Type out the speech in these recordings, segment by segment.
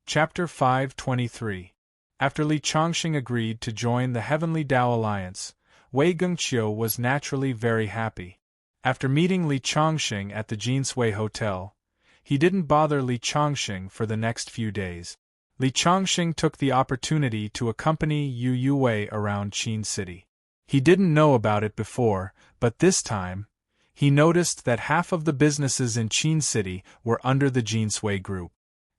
Chapter 523. After Li Changxing agreed to join the Heavenly Tao Alliance, Wei Gengqiu was naturally very happy. After meeting Li Changxing at the Jinsui Hotel, he didn't bother Li Changxing for the next few days. Li Changxing took the opportunity to accompany Yu Wei around Qin City. He didn't know about it before, but this time, he noticed that half of the businesses in Qin City were under the Jinsui group.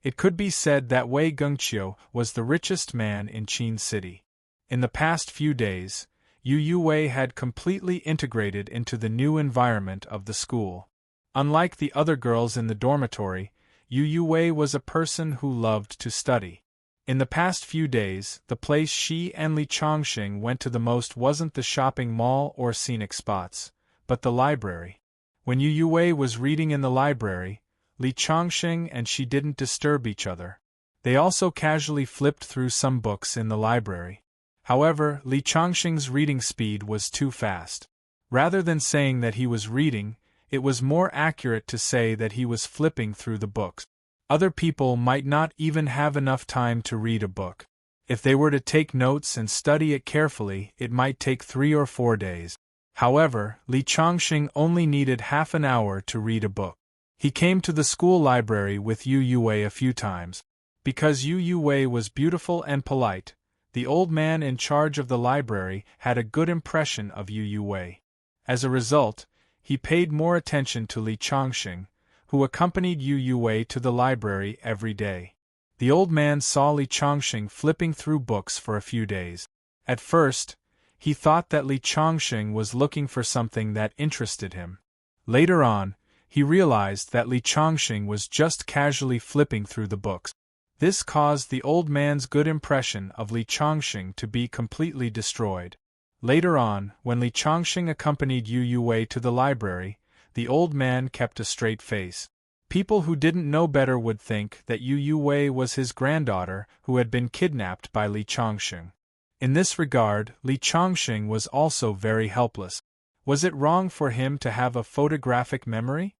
It could be said that Wei Gengqiu was the richest man in Qin City. In the past few days, Yu Wei had completely integrated into the new environment of the school. Unlike the other girls in the dormitory, Yu Wei was a person who loved to study. In the past few days, the place she and Li Changxing went to the most wasn't the shopping mall or scenic spots, but the library. When Yu Wei was reading in the library, Li Changxing and she didn't disturb each other. They also casually flipped through some books in the library. However, Li Changxing's reading speed was too fast. Rather than saying that he was reading, it was more accurate to say that he was flipping through the books. Other people might not even have enough time to read a book. If they were to take notes and study it carefully, it might take 3 or 4 days. However, Li Changxing only needed half an hour to read a book. He came to the school library with Yu Wei a few times. Because Yu Wei was beautiful and polite, the old man in charge of the library had a good impression of Yu Wei. As a result, he paid more attention to Li Changxing, who accompanied Yu Wei to the library every day. The old man saw Li Changxing flipping through books for a few days. At first, he thought that Li Changxing was looking for something that interested him. Later on, he realized that Li Changxing was just casually flipping through the books. This caused the old man's good impression of Li Changxing to be completely destroyed. Later on, when Li Changxing accompanied Yu Wei to the library, the old man kept a straight face. People who didn't know better would think that Yu Wei was his granddaughter who had been kidnapped by Li Changxing. In this regard, Li Changxing was also very helpless. Was it wrong for him to have a photographic memory?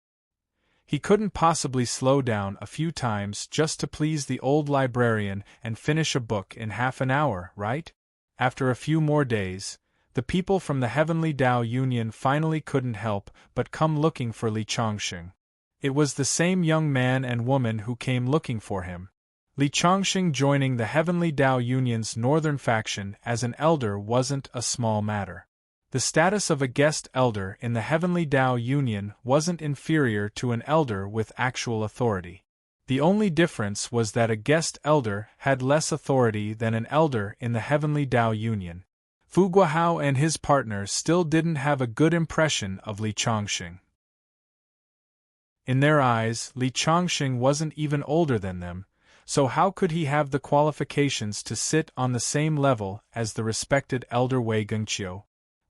He couldn't possibly slow down a few times just to please the old librarian and finish a book in half an hour, right? After a few more days, the people from the Heavenly Tao Union finally couldn't help but come looking for Li Changxing. It was the same young man and woman who came looking for him. Li Changxing joining the Heavenly Tao Union's northern faction as an elder wasn't a small matter. The status of a guest elder in the Heavenly Tao Union wasn't inferior to an elder with actual authority. The only difference was that a guest elder had less authority than an elder in the Heavenly Tao Union. Fu Guohao and his partner still didn't have a good impression of Li Changxing. In their eyes, Li Changxing wasn't even older than them, so how could he have the qualifications to sit on the same level as the respected elder Wei Gengqiu?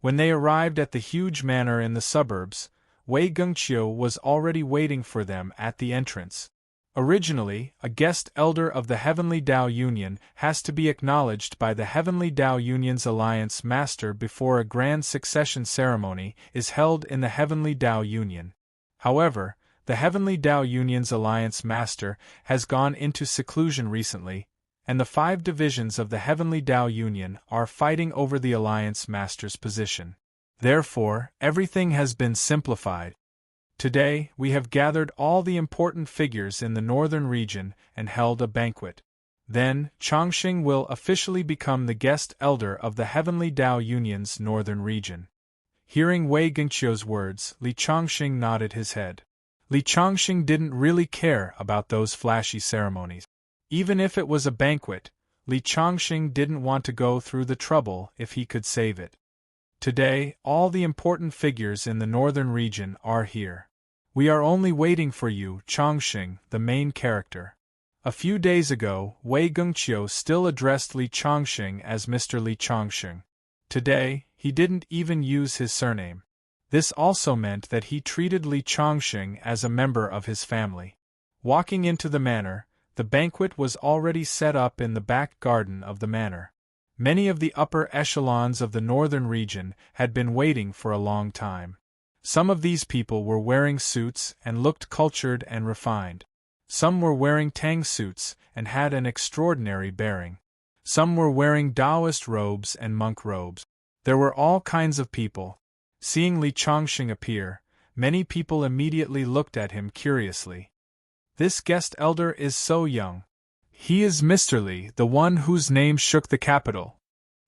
When they arrived at the huge manor in the suburbs, Wei Gengqiu was already waiting for them at the entrance. Originally, a guest elder of the Heavenly Tao Union has to be acknowledged by the Heavenly Tao Union's Alliance Master before a grand succession ceremony is held in the Heavenly Tao Union. However, the Heavenly Tao Union's Alliance Master has gone into seclusion recently, and the 5 divisions of the Heavenly Tao Union are fighting over the Alliance Master's position. Therefore, everything has been simplified. Today, we have gathered all the important figures in the northern region and held a banquet. Then, Changxing will officially become the guest elder of the Heavenly Tao Union's northern region. Hearing Wei Gengqiu's words, Li Changxing nodded his head. Li Changxing didn't really care about those flashy ceremonies. Even if it was a banquet, Li Changxing didn't want to go through the trouble if he could save it. Today, all the important figures in the northern region are here. We are only waiting for you, Changxing, the main character. A few days ago, Wei Gengqiu still addressed Li Changxing as Mr. Li Changxing. Today, he didn't even use his surname. This also meant that he treated Li Changxing as a member of his family. Walking into the manor, the banquet was already set up in the back garden of the manor. Many of the upper echelons of the northern region had been waiting for a long time. Some of these people were wearing suits and looked cultured and refined. Some were wearing tang suits and had an extraordinary bearing. Some were wearing Taoist robes and monk robes. There were all kinds of people. Seeing Li Chongqing appear, many people immediately looked at him curiously. This guest elder is so young. He is Mr. Li, the one whose name shook the capital.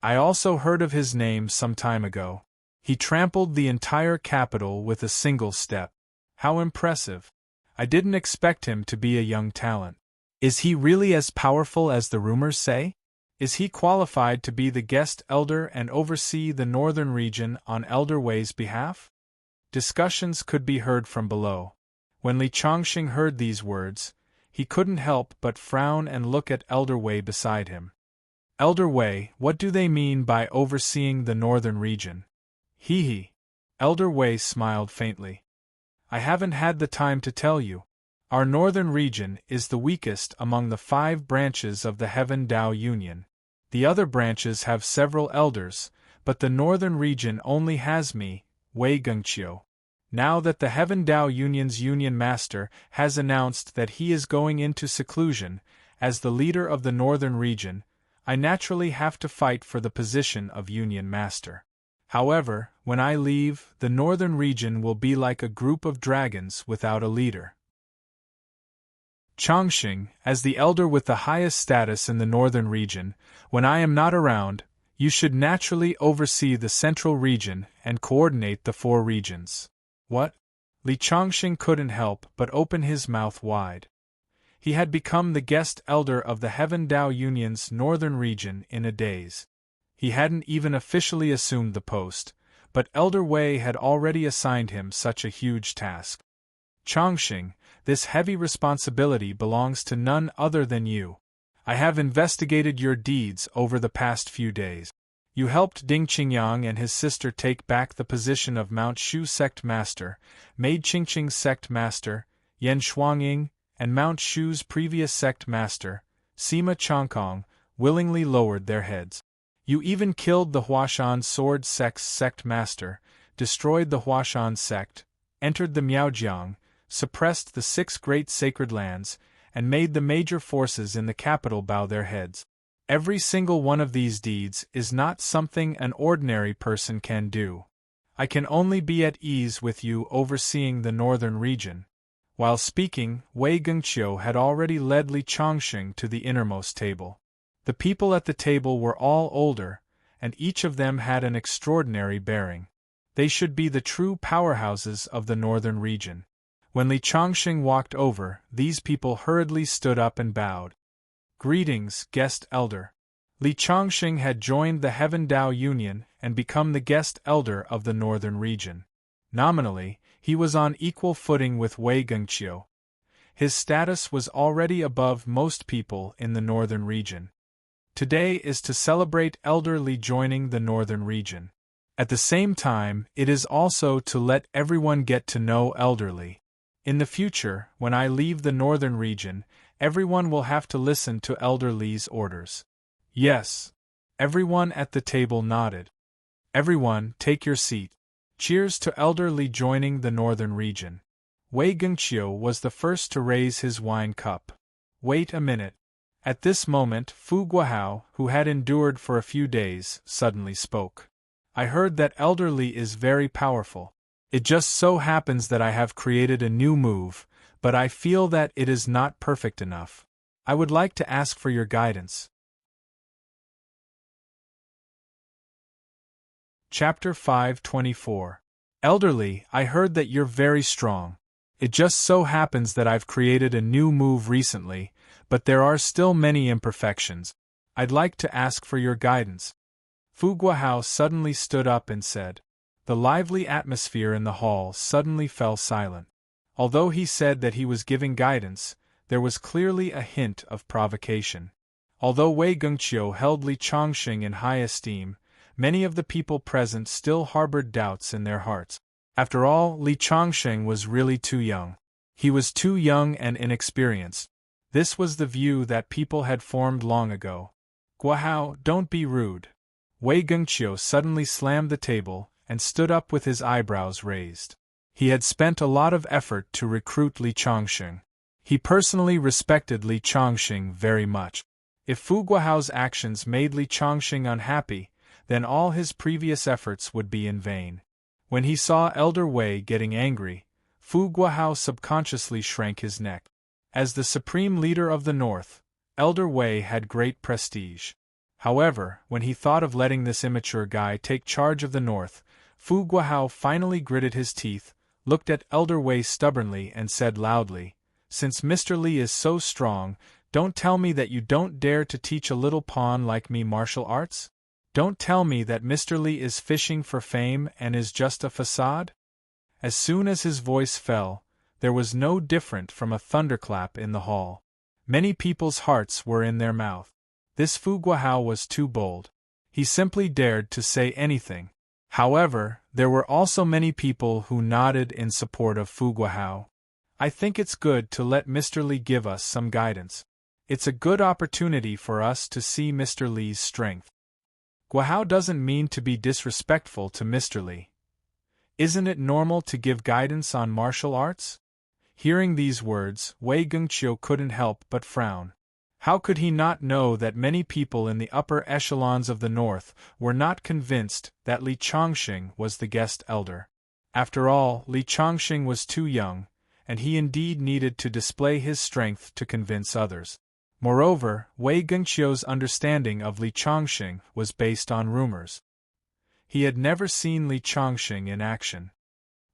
I also heard of his name some time ago. He trampled the entire capital with a single step. How impressive. I didn't expect him to be a young talent. Is he really as powerful as the rumors say? Is he qualified to be the guest elder and oversee the northern region on Elder Wei's behalf? Discussions could be heard from below. When Li Chongqing heard these words, he couldn't help but frown and look at Elder Wei beside him. Elder Wei, what do they mean by overseeing the northern region? Hee. Elder Wei smiled faintly. I haven't had the time to tell you. Our northern region is the weakest among the 5 branches of the Heaven Tao Union. The other branches have several elders, but the northern region only has me, Wei Gengqiu. Now that the Heaven Tao Union's Union Master has announced that he is going into seclusion, as the leader of the northern region, I naturally have to fight for the position of Union Master. However, when I leave, the northern region will be like a group of dragons without a leader. Chongqing, as the elder with the highest status in the northern region, when I am not around, you should naturally oversee the central region and coordinate the 4 regions. What? Li Chongqing couldn't help but open his mouth wide. He had become the guest elder of the Heaven Tao Union's northern region in a daze. He hadn't even officially assumed the post, but Elder Wei had already assigned him such a huge task. Chongqing, this heavy responsibility belongs to none other than you. I have investigated your deeds over the past few days. You helped Ding Qingyang and his sister take back the position of Mount Shu Sect Master, made Qingqing Sect Master, Yan Shuangying, and Mount Shu's previous Sect Master, Sima Chongkong, willingly lowered their heads. You even killed the Huashan Sword Sect's Sect Master, destroyed the Huashan Sect, entered the Miaojiang, suppressed the 6 great sacred lands, and made the major forces in the capital bow their heads. Every single one of these deeds is not something an ordinary person can do. I can only be at ease with you overseeing the northern region. While speaking, Wei Gengqiu had already led Li Chongqing to the innermost table. The people at the table were all older, and each of them had an extraordinary bearing. They should be the true powerhouses of the northern region. When Li Chongqing walked over, these people hurriedly stood up and bowed. Greetings, guest elder. Li Chongqing had joined the Heaven Tao Union and become the guest elder of the northern region. Nominally, he was on equal footing with Wei Gengqiu. His status was already above most people in the northern region. Today is to celebrate Elder Li joining the northern region. At the same time, it is also to let everyone get to know Elder Li. In the future, when I leave the northern region, everyone will have to listen to Elder Li's orders. Yes. Everyone at the table nodded. Everyone, take your seat. Cheers to Elder Li joining the northern region. Wei Gengqiu was the first to raise his wine cup. Wait a minute. At this moment, Fu Guohao, who had endured for a few days, suddenly spoke. I heard that Elder Li is very powerful. It just so happens that I have created a new move, but I feel that it is not perfect enough. I would like to ask for your guidance. Chapter 524. Elder Li, I heard that you're very strong. It just so happens that I've created a new move recently, but there are still many imperfections. I'd like to ask for your guidance. Fu Guohao suddenly stood up and said. The lively atmosphere in the hall suddenly fell silent. Although he said that he was giving guidance, there was clearly a hint of provocation. Although Wei Gengqiu held Li Chongqing in high esteem, many of the people present still harbored doubts in their hearts. After all, Li Chongqing was really too young. He was too young and inexperienced. This was the view that people had formed long ago. Guohao, don't be rude. Wei Gengqiu suddenly slammed the table and stood up with his eyebrows raised. He had spent a lot of effort to recruit Li Chongqing. He personally respected Li Chongqing very much. If Fu Guahao's actions made Li Chongqing unhappy, then all his previous efforts would be in vain. When he saw Elder Wei getting angry, Fu Guahao subconsciously shrank his neck. As the supreme leader of the North, Elder Wei had great prestige. However, when he thought of letting this immature guy take charge of the North, Fu Guahao finally gritted his teeth, looked at Elder Wei stubbornly and said loudly, "Since Mr. Li is so strong, don't tell me that you don't dare to teach a little pawn like me martial arts? Don't tell me that Mr. Li is fishing for fame and is just a facade?" As soon as his voice fell, there was no different from a thunderclap in the hall. Many people's hearts were in their mouth. This Fu Guahao was too bold. He simply dared to say anything. However, there were also many people who nodded in support of Fu Guahao. "I think it's good to let Mr. Li give us some guidance. It's a good opportunity for us to see Mr. Li's strength." Guahao doesn't mean to be disrespectful to Mr. Li. Isn't it normal to give guidance on martial arts? Hearing these words, Wei Gengqiu couldn't help but frown. How could he not know that many people in the upper echelons of the North were not convinced that Li Chongqing was the guest elder? After all, Li Chongqing was too young, and he indeed needed to display his strength to convince others. Moreover, Wei Gengqiu's understanding of Li Chongqing was based on rumors. He had never seen Li Chongqing in action.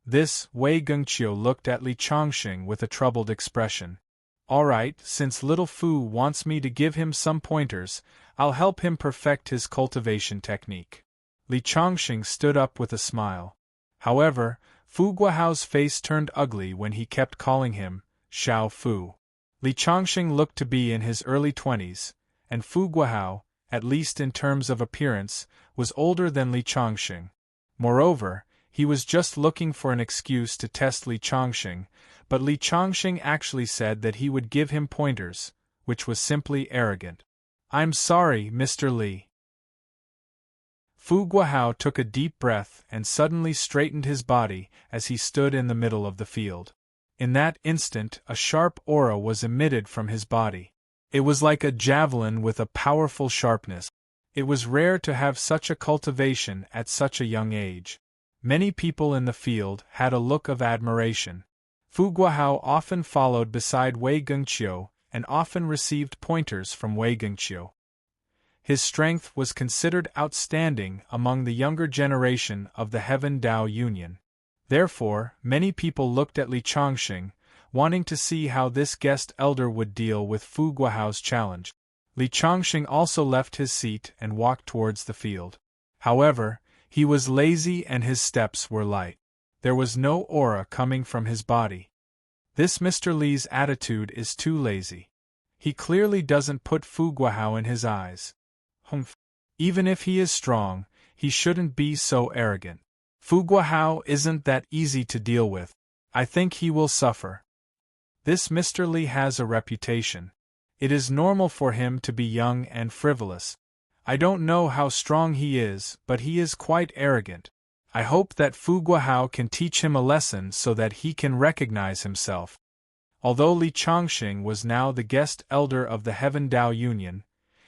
This, Wei Gengqiu looked at Li Chongqing with a troubled expression. "All right, since little Fu wants me to give him some pointers, I'll help him perfect his cultivation technique." Li Chongqing stood up with a smile. However, Fu Guahao's face turned ugly when he kept calling him Xiao Fu. Li Chongqing looked to be in his early 20s, and Fu Guahao, at least in terms of appearance, was older than Li Chongqing. Moreover, he was just looking for an excuse to test Li Chongqing, but Li Chongqing actually said that he would give him pointers, which was simply arrogant. "I'm sorry, Mr. Li." Fu Guahao took a deep breath and suddenly straightened his body as he stood in the middle of the field. In that instant, a sharp aura was emitted from his body. It was like a javelin with a powerful sharpness. It was rare to have such a cultivation at such a young age. Many people in the field had a look of admiration. Fu Guahao often followed beside Wei Gengqiu and often received pointers from Wei Gengqiu. His strength was considered outstanding among the younger generation of the Heaven Dao Union. Therefore, many people looked at Li Chongqing, wanting to see how this guest elder would deal with Fu Guahao's challenge. Li Chongqing also left his seat and walked towards the field. However, he was lazy and his steps were light. There was no aura coming from his body. This Mr. Li's attitude is too lazy. He clearly doesn't put Fu Guahao in his eyes. Humph. Even if he is strong, he shouldn't be so arrogant. Fu Guahao isn't that easy to deal with. I think he will suffer. This Mr. Li has a reputation. It is normal for him to be young and frivolous. I don't know how strong he is, but he is quite arrogant. I hope that Fu Guahao can teach him a lesson so that he can recognize himself. Although Li Chongqing was now the guest elder of the Heaven Dao Union,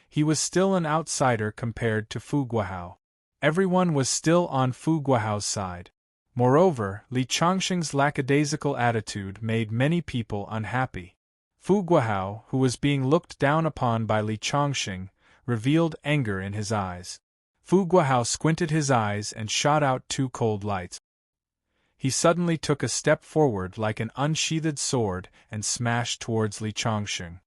he was still an outsider compared to Fu Guahao. Everyone was still on Fu Guahao's side. Moreover, Li Chongqing's lackadaisical attitude made many people unhappy. Fu Guahao, who was being looked down upon by Li Chongqing, revealed anger in his eyes. Fu Guahao squinted his eyes and shot out two cold lights. He suddenly took a step forward like an unsheathed sword and smashed towards Li Chongqing.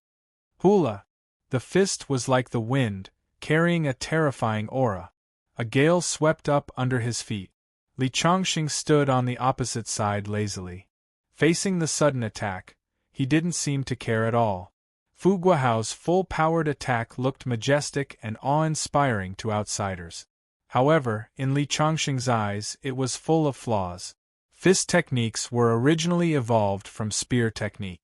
Hula! The fist was like the wind, carrying a terrifying aura. A gale swept up under his feet. Li Chongqing stood on the opposite side lazily. Facing the sudden attack, he didn't seem to care at all. Fu Guahao's full-powered attack looked majestic and awe-inspiring to outsiders. However, in Li Chongqing's eyes, it was full of flaws. Fist techniques were originally evolved from spear technique.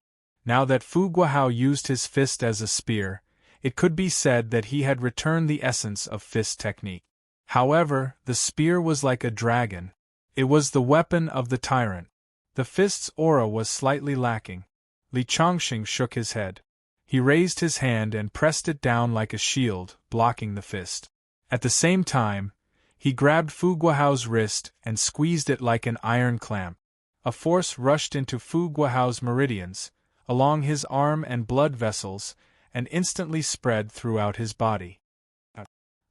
Now that Fu Guahao used his fist as a spear, it could be said that he had returned the essence of fist technique. However, the spear was like a dragon. It was the weapon of the tyrant. The fist's aura was slightly lacking. Li Chongqing shook his head. He raised his hand and pressed it down like a shield, blocking the fist. At the same time, he grabbed Fu Guohao's wrist and squeezed it like an iron clamp. A force rushed into Fu Guohao's meridians, along his arm and blood vessels, and instantly spread throughout his body.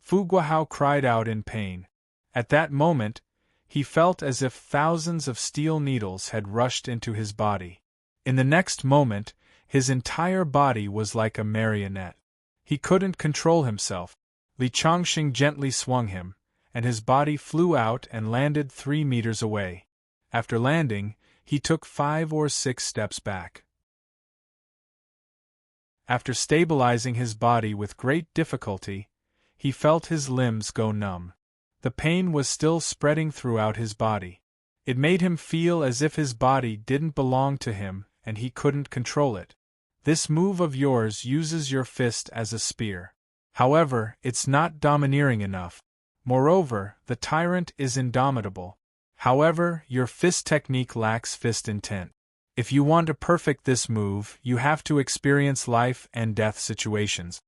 Fu Guohao cried out in pain. At that moment, he felt as if thousands of steel needles had rushed into his body. In the next moment, his entire body was like a marionette. He couldn't control himself. Li Chongqing gently swung him, and his body flew out and landed 3 meters away. After landing, he took 5 or 6 steps back. After stabilizing his body with great difficulty, he felt his limbs go numb. The pain was still spreading throughout his body. It made him feel as if his body didn't belong to him and he couldn't control it. This move of yours uses your fist as a spear. However, it's not domineering enough. Moreover, the tyrant is indomitable. However, your fist technique lacks fist intent. If you want to perfect this move, you have to experience life and death situations.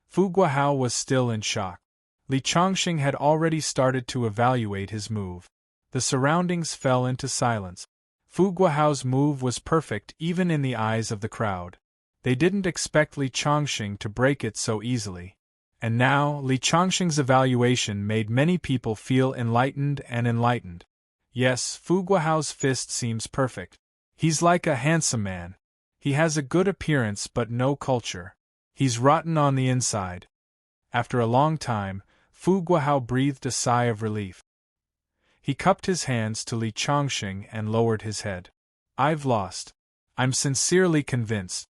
Fu Guohao was still in shock. Li Chongqing had already started to evaluate his move. The surroundings fell into silence. Fu Guohao's move was perfect even in the eyes of the crowd. They didn't expect Li Chongqing to break it so easily. And now, Li Chongqing's evaluation made many people feel enlightened and enlightened. Yes, Fu Guohao's fist seems perfect. He's like a handsome man. He has a good appearance but no culture. He's rotten on the inside. After a long time, Fu Guohao breathed a sigh of relief. He cupped his hands to Li Chongqing and lowered his head. I've lost. I'm sincerely convinced.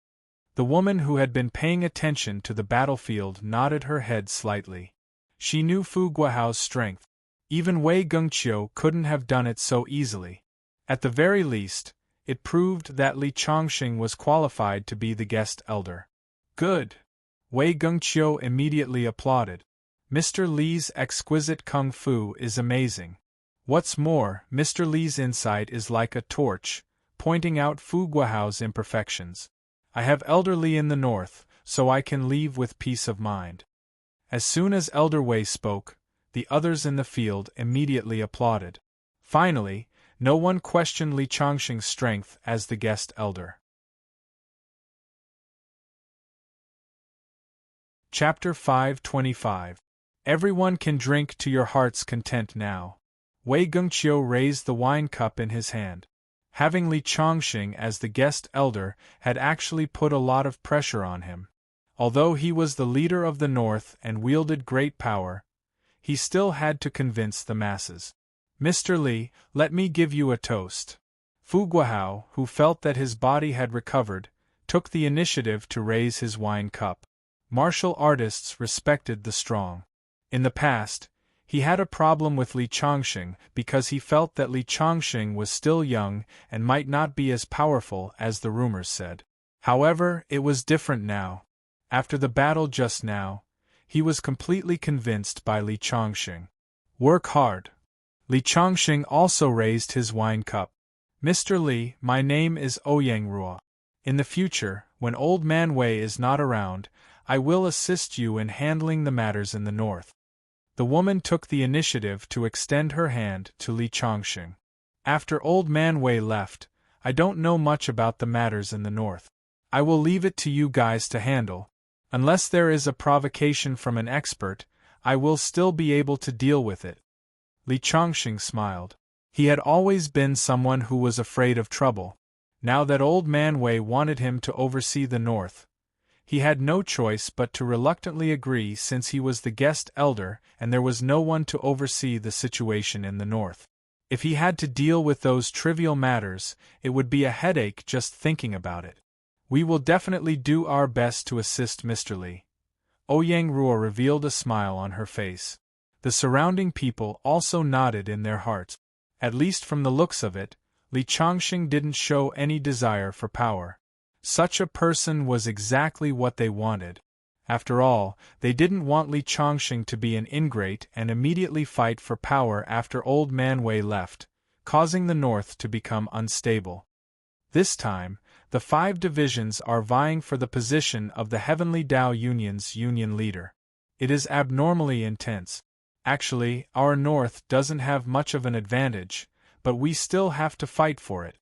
The woman who had been paying attention to the battlefield nodded her head slightly. She knew Fu Guohao's strength. Even Wei Gengqiu couldn't have done it so easily. At the very least, it proved that Li Chongqing was qualified to be the guest elder. Good! Wei Gengqiu immediately applauded. Mr. Li's exquisite kung fu is amazing. What's more, Mr. Li's insight is like a torch, pointing out Fu Guohao's imperfections. I have Elder Li in the north, so I can leave with peace of mind. As soon as Elder Wei spoke, the others in the field immediately applauded. Finally, no one questioned Li Chongqing's strength as the guest elder. Chapter 525. Everyone can drink to your heart's content now. Wei Gengqiu raised the wine cup in his hand. Having Li Chongqing as the guest elder had actually put a lot of pressure on him. Although he was the leader of the North and wielded great power, he still had to convince the masses. Mr. Li, let me give you a toast. Fu Guohao, who felt that his body had recovered, took the initiative to raise his wine cup. Martial artists respected the strong. In the past, he had a problem with Li Chongqing because he felt that Li Chongqing was still young and might not be as powerful as the rumors said. However, it was different now. After the battle just now, he was completely convinced by Li Chongqing. Work hard. Li Chongqing also raised his wine cup. Mr. Li, my name is Ouyang Ruo. In the future, when Old Man Wei is not around, I will assist you in handling the matters in the north. The woman took the initiative to extend her hand to Li Chongqing. After Old Man Wei left, I don't know much about the matters in the north. I will leave it to you guys to handle. Unless there is a provocation from an expert, I will still be able to deal with it. Li Chongqing smiled. He had always been someone who was afraid of trouble. Now that Old Man Wei wanted him to oversee the north, he had no choice but to reluctantly agree since he was the guest elder and there was no one to oversee the situation in the north. If he had to deal with those trivial matters, it would be a headache just thinking about it. We will definitely do our best to assist Mr. Li. Ouyang Ruo revealed a smile on her face. The surrounding people also nodded in their hearts. At least from the looks of it, Li Chongqing didn't show any desire for power. Such a person was exactly what they wanted. After all, they didn't want Li Chongqing to be an ingrate and immediately fight for power after Old Man Wei left, causing the north to become unstable. This time, The 5 divisions are vying for the position of the Heavenly Tao Union's union leader. It is abnormally intense. Actually, our North doesn't have much of an advantage, but we still have to fight for it.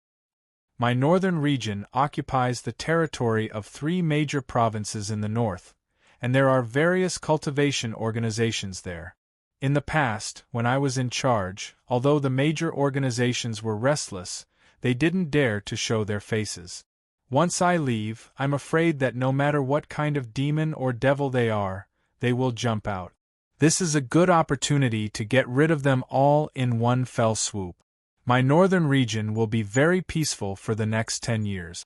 My northern region occupies the territory of 3 major provinces in the north, and there are various cultivation organizations there. In the past, when I was in charge, although the major organizations were restless, they didn't dare to show their faces. Once I leave, I'm afraid that no matter what kind of demon or devil they are, they will jump out. This is a good opportunity to get rid of them all in one fell swoop. My northern region will be very peaceful for the next 10 years.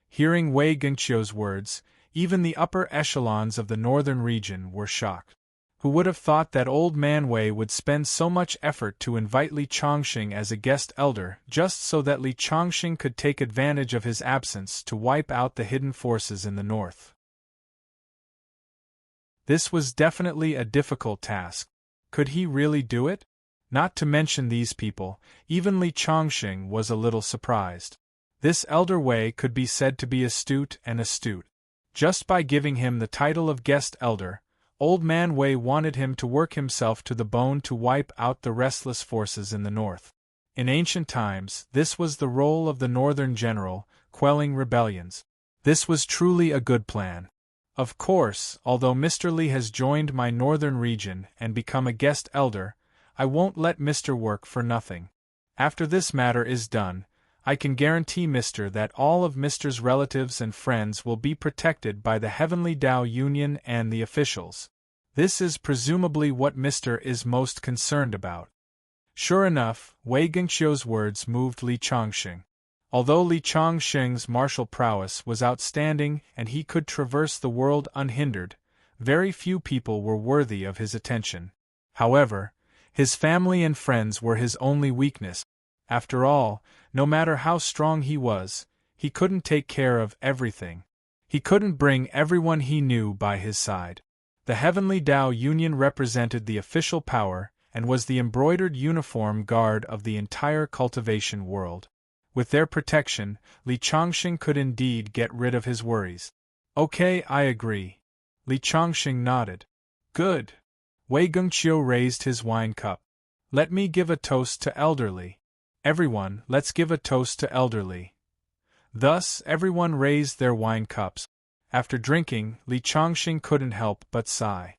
Hearing Wei Gengqiu's words, even the upper echelons of the northern region were shocked. Who would have thought that old man Wei would spend so much effort to invite Li Chongqing as a guest elder just so that Li Chongqing could take advantage of his absence to wipe out the hidden forces in the north? This was definitely a difficult task. Could he really do it? Not to mention these people, even Li Chongqing was a little surprised. This elder Wei could be said to be astute. Just by giving him the title of guest elder, Old Man Wei wanted him to work himself to the bone to wipe out the restless forces in the north. In ancient times, this was the role of the northern general, quelling rebellions. This was truly a good plan. Of course, although Mr. Li has joined my northern region and become a guest elder, I won't let Mr. work for nothing. After this matter is done, I can guarantee Mr. that all of Mr.'s relatives and friends will be protected by the Heavenly Tao Union and the officials. This is presumably what Mr. is most concerned about. Sure enough, Wei Gengqiu's words moved Li Chongqing. Although Li Chongqing's martial prowess was outstanding and he could traverse the world unhindered, very few people were worthy of his attention. However, his family and friends were his only weakness. After all, no matter how strong he was, he couldn't take care of everything. He couldn't bring everyone he knew by his side. The Heavenly Tao Union represented the official power and was the embroidered uniform guard of the entire cultivation world. With their protection, Li Chongqing could indeed get rid of his worries. Okay, I agree. Li Chongqing nodded. Good. Wei Gengqiu raised his wine cup. Let me give a toast to elderly. Everyone, let's give a toast to elderly. Thus, everyone raised their wine cups. After drinking, Li Chongqing couldn't help but sigh.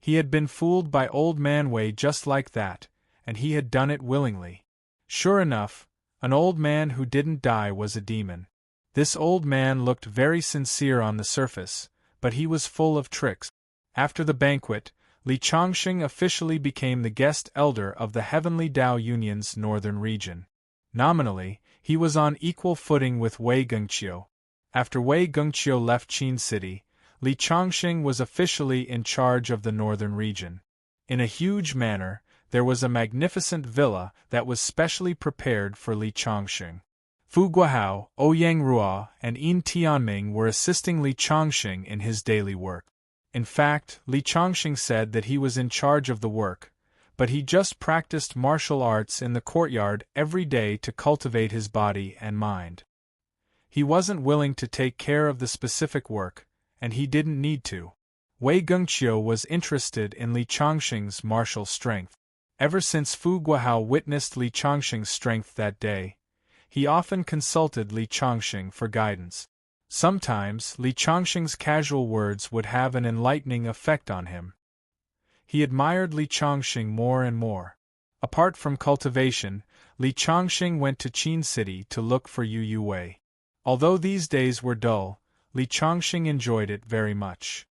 He had been fooled by Old Man Wei just like that, and he had done it willingly. Sure enough, an old man who didn't die was a demon. This old man looked very sincere on the surface, but he was full of tricks. After the banquet, Li Chongqing officially became the guest elder of the Heavenly Tao Union's northern region. Nominally, he was on equal footing with Wei Gengqiu. After Wei Gengqiu left Qin City, Li Chongqing was officially in charge of the northern region. In a huge manor, there was a magnificent villa that was specially prepared for Li Chongqing. Fu Guohao, Ouyang Ruo, and Yin Tianming were assisting Li Chongqing in his daily work. In fact, Li Chongqing said that he was in charge of the work, but he just practiced martial arts in the courtyard every day to cultivate his body and mind. He wasn't willing to take care of the specific work, and he didn't need to. Wei Gengqiu was interested in Li Chongqing's martial strength. Ever since Fu Guohao witnessed Li Chongqing's strength that day, he often consulted Li Chongqing for guidance. Sometimes, Li Chongqing's casual words would have an enlightening effect on him. He admired Li Chongqing more and more. Apart from cultivation, Li Chongqing went to Qin City to look for Yu Wei. Although these days were dull, Li Chongqing enjoyed it very much.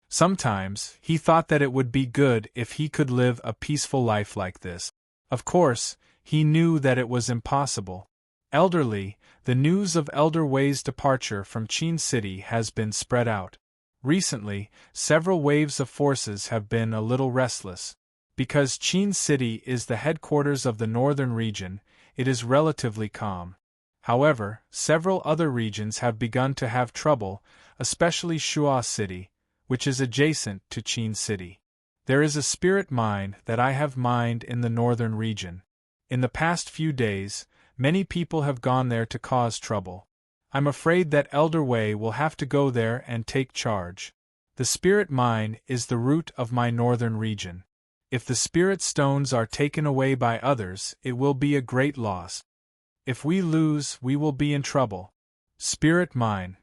Sometimes, he thought that it would be good if he could live a peaceful life like this. Of course, he knew that it was impossible. Elderly, the news of Elder Wei's departure from Qin City has been spread out. Recently, several waves of forces have been a little restless. Because Qin City is the headquarters of the northern region, it is relatively calm. However, several other regions have begun to have trouble, especially Shuo City, which is adjacent to Qin City. There is a spirit mine that I have mined in the northern region. In the past few days, Many people have gone there to cause trouble. I'm afraid that Elder Wei will have to go there and take charge. The spirit mine is the root of my northern region. If the spirit stones are taken away by others, it will be a great loss. If we lose, we will be in trouble. Spirit mine.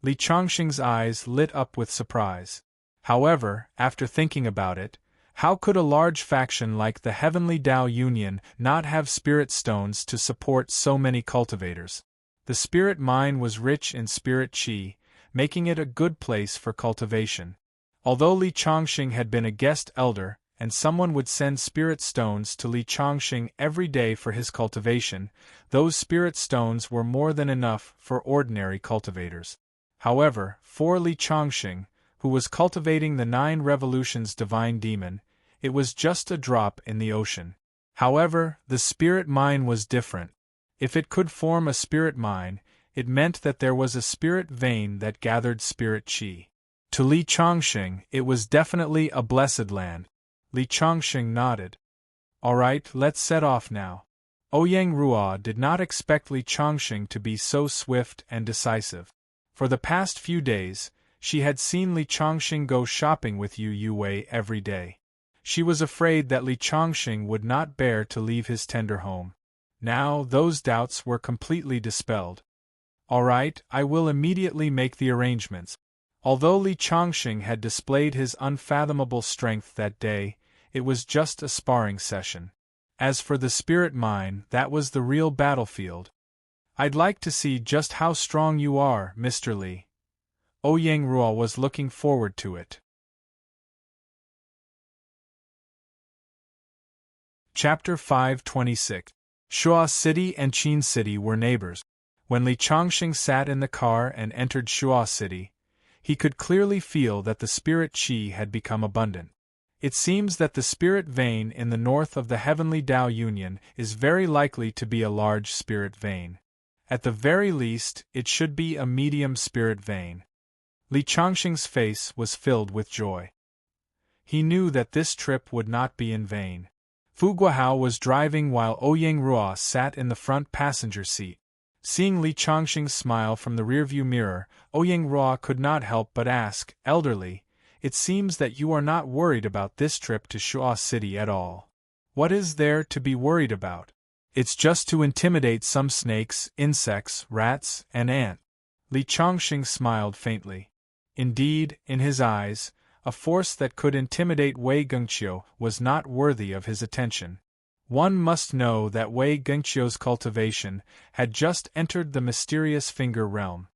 Li Chongqing's eyes lit up with surprise. However, after thinking about it, how could a large faction like the Heavenly Tao Union not have spirit stones to support so many cultivators? The spirit mine was rich in spirit qi, making it a good place for cultivation. Although Li Chongqing had been a guest elder, and someone would send spirit stones to Li Chongqing every day for his cultivation, those spirit stones were more than enough for ordinary cultivators. However, for Li Chongqing, who was cultivating the 9 revolutions divine demon, it was just a drop in the ocean. However, the spirit mine was different. If it could form a spirit mine, it meant that there was a spirit vein that gathered spirit qi. To Li Chongqing, it was definitely a blessed land. Li Chongqing nodded. All right, let's set off now. Ouyang Ruo did not expect Li Chongqing to be so swift and decisive. For the past few days, she had seen Li Chongqing go shopping with Yu Wei every day. She was afraid that Li Chongqing would not bear to leave his tender home. Now, those doubts were completely dispelled. All right, I will immediately make the arrangements. Although Li Chongqing had displayed his unfathomable strength that day, it was just a sparring session. As for the spirit mine, that was the real battlefield. I'd like to see just how strong you are, Mr. Li. Ouyang Ruo was looking forward to it. Chapter 526. Shuo City and Qin City were neighbors. When Li Chongqing sat in the car and entered Shuo City, he could clearly feel that the spirit qi had become abundant. It seems that the spirit vein in the north of the Heavenly Tao Union is very likely to be a large spirit vein. At the very least, it should be a medium spirit vein. Li Chongqing's face was filled with joy. He knew that this trip would not be in vain. Fu Guohao was driving while Ouyang Ruo sat in the front passenger seat. Seeing Li Chongqing's smile from the rearview mirror, Ouyang Ruo could not help but ask, "Elderly, it seems that you are not worried about this trip to Shuo City at all. What is there to be worried about? It's just to intimidate some snakes, insects, rats, and ants." Li Chongqing smiled faintly. Indeed, in his eyes, a force that could intimidate Wei Gengqiu was not worthy of his attention. One must know that Wei Gengqiu's cultivation had just entered the mysterious finger realm.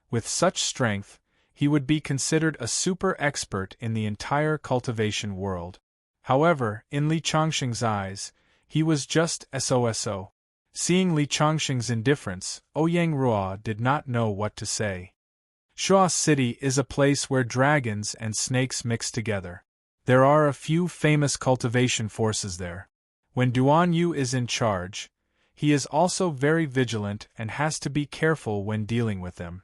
With such strength, he would be considered a super expert in the entire cultivation world. However, in Li Chongqing's eyes, he was just SOSO. Seeing Li Chongqing's indifference, Ouyang Ruo did not know what to say. Shuo City is a place where dragons and snakes mix together. There are a few famous cultivation forces there. When Duan Yu is in charge, he is also very vigilant and has to be careful when dealing with them.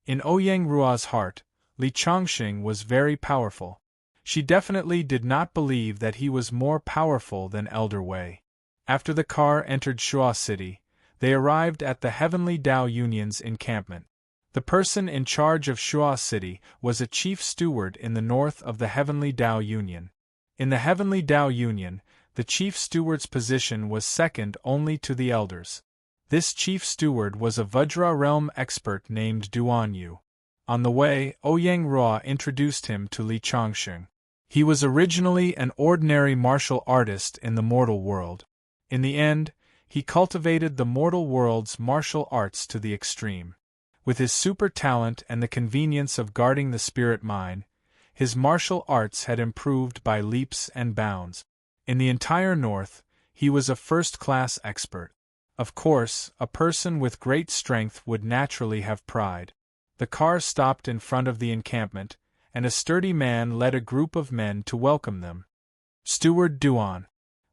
In Ouyang Ruo's heart, Li Chongqing was very powerful. She definitely did not believe that he was more powerful than Elder Wei. After the car entered Shuo City, they arrived at the Heavenly Tao Union's encampment. The person in charge of Shuo City was a chief steward in the north of the Heavenly Tao Union. In the Heavenly Tao Union, the chief steward's position was second only to the elders. This chief steward was a Vajra realm expert named Duan Yu. On the way, Ouyang Ruo introduced him to Li Chongqing. He was originally an ordinary martial artist in the mortal world. In the end, he cultivated the mortal world's martial arts to the extreme. With his super talent and the convenience of guarding the spirit mine, his martial arts had improved by leaps and bounds. In the entire north, he was a first-class expert. Of course, a person with great strength would naturally have pride. The car stopped in front of the encampment, and a sturdy man led a group of men to welcome them. Steward Duan.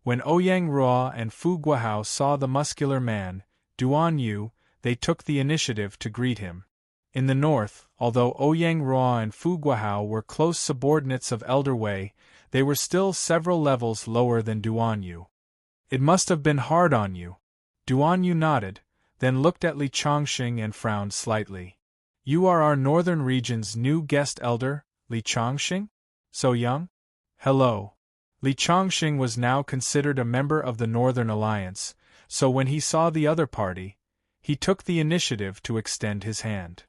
When Ouyang Ruo and Fu Guohao saw the muscular man, Duan Yu, they took the initiative to greet him. In the north, although Ouyang Ruo and Fu Guohao were close subordinates of Elder Wei, they were still several levels lower than Duan Yu. "It must have been hard on you." Duan Yu nodded, then looked at Li Chongqing and frowned slightly. "You are our northern region's new guest elder, Li Chongqing? So young?" "Hello." Li Chongqing was now considered a member of the Northern Alliance, so when he saw the other party, he took the initiative to extend his hand.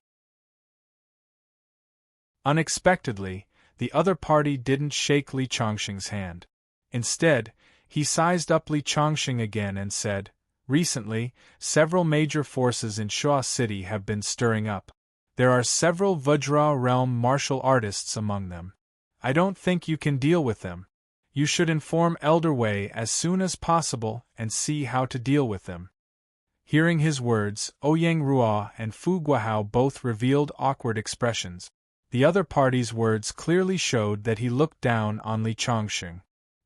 Unexpectedly, the other party didn't shake Li Chongqing's hand. Instead, he sized up Li Chongqing again and said, "Recently, several major forces in Shuo City have been stirring up. There are several Vajra realm martial artists among them. I don't think you can deal with them. You should inform Elder Wei as soon as possible and see how to deal with them." Hearing his words, Ouyang Ruo and Fu Guahao both revealed awkward expressions. The other party's words clearly showed that he looked down on Li Chongqing.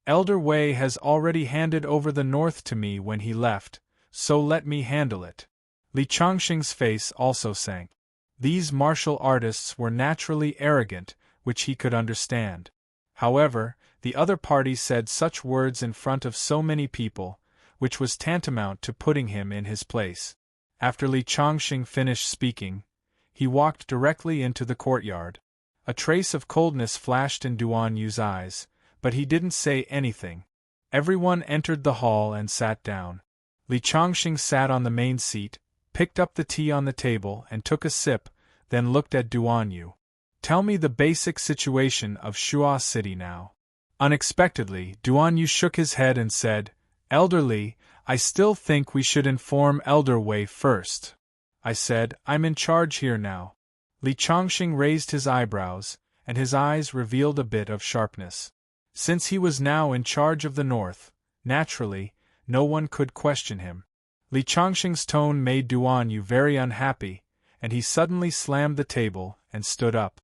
"Elder Wei has already handed over the north to me when he left, so let me handle it." Li Chongqing's face also sank. These martial artists were naturally arrogant, which he could understand. However, the other party said such words in front of so many people, which was tantamount to putting him in his place. After Li Chongqing finished speaking, he walked directly into the courtyard. A trace of coldness flashed in Duan Yu's eyes, but he didn't say anything. Everyone entered the hall and sat down. Li Chongqing sat on the main seat, picked up the tea on the table and took a sip, then looked at Duan Yu. "Tell me the basic situation of Shuo City now." Unexpectedly, Duan Yu shook his head and said, "Elder Li, I still think we should inform Elder Wei first." I said, "I'm in charge here now." Li Chongqing raised his eyebrows, and his eyes revealed a bit of sharpness. Since he was now in charge of the north, naturally, no one could question him. Li Chongqing's tone made Duan Yu very unhappy, and he suddenly slammed the table and stood up.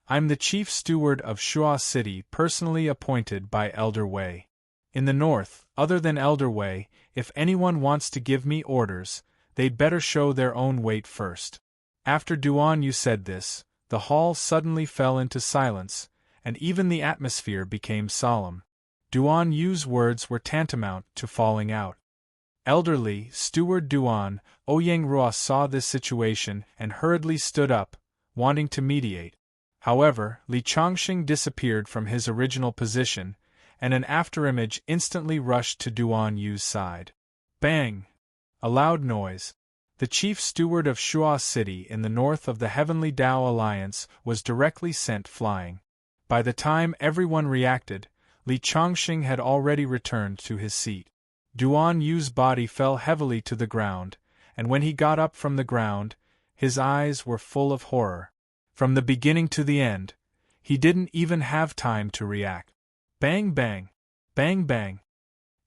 "I'm the chief steward of Shuo City, personally appointed by Elder Wei. In the north, other than Elder Wei, if anyone wants to give me orders, they'd better show their own weight first." After Duan Yu said this, the hall suddenly fell into silence, and even the atmosphere became solemn. Duan Yu's words were tantamount to falling out. Elder Li, Steward Duan, Ouyang Ruo saw this situation and hurriedly stood up, wanting to mediate. However, Li Chongqing disappeared from his original position, and an afterimage instantly rushed to Duan Yu's side. Bang! A loud noise. The chief steward of Shuo City in the north of the Heavenly Dao Alliance was directly sent flying. By the time everyone reacted, Li Chongqing had already returned to his seat. Duan Yu's body fell heavily to the ground, and when he got up from the ground, his eyes were full of horror. From the beginning to the end, he didn't even have time to react. Bang bang! Bang bang!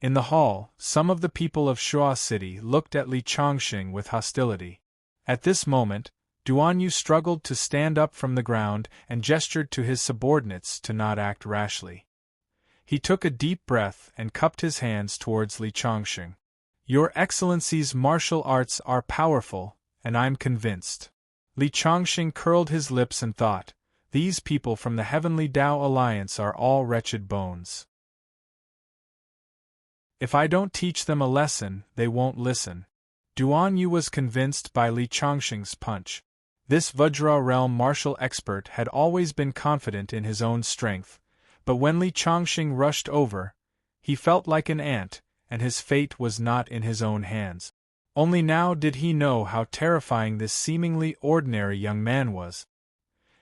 In the hall, some of the people of Shuo City looked at Li Chongqing with hostility. At this moment, Duan Yu struggled to stand up from the ground and gestured to his subordinates to not act rashly. He took a deep breath and cupped his hands towards Li Chongqing. "Your Excellency's martial arts are powerful, and I'm convinced." Li Chongqing curled his lips and thought, "These people from the Heavenly Dao Alliance are all wretched bones. If I don't teach them a lesson, they won't listen." Duan Yu was convinced by Li Chongqing's punch. This Vajra realm martial expert had always been confident in his own strength, but when Li Chongqing rushed over, he felt like an ant, and his fate was not in his own hands. Only now did he know how terrifying this seemingly ordinary young man was.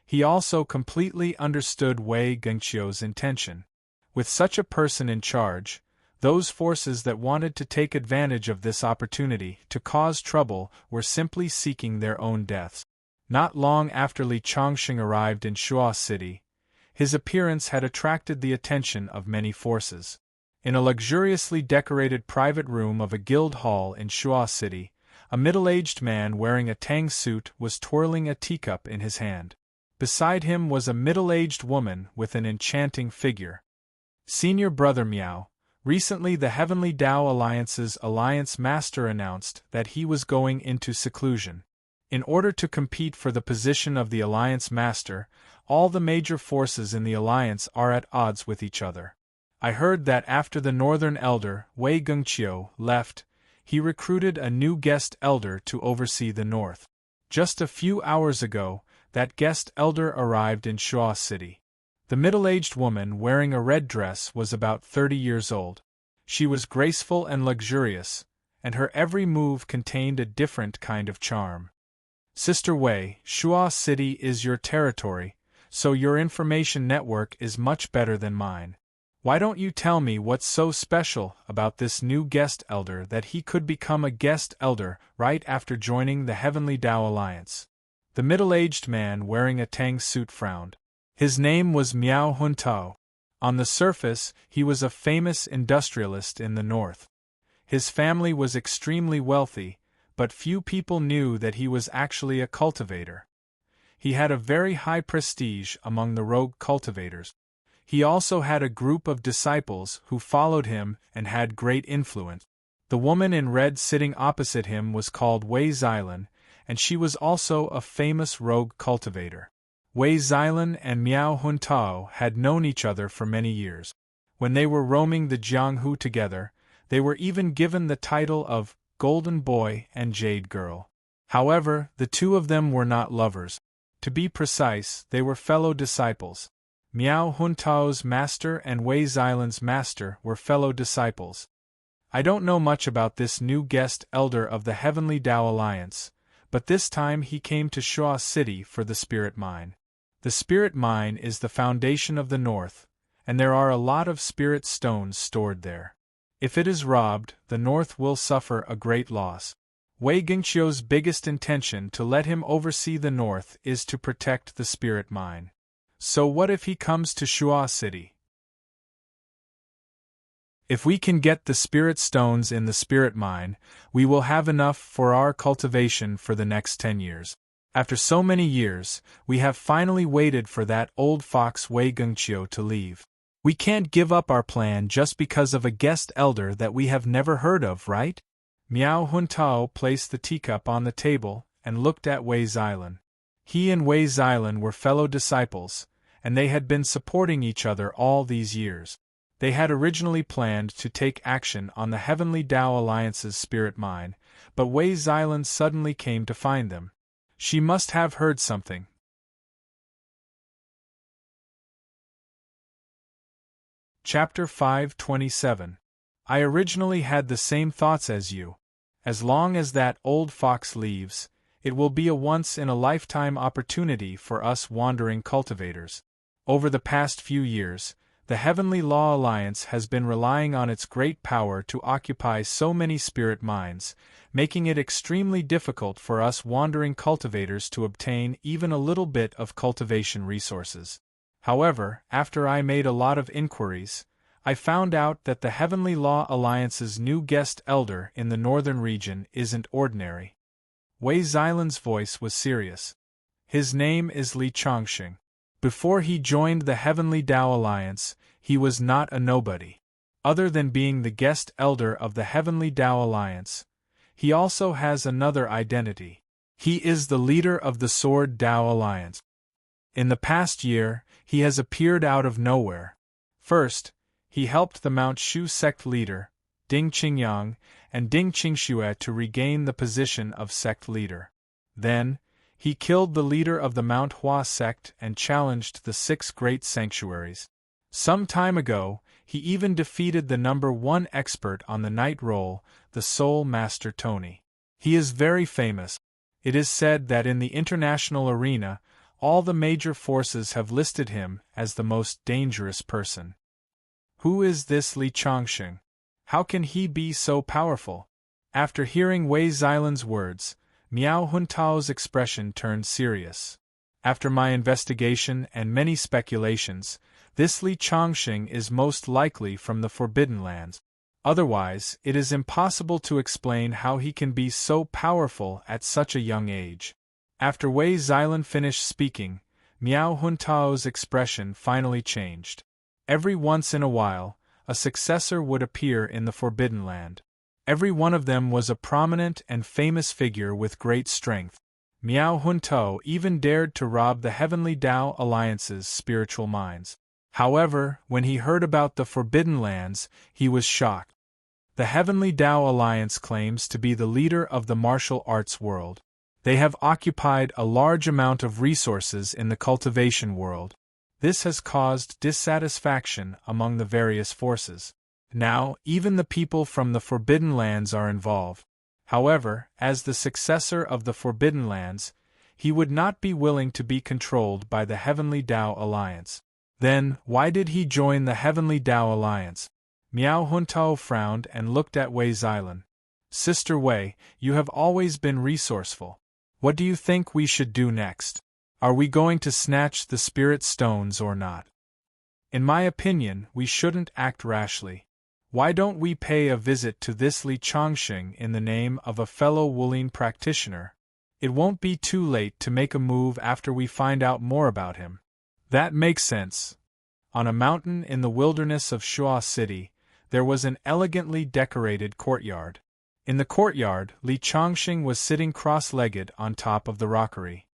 He also completely understood Wei Gengqiu's intention. With such a person in charge, those forces that wanted to take advantage of this opportunity to cause trouble were simply seeking their own deaths. Not long after Li Chongqing arrived in Shuo City, his appearance had attracted the attention of many forces. In a luxuriously decorated private room of a guild hall in Shuo City, a middle-aged man wearing a tang suit was twirling a teacup in his hand. Beside him was a middle-aged woman with an enchanting figure. "Senior Brother Miao, recently the Heavenly Dao Alliance's Alliance Master announced that he was going into seclusion. In order to compete for the position of the Alliance Master, all the major forces in the Alliance are at odds with each other. I heard that after the Northern Elder, Wei Gengqiu, left, he recruited a new guest elder to oversee the North. Just a few hours ago, that guest elder arrived in Shaw City. The middle-aged woman wearing a red dress was about 30 years old. She was graceful and luxurious, and her every move contained a different kind of charm. Sister Wei, Shaw City is your territory, so your information network is much better than mine. Why don't you tell me what's so special about this new guest elder that he could become a guest elder right after joining the Heavenly Tao Alliance? The middle-aged man wearing a tang suit frowned. His name was Miao Huntao. On the surface, he was a famous industrialist in the north. His family was extremely wealthy, but few people knew that he was actually a cultivator. He had a very high prestige among the rogue cultivators. He also had a group of disciples who followed him and had great influence. The woman in red sitting opposite him was called Wei Xilan, and she was also a famous rogue cultivator. Wei Xilan and Miao Huntao had known each other for many years. When they were roaming the Jianghu together, they were even given the title of Golden Boy and Jade Girl. However, the two of them were not lovers. To be precise, they were fellow disciples. Miao Huntao's master and Wei Xilan's master were fellow disciples. I don't know much about this new guest elder of the Heavenly Tao Alliance, but this time he came to Shaw City for the Spirit Mine. The Spirit Mine is the foundation of the North, and there are a lot of spirit stones stored there. If it is robbed, the North will suffer a great loss. Wei Gingqiu's biggest intention to let him oversee the North is to protect the Spirit Mine. So what if he comes to Shaw City? If we can get the spirit stones in the Spirit Mine, we will have enough for our cultivation for the next 10 years. After so many years, we have finally waited for that old fox Wei Gingqiu to leave. We can't give up our plan just because of a guest elder that we have never heard of, right? Miao Huntao placed the teacup on the table and looked at Wei Xilan. He and Wei Xilan were fellow disciples, and they had been supporting each other all these years. They had originally planned to take action on the Heavenly Tao Alliance's Spirit Mine, but Wei Xilan suddenly came to find them. She must have heard something. Chapter 527. I originally had the same thoughts as you. As long as that old fox leaves, it will be a once-in-a-lifetime opportunity for us wandering cultivators. Over the past few years, the Heavenly Law Alliance has been relying on its great power to occupy so many spirit mines, making it extremely difficult for us wandering cultivators to obtain even a little bit of cultivation resources. However, after I made a lot of inquiries, I found out that the Heavenly Law Alliance's new guest elder in the northern region isn't ordinary. Wei Xilan's voice was serious. His name is Li Chongqing. Before he joined the Heavenly Tao Alliance, he was not a nobody. Other than being the guest elder of the Heavenly Tao Alliance, he also has another identity. He is the leader of the Sword Tao Alliance. In the past year, he has appeared out of nowhere. First, he helped the Mount Shu sect leader, Ding Qingyang, and Ding Qingxue to regain the position of sect leader. Then, he killed the leader of the Mount Hua sect and challenged the 6 great sanctuaries. Some time ago, he even defeated the #1 expert on the night roll, the Soul Master Tony. He is very famous. It is said that in the international arena, all the major forces have listed him as the most dangerous person. Who is this Li Chongqing? How can he be so powerful? After hearing Wei Xilan's words, Miao Huntao's expression turned serious. After my investigation and many speculations, this Li Chongqing is most likely from the Forbidden Lands. Otherwise, it is impossible to explain how he can be so powerful at such a young age. After Wei Xilan finished speaking, Miao Huntao's expression finally changed. Every once in a while, a successor would appear in the Forbidden Land. Every one of them was a prominent and famous figure with great strength. Miao Huntao even dared to rob the Heavenly Tao Alliance's spiritual mines. However, when he heard about the Forbidden Lands, he was shocked. The Heavenly Tao Alliance claims to be the leader of the martial arts world. They have occupied a large amount of resources in the cultivation world. This has caused dissatisfaction among the various forces. Now, even the people from the Forbidden Lands are involved. However, as the successor of the Forbidden Lands, he would not be willing to be controlled by the Heavenly Tao Alliance. Then, why did he join the Heavenly Tao Alliance? Miao Huntao frowned and looked at Wei Xilan. Sister Wei, you have always been resourceful. What do you think we should do next? Are we going to snatch the spirit stones or not? In my opinion, we shouldn't act rashly. Why don't we pay a visit to this Li Chongqing in the name of a fellow Wuling practitioner? It won't be too late to make a move after we find out more about him. That makes sense. On a mountain in the wilderness of Shuo City, there was an elegantly decorated courtyard. In the courtyard, Li Chongqing was sitting cross-legged on top of the rockery.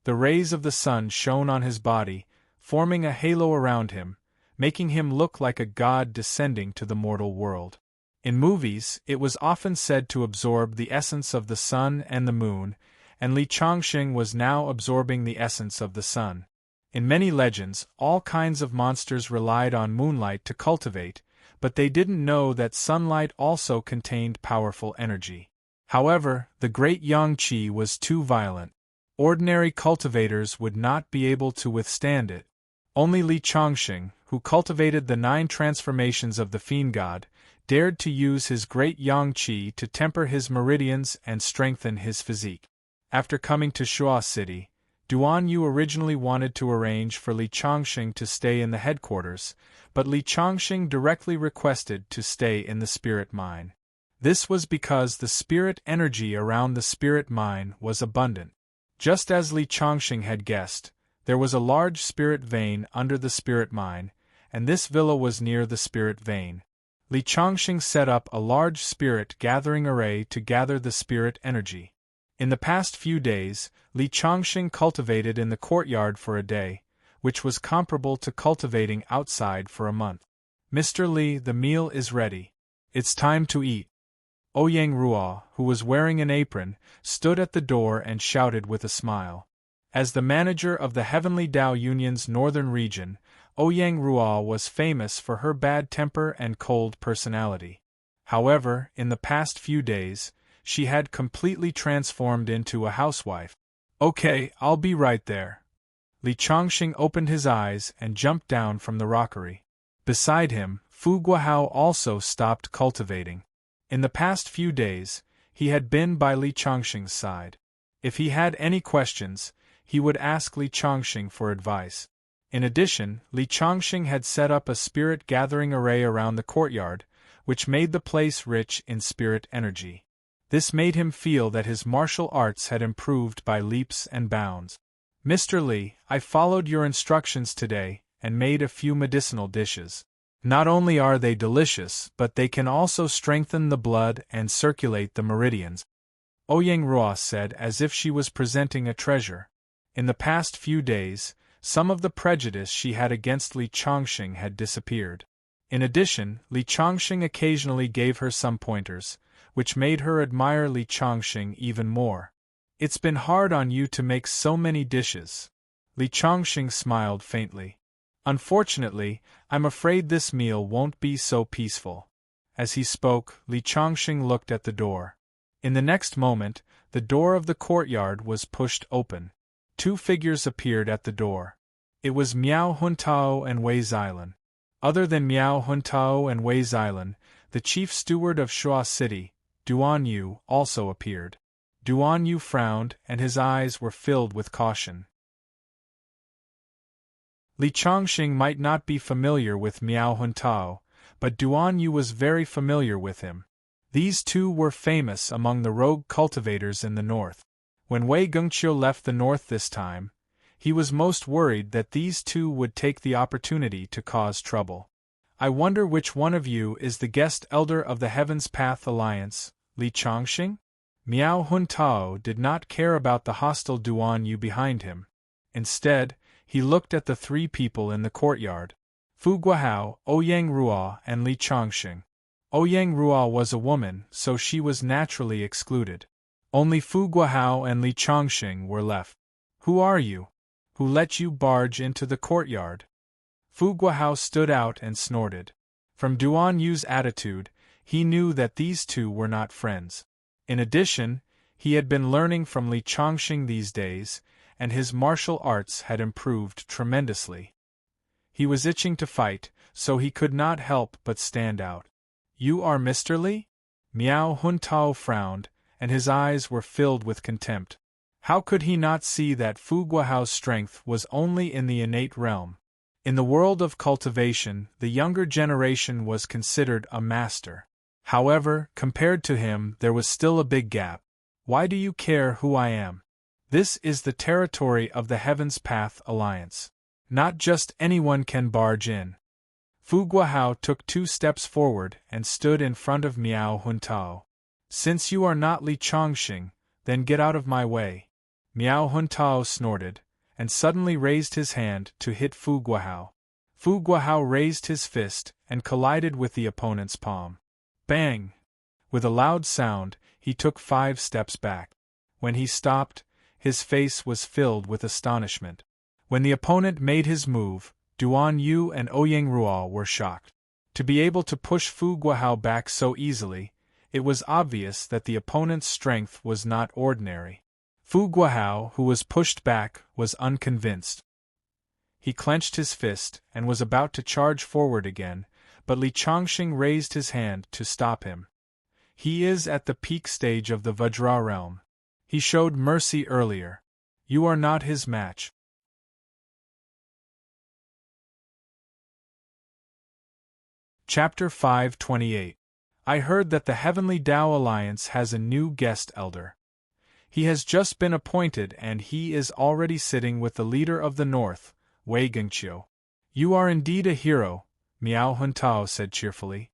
The rays of the sun shone on his body, forming a halo around him, making him look like a god descending to the mortal world. In movies, it was often said to absorb the essence of the sun and the moon, and Li Chongqing was now absorbing the essence of the sun. In many legends, all kinds of monsters relied on moonlight to cultivate, but they didn't know that sunlight also contained powerful energy. However, the great Yang Qi was too violent. Ordinary cultivators would not be able to withstand it. Only Li Chongqing, who cultivated the 9 transformations of the Fiend God, dared to use his great Yang Qi to temper his meridians and strengthen his physique. After coming to Shuo City, Duan Yu originally wanted to arrange for Li Chongqing to stay in the headquarters, but Li Chongqing directly requested to stay in the spirit mine. This was because the spirit energy around the spirit mine was abundant. Just as Li Chongqing had guessed, there was a large spirit vein under the spirit mine, and this villa was near the spirit vein. Li Chongqing set up a large spirit gathering array to gather the spirit energy. In the past few days, Li Chongqing cultivated in the courtyard for a day, which was comparable to cultivating outside for a month. Mr. Li, the meal is ready. It's time to eat. Ouyang Ruo, who was wearing an apron, stood at the door and shouted with a smile. As the manager of the Heavenly Tao Union's northern region, Ouyang Ruo was famous for her bad temper and cold personality. However, in the past few days, she had completely transformed into a housewife. Okay, I'll be right there. Li Chongqing opened his eyes and jumped down from the rockery. Beside him, Fu Guohao also stopped cultivating. In the past few days, he had been by Li Chongqing's side. If he had any questions, he would ask Li Chongqing for advice. In addition, Li Chongqing had set up a spirit gathering array around the courtyard, which made the place rich in spirit energy. This made him feel that his martial arts had improved by leaps and bounds. Mr. Li, I followed your instructions today and made a few medicinal dishes. Not only are they delicious, but they can also strengthen the blood and circulate the meridians. Ouyang Ruo said as if she was presenting a treasure. In the past few days, some of the prejudice she had against Li Chongqing had disappeared. In addition, Li Chongqing occasionally gave her some pointers, which made her admire Li Chongqing even more. It's been hard on you to make so many dishes. Li Chongqing smiled faintly. Unfortunately, I'm afraid this meal won't be so peaceful. As he spoke, Li Chongqing looked at the door. In the next moment, the door of the courtyard was pushed open. 2 figures appeared at the door. It was Miao Huntao and Wei Xilan. Other than Miao Huntao and Wei Xilan, the chief steward of Shuo City, Duan Yu, also appeared. Duan Yu frowned, and his eyes were filled with caution. Li Chongqing might not be familiar with Miao Huntao, but Duan Yu was very familiar with him. These two were famous among the rogue cultivators in the north. When Wei Gengqiu left the north this time, he was most worried that these two would take the opportunity to cause trouble. I wonder which one of you is the guest elder of the Heaven's Path Alliance, Li Chongqing? Miao Huntao did not care about the hostile Duan Yu behind him. Instead, he looked at the 3 people in the courtyard. Fu Guahao, Ouyang Ruo, and Li Chongxing. Ouyang Ruo was a woman, so she was naturally excluded. Only Fu Guahao and Li Chongxing were left. Who are you? Who let you barge into the courtyard? Fu Guahao stood out and snorted. From Duan Yu's attitude, he knew that these two were not friends. In addition, he had been learning from Li Chongxing these days, and his martial arts had improved tremendously. He was itching to fight, so he could not help but stand out. You are Mr. Li? Miao Huntao frowned, and his eyes were filled with contempt. How could he not see that Fu Guahao's strength was only in the innate realm? In the world of cultivation, the younger generation was considered a master. However, compared to him, there was still a big gap. Why do you care who I am? This is the territory of the Heaven's Path Alliance. Not just anyone can barge in. Fu Guahao took 2 steps forward and stood in front of Miao Huntao. Since you are not Li Chongxing, then get out of my way. Miao Huntao snorted, and suddenly raised his hand to hit Fu Guahao. Fu Guahao raised his fist and collided with the opponent's palm. Bang! With a loud sound, he took 5 steps back. When he stopped, his face was filled with astonishment. When the opponent made his move, Duan Yu and Ouyang Ruo were shocked. To be able to push Fu Guahao back so easily, it was obvious that the opponent's strength was not ordinary. Fu Guahao, who was pushed back, was unconvinced. He clenched his fist and was about to charge forward again, but Li Chongxing raised his hand to stop him. He is at the peak stage of the Vajra realm. He showed mercy earlier. You are not his match. Chapter 528. I heard that the Heavenly Tao Alliance has a new guest elder. He has just been appointed and he is already sitting with the leader of the North, Wei Gengqiu. You are indeed a hero, Miao Huntao said cheerfully.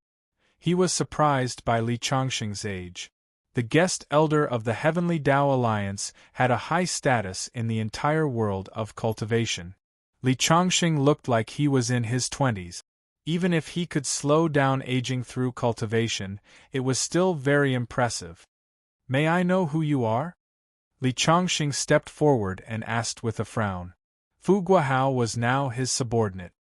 He was surprised by Li Chongxing's age. The guest elder of the Heavenly Tao Alliance had a high status in the entire world of cultivation. Li Chongxing looked like he was in his 20s. Even if he could slow down aging through cultivation, it was still very impressive. May I know who you are? Li Chongxing stepped forward and asked with a frown. Fu Guahao was now his subordinate.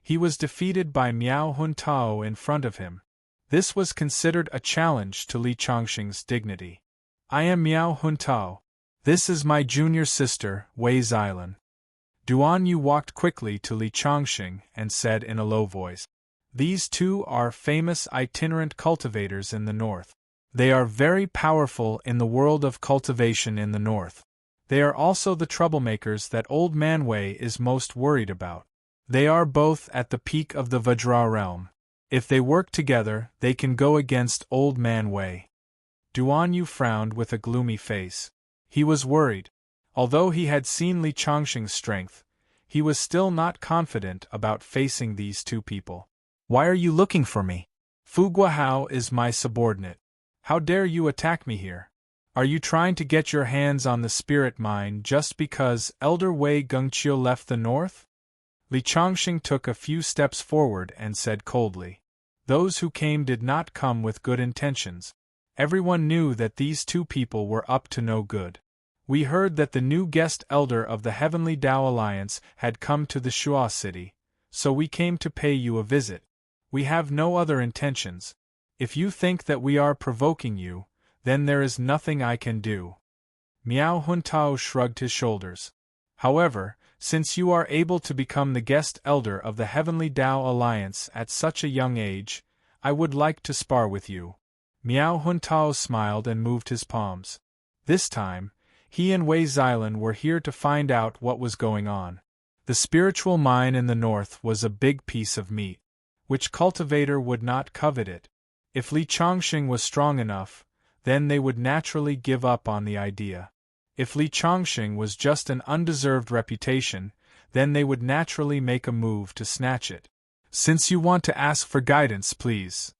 He was defeated by Miao Huntao in front of him. This was considered a challenge to Li Chongxing's dignity. I am Miao Huntao. This is my junior sister, Wei Xilan. Duan Yu walked quickly to Li Chongxing and said in a low voice, These two are famous itinerant cultivators in the north. They are very powerful in the world of cultivation in the north. They are also the troublemakers that Old Man Wei is most worried about. They are both at the peak of the Vajra realm. If they work together, they can go against Old Man Wei. Duan Yu frowned with a gloomy face. He was worried. Although he had seen Li Chongxing's strength, he was still not confident about facing these two people. Why are you looking for me? Fu Guahao is my subordinate. How dare you attack me here? Are you trying to get your hands on the spirit mine just because Elder Wei Gengqiu left the north? Li Chongxing took a few steps forward and said coldly. Those who came did not come with good intentions. Everyone knew that these two people were up to no good. We heard that the new guest elder of the Heavenly Tao Alliance had come to the Shuo city, so we came to pay you a visit. We have no other intentions. If you think that we are provoking you, then there is nothing I can do. Miao Huntao shrugged his shoulders. However, since you are able to become the guest elder of the Heavenly Tao Alliance at such a young age, I would like to spar with you. Miao Huntao smiled and moved his palms. This time, he and Wei Xilan were here to find out what was going on. The spiritual mine in the north was a big piece of meat. Which cultivator would not covet it? If Li Chongxing was strong enough, then they would naturally give up on the idea. If Li Chongxing was just an undeserved reputation, then they would naturally make a move to snatch it. Since you want to ask for guidance, please,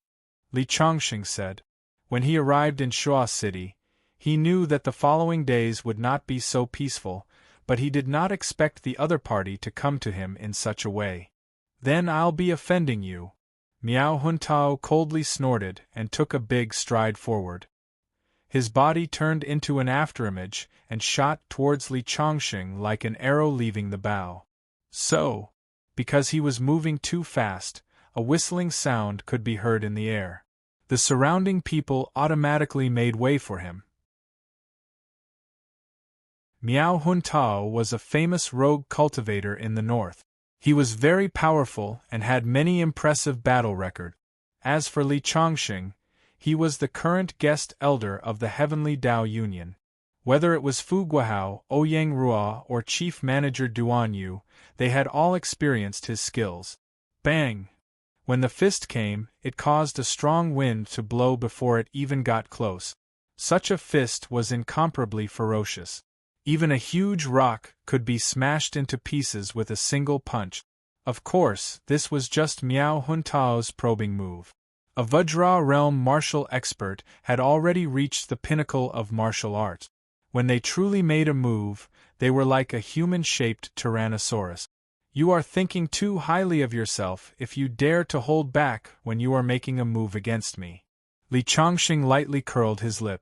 Li Chongxing said. When he arrived in Shuo City, he knew that the following days would not be so peaceful, but he did not expect the other party to come to him in such a way. Then I'll be offending you. Miao Huntao coldly snorted and took a big stride forward. His body turned into an afterimage and shot towards Li Chongqing like an arrow leaving the bow. So, because he was moving too fast, a whistling sound could be heard in the air. The surrounding people automatically made way for him. Miao Huntao was a famous rogue cultivator in the north. He was very powerful and had many impressive battle records. As for Li Chongqing, he was the current guest elder of the Heavenly Dao Union. Whether it was Fu Guohao, Ouyang Rua, or Chief Manager Duan Yu, they had all experienced his skills. Bang! When the fist came, it caused a strong wind to blow before it even got close. Such a fist was incomparably ferocious. Even a huge rock could be smashed into pieces with a single punch. Of course, this was just Miao Huntao's probing move. A Vajra realm martial expert had already reached the pinnacle of martial arts. When they truly made a move, they were like a human-shaped Tyrannosaurus. You are thinking too highly of yourself if you dare to hold back when you are making a move against me. Li Chongqing lightly curled his lip.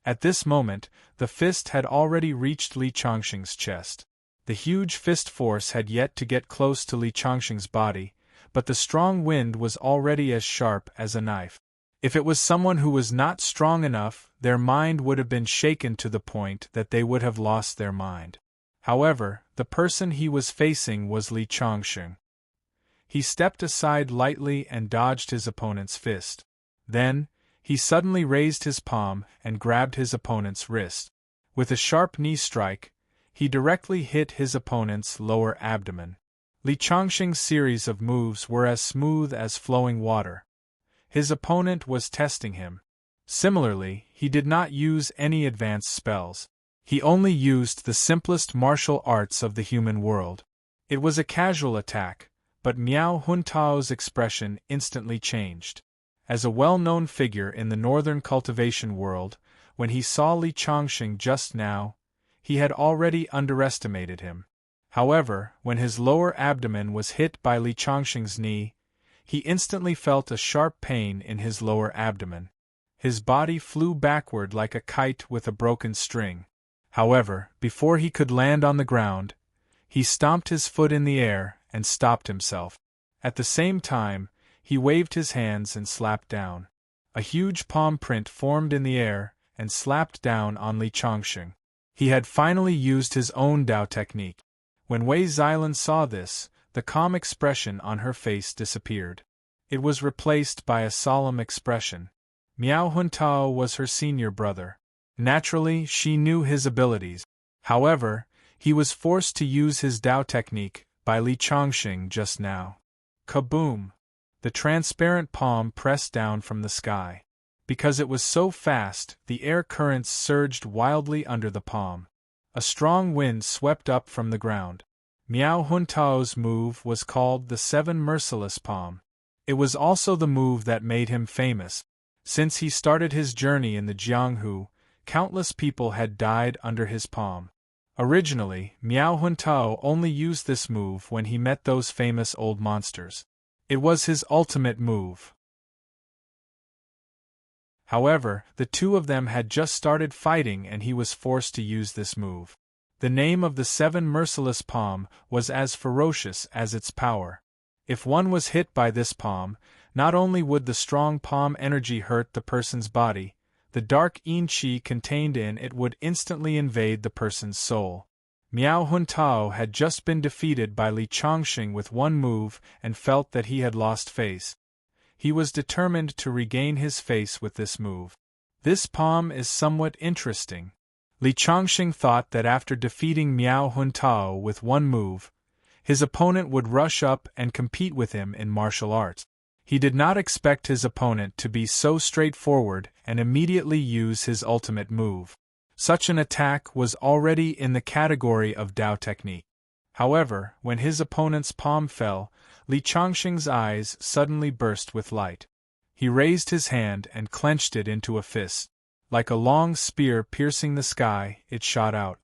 At this moment, the fist had already reached Li Chongqing's chest. The huge fist force had yet to get close to Li Chongqing's body, but the strong wind was already as sharp as a knife. If it was someone who was not strong enough, their mind would have been shaken to the point that they would have lost their mind. However, the person he was facing was Li Chongqing. He stepped aside lightly and dodged his opponent's fist. Then, he suddenly raised his palm and grabbed his opponent's wrist. With a sharp knee strike, he directly hit his opponent's lower abdomen. Li Chongqing's series of moves were as smooth as flowing water. His opponent was testing him. Similarly, he did not use any advanced spells. He only used the simplest martial arts of the human world. It was a casual attack, but Miao Huntao's expression instantly changed. As a well-known figure in the northern cultivation world, when he saw Li Chongqing just now, he had already underestimated him. However, when his lower abdomen was hit by Li Chongqing's knee, he instantly felt a sharp pain in his lower abdomen. His body flew backward like a kite with a broken string. However, before he could land on the ground, he stomped his foot in the air and stopped himself. At the same time, he waved his hands and slapped down. A huge palm print formed in the air and slapped down on Li Chongqing. He had finally used his own Dao technique. When Wei Xilan saw this, the calm expression on her face disappeared. It was replaced by a solemn expression. Miao Huntao was her senior brother. Naturally, she knew his abilities. However, he was forced to use his Dao technique by Li Chongqing just now. Kaboom! The transparent palm pressed down from the sky. Because it was so fast, the air currents surged wildly under the palm. A strong wind swept up from the ground. Miao Huntao's move was called the Seven Merciless Palm. It was also the move that made him famous. Since he started his journey in the Jianghu, countless people had died under his palm. Originally, Miao Huntao only used this move when he met those famous old monsters. It was his ultimate move. However, the two of them had just started fighting and he was forced to use this move. The name of the Seven Merciless Palm was as ferocious as its power. If one was hit by this palm, not only would the strong palm energy hurt the person's body, the dark yin qi contained in it would instantly invade the person's soul. Miao Huntao had just been defeated by Li Chongqing with one move and felt that he had lost face. He was determined to regain his face with this move. This palm is somewhat interesting. Li Chongqing thought that after defeating Miao Huntao with one move, his opponent would rush up and compete with him in martial arts. He did not expect his opponent to be so straightforward and immediately use his ultimate move. Such an attack was already in the category of Dao technique. However, when his opponent's palm fell, Li Chongqing's eyes suddenly burst with light. He raised his hand and clenched it into a fist. Like a long spear piercing the sky, it shot out.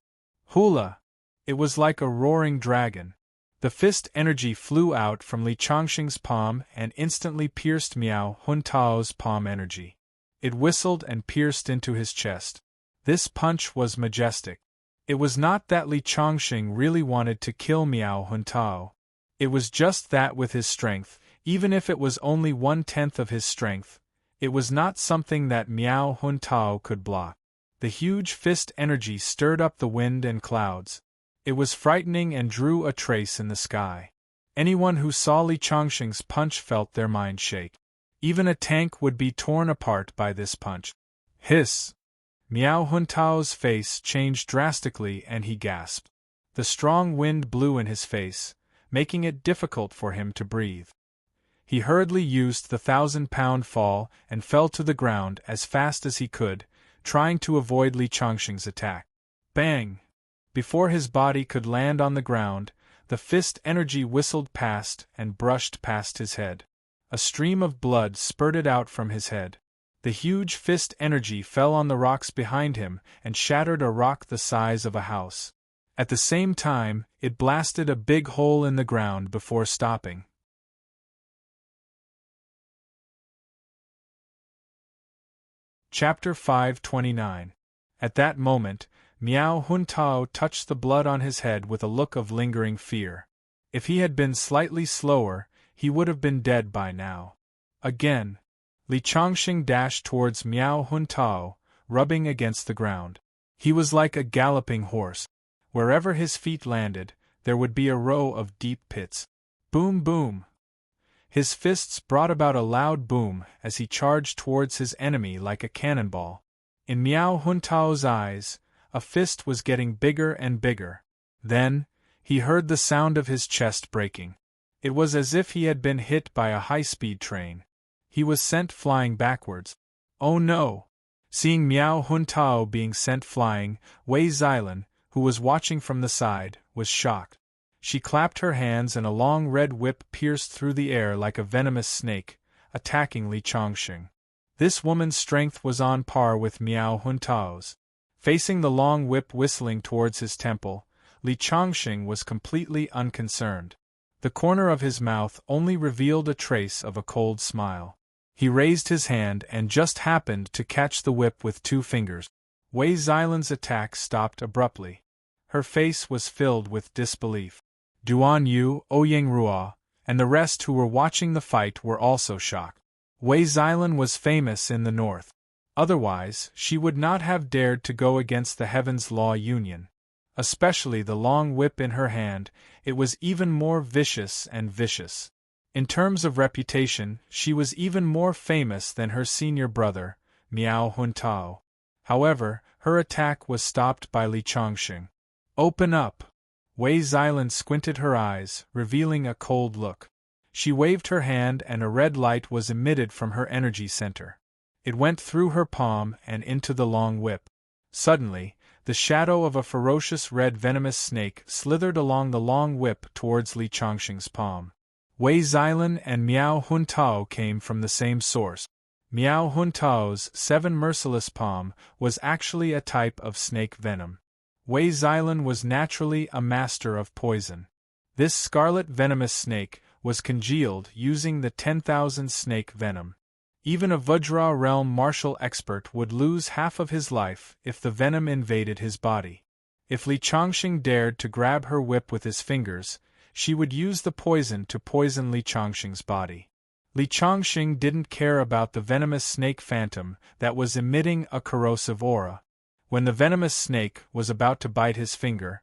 Hula! It was like a roaring dragon. The fist energy flew out from Li Changxing's palm and instantly pierced Miao Huntao's palm energy. It whistled and pierced into his chest. This punch was majestic. It was not that Li Changxing really wanted to kill Miao Huntao. It was just that with his strength, even if it was only 1/10 of his strength, it was not something that Miao Huntao could block. The huge fist energy stirred up the wind and clouds. It was frightening and drew a trace in the sky. Anyone who saw Li Changxing's punch felt their mind shake. Even a tank would be torn apart by this punch. Hiss! Miao Huntao's face changed drastically and he gasped. The strong wind blew in his face, making it difficult for him to breathe. He hurriedly used the 1,000-pound fall and fell to the ground as fast as he could, trying to avoid Li Changxing's attack. Bang! Before his body could land on the ground, the fist energy whistled past and brushed past his head. A stream of blood spurted out from his head. The huge fist energy fell on the rocks behind him and shattered a rock the size of a house. At the same time, it blasted a big hole in the ground before stopping. Chapter 529. At that moment, Miao Huntao touched the blood on his head with a look of lingering fear. If he had been slightly slower, he would have been dead by now. Again, Li Changxing dashed towards Miao Huntao, rubbing against the ground. He was like a galloping horse. Wherever his feet landed, there would be a row of deep pits. Boom boom! His fists brought about a loud boom as he charged towards his enemy like a cannonball. In Miao Huntao's eyes, a fist was getting bigger and bigger. Then, he heard the sound of his chest breaking. It was as if he had been hit by a high-speed train. He was sent flying backwards. Oh no! Seeing Miao Huntao being sent flying, Wei Xilan, who was watching from the side, was shocked. She clapped her hands and a long red whip pierced through the air like a venomous snake, attacking Li Changxing. This woman's strength was on par with Miao Huntao's. Facing the long whip whistling towards his temple, Li Changxing was completely unconcerned. The corner of his mouth only revealed a trace of a cold smile. He raised his hand and just happened to catch the whip with 2 fingers. Wei Xilan's attack stopped abruptly. Her face was filled with disbelief. Duan Yu, Ouyang Rua, and the rest who were watching the fight were also shocked. Wei Xilan was famous in the north. Otherwise, she would not have dared to go against the Heaven's Law Union. Especially the long whip in her hand, it was even more vicious and vicious. In terms of reputation, she was even more famous than her senior brother, Miao Huntao. However, her attack was stopped by Li Changxing. Open up! Wei Xilan squinted her eyes, revealing a cold look. She waved her hand and a red light was emitted from her energy center. It went through her palm and into the long whip. Suddenly, the shadow of a ferocious red venomous snake slithered along the long whip towards Li Changxing's palm. Wei Xilan and Miao Huntao came from the same source. Miao Huntao's 7 merciless palm was actually a type of snake venom. Wei Xilan was naturally a master of poison. This scarlet venomous snake was congealed using the 10,000 snake venom. Even a Vajra realm martial expert would lose half of his life if the venom invaded his body. If Li Changxing dared to grab her whip with his fingers, she would use the poison to poison Li Changxing's body. Li Changxing didn't care about the venomous snake phantom that was emitting a corrosive aura. When the venomous snake was about to bite his finger,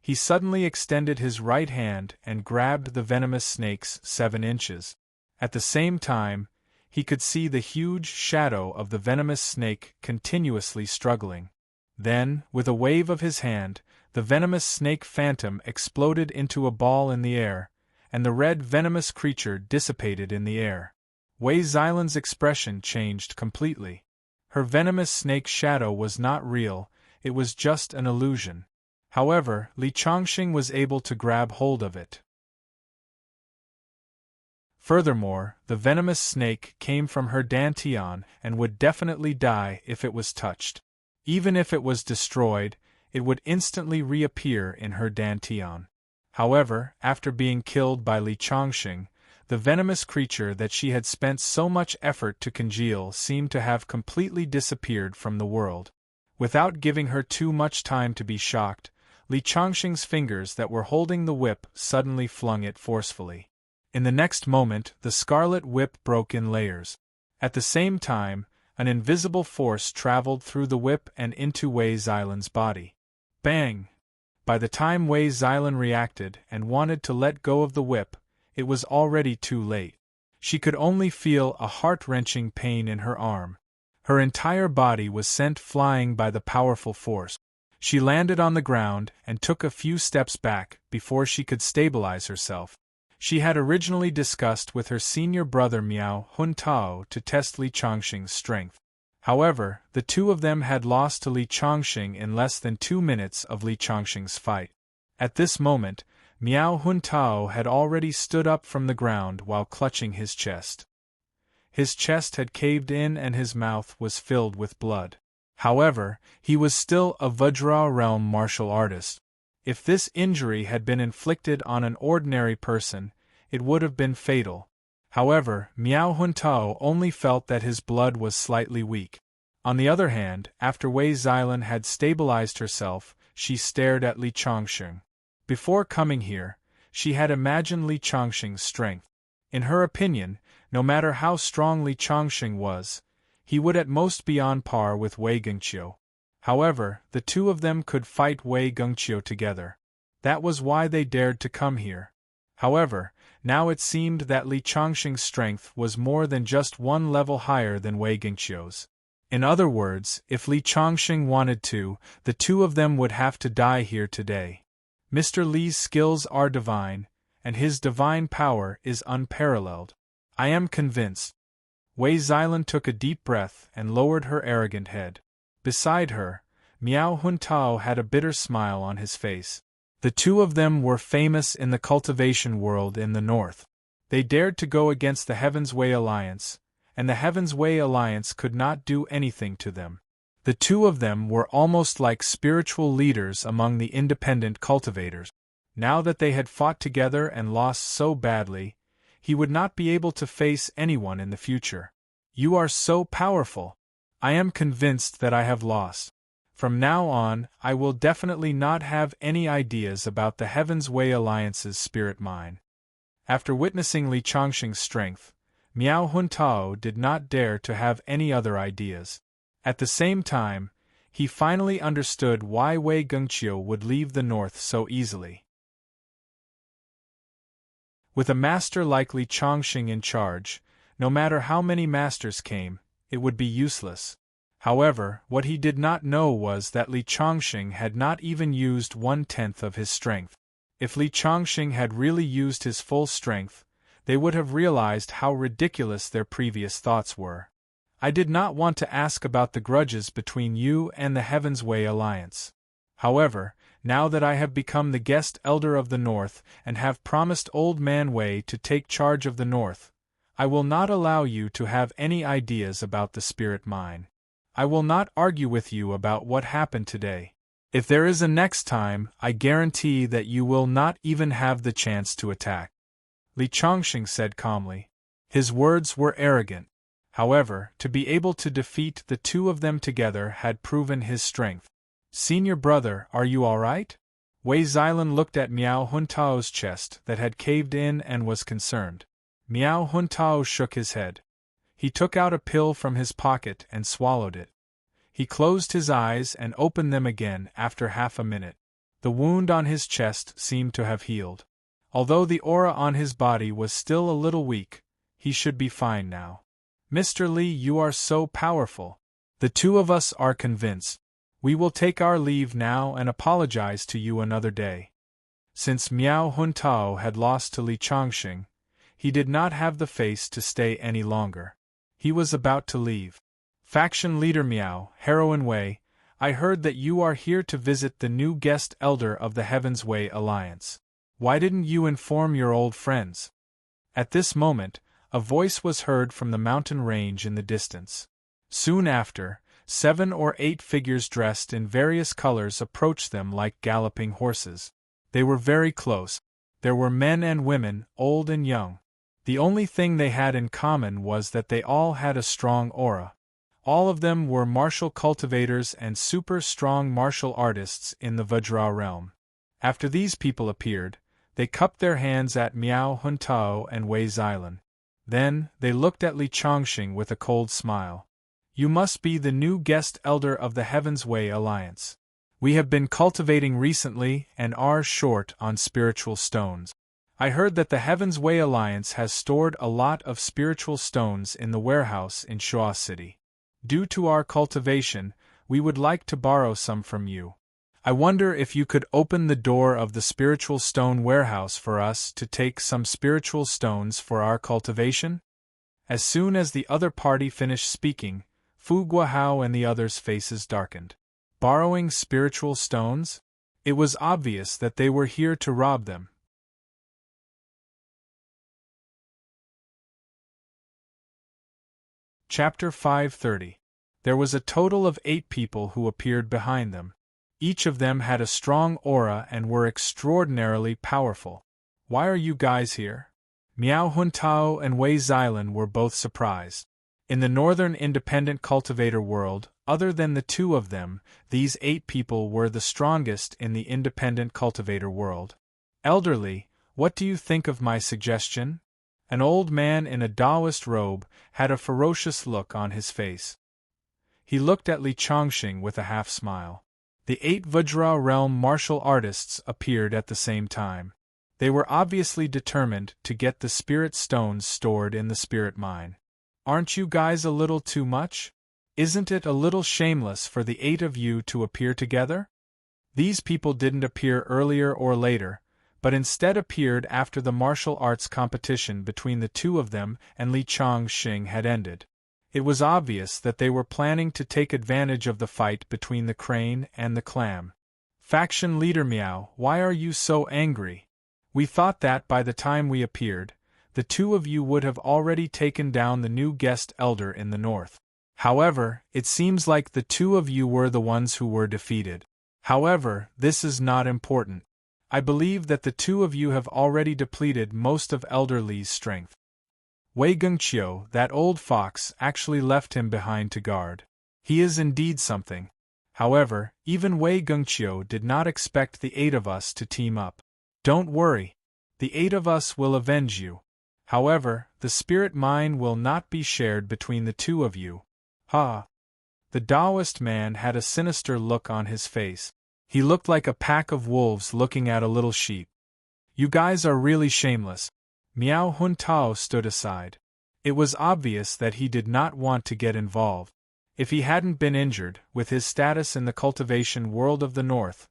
he suddenly extended his right hand and grabbed the venomous snake's 7 inches. At the same time, he could see the huge shadow of the venomous snake continuously struggling. Then, with a wave of his hand, the venomous snake phantom exploded into a ball in the air, and the red venomous creature dissipated in the air. Wei Xilan's expression changed completely. Her venomous snake shadow was not real, it was just an illusion. However, Li Changxing was able to grab hold of it. Furthermore, the venomous snake came from her dantian and would definitely die if it was touched. Even if it was destroyed, it would instantly reappear in her dantian. However, after being killed by Li Changxing, the venomous creature that she had spent so much effort to congeal seemed to have completely disappeared from the world. Without giving her too much time to be shocked, Li Changxing's fingers that were holding the whip suddenly flung it forcefully. In the next moment, the scarlet whip broke in layers. At the same time, an invisible force traveled through the whip and into Wei Xilan's body. Bang! By the time Wei Xilan reacted and wanted to let go of the whip, it was already too late. She could only feel a heart-wrenching pain in her arm. Her entire body was sent flying by the powerful force. She landed on the ground and took a few steps back before she could stabilize herself. She had originally discussed with her senior brother Miao Huntao to test Li Changxing's strength. However, the two of them had lost to Li Changxing in less than 2 minutes of Li Changxing's fight. At this moment, Miao Huntao had already stood up from the ground while clutching his chest. His chest had caved in and his mouth was filled with blood. However, he was still a Vajra realm martial artist. If this injury had been inflicted on an ordinary person, it would have been fatal. However, Miao Huntao only felt that his blood was slightly weak. On the other hand, after Wei Xilan had stabilized herself, she stared at Li Changxing. Before coming here, she had imagined Li Changxing's strength. In her opinion, no matter how strong Li Changxing was, he would at most be on par with Wei Gengqiu. However, the two of them could fight Wei Gengqiu together. That was why they dared to come here. However, now it seemed that Li Changxing's strength was more than just one level higher than Wei Gengqiu's. In other words, if Li Changxing wanted to, the two of them would have to die here today. Mr. Li's skills are divine, and his divine power is unparalleled. I am convinced. Wei Xilan took a deep breath and lowered her arrogant head. Beside her, Miao Huntao had a bitter smile on his face. The two of them were famous in the cultivation world in the north. They dared to go against the Heaven's Way Alliance, and the Heaven's Way Alliance could not do anything to them. The two of them were almost like spiritual leaders among the independent cultivators. Now that they had fought together and lost so badly, he would not be able to face anyone in the future. You are so powerful. I am convinced that I have lost. From now on, I will definitely not have any ideas about the Heaven's Way Alliance's spirit mine. After witnessing Li Changxing's strength, Miao Huntao did not dare to have any other ideas. At the same time, he finally understood why Wei Gengqiu would leave the north so easily. With a master like Li Changxing in charge, no matter how many masters came, it would be useless. However, what he did not know was that Li Changxing had not even used 1/10 of his strength. If Li Changxing had really used his full strength, they would have realized how ridiculous their previous thoughts were. I did not want to ask about the grudges between you and the Heaven's Way Alliance. However, now that I have become the guest elder of the North and have promised Old Man Wei to take charge of the North, I will not allow you to have any ideas about the spirit mine. I will not argue with you about what happened today. If there is a next time, I guarantee that you will not even have the chance to attack. Li Changxing said calmly. His words were arrogant. However, to be able to defeat the two of them together had proven his strength. Senior brother, are you all right? Wei Xilan looked at Miao Huntao's chest that had caved in and was concerned. Miao Huntao shook his head. He took out a pill from his pocket and swallowed it. He closed his eyes and opened them again after half a minute. The wound on his chest seemed to have healed. Although the aura on his body was still a little weak, he should be fine now. Mr. Li, you are so powerful. The two of us are convinced. We will take our leave now and apologize to you another day. Since Miao Huntao had lost to Li Changxing, he did not have the face to stay any longer. He was about to leave. Faction leader Miao, Heroine Wei, I heard that you are here to visit the new guest elder of the Heaven's Way Alliance. Why didn't you inform your old friends? At this moment, a voice was heard from the mountain range in the distance. Soon after, 7 or 8 figures dressed in various colors approached them like galloping horses. They were very close. There were men and women, old and young. The only thing they had in common was that they all had a strong aura. All of them were martial cultivators and super-strong martial artists in the Vajra realm. After these people appeared, they cupped their hands at Miao Huntao and Wei Xilan. Then, they looked at Li Chongqing with a cold smile. You must be the new guest elder of the Heaven's Way Alliance. We have been cultivating recently and are short on spiritual stones. I heard that the Heaven's Way Alliance has stored a lot of spiritual stones in the warehouse in Shua City. Due to our cultivation, we would like to borrow some from you. I wonder if you could open the door of the spiritual stone warehouse for us to take some spiritual stones for our cultivation? As soon as the other party finished speaking, Fu Guahao and the others' faces darkened. Borrowing spiritual stones? It was obvious that they were here to rob them. Chapter 530. There was a total of 8 people who appeared behind them. Each of them had a strong aura and were extraordinarily powerful. Why are you guys here? Miao Huntao and Wei Xilan were both surprised. In the northern independent cultivator world, other than the 2 of them, these 8 people were the strongest in the independent cultivator world. Elderly, what do you think of my suggestion? An old man in a Taoist robe had a ferocious look on his face. He looked at Li Chongqing with a half-smile. The 8 Vajra realm martial artists appeared at the same time. They were obviously determined to get the spirit stones stored in the spirit mine. Aren't you guys a little too much? Isn't it a little shameless for the 8 of you to appear together? These people didn't appear earlier or later, but instead appeared after the martial arts competition between the 2 of them and Li Chongqing had ended. It was obvious that they were planning to take advantage of the fight between the crane and the clam. Faction leader Miao, why are you so angry? We thought that by the time we appeared, the 2 of you would have already taken down the new guest elder in the north. However, it seems like the 2 of you were the ones who were defeated. However, this is not important. I believe that the 2 of you have already depleted most of Elder Li's strength. Wei Gengqiu, that old fox, actually left him behind to guard. He is indeed something. However, even Wei Gengqiu did not expect the 8 of us to team up. Don't worry. The 8 of us will avenge you. However, the spirit mine will not be shared between the 2 of you. Ha! The Taoist man had a sinister look on his face. He looked like a pack of wolves looking at a little sheep. You guys are really shameless. Miao Huntao stood aside. It was obvious that he did not want to get involved. If he hadn't been injured, with his status in the cultivation world of the north,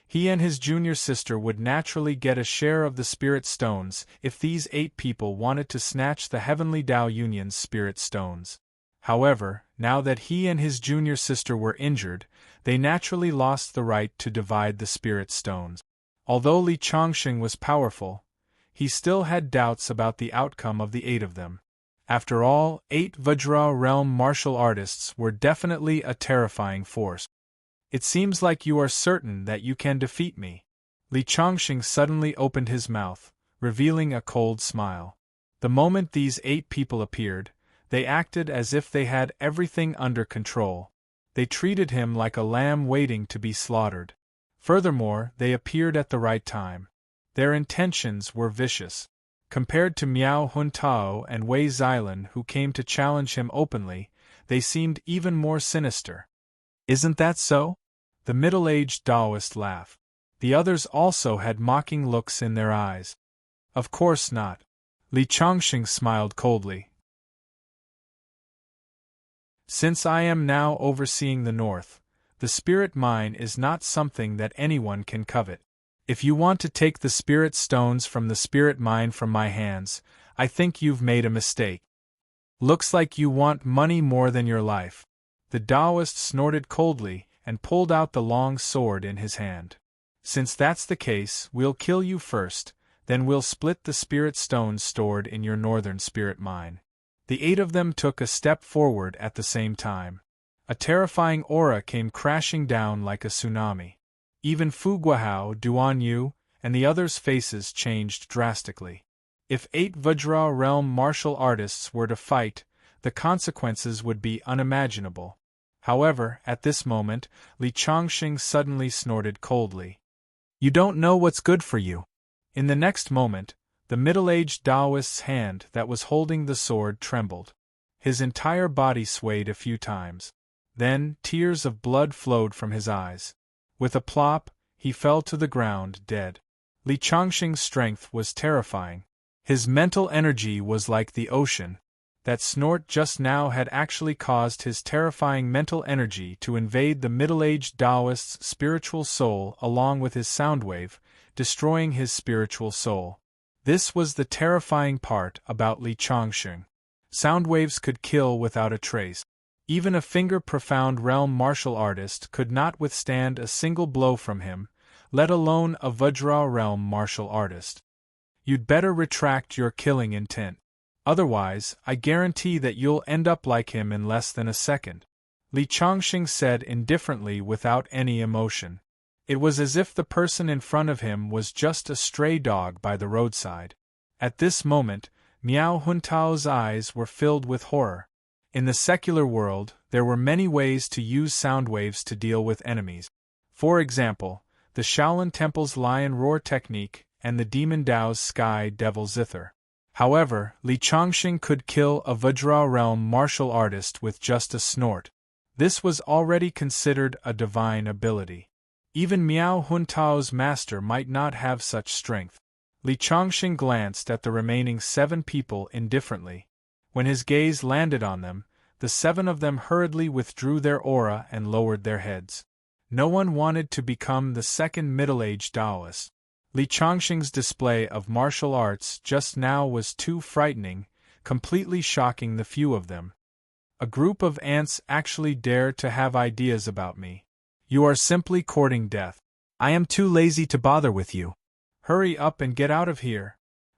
he and his junior sister would naturally get a share of the spirit stones if these 8 people wanted to snatch the Heavenly Tao Union's spirit stones. However, now that he and his junior sister were injured, they naturally lost the right to divide the spirit stones. Although Li Chongqing was powerful, he still had doubts about the outcome of the 8 of them. After all, 8 Vajra realm martial artists were definitely a terrifying force. It seems like you are certain that you can defeat me. Li Chongqing suddenly opened his mouth, revealing a cold smile. The moment these 8 people appeared, they acted as if they had everything under control. They treated him like a lamb waiting to be slaughtered. Furthermore, they appeared at the right time. Their intentions were vicious. Compared to Miao Huntao and Wei Xilan, who came to challenge him openly, they seemed even more sinister. Isn't that so? The middle-aged Taoist laughed. The others also had mocking looks in their eyes. Of course not. Li Chongqing smiled coldly. Since I am now overseeing the north, the spirit mine is not something that anyone can covet. If you want to take the spirit stones from the spirit mine from my hands, I think you've made a mistake. Looks like you want money more than your life. The Taoist snorted coldly and pulled out the long sword in his hand. Since that's the case, we'll kill you first, then we'll split the spirit stones stored in your northern spirit mine. The 8 of them took a step forward at the same time. A terrifying aura came crashing down like a tsunami. Even Fu Guahao, Duan Yu, and the others' faces changed drastically. If 8 Vajra realm martial artists were to fight, the consequences would be unimaginable. However, at this moment, Li Chongqing suddenly snorted coldly. "You don't know what's good for you." In the next moment, the middle-aged Taoist's hand that was holding the sword trembled. His entire body swayed a few times. Then, tears of blood flowed from his eyes. With a plop, he fell to the ground dead. Li Chongqing's strength was terrifying. His mental energy was like the ocean. That snort just now had actually caused his terrifying mental energy to invade the middle-aged Taoist's spiritual soul along with his soundwave, destroying his spiritual soul. This was the terrifying part about Li Chongqing. Soundwaves could kill without a trace. Even a finger-profound realm martial artist could not withstand a single blow from him, let alone a Vajra realm martial artist. "You'd better retract your killing intent. Otherwise, I guarantee that you'll end up like him in less than a second," Li Chongqing said indifferently without any emotion. It was as if the person in front of him was just a stray dog by the roadside. At this moment, Miao Huntao's eyes were filled with horror. In the secular world, there were many ways to use sound waves to deal with enemies. For example, the Shaolin Temple's Lion Roar technique and the Demon Dao's Sky Devil Zither. However, Li Chongqing could kill a Vajra realm martial artist with just a snort. This was already considered a divine ability. Even Miao Huntao's master might not have such strength. Li Chongqing glanced at the remaining 7 people indifferently. When his gaze landed on them, the 7 of them hurriedly withdrew their aura and lowered their heads. No one wanted to become the second middle-aged Taoist. Li Chongqing's display of martial arts just now was too frightening, completely shocking the few of them. "A group of ants actually dare to have ideas about me. You are simply courting death. I am too lazy to bother with you. Hurry up and get out of here."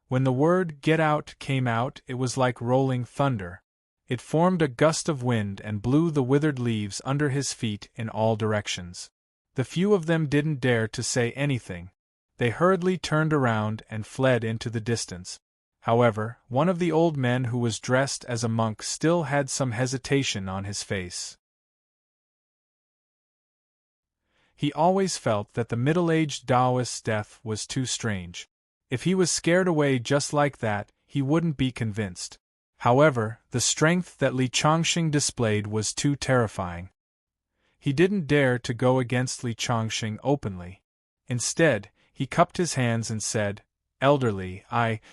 When the word "get out" came out, it was like rolling thunder. It formed a gust of wind and blew the withered leaves under his feet in all directions. The few of them didn't dare to say anything. They hurriedly turned around and fled into the distance. However, one of the old men who was dressed as a monk still had some hesitation on his face. He always felt that the middle-aged Taoist's death was too strange. If he was scared away just like that, he wouldn't be convinced. However, the strength that Li Chongqing displayed was too terrifying. He didn't dare to go against Li Chongqing openly. Instead, he cupped his hands and said, "Elderly,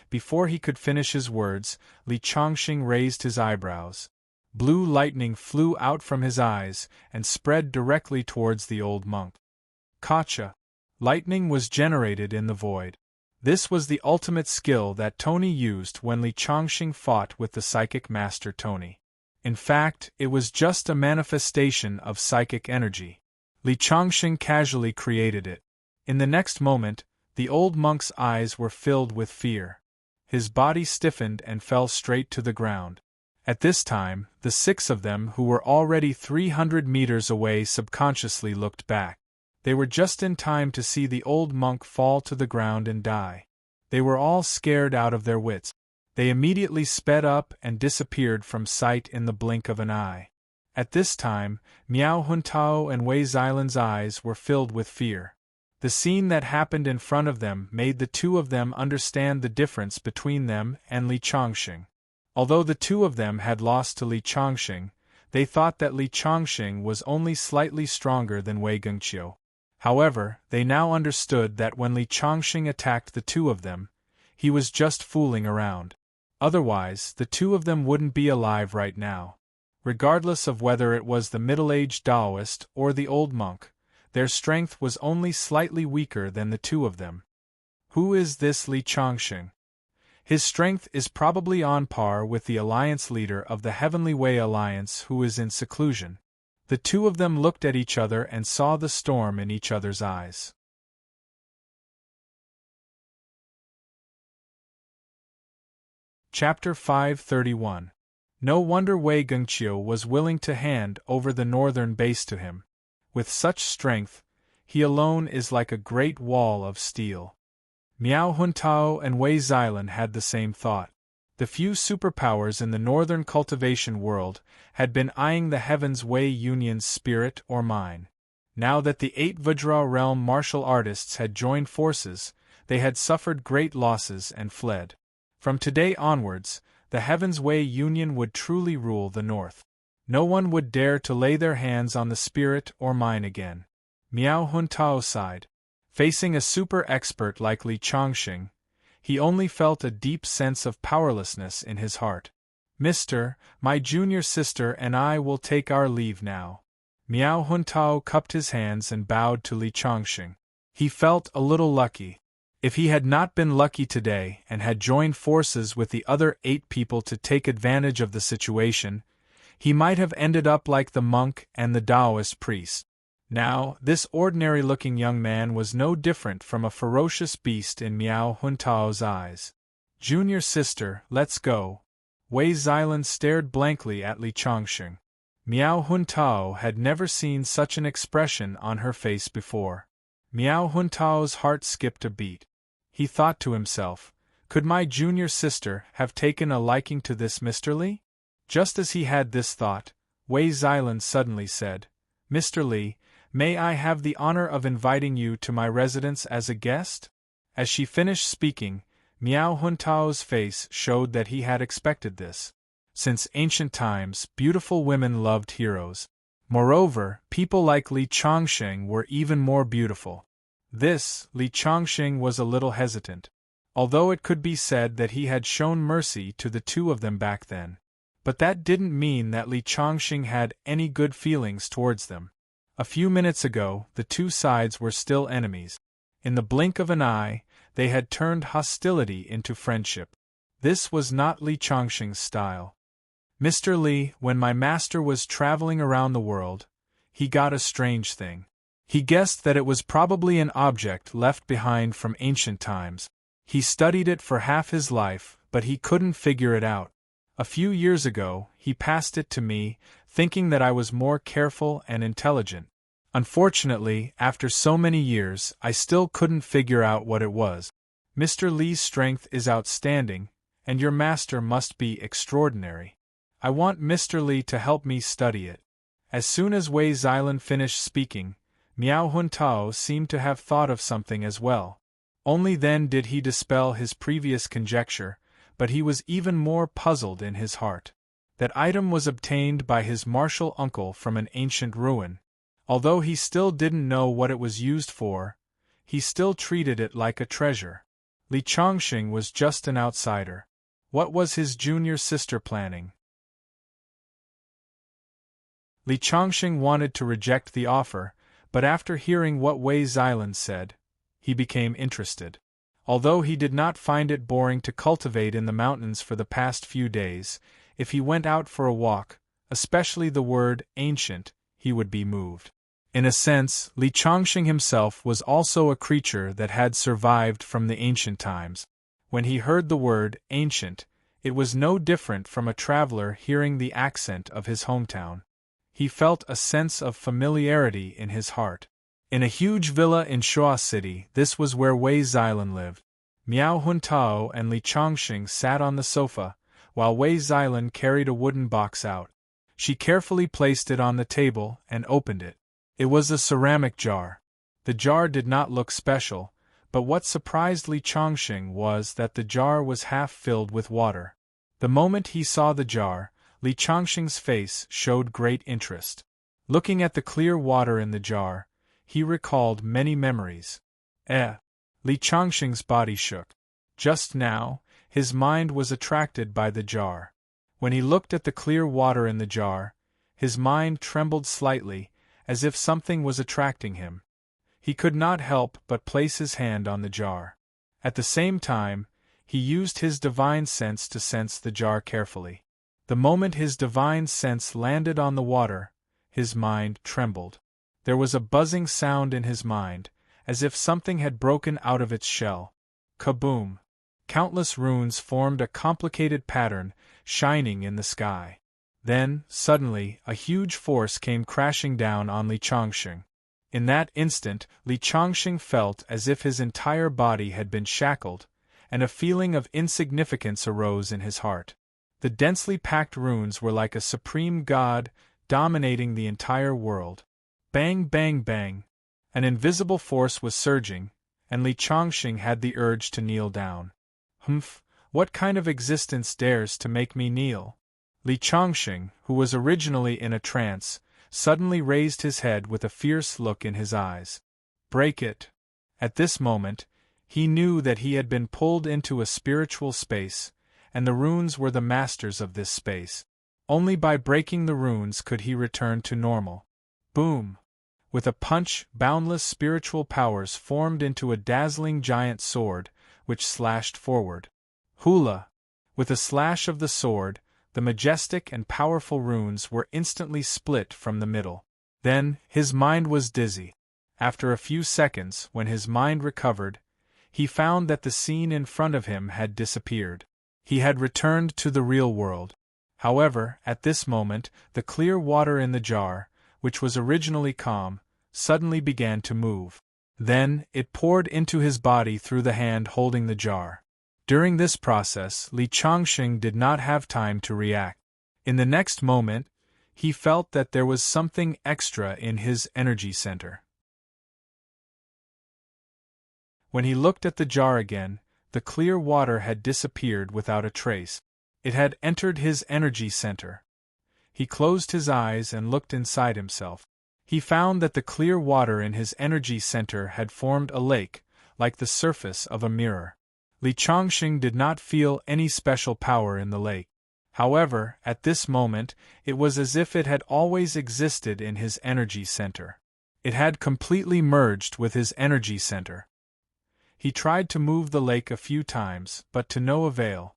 Before he could finish his words, Li Chongqing raised his eyebrows. Blue lightning flew out from his eyes and spread directly towards the old monk. Gotcha! Lightning was generated in the void. This was the ultimate skill that Tony used when Li Chongqing fought with the psychic master Tony. In fact, it was just a manifestation of psychic energy. Li Chongqing casually created it. In the next moment, the old monk's eyes were filled with fear. His body stiffened and fell straight to the ground. At this time, the 6 of them who were already 300 meters away subconsciously looked back. They were just in time to see the old monk fall to the ground and die. They were all scared out of their wits. They immediately sped up and disappeared from sight in the blink of an eye. At this time, Miao Huntao and Wei Xilan's eyes were filled with fear. The scene that happened in front of them made the 2 of them understand the difference between them and Li Chongqing. Although the 2 of them had lost to Li Chongqing, they thought that Li Chongqing was only slightly stronger than Wei Gengqiu. However, they now understood that when Li Chongqing attacked the 2 of them, he was just fooling around. Otherwise, the 2 of them wouldn't be alive right now. Regardless of whether it was the middle-aged Taoist or the old monk, their strength was only slightly weaker than the 2 of them. Who is this Li Chongqing? His strength is probably on par with the alliance leader of the Heavenly Way Alliance who is in seclusion. The 2 of them looked at each other and saw the storm in each other's eyes. Chapter 531. No wonder Wei Gengqiu was willing to hand over the northern base to him. With such strength, he alone is like a great wall of steel. Miao Huntao and Wei Xilan had the same thought. The few superpowers in the northern cultivation world had been eyeing the heavens Wei Union's spirit or mine. Now that the 8 Vajra realm martial artists had joined forces, they had suffered great losses and fled. From today onwards, the heavens Wei Union would truly rule the north. No one would dare to lay their hands on the spirit or mine again. Miao Huntao sighed. Facing a super expert like Li Chongqing, he only felt a deep sense of powerlessness in his heart. "Mister, my junior sister and I will take our leave now." Miao Huntao cupped his hands and bowed to Li Chongqing. He felt a little lucky. If he had not been lucky today and had joined forces with the other 8 people to take advantage of the situation, he might have ended up like the monk and the Taoist priest. Now, this ordinary-looking young man was no different from a ferocious beast in Miao Huntao's eyes. "Junior sister, let's go." Wei Xilan stared blankly at Li Chongqing. Miao Huntao had never seen such an expression on her face before. Miao Huntao's heart skipped a beat. He thought to himself, could my junior sister have taken a liking to this Mr. Li? Just as he had this thought, Wei Xilan suddenly said, "Mr. Li, may I have the honor of inviting you to my residence as a guest?" As she finished speaking, Miao Huntao's face showed that he had expected this. Since ancient times, beautiful women loved heroes. Moreover, people like Li Chongqing were even more beautiful. This, Li Chongqing was a little hesitant. Although it could be said that he had shown mercy to the 2 of them back then. But that didn't mean that Li Chongqing had any good feelings towards them. A few minutes ago, the 2 sides were still enemies. In the blink of an eye, they had turned hostility into friendship. This was not Li Chongqing's style. "Mr. Li, when my master was traveling around the world, he got a strange thing. He guessed that it was probably an object left behind from ancient times. He studied it for half his life, but he couldn't figure it out. A few years ago, he passed it to me, thinking that I was more careful and intelligent. Unfortunately, after so many years, I still couldn't figure out what it was. Mr. Li's strength is outstanding, and your master must be extraordinary. I want Mr. Li to help me study it." As soon as Wei Xilan finished speaking, Miao Huntao seemed to have thought of something as well. Only then did he dispel his previous conjecture, but he was even more puzzled in his heart. That item was obtained by his martial uncle from an ancient ruin. Although he still didn't know what it was used for, he still treated it like a treasure. Li Chongqing was just an outsider. What was his junior sister planning? Li Chongqing wanted to reject the offer, but after hearing what Wei Xilan said, he became interested. Although he did not find it boring to cultivate in the mountains for the past few days, if he went out for a walk, especially the word ancient, he would be moved. In a sense, Li Chongqing himself was also a creature that had survived from the ancient times. When he heard the word ancient, it was no different from a traveler hearing the accent of his hometown. He felt a sense of familiarity in his heart. In a huge villa in Shuo City, this was where Wei Xilan lived. Miao Huntao and Li Chongqing sat on the sofa, while Wei Xilan carried a wooden box out. She carefully placed it on the table and opened it. It was a ceramic jar. The jar did not look special, but what surprised Li Chongqing was that the jar was half filled with water. The moment he saw the jar, Li Chongqing's face showed great interest. Looking at the clear water in the jar, he recalled many memories. Li Chongqing's body shook. Just now, his mind was attracted by the jar. When he looked at the clear water in the jar, his mind trembled slightly, as if something was attracting him. He could not help but place his hand on the jar. At the same time, he used his divine sense to sense the jar carefully. The moment his divine sense landed on the water, his mind trembled. There was a buzzing sound in his mind, as if something had broken out of its shell. Kaboom! Countless runes formed a complicated pattern, shining in the sky. Then, suddenly, a huge force came crashing down on Li Chongqing. In that instant, Li Changxing felt as if his entire body had been shackled, and a feeling of insignificance arose in his heart. The densely packed runes were like a supreme god, dominating the entire world. Bang, bang, bang. An invisible force was surging, and Li Changxing had the urge to kneel down. Humph, what kind of existence dares to make me kneel? Li Changxing, who was originally in a trance, suddenly raised his head with a fierce look in his eyes. Break it. At this moment, he knew that he had been pulled into a spiritual space, and the runes were the masters of this space. Only by breaking the runes could he return to normal. Boom! With a punch, boundless spiritual powers formed into a dazzling giant sword, which slashed forward. Hula! With a slash of the sword, the majestic and powerful runes were instantly split from the middle. Then, his mind was dizzy. After a few seconds, when his mind recovered, he found that the scene in front of him had disappeared. He had returned to the real world. However, at this moment, the clear water in the jar, which was originally calm, suddenly began to move. Then, it poured into his body through the hand holding the jar. During this process, Li Changxing did not have time to react. In the next moment, he felt that there was something extra in his energy center. When he looked at the jar again, the clear water had disappeared without a trace. It had entered his energy center. He closed his eyes and looked inside himself. He found that the clear water in his energy center had formed a lake, like the surface of a mirror. Li Changxing did not feel any special power in the lake. However, at this moment, it was as if it had always existed in his energy center. It had completely merged with his energy center. He tried to move the lake a few times, but to no avail.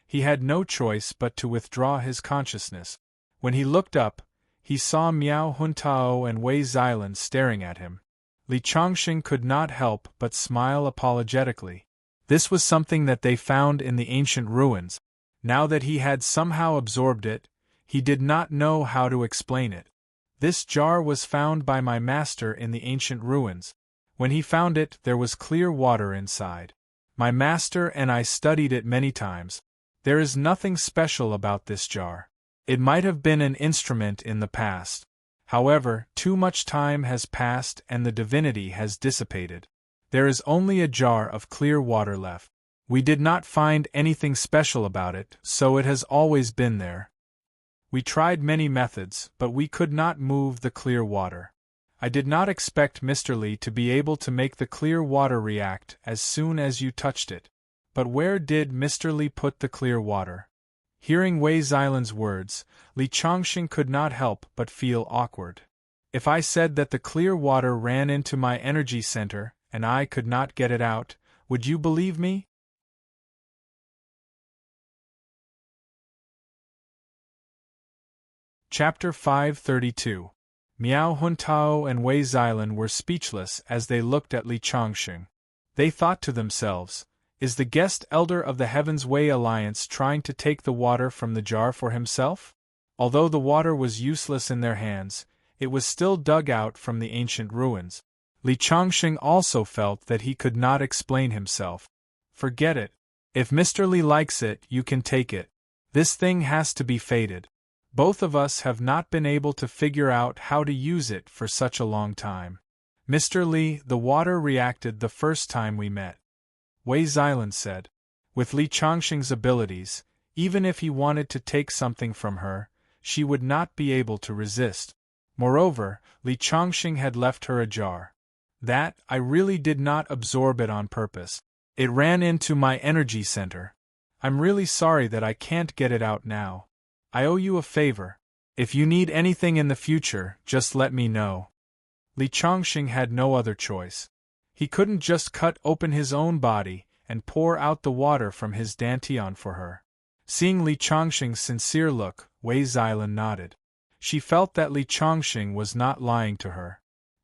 He had no choice but to withdraw his consciousness. When he looked up, he saw Miao Huntao and Wei Xilan staring at him. Li Changxing could not help but smile apologetically. This was something that they found in the ancient ruins. Now that he had somehow absorbed it, he did not know how to explain it. This jar was found by my master in the ancient ruins. When he found it, there was clear water inside. My master and I studied it many times. There is nothing special about this jar. It might have been an instrument in the past. However, too much time has passed and the divinity has dissipated. There is only a jar of clear water left. We did not find anything special about it, so it has always been there. We tried many methods, but we could not move the clear water. I did not expect Mr. Li to be able to make the clear water react as soon as you touched it. But where did Mr. Li put the clear water? Hearing Wei Xilan's words, Li Changxing could not help but feel awkward. If I said that the clear water ran into my energy center, and I could not get it out, would you believe me? Chapter 532. Miao Huntao and Wei Xilan were speechless as they looked at Li Changxing. They thought to themselves, is the guest elder of the Heaven's Way Alliance trying to take the water from the jar for himself? Although the water was useless in their hands, it was still dug out from the ancient ruins. Li Changxing also felt that he could not explain himself. Forget it. If Mr. Li likes it, you can take it. This thing has to be fated. Both of us have not been able to figure out how to use it for such a long time. Mr. Li, the water reacted the first time we met. Wei Xilan said. With Li Changxing's abilities, even if he wanted to take something from her, she would not be able to resist. Moreover, Li Changxing had left her a jar. That, I really did not absorb it on purpose. It ran into my energy center. I'm really sorry that I can't get it out now. I owe you a favor. If you need anything in the future, just let me know. Li Changxing had no other choice. He couldn't just cut open his own body and pour out the water from his dantian for her. Seeing Li Changxing's sincere look, Wei Xilan nodded. She felt that Li Changxing was not lying to her.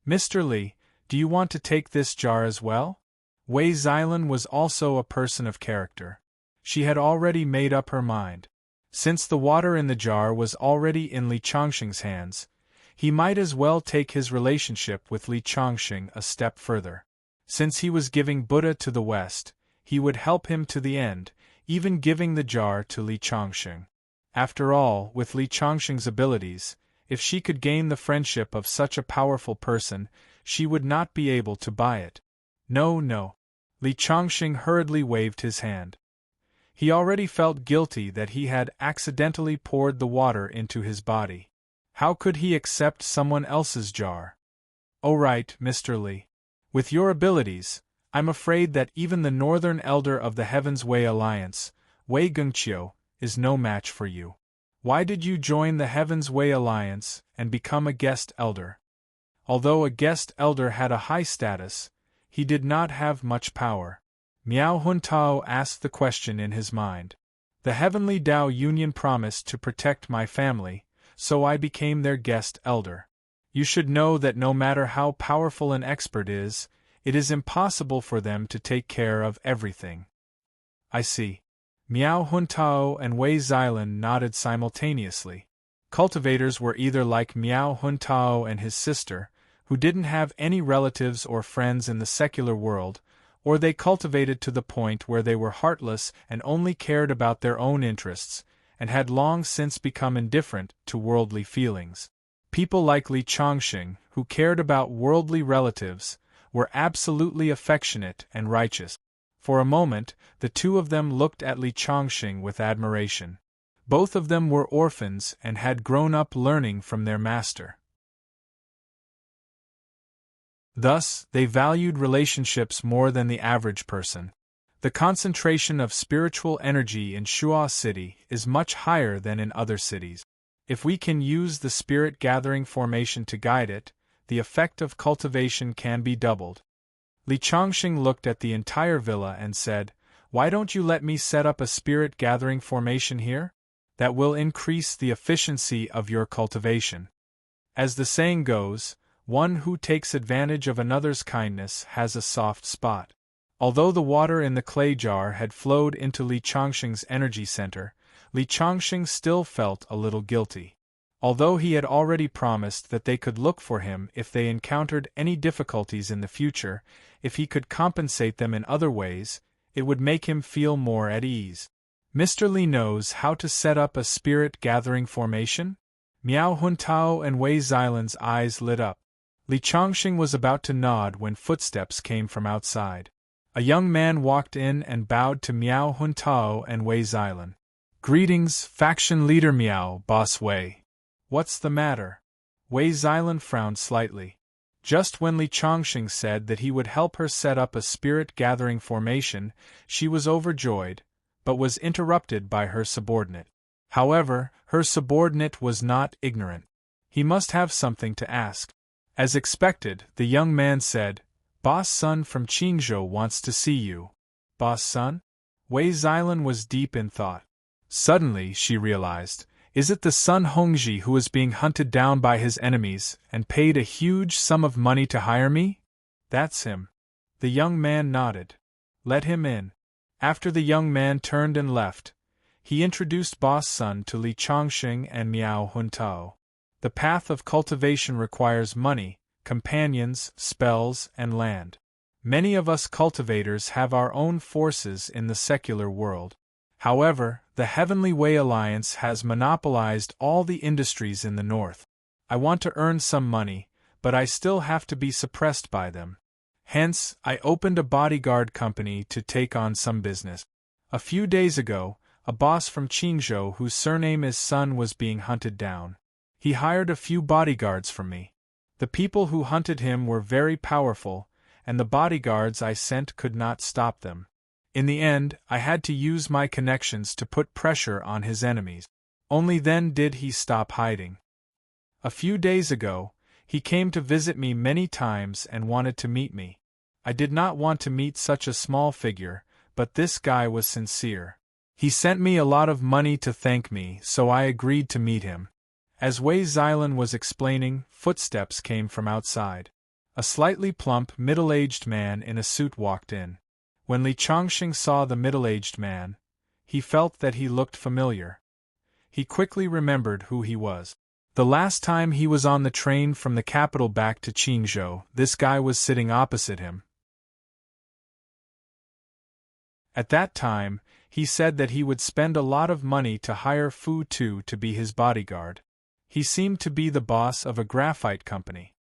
Mr. Li, do you want to take this jar as well? Wei Xilan was also a person of character. She had already made up her mind. Since the water in the jar was already in Li Changxing's hands, He might as well take his relationship with Li Chongqing a step further. Since he was giving Buddha to the West, he would help him to the end, even giving the jar to Li Chongqing. After all, with Li Chongqing's abilities, if she could gain the friendship of such a powerful person, she would not be able to buy it. No, no. Li Chongqing hurriedly waved his hand. He already felt guilty that he had accidentally poured the water into his body. How could he accept someone else's jar? "Oh right, Mr. Li. With your abilities, I'm afraid that even the Northern Elder of the Heaven's Way Alliance, Wei Gengqiu, is no match for you. Why did you join the Heaven's Way Alliance and become a guest elder?" Although a guest elder had a high status, he did not have much power. Miao Huntao asked the question in his mind. The Heavenly Tao Union promised to protect my family, so I became their guest elder. You should know that no matter how powerful an expert is, it is impossible for them to take care of everything. I see. Miao Huntao and Wei Xilan nodded simultaneously. Cultivators were either like Miao Huntao and his sister, who didn't have any relatives or friends in the secular world, or they cultivated to the point where they were heartless and only cared about their own interests, and had long since become indifferent to worldly feelings. People like Li Chongqing, who cared about worldly relatives, were absolutely affectionate and righteous. For a moment, the two of them looked at Li Chongqing with admiration. Both of them were orphans and had grown up learning from their master. Thus, they valued relationships more than the average person. The concentration of spiritual energy in Shuo City is much higher than in other cities. If we can use the spirit-gathering formation to guide it, the effect of cultivation can be doubled. Li Chongqing looked at the entire villa and said, "Why don't you let me set up a spirit-gathering formation here? That will increase the efficiency of your cultivation." As the saying goes, one who takes advantage of another's kindness has a soft spot. Although the water in the clay jar had flowed into Li Chongqing's energy center, Li Chongqing still felt a little guilty. Although he had already promised that they could look for him if they encountered any difficulties in the future, if he could compensate them in other ways, it would make him feel more at ease. Mr. Li knows how to set up a spirit-gathering formation? Miao Huntao and Wei Xilan's eyes lit up. Li Chongqing was about to nod when footsteps came from outside. A young man walked in and bowed to Miao Huntao and Wei Xilan. "Greetings, faction leader Miao, boss Wei. What's the matter?" Wei Xilan frowned slightly. Just when Li Chongqing said that he would help her set up a spirit-gathering formation, she was overjoyed, but was interrupted by her subordinate. However, her subordinate was not ignorant. He must have something to ask. As expected, the young man said, "Boss Sun from Qingzhou wants to see you." "Boss Sun?" Wei Xilan was deep in thought. Suddenly, she realized, is it the Sun Hongji who is being hunted down by his enemies and paid a huge sum of money to hire me? That's him. The young man nodded. "Let him in." After the young man turned and left, he introduced Boss Sun to Li Chongqing and Miao Huntao. The path of cultivation requires money, companions, spells, and land. Many of us cultivators have our own forces in the secular world. However, the Heavenly Way Alliance has monopolized all the industries in the north. I want to earn some money, but I still have to be suppressed by them. Hence, I opened a bodyguard company to take on some business. A few days ago, a boss from Qingzhou whose surname is Sun was being hunted down. He hired a few bodyguards from me. The people who hunted him were very powerful, and the bodyguards I sent could not stop them. In the end, I had to use my connections to put pressure on his enemies. Only then did he stop hiding. A few days ago, he came to visit me many times and wanted to meet me. I did not want to meet such a small figure, but this guy was sincere. He sent me a lot of money to thank me, so I agreed to meet him. As Wei Xilan was explaining, footsteps came from outside. A slightly plump, middle-aged man in a suit walked in. When Li Chongqing saw the middle-aged man, he felt that he looked familiar. He quickly remembered who he was. The last time he was on the train from the capital back to Qingzhou, this guy was sitting opposite him. At that time, he said that he would spend a lot of money to hire Fu Tu to be his bodyguard. He seemed to be the boss of a graphite company.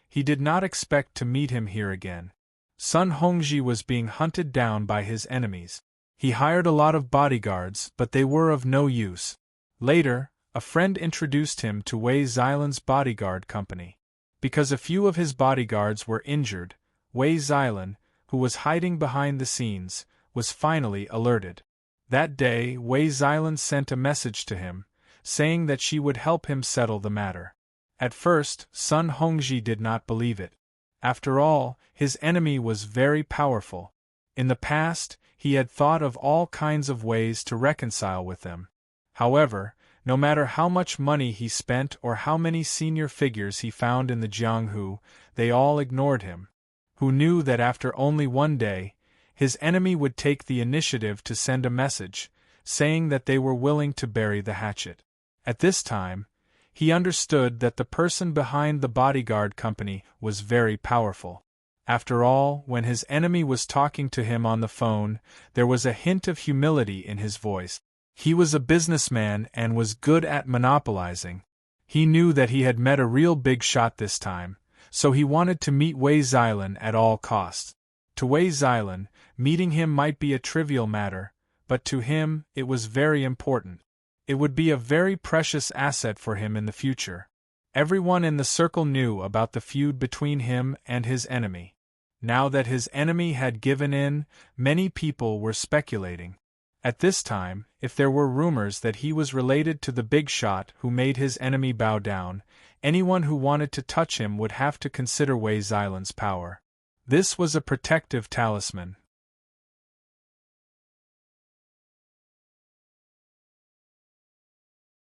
He did not expect to meet him here again. Sun Hongji was being hunted down by his enemies. He hired a lot of bodyguards, but they were of no use. Later, a friend introduced him to Wei Xilan's bodyguard company. Because a few of his bodyguards were injured, Wei Xilan, who was hiding behind the scenes, was finally alerted. That day, Wei Xilan sent a message to him, saying that she would help him settle the matter. At first, Sun Hongji did not believe it. After all, his enemy was very powerful. In the past, he had thought of all kinds of ways to reconcile with them. However, no matter how much money he spent or how many senior figures he found in the Jianghu, they all ignored him. Who knew that after only one day, his enemy would take the initiative to send a message, saying that they were willing to bury the hatchet. At this time, he understood that the person behind the bodyguard company was very powerful. After all, when his enemy was talking to him on the phone, there was a hint of humility in his voice. He was a businessman and was good at monopolizing. He knew that he had met a real big shot this time, so he wanted to meet Wei Xilan at all costs. To Wei Xilan, meeting him might be a trivial matter, but to him, it was very important. It would be a very precious asset for him in the future. Everyone in the circle knew about the feud between him and his enemy. Now that his enemy had given in, many people were speculating. At this time, if there were rumors that he was related to the big shot who made his enemy bow down, anyone who wanted to touch him would have to consider Wei Xilan's power. This was a protective talisman.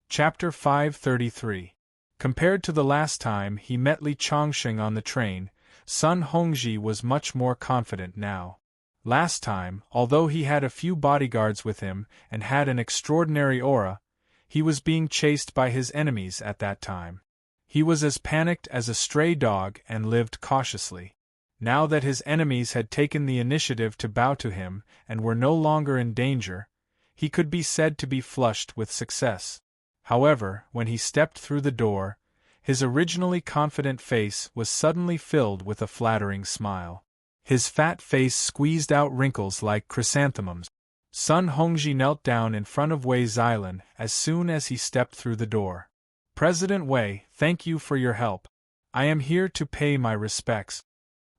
Chapter 533. Compared to the last time he met Li Chongqing on the train, Sun Hongji was much more confident now. Last time, although he had a few bodyguards with him and had an extraordinary aura, he was being chased by his enemies at that time. He was as panicked as a stray dog and lived cautiously. Now that his enemies had taken the initiative to bow to him and were no longer in danger, he could be said to be flushed with success. However, when he stepped through the door, his originally confident face was suddenly filled with a flattering smile. His fat face squeezed out wrinkles like chrysanthemums. Sun Hongji knelt down in front of Wei Xilan as soon as he stepped through the door. "President Wei, thank you for your help. I am here to pay my respects."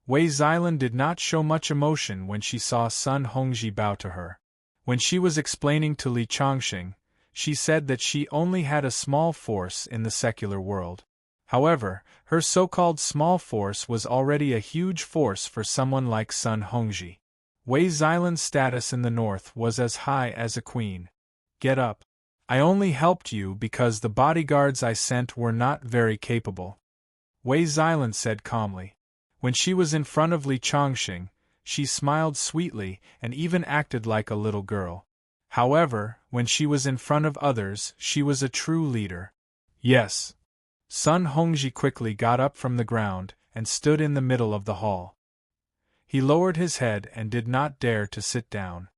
Wei Xilan did not show much emotion when she saw Sun Hongji bow to her. When she was explaining to Li Chongqing, she said that she only had a small force in the secular world. However, her so-called small force was already a huge force for someone like Sun Hongji. Wei Xilan's status in the north was as high as a queen. "Get up. I only helped you because the bodyguards I sent were not very capable," Wei Xilan said calmly. When she was in front of Li Chongqing, she smiled sweetly and even acted like a little girl. However, when she was in front of others, she was a true leader. "Yes." Sun Hongji quickly got up from the ground and stood in the middle of the hall. He lowered his head and did not dare to sit down.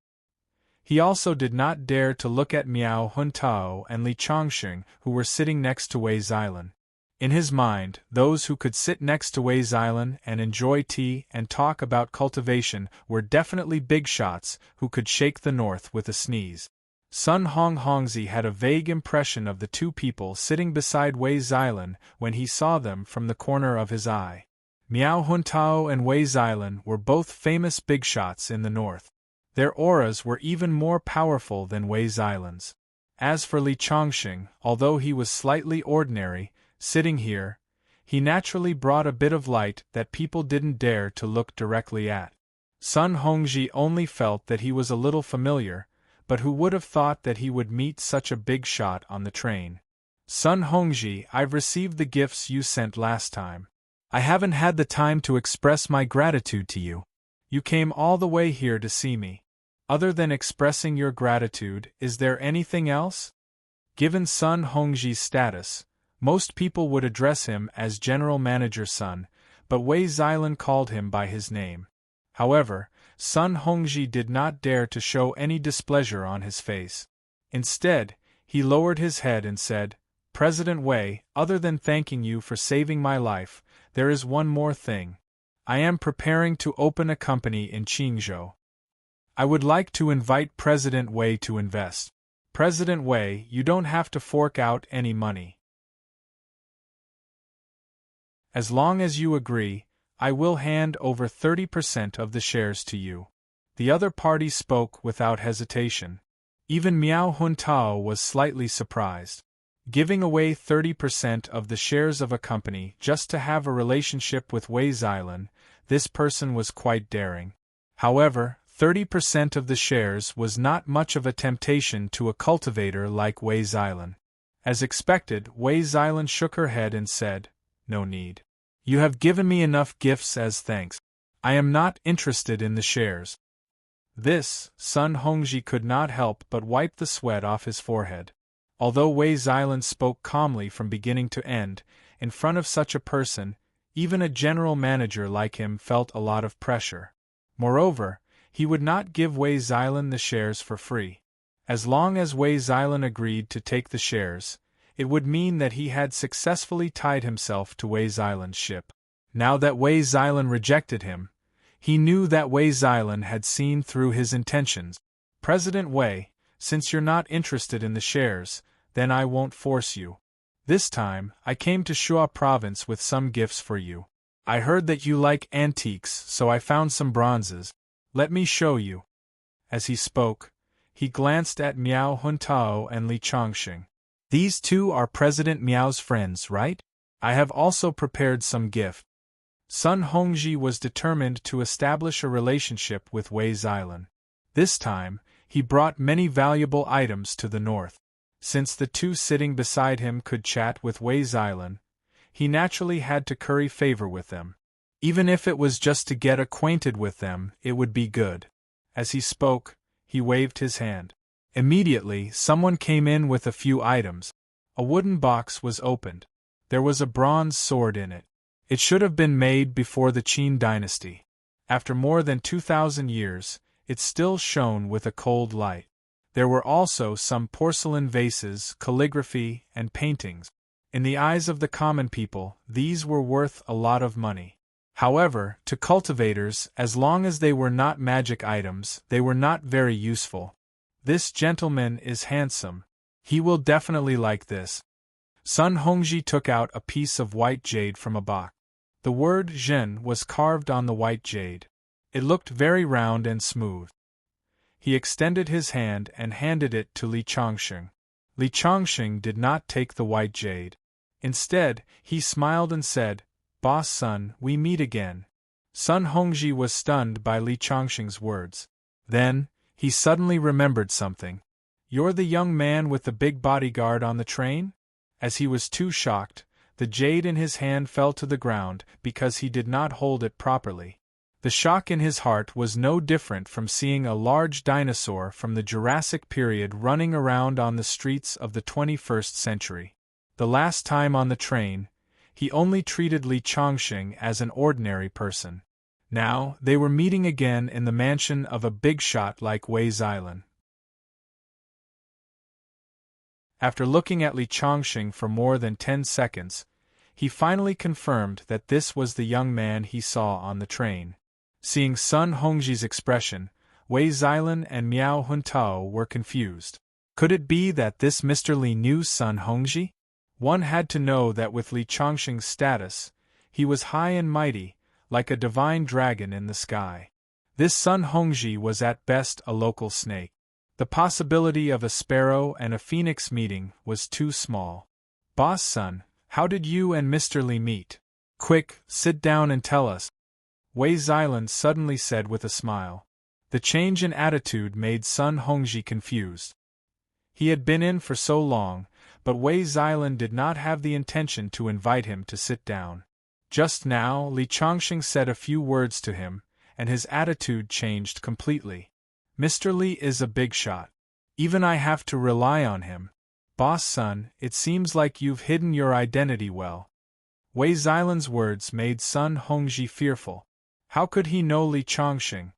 He also did not dare to look at Miao Huntao and Li Chongqing, who were sitting next to Wei Xilan. In his mind, those who could sit next to Wei Xilan and enjoy tea and talk about cultivation were definitely big shots who could shake the north with a sneeze. Sun Hongzi had a vague impression of the two people sitting beside Wei Xilan when he saw them from the corner of his eye. Miao Huntao and Wei Xilan were both famous big shots in the north. Their auras were even more powerful than Wei Xilan's. As for Li Chongqing, although he was slightly ordinary, sitting here, he naturally brought a bit of light that people didn't dare to look directly at. Sun Hongji only felt that he was a little familiar, but who would have thought that he would meet such a big shot on the train? "Sun Hongji, I've received the gifts you sent last time. I haven't had the time to express my gratitude to you. You came all the way here to see me. Other than expressing your gratitude, is there anything else?" Given Sun Hongji's status, Most people would address him as General Manager Sun, but Wei Xilan called him by his name. However, Sun Hongji did not dare to show any displeasure on his face. Instead, he lowered his head and said, "President Wei, other than thanking you for saving my life, there is one more thing. I am preparing to open a company in Qingzhou. I would like to invite President Wei to invest. President Wei, you don't have to fork out any money. As long as you agree, I will hand over 30% of the shares to you." The other party spoke without hesitation. Even Miao Huntao was slightly surprised. Giving away 30% of the shares of a company just to have a relationship with Wei Xilan, this person was quite daring. However, 30% of the shares was not much of a temptation to a cultivator like Wei Xilan. As expected, Wei Xilan shook her head and said, "No need. You have given me enough gifts as thanks. I am not interested in the shares." This, Sun Hongji could not help but wipe the sweat off his forehead. Although Wei Xilan spoke calmly from beginning to end, in front of such a person, even a general manager like him felt a lot of pressure. Moreover, he would not give Wei Xilan the shares for free. As long as Wei Xilan agreed to take the shares, it would mean that he had successfully tied himself to Wei Xilan's ship. Now that Wei Xilan rejected him, he knew that Wei Xilan had seen through his intentions. "President Wei, since you're not interested in the shares, then I won't force you. This time, I came to Shuo province with some gifts for you. I heard that you like antiques, so I found some bronzes. Let me show you." As he spoke, he glanced at Miao Huntao and Li Chongqing. "These two are President Miao's friends, right? I have also prepared some gift." Sun Hongji was determined to establish a relationship with Wei Xilan. This time, he brought many valuable items to the north. Since the two sitting beside him could chat with Wei Xilan, he naturally had to curry favor with them. Even if it was just to get acquainted with them, it would be good. As he spoke, he waved his hand. Immediately, someone came in with a few items. A wooden box was opened. There was a bronze sword in it. It should have been made before the Qin dynasty. After more than 2,000 years, it still shone with a cold light. There were also some porcelain vases, calligraphy, and paintings. In the eyes of the common people, these were worth a lot of money. However, to cultivators, as long as they were not magic items, they were not very useful. "This gentleman is handsome. He will definitely like this." Sun Hongji took out a piece of white jade from a box. The word Zhen was carved on the white jade. It looked very round and smooth. He extended his hand and handed it to Li Chongqing. Li Chongqing did not take the white jade. Instead, he smiled and said, "Boss Sun, we meet again." Sun Hongji was stunned by Li Chongqing's words. Then, he suddenly remembered something. "You're the young man with the big bodyguard on the train?" As he was too shocked, the jade in his hand fell to the ground because he did not hold it properly. The shock in his heart was no different from seeing a large dinosaur from the Jurassic period running around on the streets of the 21st century. The last time on the train, he only treated Li Chongqing as an ordinary person. Now, they were meeting again in the mansion of a big shot like Wei Xilan. After looking at Li Chongqing for more than 10 seconds, he finally confirmed that this was the young man he saw on the train. Seeing Sun Hongji's expression, Wei Xilan and Miao Huntao were confused. Could it be that this Mr. Li knew Sun Hongji? One had to know that with Li Chongqing's status, he was high and mighty, like a divine dragon in the sky. This Sun Hongji was at best a local snake. The possibility of a sparrow and a phoenix meeting was too small. "Boss Sun, how did you and Mr. Li meet? Quick, sit down and tell us," Wei Xilan suddenly said with a smile. The change in attitude made Sun Hongji confused. He had been in for so long, but Wei Xilan did not have the intention to invite him to sit down. Just now, Li Chongqing said a few words to him, and his attitude changed completely. "Mr. Li is a big shot. Even I have to rely on him. Boss Sun, it seems like you've hidden your identity well. Wei Xilan's words made Sun Hongji fearful. How could he know Li Chongqing?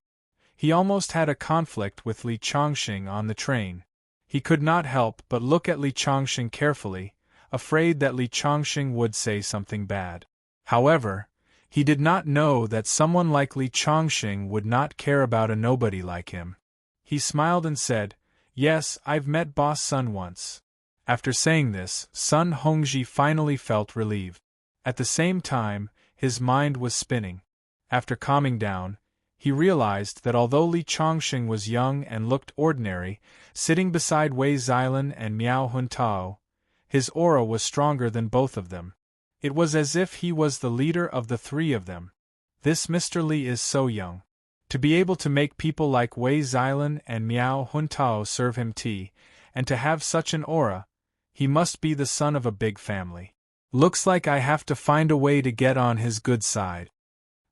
He almost had a conflict with Li Chongqing on the train. He could not help but look at Li Chongqing carefully, afraid that Li Chongqing would say something bad. However, he did not know that someone like Li Chongqing would not care about a nobody like him. He smiled and said, "Yes, I've met Boss Sun once." After saying this, Sun Hongji finally felt relieved. At the same time, his mind was spinning. After calming down, he realized that although Li Chongqing was young and looked ordinary, sitting beside Wei Xilan and Miao Huntao, his aura was stronger than both of them. It was as if he was the leader of the three of them. This Mr. Li is so young. To be able to make people like Wei Xilan and Miao Huntao serve him tea, and to have such an aura, he must be the son of a big family. Looks like I have to find a way to get on his good side.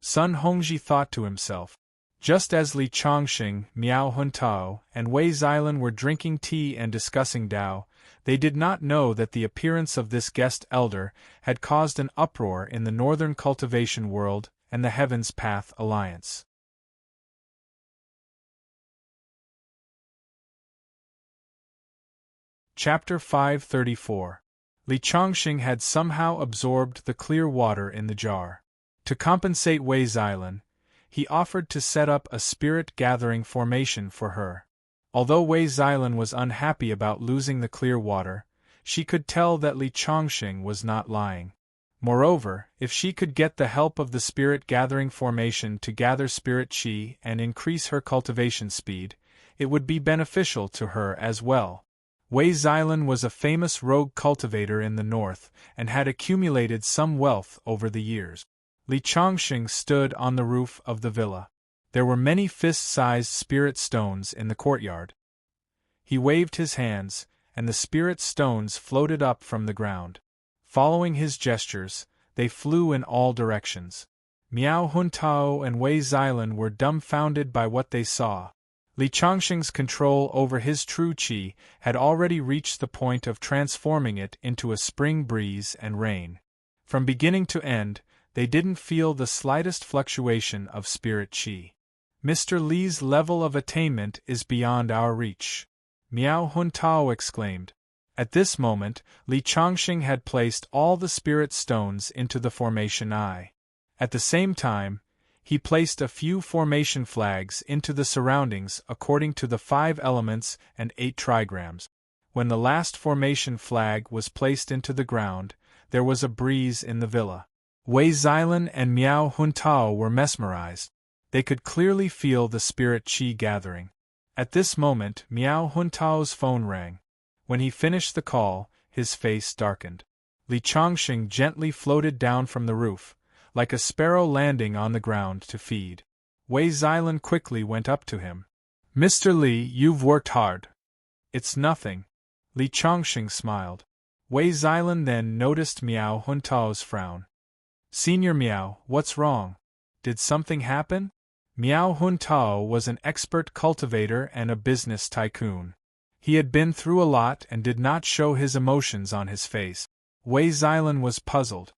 Sun Hongji thought to himself. Just as Li Chongqing, Miao Huntao, and Wei Xilan were drinking tea and discussing Dao, they did not know that the appearance of this guest elder had caused an uproar in the Northern Cultivation World and the Heaven's Path Alliance. Chapter 534. Li Chongqing had somehow absorbed the clear water in the jar. To compensate Wei Xilan, he offered to set up a spirit-gathering formation for her. Although Wei Xilan was unhappy about losing the clear water, she could tell that Li Chongqing was not lying. Moreover, if she could get the help of the spirit-gathering formation to gather spirit qi and increase her cultivation speed, it would be beneficial to her as well. Wei Xilan was a famous rogue cultivator in the north, and had accumulated some wealth over the years. Li Chongqing stood on the roof of the villa. There were many fist-sized spirit stones in the courtyard. He waved his hands, and the spirit stones floated up from the ground. Following his gestures, they flew in all directions. Miao Huntao and Wei Xilan were dumbfounded by what they saw. Li Chongqing's control over his true qi had already reached the point of transforming it into a spring breeze and rain. From beginning to end, they didn't feel the slightest fluctuation of spirit qi. Mr. Li's level of attainment is beyond our reach, Miao Huntao exclaimed. At this moment, Li Chongqing had placed all the spirit stones into the formation I. At the same time, he placed a few formation flags into the surroundings according to the 5 elements and 8 trigrams. When the last formation flag was placed into the ground, there was a breeze in the villa. Wei Xilan and Miao Huntao were mesmerized. They could clearly feel the spirit qi gathering. At this moment, Miao Huntao's phone rang. When he finished the call, his face darkened. Li Chongqing gently floated down from the roof, like a sparrow landing on the ground to feed. Wei Xilan quickly went up to him. "Mr. Li, you've worked hard." "It's nothing." Li Chongqing smiled. Wei Xilan then noticed Miao Huntao's frown. "Senior Miao, what's wrong? Did something happen?" Miao Huntao was an expert cultivator and a business tycoon. He had been through a lot and did not show his emotions on his face. Wei Xilan was puzzled.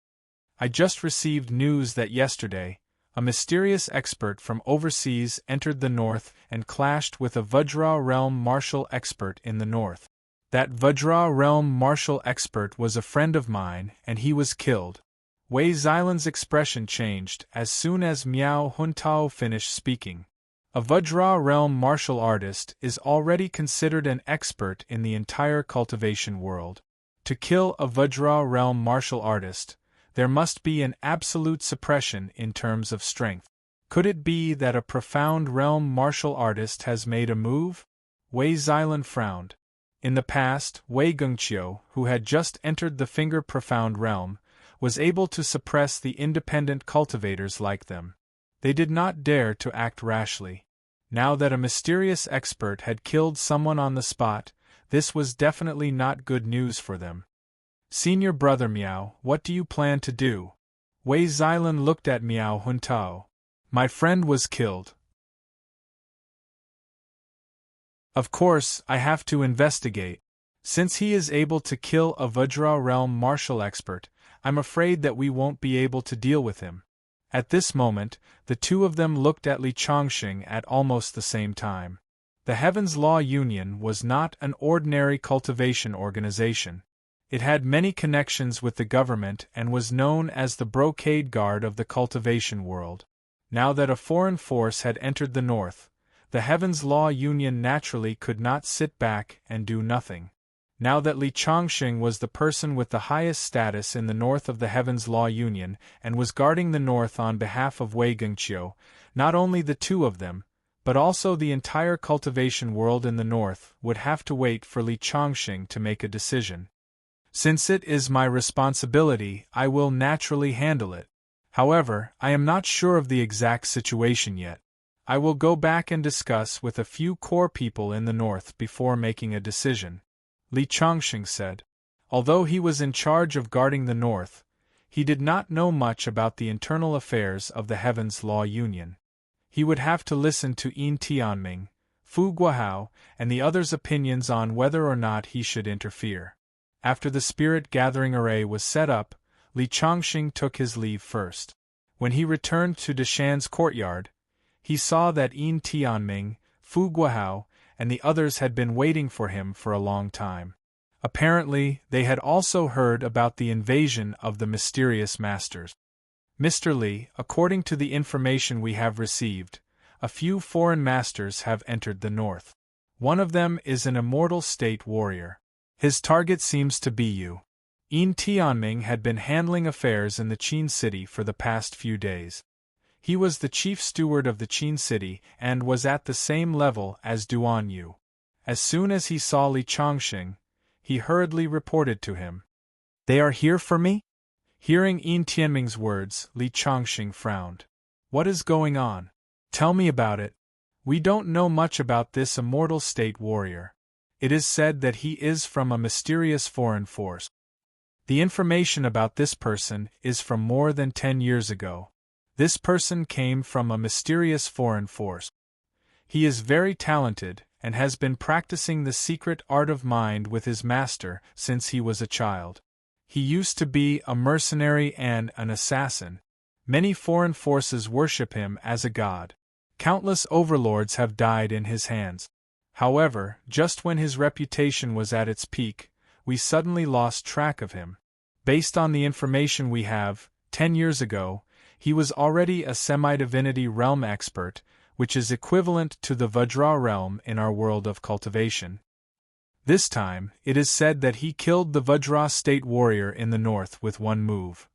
"I just received news that yesterday, a mysterious expert from overseas entered the north and clashed with a Vajra realm martial expert in the north. That Vajra realm martial expert was a friend of mine and he was killed." Wei Xilan's expression changed as soon as Miao Huntao finished speaking. A Vajra realm martial artist is already considered an expert in the entire cultivation world. To kill a Vajra realm martial artist, there must be an absolute suppression in terms of strength. Could it be that a profound realm martial artist has made a move? Wei Xilan frowned. In the past, Wei Gengqiu, who had just entered the finger profound realm, was able to suppress the independent cultivators like them. They did not dare to act rashly. Now that a mysterious expert had killed someone on the spot, this was definitely not good news for them. "Senior brother Miao, what do you plan to do?" Wei Xilan looked at Miao Huntao. "My friend was killed. Of course, I have to investigate." Since he is able to kill a Vajra realm martial expert, I'm afraid that we won't be able to deal with him. At this moment, the two of them looked at Li Chongqing at almost the same time. The Heavens Law Union was not an ordinary cultivation organization. It had many connections with the government and was known as the Brocade Guard of the cultivation world. Now that a foreign force had entered the north, the Heavens Law Union naturally could not sit back and do nothing. Now that Li Chongqing was the person with the highest status in the north of the Heavens Law Union and was guarding the north on behalf of Wei Gengqiu, not only the two of them, but also the entire cultivation world in the north would have to wait for Li Chongqing to make a decision. Since it is my responsibility, I will naturally handle it. However, I am not sure of the exact situation yet. I will go back and discuss with a few core people in the north before making a decision, Li Chongqing said. Although he was in charge of guarding the north, he did not know much about the internal affairs of the Heavens Law Union. He would have to listen to Yin Tianming, Fu Guohao, and the others' opinions on whether or not he should interfere. After the spirit gathering array was set up, Li Chongqing took his leave first. When he returned to Deshan's courtyard, he saw that Yin Tianming, Fu Guohao, and the others had been waiting for him for a long time. Apparently, they had also heard about the invasion of the mysterious masters. Mr. Li, according to the information we have received, a few foreign masters have entered the north. One of them is an immortal state warrior. His target seems to be you. Yin Tianming had been handling affairs in the Qin city for the past few days. He was the chief steward of the Qin city and was at the same level as Duan Yu. As soon as he saw Li Chongqing, he hurriedly reported to him. "They are here for me?" Hearing Yin Tianming's words, Li Chongqing frowned. "What is going on? Tell me about it. We don't know much about this immortal state warrior. It is said that he is from a mysterious foreign force. The information about this person is from more than 10 years ago. This person came from a mysterious foreign force. He is very talented and has been practicing the secret art of mind with his master since he was a child. He used to be a mercenary and an assassin. Many foreign forces worship him as a god. Countless overlords have died in his hands. However, just when his reputation was at its peak, we suddenly lost track of him. Based on the information we have, 10 years ago, he was already a semi-divinity realm expert, which is equivalent to the Vajra realm in our world of cultivation. This time, it is said that he killed the Vajra state warrior in the north with one move.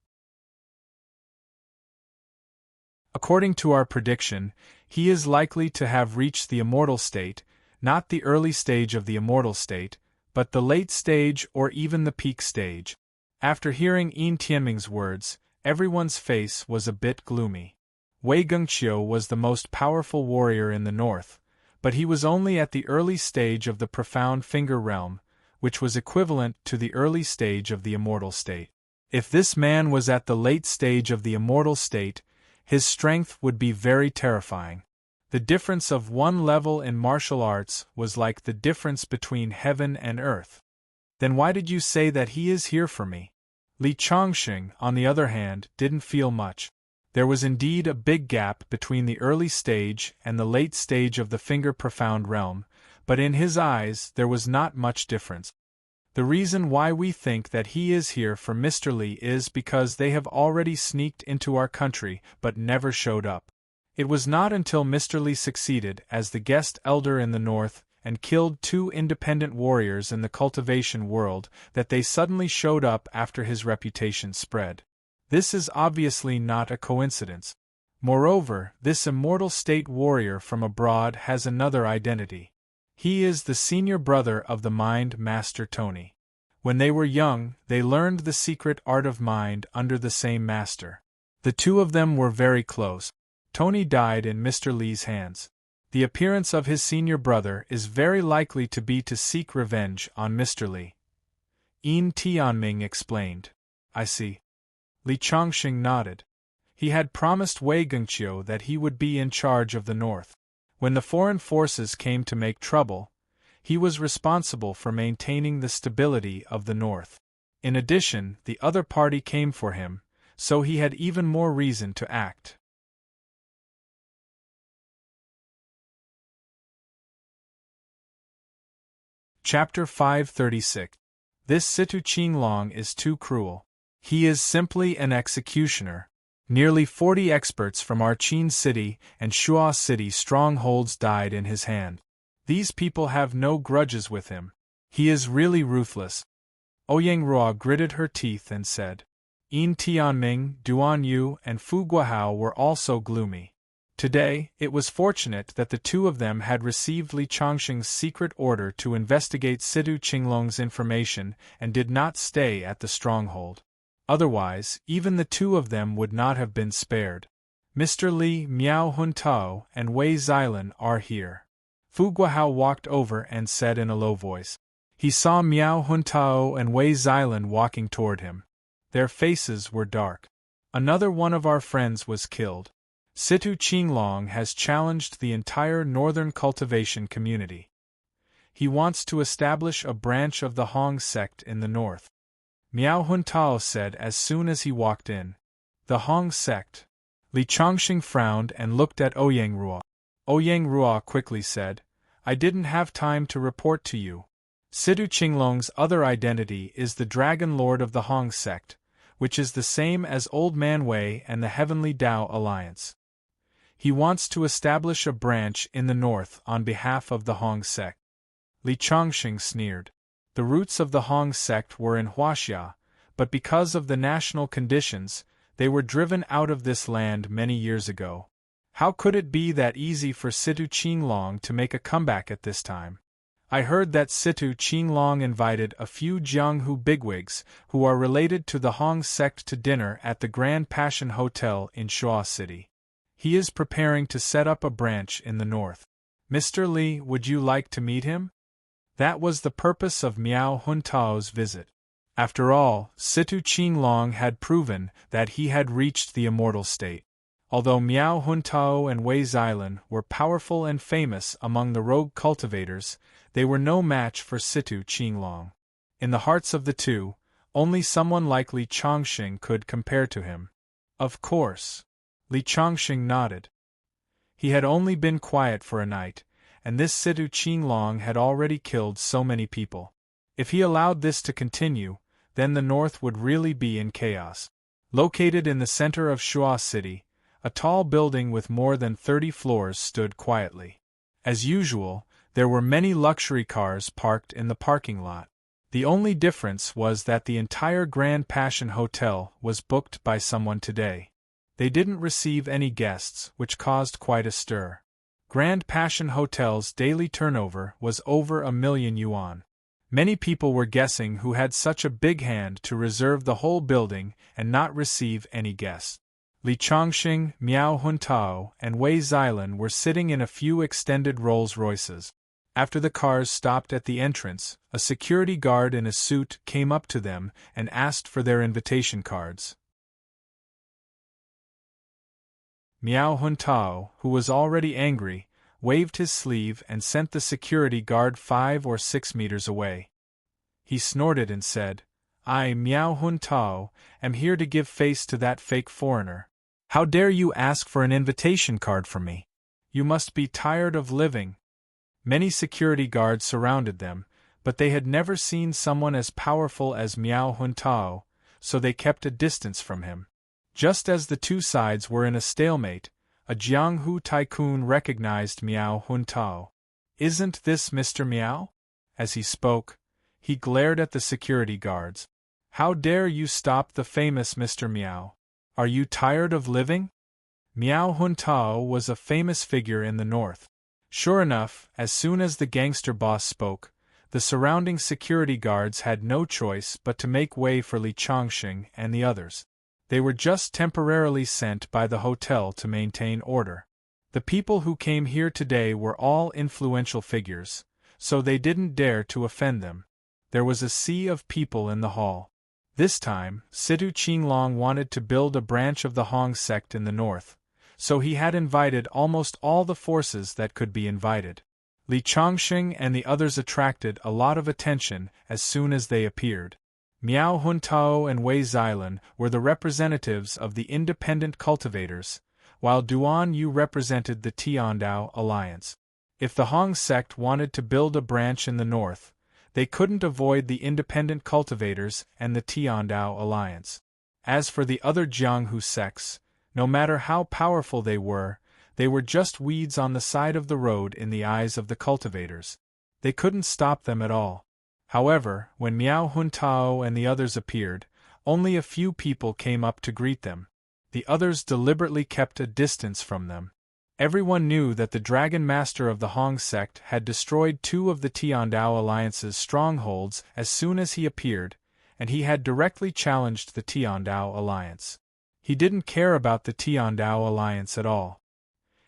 According to our prediction, he is likely to have reached the immortal state, not the early stage of the immortal state, but the late stage or even the peak stage. After hearing Yin Tianming's words, everyone's face was a bit gloomy. Wei Gengqiu was the most powerful warrior in the north, but he was only at the early stage of the profound finger realm, which was equivalent to the early stage of the immortal state. If this man was at the late stage of the immortal state, his strength would be very terrifying. The difference of one level in martial arts was like the difference between heaven and earth. Then why did you say that he is here for me? Li Chongqing, on the other hand, didn't feel much. There was indeed a big gap between the early stage and the late stage of the finger profound realm, but in his eyes there was not much difference. The reason why we think that he is here for Mr. Li is because they have already sneaked into our country but never showed up. It was not until Mr. Li succeeded as the guest elder in the north and killed 2 independent warriors in the cultivation world that they suddenly showed up after his reputation spread. This is obviously not a coincidence. Moreover, this immortal state warrior from abroad has another identity. He is the senior brother of the Mind Master Tony. When they were young, they learned the secret art of mind under the same master. The two of them were very close. Tony died in Mr. Li's hands. The appearance of his senior brother is very likely to be to seek revenge on Mr. Li. Yin Tianming explained. I see. Li Chongqing nodded. He had promised Wei Gengqiu that he would be in charge of the north. When the foreign forces came to make trouble, He was responsible for maintaining the stability of the North. In addition, the other party came for him, so he had even more reason to act. Chapter 536. This Situ Qinglong is too cruel. He is simply an executioner. Nearly 40 experts from our Qin city and Shuo city strongholds died in his hand. These people have no grudges with him. He is really ruthless. Ouyang Ruo gritted her teeth and said. Yin Tianming, Duan Yu, and Fu Guohao were also gloomy. Today, it was fortunate that the two of them had received Li Chongqing's secret order to investigate Situ Qinglong's information and did not stay at the stronghold. Otherwise, even the two of them would not have been spared. Mr. Li, Miao Huntao, and Wei Xilan are here. Fu Guohao walked over and said in a low voice. He saw Miao Huntao and Wei Xilan walking toward him. Their faces were dark. Another one of our friends was killed. Situ Qinglong has challenged the entire northern cultivation community. He wants to establish a branch of the Hong sect in the north. Miao Huntao said as soon as he walked in. The Hong sect. Li Chongqing frowned and looked at Ouyang Ruo. Ouyang Ruo quickly said, I didn't have time to report to you. Situ Qinglong's other identity is the Dragon Lord of the Hong sect, which is the same as Old Man Wei and the Heavenly Tao Alliance. He wants to establish a branch in the north on behalf of the Hong sect. Li Chongqing sneered. The roots of the Hong sect were in Huaxia, but because of the national conditions, they were driven out of this land many years ago. How could it be that easy for Situ Qinglong to make a comeback at this time? I heard that Situ Qinglong invited a few Jianghu bigwigs who are related to the Hong sect to dinner at the Grand Passion Hotel in Shuo City. He is preparing to set up a branch in the north. Mr. Li, would you like to meet him? That was the purpose of Miao Huntao's visit. After all, Situ Qinglong had proven that he had reached the immortal state. Although Miao Huntao and Wei Xilan were powerful and famous among the rogue cultivators, they were no match for Situ Qinglong. In the hearts of the two, only someone like Li Chongqing could compare to him. Of course. Li Chongqing nodded. He had only been quiet for a night, and this Situ Qinglong had already killed so many people. If he allowed this to continue, then the north would really be in chaos. Located in the center of Shuo City, a tall building with more than 30 floors stood quietly. As usual, there were many luxury cars parked in the parking lot. The only difference was that the entire Grand Passion Hotel was booked by someone today. They didn't receive any guests, which caused quite a stir. Grand Passion Hotel's daily turnover was over 1,000,000 yuan. Many people were guessing who had such a big hand to reserve the whole building and not receive any guests. Li Chongqing, Miao Huntao, and Wei Xilan were sitting in a few extended Rolls-Royces. After the cars stopped at the entrance, a security guard in a suit came up to them and asked for their invitation cards. Miao Huntao, who was already angry, waved his sleeve and sent the security guard 5 or 6 meters away. He snorted and said, I, Miao Huntao, am here to give face to that fake foreigner. How dare you ask for an invitation card from me? You must be tired of living. Many security guards surrounded them, but they had never seen someone as powerful as Miao Huntao, so they kept a distance from him. Just as the two sides were in a stalemate, a Jianghu tycoon recognized Miao Huntao. Isn't this Mr. Miao? As he spoke, he glared at the security guards. How dare you stop the famous Mr. Miao? Are you tired of living? Miao Huntao was a famous figure in the north. Sure enough, as soon as the gangster boss spoke, the surrounding security guards had no choice but to make way for Li Chongqing and the others. They were just temporarily sent by the hotel to maintain order. The people who came here today were all influential figures, so they didn't dare to offend them. There was a sea of people in the hall. This time, Situ Qinglong wanted to build a branch of the Hong sect in the north, so he had invited almost all the forces that could be invited. Li Chongqing and the others attracted a lot of attention as soon as they appeared. Miao Huntao and Wei Xilan were the representatives of the independent cultivators, while Duan Yu represented the Tiandao alliance. If the Hong sect wanted to build a branch in the north, they couldn't avoid the independent cultivators and the Tiandao alliance. As for the other Jianghu sects, no matter how powerful they were just weeds on the side of the road in the eyes of the cultivators. They couldn't stop them at all. However, when Miao Huntao and the others appeared, only a few people came up to greet them. The others deliberately kept a distance from them. Everyone knew that the Dragon Master of the Hong sect had destroyed 2 of the Tiandao Alliance's strongholds as soon as he appeared, and he had directly challenged the Tiandao Alliance. He didn't care about the Tiandao Alliance at all.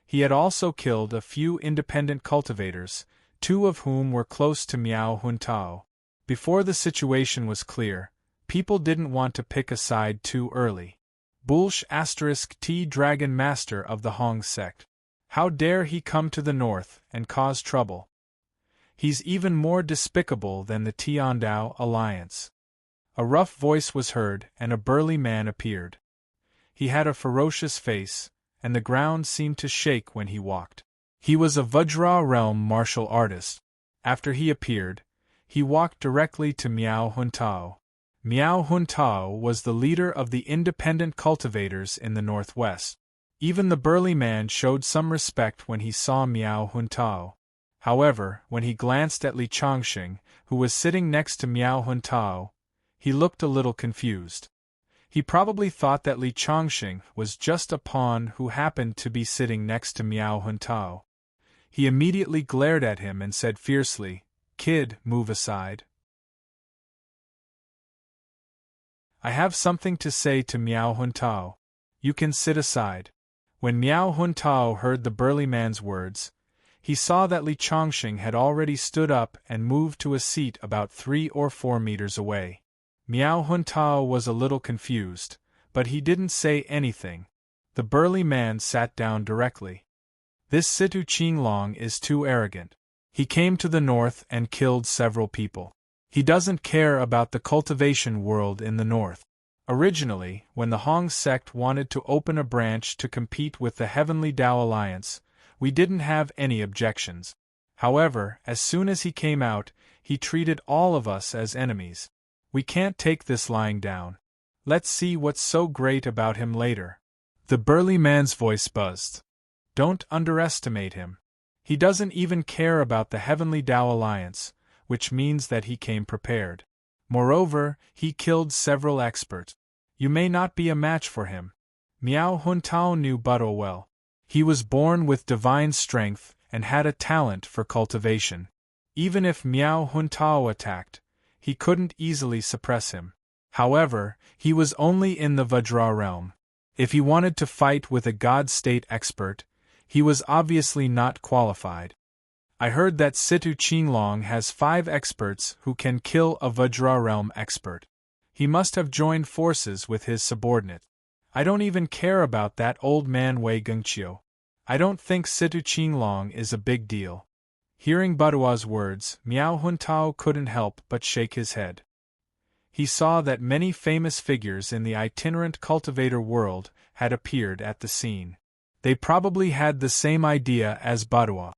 He had also killed a few independent cultivators, 2 of whom were close to Miao Huntao. Before the situation was clear, people didn't want to pick a side too early. Bulsh *T Dragon Master of the Hong sect. How dare he come to the north and cause trouble? He's even more despicable than the Tiandao alliance. A rough voice was heard and a burly man appeared. He had a ferocious face, and the ground seemed to shake when he walked. He was a Vajra realm martial artist. After he appeared, he walked directly to Miao Huntao. Miao Huntao was the leader of the independent cultivators in the northwest. Even the burly man showed some respect when he saw Miao Huntao. However, when he glanced at Li Chongqing, who was sitting next to Miao Huntao, he looked a little confused. He probably thought that Li Chongqing was just a pawn who happened to be sitting next to Miao Huntao. He immediately glared at him and said fiercely, "Kid, move aside. I have something to say to Miao Huntao. You can sit aside." When Miao Huntao heard the burly man's words, he saw that Li Chongqing had already stood up and moved to a seat about 3 or 4 meters away. Miao Huntao was a little confused, but he didn't say anything. The burly man sat down directly. This Situ Qinglong is too arrogant. He came to the north and killed several people. He doesn't care about the cultivation world in the north. Originally, when the Hong sect wanted to open a branch to compete with the Heavenly Dao Alliance, we didn't have any objections. However, as soon as he came out, he treated all of us as enemies. We can't take this lying down. Let's see what's so great about him later. The burly man's voice buzzed. Don't underestimate him. He doesn't even care about the Heavenly Dao Alliance, which means that he came prepared. Moreover, he killed several experts. You may not be a match for him. Miao Huntao knew Buddha well. He was born with divine strength and had a talent for cultivation. Even if Miao Huntao attacked, he couldn't easily suppress him. However, he was only in the Vajra realm. If he wanted to fight with a God-state expert, he was obviously not qualified. I heard that Situ Qinglong has 5 experts who can kill a Vajra realm expert. He must have joined forces with his subordinate. I don't even care about that old man Wei Gengqiu. I don't think Situ Qinglong is a big deal. Hearing Budua's words, Miao Huntao couldn't help but shake his head. He saw that many famous figures in the itinerant cultivator world had appeared at the scene. They probably had the same idea as Budua.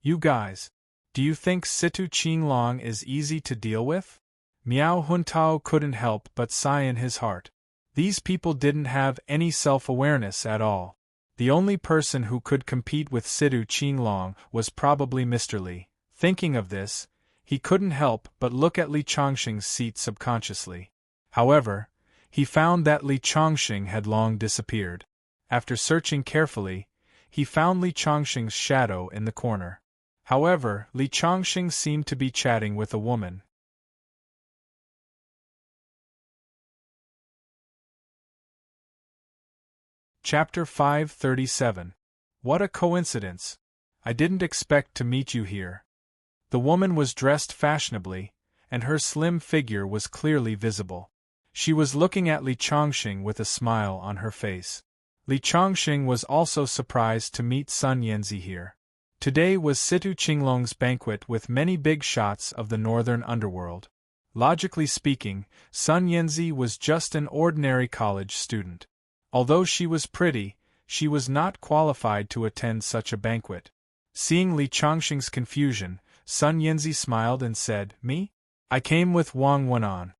You guys, do you think Situ Qinglong is easy to deal with? Miao Huntao couldn't help but sigh in his heart. These people didn't have any self-awareness at all. The only person who could compete with Situ Qinglong was probably Mr. Li. Thinking of this, he couldn't help but look at Li Chongqing's seat subconsciously. However, he found that Li Chongqing had long disappeared. After searching carefully, he found Li Chongqing's shadow in the corner. However, Li Chongqing seemed to be chatting with a woman. Chapter 537. What a coincidence! I didn't expect to meet you here. The woman was dressed fashionably, and her slim figure was clearly visible. She was looking at Li Chongqing with a smile on her face. Li Chongqing was also surprised to meet Sun Yanzi here. Today was Situ Qinglong's banquet with many big shots of the northern underworld. Logically speaking, Sun Yanzi was just an ordinary college student. Although she was pretty, she was not qualified to attend such a banquet. Seeing Li Chongqing's confusion, Sun Yanzi smiled and said, "Me? I came with Wang Wenan.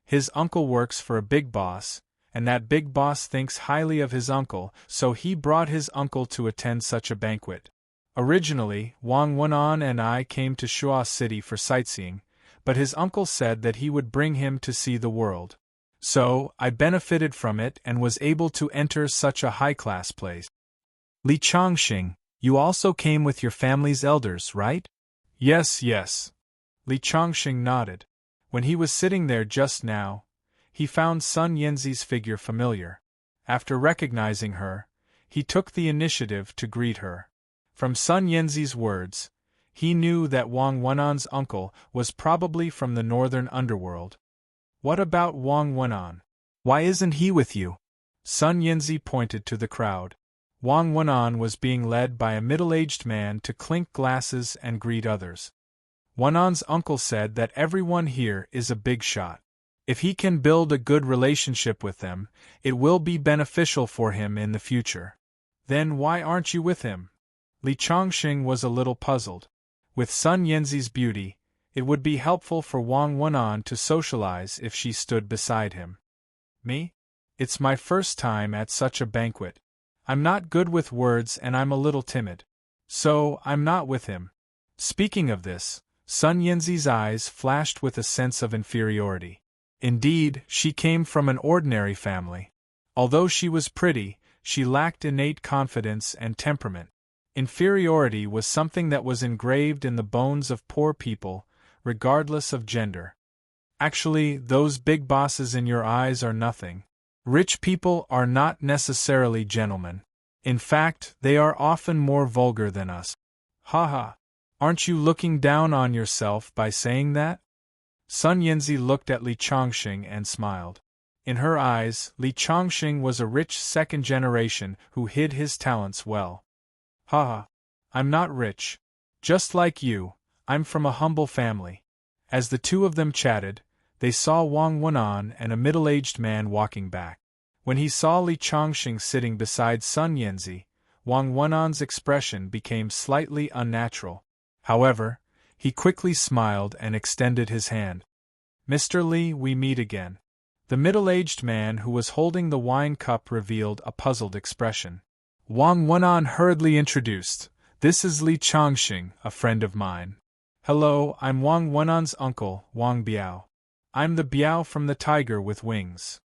His uncle works for a big boss, and that big boss thinks highly of his uncle, so he brought his uncle to attend such a banquet. Originally, Wang Wenan and I came to Shuo City for sightseeing, but his uncle said that he would bring him to see the world. So, I benefited from it and was able to enter such a high-class place." "Li Chongqing, you also came with your family's elders, right?" Yes. Li Chongqing nodded. When he was sitting there just now, he found Sun Yanzi's figure familiar. After recognizing her, he took the initiative to greet her. From Sun Yanzi's words, he knew that Wang Wenan's uncle was probably from the northern underworld. "What about Wang Wenan? Why isn't he with you?" Sun Yanzi pointed to the crowd. Wang Wenan was being led by a middle-aged man to clink glasses and greet others. Wenan's uncle said that everyone here is a big shot. If he can build a good relationship with them, it will be beneficial for him in the future. "Then why aren't you with him?" Li Chongqing was a little puzzled. With Sun Yanzi's beauty, it would be helpful for Wang Wenan to socialize if she stood beside him. "Me? It's my first time at such a banquet. I'm not good with words and I'm a little timid. So, I'm not with him." Speaking of this, Sun Yanzi's eyes flashed with a sense of inferiority. Indeed, she came from an ordinary family. Although she was pretty, she lacked innate confidence and temperament. Inferiority was something that was engraved in the bones of poor people, regardless of gender. Actually, those big bosses in your eyes are nothing. Rich people are not necessarily gentlemen. In fact, they are often more vulgar than us. Haha. Aren't you looking down on yourself by saying that? Sun Yanzi looked at Li Chongqing and smiled. In her eyes, Li Chongqing was a rich second generation who hid his talents well. Haha. I'm not rich. Just like you, I'm from a humble family. As the two of them chatted, they saw Wang Wenan and a middle-aged man walking back. When he saw Li Chongqing sitting beside Sun Yanzi, Wang Wenan's expression became slightly unnatural. However, he quickly smiled and extended his hand. "Mr. Li, we meet again." The middle-aged man who was holding the wine cup revealed a puzzled expression. Wang Wenan hurriedly introduced, "This is Li Chongqing, a friend of mine." "Hello, I'm Wang Wenan's uncle, Wang Biao. I'm the Biao from the tiger with wings."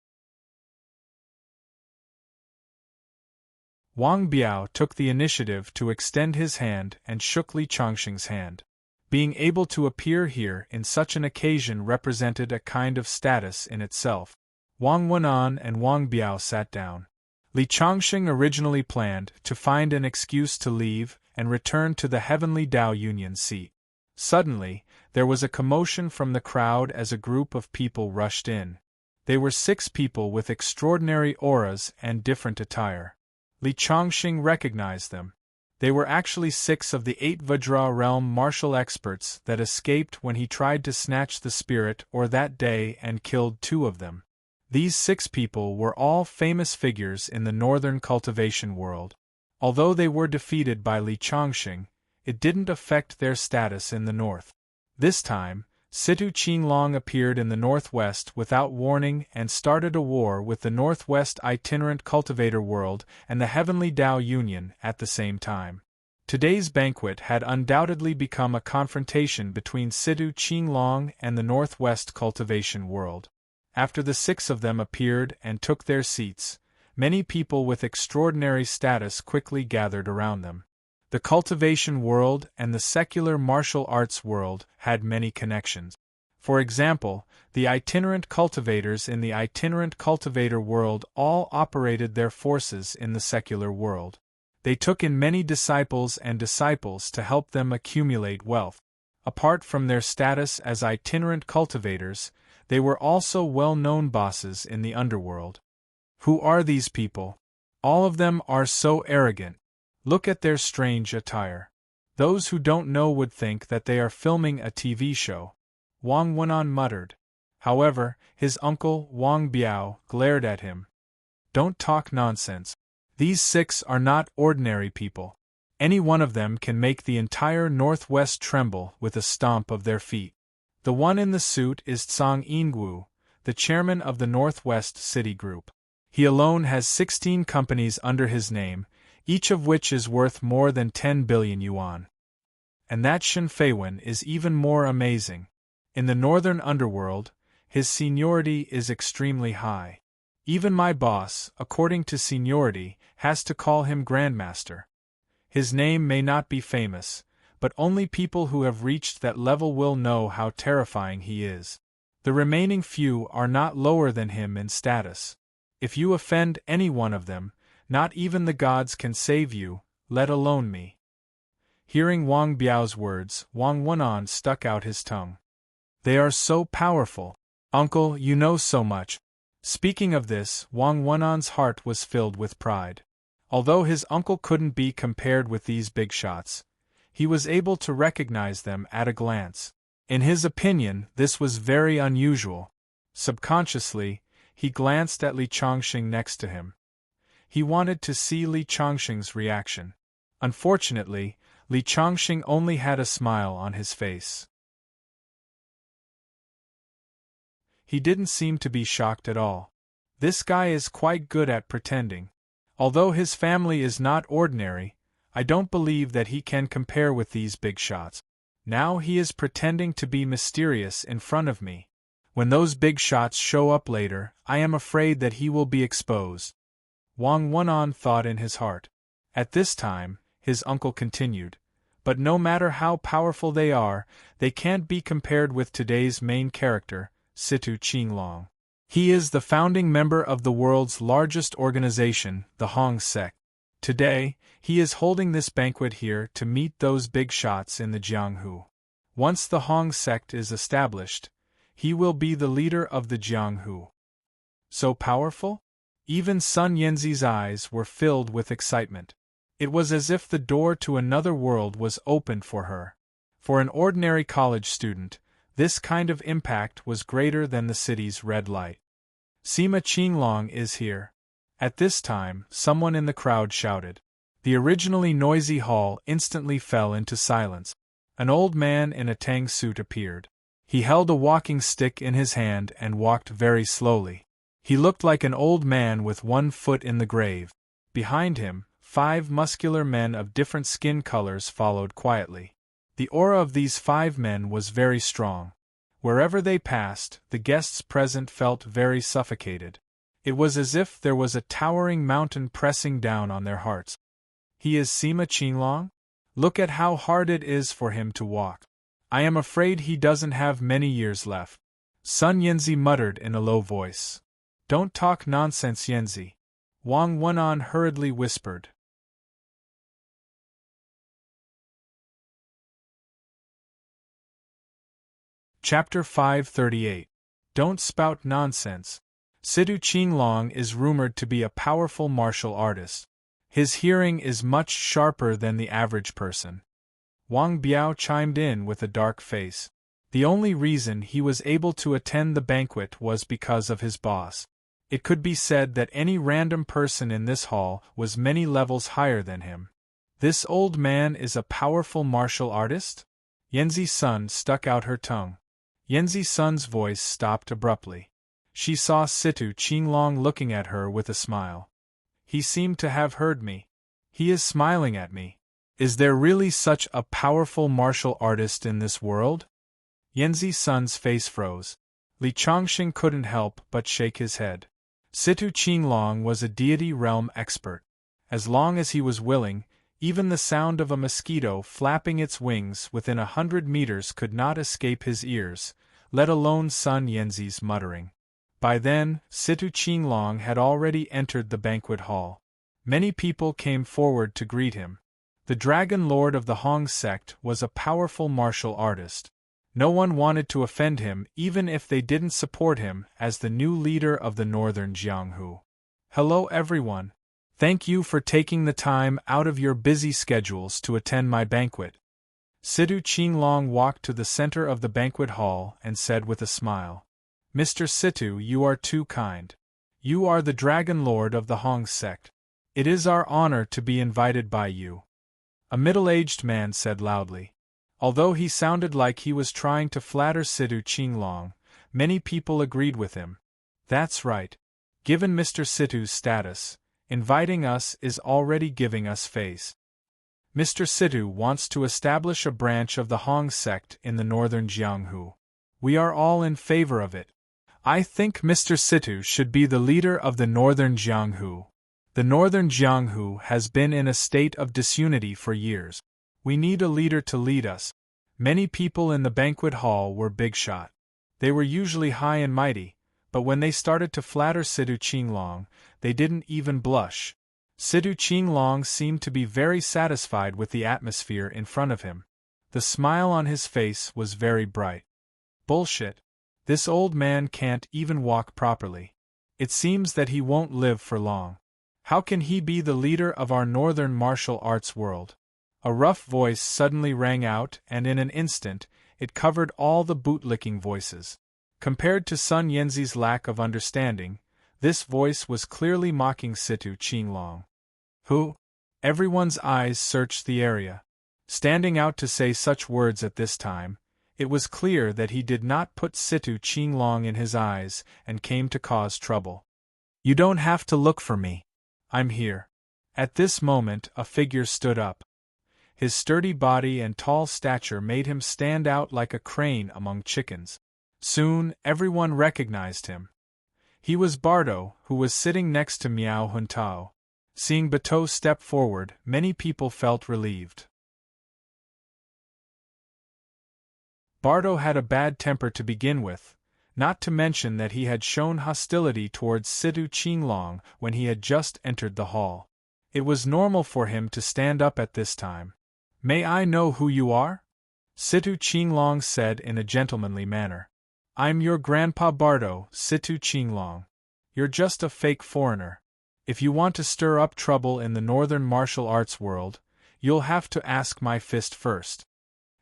Wang Biao took the initiative to extend his hand and shook Li Chongqing's hand. Being able to appear here in such an occasion represented a kind of status in itself. Wang Wenan and Wang Biao sat down. Li Chongqing originally planned to find an excuse to leave and return to the Heavenly Tao Union seat. Suddenly, there was a commotion from the crowd as a group of people rushed in. They were 6 people with extraordinary auras and different attire. Li Chongqing recognized them. They were actually 6 of the 8 Vajra realm martial experts that escaped when he tried to snatch the spirit ore that day and killed 2 of them. These 6 people were all famous figures in the northern cultivation world. Although they were defeated by Li Chongqing, it didn't affect their status in the north. This time, Situ Qinglong appeared in the northwest without warning and started a war with the northwest itinerant cultivator world and the Heavenly Tao Union at the same time. Today's banquet had undoubtedly become a confrontation between Situ Qinglong and the northwest cultivation world. After the 6 of them appeared and took their seats, many people with extraordinary status quickly gathered around them. The cultivation world and the secular martial arts world had many connections. For example, the itinerant cultivators in the itinerant cultivator world all operated their forces in the secular world. They took in many disciples and disciples to help them accumulate wealth. Apart from their status as itinerant cultivators, they were also well-known bosses in the underworld. Who are these people? All of them are so arrogant. Look at their strange attire. Those who don't know would think that they are filming a TV show, Wang Wenan muttered. However, his uncle, Wang Biao, glared at him. Don't talk nonsense. These 6 are not ordinary people. Any one of them can make the entire Northwest tremble with a stomp of their feet. The one in the suit is Tsang Yingwu, the chairman of the Northwest City Group. He alone has 16 companies under his name, each of which is worth more than 10 billion yuan. And that Shen Feiwen is even more amazing. In the northern underworld, his seniority is extremely high. Even my boss, according to seniority, has to call him Grandmaster. His name may not be famous, but only people who have reached that level will know how terrifying he is. The remaining few are not lower than him in status. If you offend any one of them, not even the gods can save you, let alone me. Hearing Wang Biao's words, Wang Wenan stuck out his tongue. They are so powerful. Uncle, you know so much. Speaking of this, Wang Wenan's heart was filled with pride. Although his uncle couldn't be compared with these big shots, he was able to recognize them at a glance. In his opinion, this was very unusual. Subconsciously, he glanced at Li Chongqing next to him. He wanted to see Li Chongqing's reaction. Unfortunately, Li Chongqing only had a smile on his face. He didn't seem to be shocked at all. This guy is quite good at pretending. Although his family is not ordinary, I don't believe that he can compare with these big shots. Now he is pretending to be mysterious in front of me. When those big shots show up later, I am afraid that he will be exposed. Wang Wenan thought in his heart. At this time, his uncle continued, but no matter how powerful they are, they can't be compared with today's main character, Situ Qinglong. He is the founding member of the world's largest organization, the Hong sect. Today, he is holding this banquet here to meet those big shots in the Jianghu. Once the Hong sect is established, he will be the leader of the Jianghu. So powerful? Even Sun Yanzi's eyes were filled with excitement. It was as if the door to another world was opened for her. For an ordinary college student, this kind of impact was greater than the city's red light. Sima Qinglong is here. At this time, someone in the crowd shouted. The originally noisy hall instantly fell into silence. An old man in a tang suit appeared. He held a walking stick in his hand and walked very slowly. He looked like an old man with one foot in the grave. Behind him, 5 muscular men of different skin colors followed quietly. The aura of these 5 men was very strong. Wherever they passed, the guests present felt very suffocated. It was as if there was a towering mountain pressing down on their hearts. He is Sima Qinglong? Look at how hard it is for him to walk. I am afraid he doesn't have many years left. Sun Yanzi muttered in a low voice. Don't talk nonsense, Yanzi. Wang Wenan hurriedly whispered. Chapter 538. Don't spout nonsense. Situ Qinglong is rumored to be a powerful martial artist. His hearing is much sharper than the average person. Wang Biao chimed in with a dark face. The only reason he was able to attend the banquet was because of his boss. It could be said that any random person in this hall was many levels higher than him. This old man is a powerful martial artist? Yanzi Sun stuck out her tongue. Yanzi Sun's voice stopped abruptly. She saw Situ Qinglong looking at her with a smile. He seemed to have heard me. He is smiling at me. Is there really such a powerful martial artist in this world? Yanzi Sun's face froze. Li Chongqing couldn't help but shake his head. Situ Qinglong was a deity realm expert. As long as he was willing, even the sound of a mosquito flapping its wings within 100 meters could not escape his ears, let alone Sun Yanzi's muttering. By then, Situ Qinglong had already entered the banquet hall. Many people came forward to greet him. The Dragon Lord of the Hong sect was a powerful martial artist. No one wanted to offend him even if they didn't support him as the new leader of the northern Jianghu. Hello everyone. Thank you for taking the time out of your busy schedules to attend my banquet. Situ Qinglong walked to the center of the banquet hall and said with a smile, "Mr. Situ, you are too kind. You are the Dragon Lord of the Hong sect. It is our honor to be invited by you." A middle-aged man said loudly. Although he sounded like he was trying to flatter Situ Qinglong, many people agreed with him. That's right. Given Mr. Situ's status, inviting us is already giving us face. Mr. Situ wants to establish a branch of the Hong sect in the northern Jianghu. We are all in favor of it. I think Mr. Situ should be the leader of the northern Jianghu. The northern Jianghu has been in a state of disunity for years. We need a leader to lead us. Many people in the banquet hall were big shot. They were usually high and mighty, but when they started to flatter Situ Qinglong, they didn't even blush. Situ Qinglong seemed to be very satisfied with the atmosphere in front of him. The smile on his face was very bright. Bullshit. This old man can't even walk properly. It seems that he won't live for long. How can he be the leader of our northern martial arts world? A rough voice suddenly rang out, and in an instant, it covered all the bootlicking voices. Compared to Sun Yanzi's lack of understanding, this voice was clearly mocking Situ Qinglong. Who? Everyone's eyes searched the area. Standing out to say such words at this time, it was clear that he did not put Situ Qinglong in his eyes and came to cause trouble. You don't have to look for me. I'm here. At this moment, a figure stood up. His sturdy body and tall stature made him stand out like a crane among chickens. Soon, everyone recognized him. He was Bardo, who was sitting next to Miao Huntao. Seeing Bateau step forward, many people felt relieved. Bardo had a bad temper to begin with, not to mention that he had shown hostility towards Situ Qinglong when he had just entered the hall. It was normal for him to stand up at this time. "May I know who you are?" Situ Qinglong said in a gentlemanly manner. "I'm your grandpa Bardo, Situ Qinglong. You're just a fake foreigner. If you want to stir up trouble in the northern martial arts world, you'll have to ask my fist first."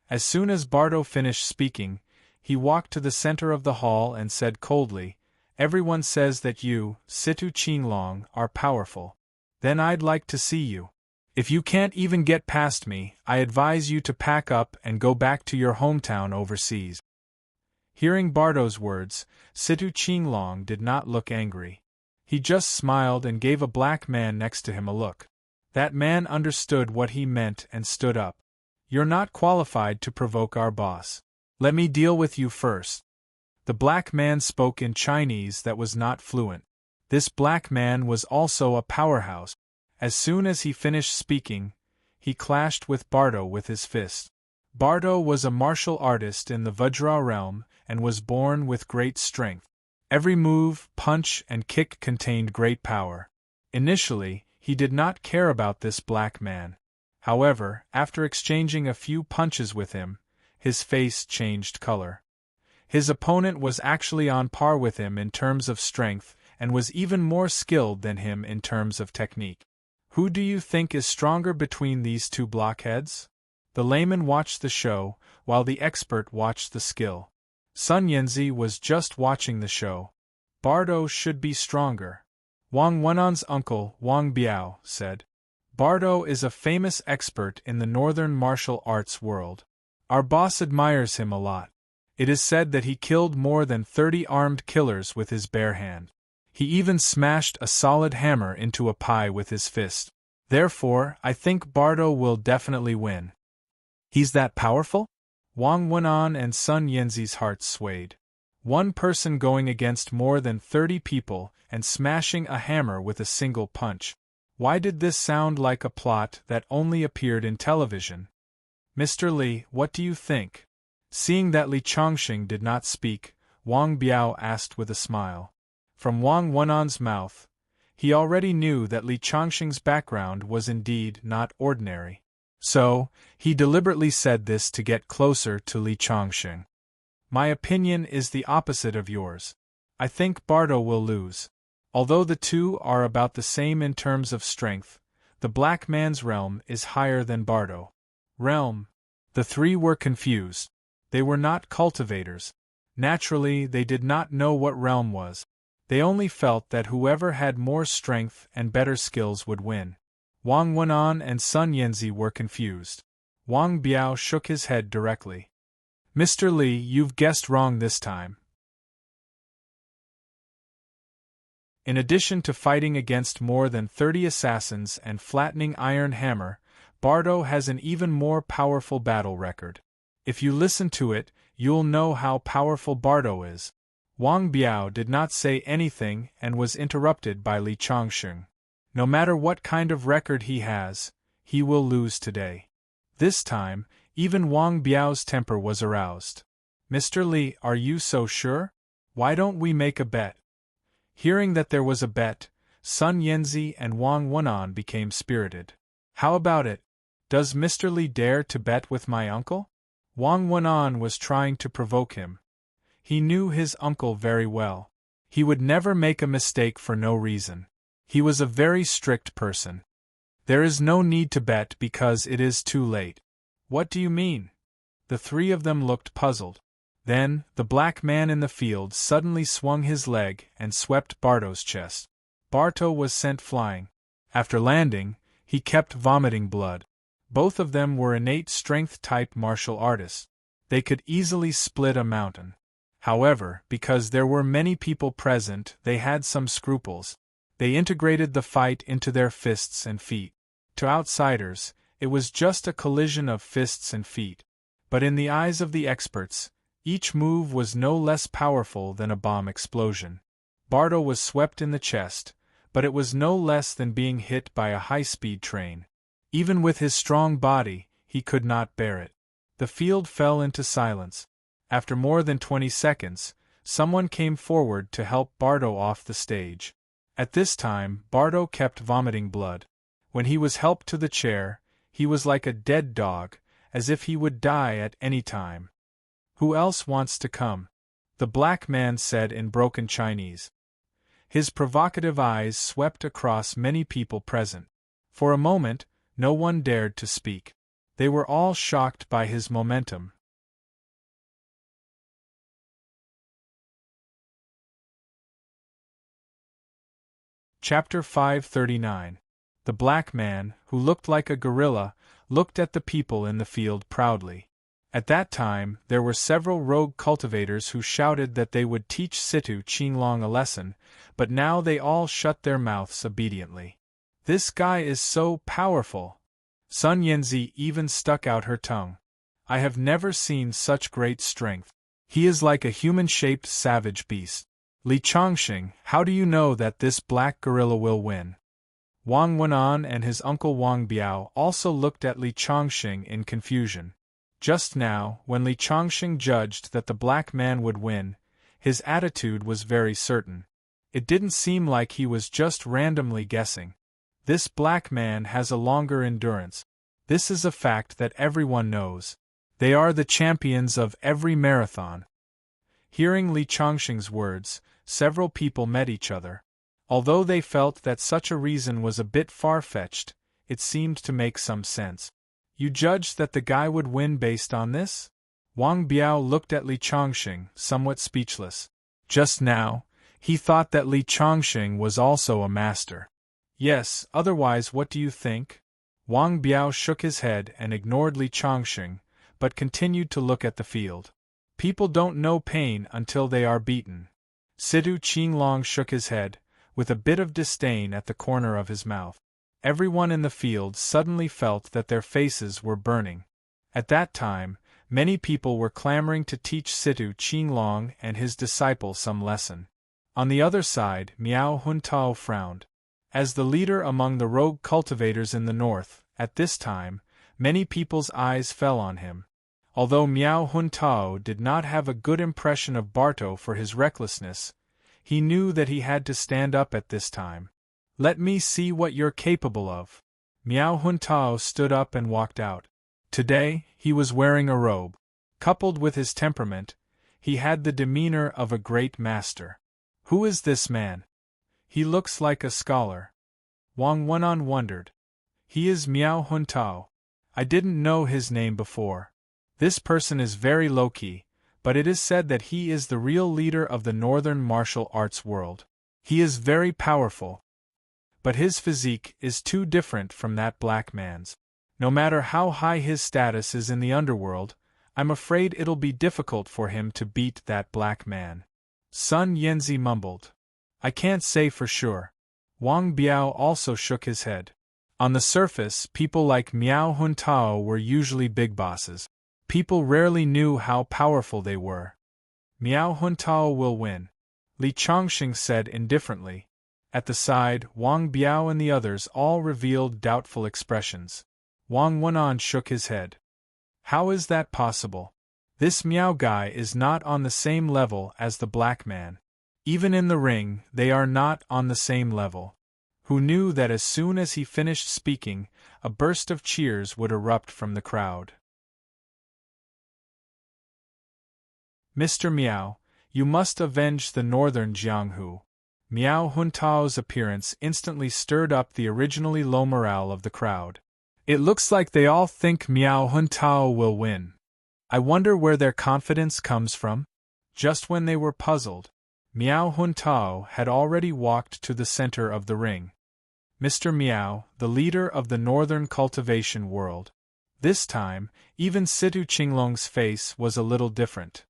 As soon as Bardo finished speaking, he walked to the center of the hall and said coldly, "Everyone says that you, Situ Qinglong, are powerful. Then I'd like to see you. If you can't even get past me, I advise you to pack up and go back to your hometown overseas." Hearing Bardo's words, Situ Qinglong did not look angry. He just smiled and gave a black man next to him a look. That man understood what he meant and stood up. "You're not qualified to provoke our boss. Let me deal with you first." The black man spoke in Chinese that was not fluent. This black man was also a powerhouse. As soon as he finished speaking, he clashed with Bardo with his fist. Bardo was a martial artist in the Vajra realm and was born with great strength. Every move, punch, and kick contained great power. Initially, he did not care about this black man. However, after exchanging a few punches with him, his face changed color. His opponent was actually on par with him in terms of strength and was even more skilled than him in terms of technique. Who do you think is stronger between these two blockheads? The layman watched the show, while the expert watched the skill. Sun Yanzi was just watching the show. Bardo should be stronger. Wang Wenan's uncle, Wang Biao, said. Bardo is a famous expert in the northern martial arts world. Our boss admires him a lot. It is said that he killed more than 30 armed killers with his bare hand. He even smashed a solid hammer into a pie with his fist. Therefore, I think Bardo will definitely win. He's that powerful? Wang Wenan and Sun Yanzi's hearts swayed. One person going against more than 30 people and smashing a hammer with a single punch. Why did this sound like a plot that only appeared in television? Mr. Li, what do you think? Seeing that Li Chongqing did not speak, Wang Biao asked with a smile. From Wang Wenan's mouth, he already knew that Li Chongqing's background was indeed not ordinary. So, he deliberately said this to get closer to Li Chongqing. My opinion is the opposite of yours. I think Bardo will lose. Although the two are about the same in terms of strength, the black man's realm is higher than Bardo. Realm? The three were confused. They were not cultivators. Naturally, they did not know what realm was. They only felt that whoever had more strength and better skills would win. Wang Wenan and Sun Yanzi were confused. Wang Biao shook his head directly. Mr. Li, you've guessed wrong this time. In addition to fighting against more than 30 assassins and flattening Iron Hammer, Bardo has an even more powerful battle record. If you listen to it, you'll know how powerful Bardo is. Wang Biao did not say anything and was interrupted by Li Changsheng. No matter what kind of record he has, he will lose today. This time, even Wang Biao's temper was aroused. Mr. Li, are you so sure? Why don't we make a bet? Hearing that there was a bet, Sun Yanzi and Wang Wenan became spirited. How about it? Does Mr. Li dare to bet with my uncle? Wang Wenan was trying to provoke him. He knew his uncle very well. He would never make a mistake for no reason. He was a very strict person. There is no need to bet because it is too late. What do you mean? The three of them looked puzzled. Then, the black man in the field suddenly swung his leg and swept Barto's chest. Barto was sent flying. After landing, he kept vomiting blood. Both of them were innate strength-type martial artists. They could easily split a mountain. However, because there were many people present, they had some scruples. They integrated the fight into their fists and feet. To outsiders, it was just a collision of fists and feet. But in the eyes of the experts, each move was no less powerful than a bomb explosion. Bardo was swept in the chest, but it was no less than being hit by a high-speed train. Even with his strong body, he could not bear it. The field fell into silence. After more than 20 seconds, someone came forward to help Bardo off the stage. At this time, Bardo kept vomiting blood. When he was helped to the chair, he was like a dead dog, as if he would die at any time. Who else wants to come? The black man said in broken Chinese. His provocative eyes swept across many people present. For a moment, no one dared to speak. They were all shocked by his momentum. Chapter 539. The black man, who looked like a gorilla, looked at the people in the field proudly. At that time, there were several rogue cultivators who shouted that they would teach Situ Qinglong a lesson, but now they all shut their mouths obediently. This guy is so powerful. Sun Yanzi even stuck out her tongue. I have never seen such great strength. He is like a human-shaped savage beast. Li Changsheng, how do you know that this black gorilla will win? Wang Wenan and his uncle Wang Biao also looked at Li Changsheng in confusion. Just now, when Li Changsheng judged that the black man would win, his attitude was very certain. It didn't seem like he was just randomly guessing. This black man has a longer endurance. This is a fact that everyone knows. They are the champions of every marathon. Hearing Li Changsheng's words, several people met each other. Although they felt that such a reason was a bit far-fetched, it seemed to make some sense. You judged that the guy would win based on this? Wang Biao looked at Li Changsheng, somewhat speechless. Just now, he thought that Li Changsheng was also a master. Yes, otherwise what do you think? Wang Biao shook his head and ignored Li Changsheng, but continued to look at the field. People don't know pain until they are beaten. Situ Qinglong shook his head, with a bit of disdain at the corner of his mouth. Everyone in the field suddenly felt that their faces were burning. At that time, many people were clamoring to teach Situ Qinglong and his disciple some lesson. On the other side, Miao Huntao frowned. As the leader among the rogue cultivators in the north, at this time, many people's eyes fell on him. Although Miao Huntao did not have a good impression of Barto for his recklessness, he knew that he had to stand up at this time. Let me see what you're capable of. Miao Huntao stood up and walked out. Today, he was wearing a robe. Coupled with his temperament, he had the demeanor of a great master. Who is this man? He looks like a scholar. Wang Wenan wondered. He is Miao Huntao. I didn't know his name before. This person is very low-key, but it is said that he is the real leader of the northern martial arts world. He is very powerful, but his physique is too different from that black man's. No matter how high his status is in the underworld, I'm afraid it'll be difficult for him to beat that black man. Sun Yanzi mumbled. I can't say for sure. Wang Biao also shook his head. On the surface, people like Miao Huntao were usually big bosses. People rarely knew how powerful they were. Miao Huntao will win, Li Chongqing said indifferently. At the side, Wang Biao and the others all revealed doubtful expressions. Wang Wenan shook his head. How is that possible? This Miao guy is not on the same level as the black man. Even in the ring, they are not on the same level. Who knew that as soon as he finished speaking, a burst of cheers would erupt from the crowd? Mr. Miao, you must avenge the northern Jianghu. Miao Huntao's appearance instantly stirred up the originally low morale of the crowd. It looks like they all think Miao Huntao will win. I wonder where their confidence comes from? Just when they were puzzled, Miao Huntao had already walked to the center of the ring. Mr. Miao, the leader of the northern cultivation world. This time, even Situ Qinglong's face was a little different.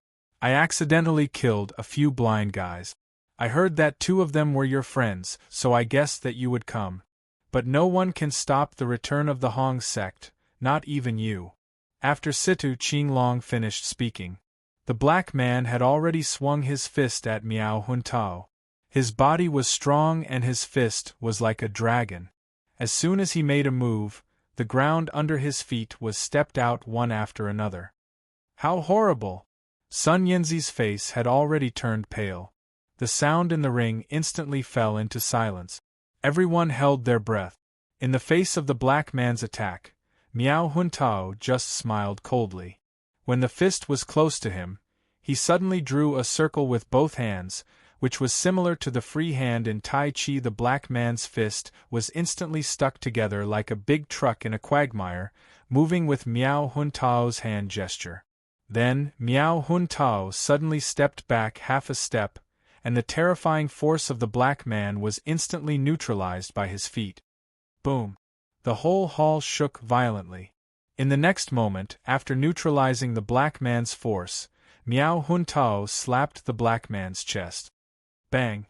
I accidentally killed a few blind guys. I heard that 2 of them were your friends, so I guessed that you would come. But no one can stop the return of the Hong sect, not even you. After Situ Qinglong finished speaking, the black man had already swung his fist at Miao Huntao. His body was strong and his fist was like a dragon. As soon as he made a move, the ground under his feet was stepped out one after another. How horrible! Sun Yanzi's face had already turned pale. The sound in the ring instantly fell into silence. Everyone held their breath. In the face of the black man's attack, Miao Huntao just smiled coldly. When the fist was close to him, he suddenly drew a circle with both hands, which was similar to the free hand in Tai Chi. The black man's fist was instantly stuck together like a big truck in a quagmire, moving with Miao Huntao's hand gesture. Then, Miao Huntao suddenly stepped back half a step, and the terrifying force of the black man was instantly neutralized by his feet. Boom! The whole hall shook violently. In the next moment, after neutralizing the black man's force, Miao Huntao slapped the black man's chest. Bang!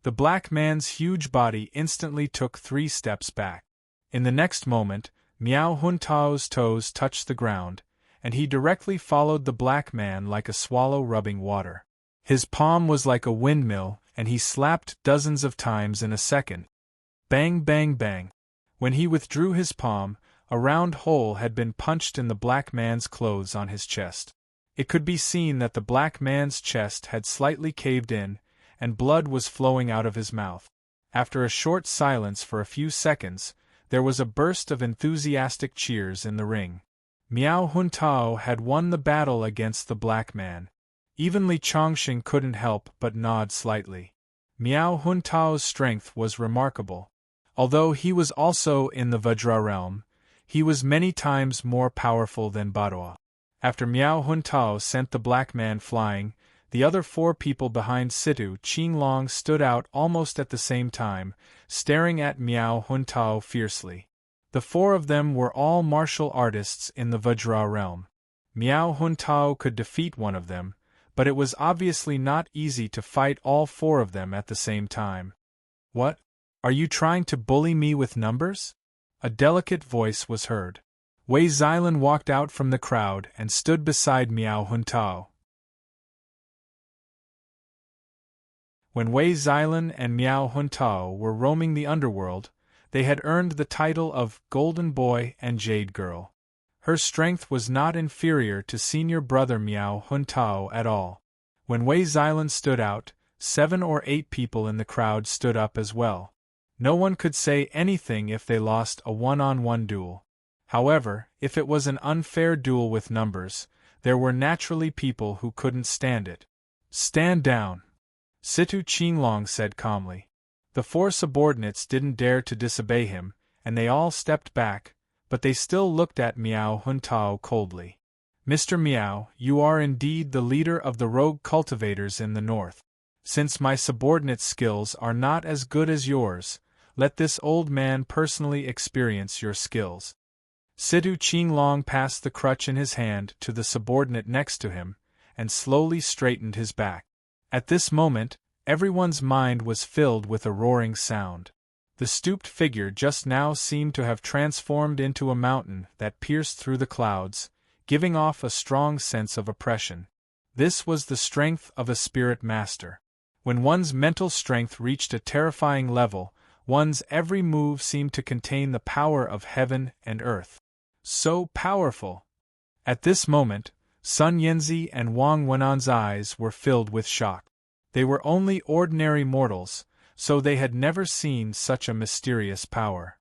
The black man's huge body instantly took 3 steps back. In the next moment, Miao Huntao's toes touched the ground, and he directly followed the black man like a swallow rubbing water. His palm was like a windmill, and he slapped dozens of times in a second. Bang, bang, bang. When he withdrew his palm, a round hole had been punched in the black man's clothes on his chest. It could be seen that the black man's chest had slightly caved in, and blood was flowing out of his mouth. After a short silence for a few seconds, there was a burst of enthusiastic cheers in the ring. Miao Huntao had won the battle against the black man. Even Li Chongqing couldn't help but nod slightly. Miao Huntao's strength was remarkable. Although he was also in the Vajra realm, he was many times more powerful than Badua. After Miao Huntao sent the black man flying, the other 4 people behind Situ Qinglong stood out almost at the same time, staring at Miao Huntao fiercely. The 4 of them were all martial artists in the Vajra realm. Miao Huntao could defeat one of them, but it was obviously not easy to fight all 4 of them at the same time. What? Are you trying to bully me with numbers? A delicate voice was heard. Wei Xilan walked out from the crowd and stood beside Miao Huntao. When Wei Xilan and Miao Huntao were roaming the underworld, they had earned the title of Golden Boy and Jade Girl. Her strength was not inferior to senior brother Miao Huntao at all. When Wei Xilan stood out, 7 or 8 people in the crowd stood up as well. No one could say anything if they lost a one-on-one duel. However, if it was an unfair duel with numbers, there were naturally people who couldn't stand it. Stand down, Situ Qinglong said calmly. The 4 subordinates didn't dare to disobey him, and they all stepped back, but they still looked at Miao Huntao coldly. Mr. Miao, you are indeed the leader of the rogue cultivators in the north. Since my subordinate's skills are not as good as yours, let this old man personally experience your skills. Situ Qinglong passed the crutch in his hand to the subordinate next to him, and slowly straightened his back. At this moment, everyone's mind was filled with a roaring sound. The stooped figure just now seemed to have transformed into a mountain that pierced through the clouds, giving off a strong sense of oppression. This was the strength of a spirit master. When one's mental strength reached a terrifying level, one's every move seemed to contain the power of heaven and earth. So powerful! At this moment, Sun Yanzi and Wang Wenan's eyes were filled with shock. They were only ordinary mortals, so they had never seen such a mysterious power.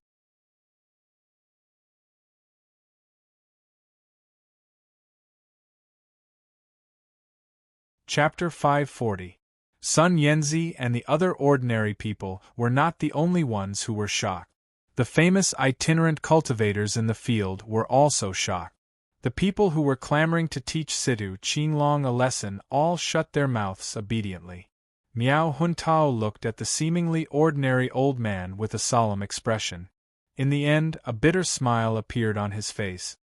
Chapter 540. Sun Yanzi and the other ordinary people were not the only ones who were shocked. The famous itinerant cultivators in the field were also shocked. The people who were clamoring to teach Situ Qinglong a lesson all shut their mouths obediently. Miao Huntao looked at the seemingly ordinary old man with a solemn expression. In the end, a bitter smile appeared on his face.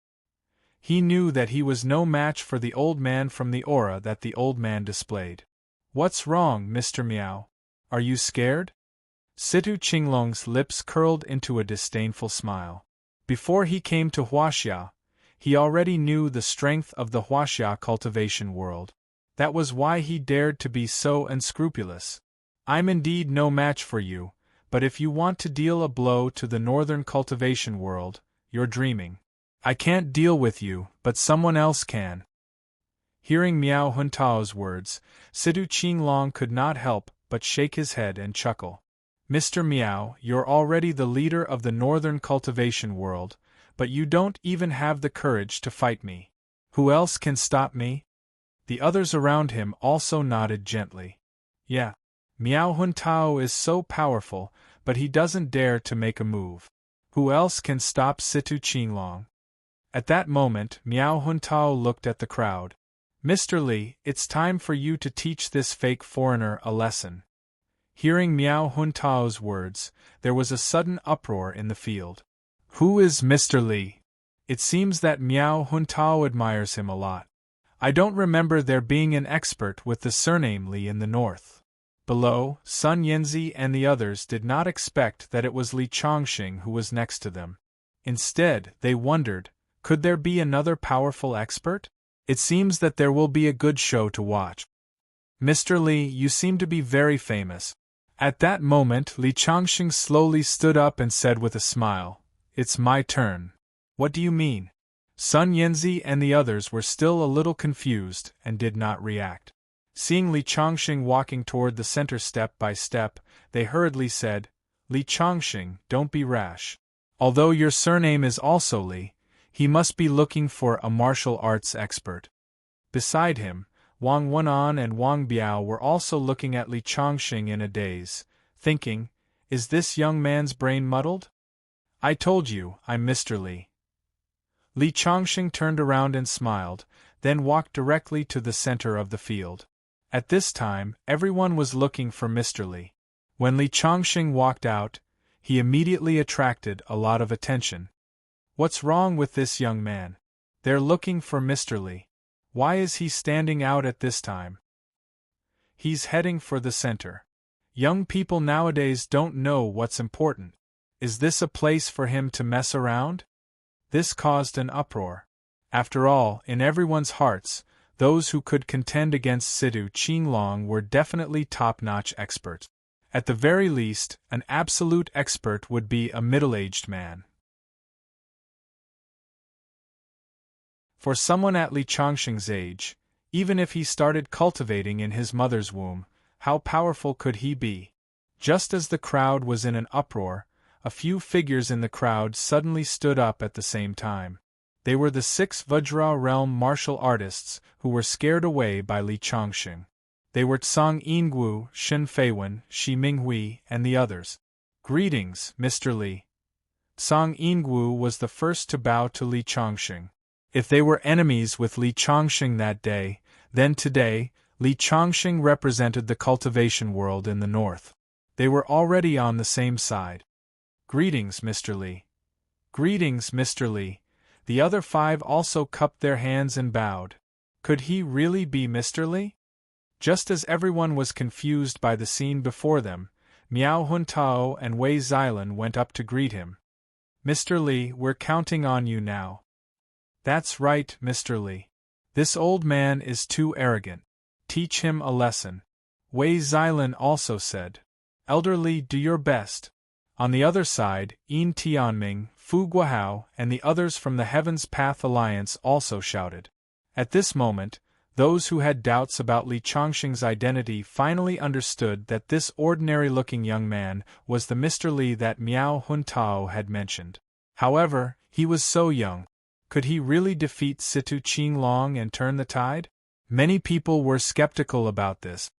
He knew that he was no match for the old man from the aura that the old man displayed. "What's wrong, Mr. Miao? Are you scared?" Situ Qinglong's lips curled into a disdainful smile. Before he came to Huaxia, he already knew the strength of the Huaxia cultivation world. That was why he dared to be so unscrupulous. "I'm indeed no match for you, but if you want to deal a blow to the northern cultivation world, you're dreaming. I can't deal with you, but someone else can." Hearing Miao Huntao's words, Situ Qinglong could not help but shake his head and chuckle. "Mr. Miao, you're already the leader of the northern cultivation world, but you don't even have the courage to fight me. Who else can stop me?" The others around him also nodded gently. "Yeah. Miao Huntao is so powerful, but he doesn't dare to make a move. Who else can stop Situ Qinglong?" At that moment, Miao Huntao looked at the crowd. "Mr. Li, it's time for you to teach this fake foreigner a lesson." Hearing Miao Huntao's words, there was a sudden uproar in the field. "Who is Mr. Li? It seems that Miao Huntao admires him a lot. I don't remember there being an expert with the surname Li in the north." Below, Sun Yanzi and the others did not expect that it was Li Chongqing who was next to them. Instead, they wondered, could there be another powerful expert? It seems that there will be a good show to watch. "Mr. Li, you seem to be very famous." At that moment, Li Chongqing slowly stood up and said with a smile, "It's my turn." "What do you mean?" Sun Yanzi and the others were still a little confused and did not react. Seeing Li Chongqing walking toward the center step by step, they hurriedly said, "Li Chongqing, don't be rash. Although your surname is also Li, he must be looking for a martial arts expert." Beside him, Wang Wenan and Wang Biao were also looking at Li Chongqing in a daze, thinking, "Is this young man's brain muddled? I told you, I'm Mr. Li." Li Chongqing turned around and smiled, then walked directly to the center of the field. At this time, everyone was looking for Mr. Li. When Li Chongqing walked out, he immediately attracted a lot of attention. What's wrong with this young man? They're looking for Mr. Li. Why is he standing out at this time? He's heading for the center. Young people nowadays don't know what's important. Is this a place for him to mess around? This caused an uproar. After all, in everyone's hearts, those who could contend against Situ Qinglong were definitely top-notch experts. At the very least, an absolute expert would be a middle-aged man. For someone at Li Chongqing's age, even if he started cultivating in his mother's womb, how powerful could he be? Just as the crowd was in an uproar, a few figures in the crowd suddenly stood up at the same time. They were the 6 Vajra realm martial artists who were scared away by Li Chongqing. They were Tsang Yingwu, Shen Feiwen, Shi Minghui, and the others. "Greetings, Mr. Li." Tsang Yingwu was the first to bow to Li Chongqing. If they were enemies with Li Changxing that day, then today, Li Changxing represented the cultivation world in the north. They were already on the same side. "Greetings, Mr. Li." "Greetings, Mr. Li." The other 5 also cupped their hands and bowed. Could he really be Mr. Li? Just as everyone was confused by the scene before them, Miao Huntao and Wei Xilan went up to greet him. "Mr. Li, we're counting on you now." "That's right, Mr. Li. This old man is too arrogant. Teach him a lesson." Wei Xilan also said. "Elder Li, do your best." On the other side, Yin Tianming, Fu Guohao, and the others from the Heaven's Path Alliance also shouted. At this moment, those who had doubts about Li Changxing's identity finally understood that this ordinary-looking young man was the Mr. Li that Miao Huntao had mentioned. However, he was so young. Could he really defeat Situ Qinglong and turn the tide? Many people were skeptical about this.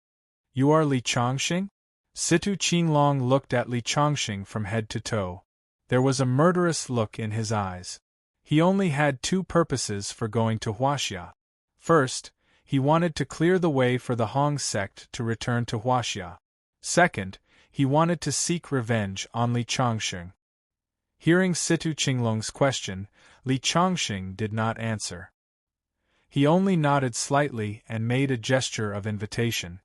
"You are Li Changxing?" Situ Qinglong looked at Li Changxing from head to toe. There was a murderous look in his eyes. He only had 2 purposes for going to Huaxia. First, he wanted to clear the way for the Hong sect to return to Huaxia. Second, he wanted to seek revenge on Li Changxing. Hearing Situ Qinglong's question, Li Changxing did not answer. He only nodded slightly and made a gesture of invitation.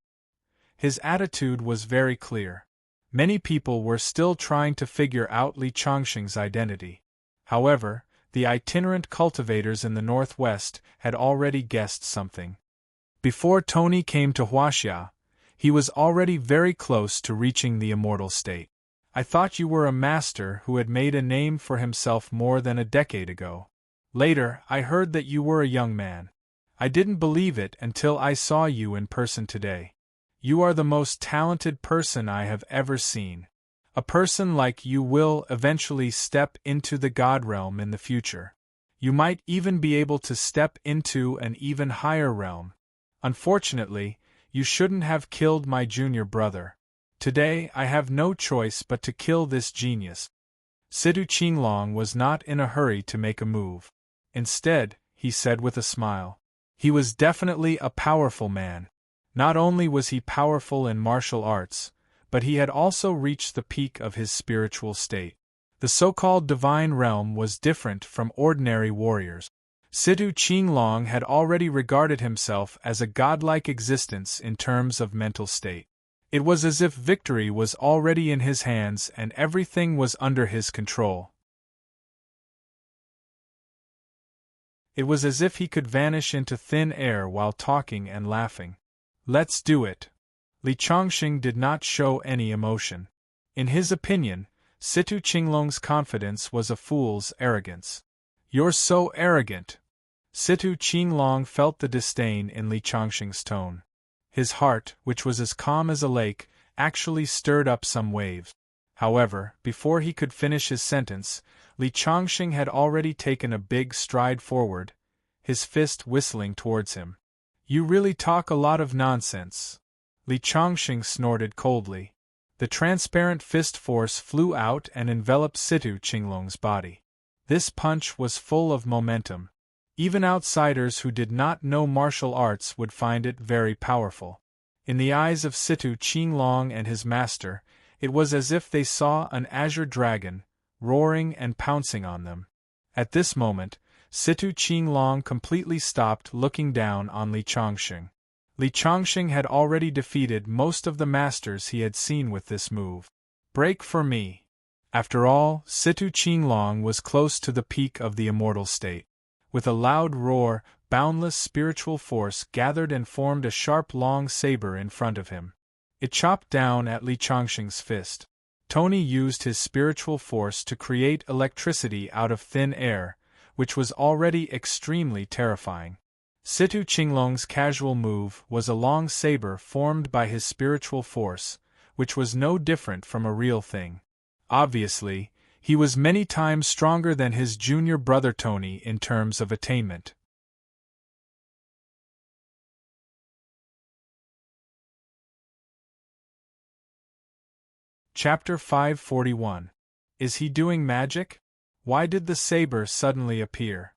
His attitude was very clear. Many people were still trying to figure out Li Changxing's identity. However, the itinerant cultivators in the northwest had already guessed something. Before Tony came to Huaxia, he was already very close to reaching the immortal state. "I thought you were a master who had made a name for himself more than a decade ago. Later, I heard that you were a young man. I didn't believe it until I saw you in person today. You are the most talented person I have ever seen. A person like you will eventually step into the God realm in the future. You might even be able to step into an even higher realm. Unfortunately, you shouldn't have killed my junior brother. Today I have no choice but to kill this genius." Situ Qinglong was not in a hurry to make a move. Instead, he said with a smile. He was definitely a powerful man. Not only was he powerful in martial arts, but he had also reached the peak of his spiritual state. The so-called divine realm was different from ordinary warriors. Situ Qinglong had already regarded himself as a godlike existence in terms of mental state. It was as if victory was already in his hands and everything was under his control. It was as if he could vanish into thin air while talking and laughing. "Let's do it." Li Changxing did not show any emotion. In his opinion, Situ Qinglong's confidence was a fool's arrogance. "You're so arrogant." Situ Qinglong felt the disdain in Li Changxing's tone. His heart, which was as calm as a lake, actually stirred up some waves. However, before he could finish his sentence, Li Changxing had already taken a big stride forward, his fist whistling towards him. "You really talk a lot of nonsense." Li Changxing snorted coldly. The transparent fist force flew out and enveloped Situ Qinglong's body. This punch was full of momentum. Even outsiders who did not know martial arts would find it very powerful. In the eyes of Situ Qinglong and his master, it was as if they saw an azure dragon, roaring and pouncing on them. At this moment, Situ Qinglong completely stopped looking down on Li Changxing. Li Changxing had already defeated most of the masters he had seen with this move. "Break for me." After all, Situ Qinglong was close to the peak of the immortal state. With a loud roar, boundless spiritual force gathered and formed a sharp long saber in front of him. It chopped down at Li Changxing's fist. Tony used his spiritual force to create electricity out of thin air, which was already extremely terrifying. Situ Qinglong's casual move was a long saber formed by his spiritual force, which was no different from a real thing. Obviously, he was many times stronger than his junior brother Tony in terms of attainment. Chapter 541. Is he doing magic? Why did the saber suddenly appear?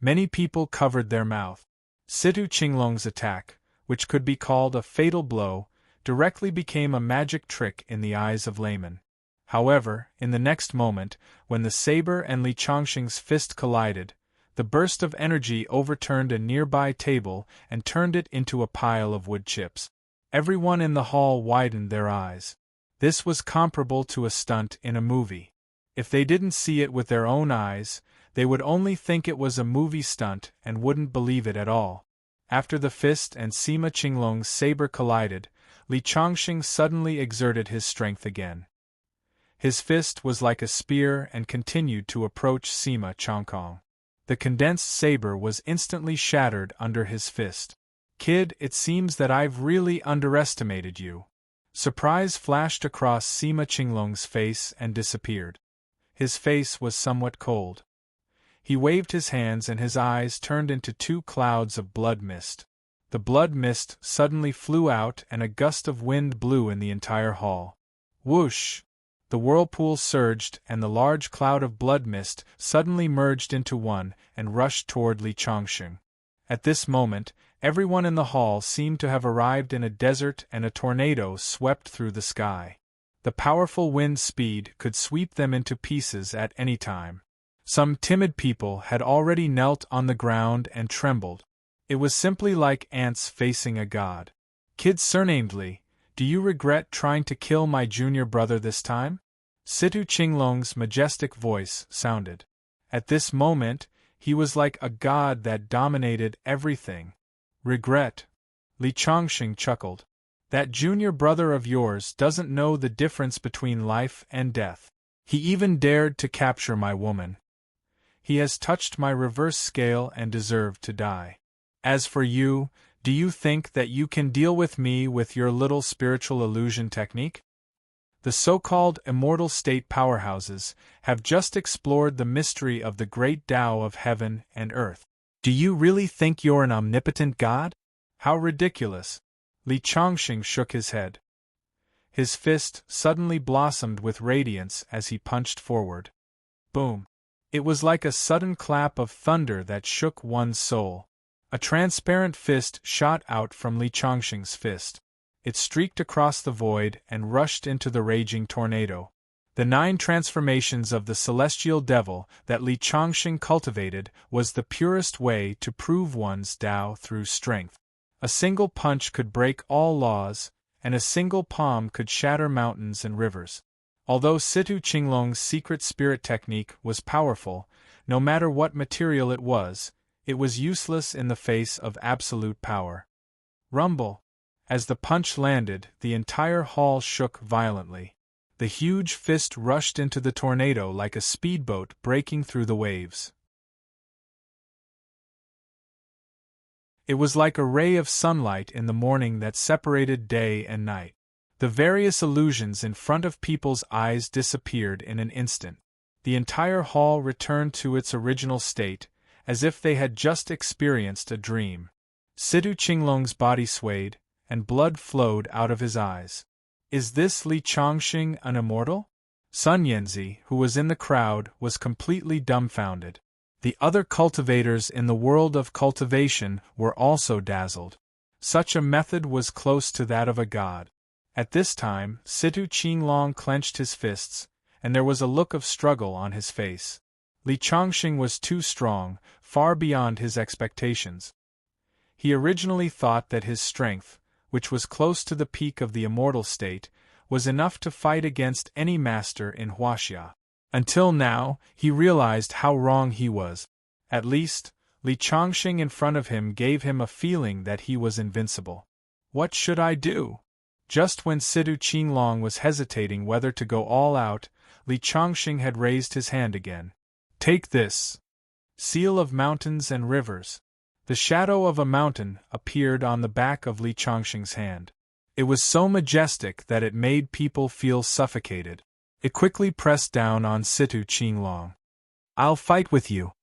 Many people covered their mouth. Situ Qinglong's attack, which could be called a fatal blow, directly became a magic trick in the eyes of laymen. However, in the next moment, when the saber and Li Chongqing's fist collided, the burst of energy overturned a nearby table and turned it into a pile of wood chips. Everyone in the hall widened their eyes. This was comparable to a stunt in a movie. If they didn't see it with their own eyes, they would only think it was a movie stunt and wouldn't believe it at all. After the fist and Sima Qinglong's saber collided, Li Chongqing suddenly exerted his strength again. His fist was like a spear and continued to approach Sima Qinglong. The condensed saber was instantly shattered under his fist. "Kid, it seems that I've really underestimated you." Surprise flashed across Sima Qinglong's face and disappeared. His face was somewhat cold. He waved his hands and his eyes turned into two clouds of blood mist. The blood mist suddenly flew out and a gust of wind blew in the entire hall. Whoosh! The whirlpool surged and the large cloud of blood mist suddenly merged into one and rushed toward Li Chongqing. At this moment, everyone in the hall seemed to have arrived in a desert and a tornado swept through the sky. The powerful wind speed could sweep them into pieces at any time. Some timid people had already knelt on the ground and trembled. It was simply like ants facing a god. "Kid surnamed Li, do you regret trying to kill my junior brother this time?" Situ Qinglong's majestic voice sounded. At this moment, he was like a god that dominated everything. "Regret?" Li Chongqing chuckled. "That junior brother of yours doesn't know the difference between life and death. He even dared to capture my woman. He has touched my reverse scale and deserved to die. As for you, do you think that you can deal with me with your little spiritual illusion technique?" The so-called immortal state powerhouses have just explored the mystery of the great Tao of heaven and earth. Do you really think you're an omnipotent god? How ridiculous! Li Chongqing shook his head. His fist suddenly blossomed with radiance as he punched forward. Boom! It was like a sudden clap of thunder that shook one's soul. A transparent fist shot out from Li Chongqing's fist. It streaked across the void and rushed into the raging tornado. The 9 transformations of the celestial devil that Li Chongqing cultivated was the purest way to prove one's Tao through strength. A single punch could break all laws, and a single palm could shatter mountains and rivers. Although Situ Qinglong's secret spirit technique was powerful, no matter what material it was useless in the face of absolute power. Rumble! As the punch landed, the entire hall shook violently. The huge fist rushed into the tornado like a speedboat breaking through the waves. It was like a ray of sunlight in the morning that separated day and night. The various illusions in front of people's eyes disappeared in an instant. The entire hall returned to its original state, as if they had just experienced a dream. Situ Qinglong's body swayed, and blood flowed out of his eyes. Is this Li Chongqing an immortal? Sun Yanzi, who was in the crowd, was completely dumbfounded. The other cultivators in the world of cultivation were also dazzled. Such a method was close to that of a god. At this time, Situ Qinglong clenched his fists, and there was a look of struggle on his face. Li Chongqing was too strong, far beyond his expectations. He originally thought that his strength, which was close to the peak of the immortal state, was enough to fight against any master in Huaxia. Until now, he realized how wrong he was. At least, Li Chongqing in front of him gave him a feeling that he was invincible. What should I do? Just when Situ Qinglong was hesitating whether to go all out, Li Chongqing had raised his hand again. Take this. Seal of mountains and rivers. The shadow of a mountain appeared on the back of Li Chongqing's hand. It was so majestic that it made people feel suffocated. It quickly pressed down on Situ Qinglong. I'll fight with you.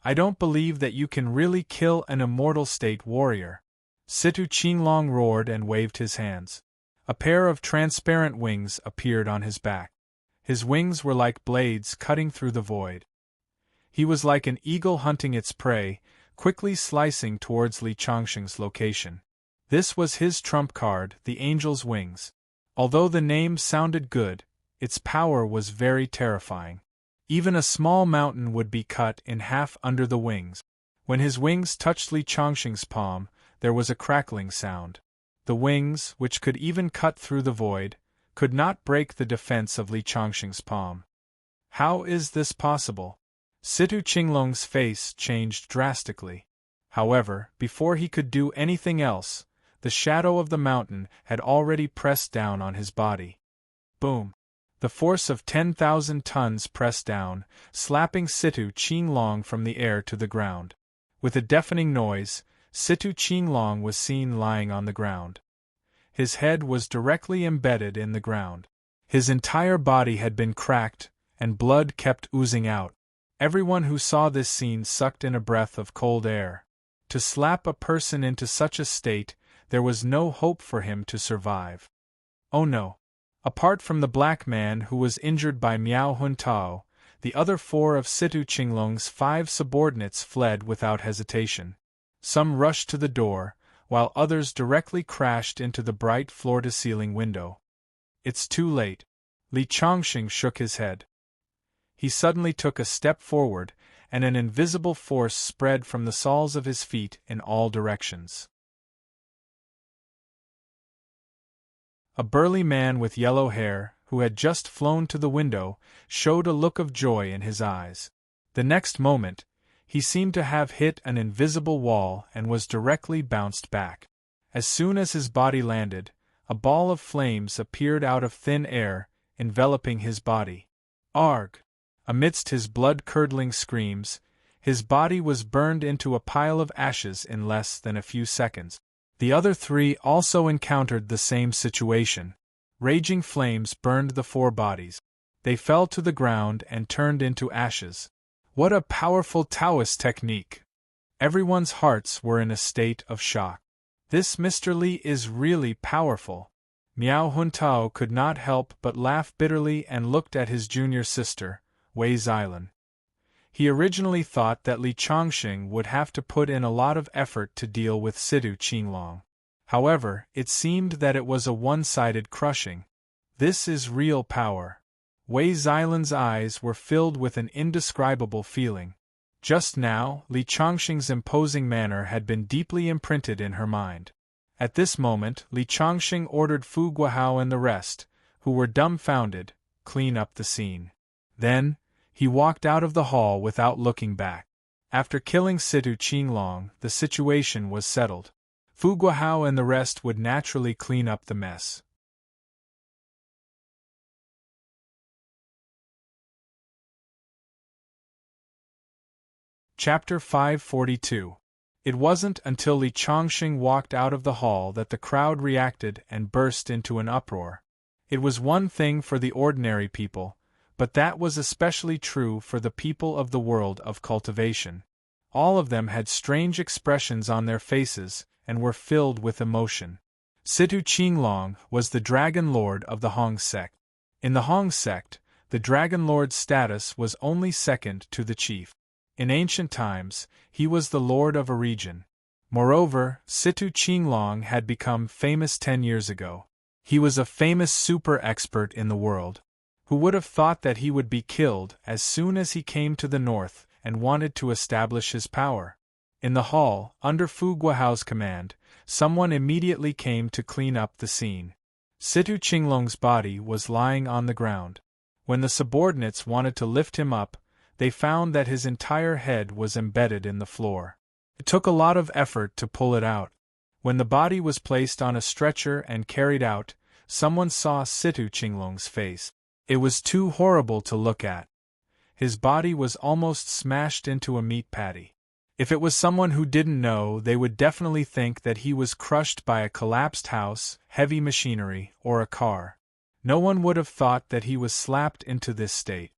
I don't believe that you can really kill an immortal state warrior. Situ Qinglong roared and waved his hands. A pair of transparent wings appeared on his back. His wings were like blades cutting through the void. He was like an eagle hunting its prey, quickly slicing towards Li Changxing's location. This was his trump card, the angel's wings. Although the name sounded good, its power was very terrifying. Even a small mountain would be cut in half under the wings. When his wings touched Li Changxing's palm, there was a crackling sound. The wings, which could even cut through the void, could not break the defense of Li Changxing's palm. How is this possible? Situ Qinglong's face changed drastically. However, before he could do anything else, the shadow of the mountain had already pressed down on his body. Boom! The force of 10,000 tons pressed down, slapping Situ Qinglong from the air to the ground. With a deafening noise, Situ Qinglong was seen lying on the ground. His head was directly embedded in the ground. His entire body had been cracked, and blood kept oozing out. Everyone who saw this scene sucked in a breath of cold air. To slap a person into such a state, there was no hope for him to survive. Oh no! Apart from the black man who was injured by Miao Huntao, the other 4 of Situ Qinglong's 5 subordinates fled without hesitation. Some rushed to the door, while others directly crashed into the bright floor-to-ceiling window. It's too late. Li Changxing shook his head. He suddenly took a step forward, and an invisible force spread from the soles of his feet in all directions. A burly man with yellow hair, who had just flown to the window, showed a look of joy in his eyes. The next moment, he seemed to have hit an invisible wall and was directly bounced back. As soon as his body landed, a ball of flames appeared out of thin air, enveloping his body. Arg! Amidst his blood-curdling screams, his body was burned into a pile of ashes in less than a few seconds. The other 3 also encountered the same situation. Raging flames burned the 4 bodies. They fell to the ground and turned into ashes. What a powerful Taoist technique! Everyone's hearts were in a state of shock. This Mr. Li is really powerful. Miao Huntao could not help but laugh bitterly and looked at his junior sister, Wei Xilan. He originally thought that Li Changxing would have to put in a lot of effort to deal with Situ Qinglong. However, it seemed that it was a one-sided crushing. This is real power. Wei Xilan's eyes were filled with an indescribable feeling. Just now, Li Changxing's imposing manner had been deeply imprinted in her mind. At this moment, Li Changxing ordered Fu Guohao and the rest, who were dumbfounded, clean up the scene. Then, he walked out of the hall without looking back. After killing Situ Qinglong, the situation was settled. Fu Guohao and the rest would naturally clean up the mess. Chapter 542. It wasn't until Li Changxing walked out of the hall that the crowd reacted and burst into an uproar. It was one thing for the ordinary people, but that was especially true for the people of the world of cultivation. All of them had strange expressions on their faces and were filled with emotion. Situ Qinglong was the Dragon Lord of the Hong sect. In the Hong sect, the Dragon Lord's status was only second to the chief. In ancient times, he was the lord of a region. Moreover, Situ Qinglong had become famous 10 years ago. He was a famous super expert in the world. Who would have thought that he would be killed as soon as he came to the north and wanted to establish his power? In the hall, under Fu Guohao's command, someone immediately came to clean up the scene. Situ Qinglong's body was lying on the ground. When the subordinates wanted to lift him up, they found that his entire head was embedded in the floor. It took a lot of effort to pull it out. When the body was placed on a stretcher and carried out, someone saw Situ Qinglong's face. It was too horrible to look at. His body was almost smashed into a meat patty. If it was someone who didn't know, they would definitely think that he was crushed by a collapsed house, heavy machinery, or a car. No one would have thought that he was slapped into this state.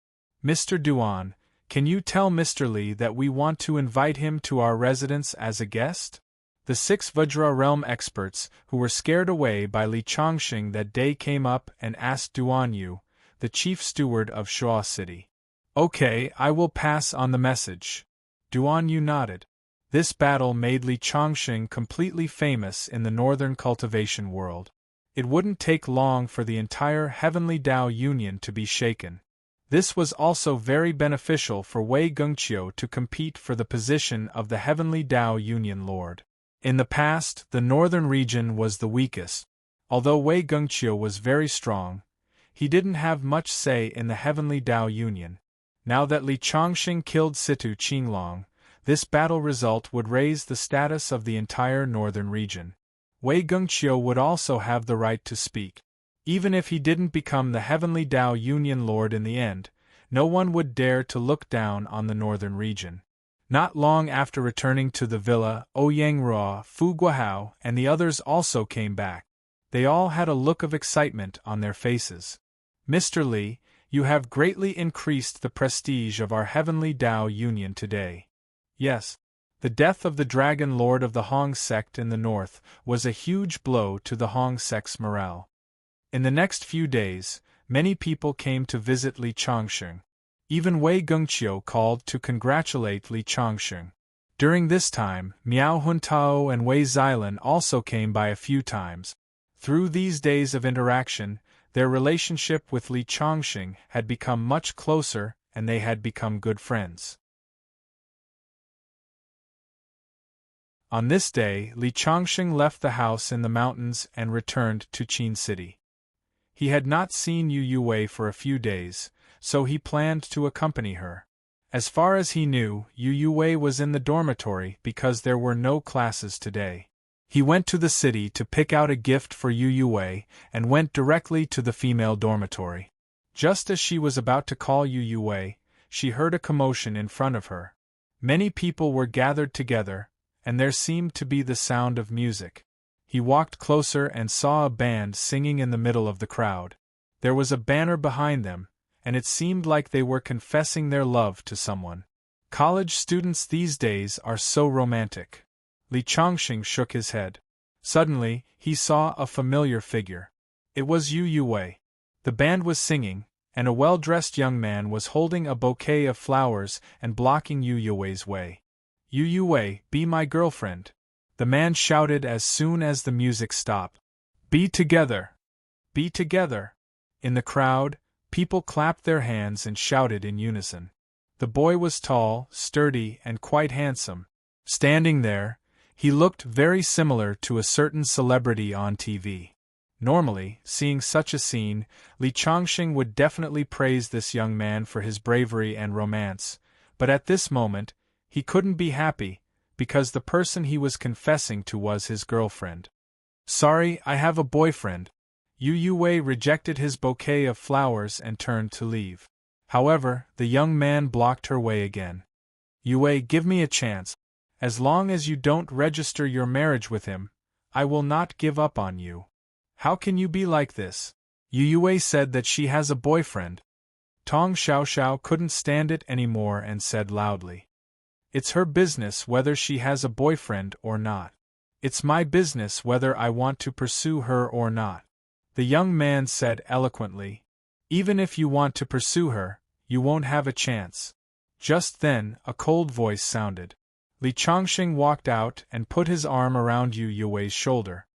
Mr. Duan, can you tell Mr. Li that we want to invite him to our residence as a guest? The 6 Vajra realm experts who were scared away by Li Changxing that day came up and asked Duan Yu, the chief steward of Shuo City. Okay, I will pass on the message. Duan Yu nodded. This battle made Li Chongqing completely famous in the northern cultivation world. It wouldn't take long for the entire Heavenly Dao Union to be shaken. This was also very beneficial for Wei Gengqiu to compete for the position of the Heavenly Dao Union Lord. In the past, the northern region was the weakest. Although Wei Gengqiu was very strong, he didn't have much say in the Heavenly Dao Union. Now that Li Chongqing killed Situ Qinglong, this battle result would raise the status of the entire northern region. Wei Gengqiu would also have the right to speak. Even if he didn't become the Heavenly Dao Union Lord in the end, no one would dare to look down on the northern region. Not long after returning to the villa, Ouyang Fu Guahao and the others also came back. They all had a look of excitement on their faces. Mr. Li, you have greatly increased the prestige of our Heavenly Dao Union today. Yes. The death of the Dragon Lord of the Hong sect in the north was a huge blow to the Hong sect's morale. In the next few days, many people came to visit Li Chongqing. Even Wei Gengqiu called to congratulate Li Chongqing. During this time, Miao Huntao and Wei Xilan also came by a few times. Through these days of interaction, their relationship with Li Chongqing had become much closer and they had become good friends. On this day, Li Chongqing left the house in the mountains and returned to Qin City. He had not seen Yu Wei for a few days, so he planned to accompany her. As far as he knew, Yu Wei was in the dormitory because there were no classes today. He went to the city to pick out a gift for Yu Wei and went directly to the female dormitory. Just as she was about to call Yu Wei, she heard a commotion in front of her. Many people were gathered together, and there seemed to be the sound of music. He walked closer and saw a band singing in the middle of the crowd. There was a banner behind them, and it seemed like they were confessing their love to someone. College students these days are so romantic. Li Chongqing shook his head. Suddenly, he saw a familiar figure. It was Yu Wei. The band was singing, and a well-dressed young man was holding a bouquet of flowers and blocking Yu Wei's way. Yu Wei, be my girlfriend, the man shouted as soon as the music stopped. Be together! Be together! In the crowd, people clapped their hands and shouted in unison. The boy was tall, sturdy, and quite handsome. Standing there, he looked very similar to a certain celebrity on TV. Normally, seeing such a scene, Li Chongqing would definitely praise this young man for his bravery and romance, but at this moment, he couldn't be happy, because the person he was confessing to was his girlfriend. Sorry, I have a boyfriend. Yu Wei rejected his bouquet of flowers and turned to leave. However, the young man blocked her way again. Yu Wei, give me a chance. As long as you don't register your marriage with him, I will not give up on you. How can you be like this? Yu Wei said that she has a boyfriend. Tong Xiaoxiao couldn't stand it anymore and said loudly. It's her business whether she has a boyfriend or not. It's my business whether I want to pursue her or not. The young man said eloquently. Even if you want to pursue her, you won't have a chance. Just then, a cold voice sounded. Li Chongqing walked out and put his arm around Yu Wei's shoulder.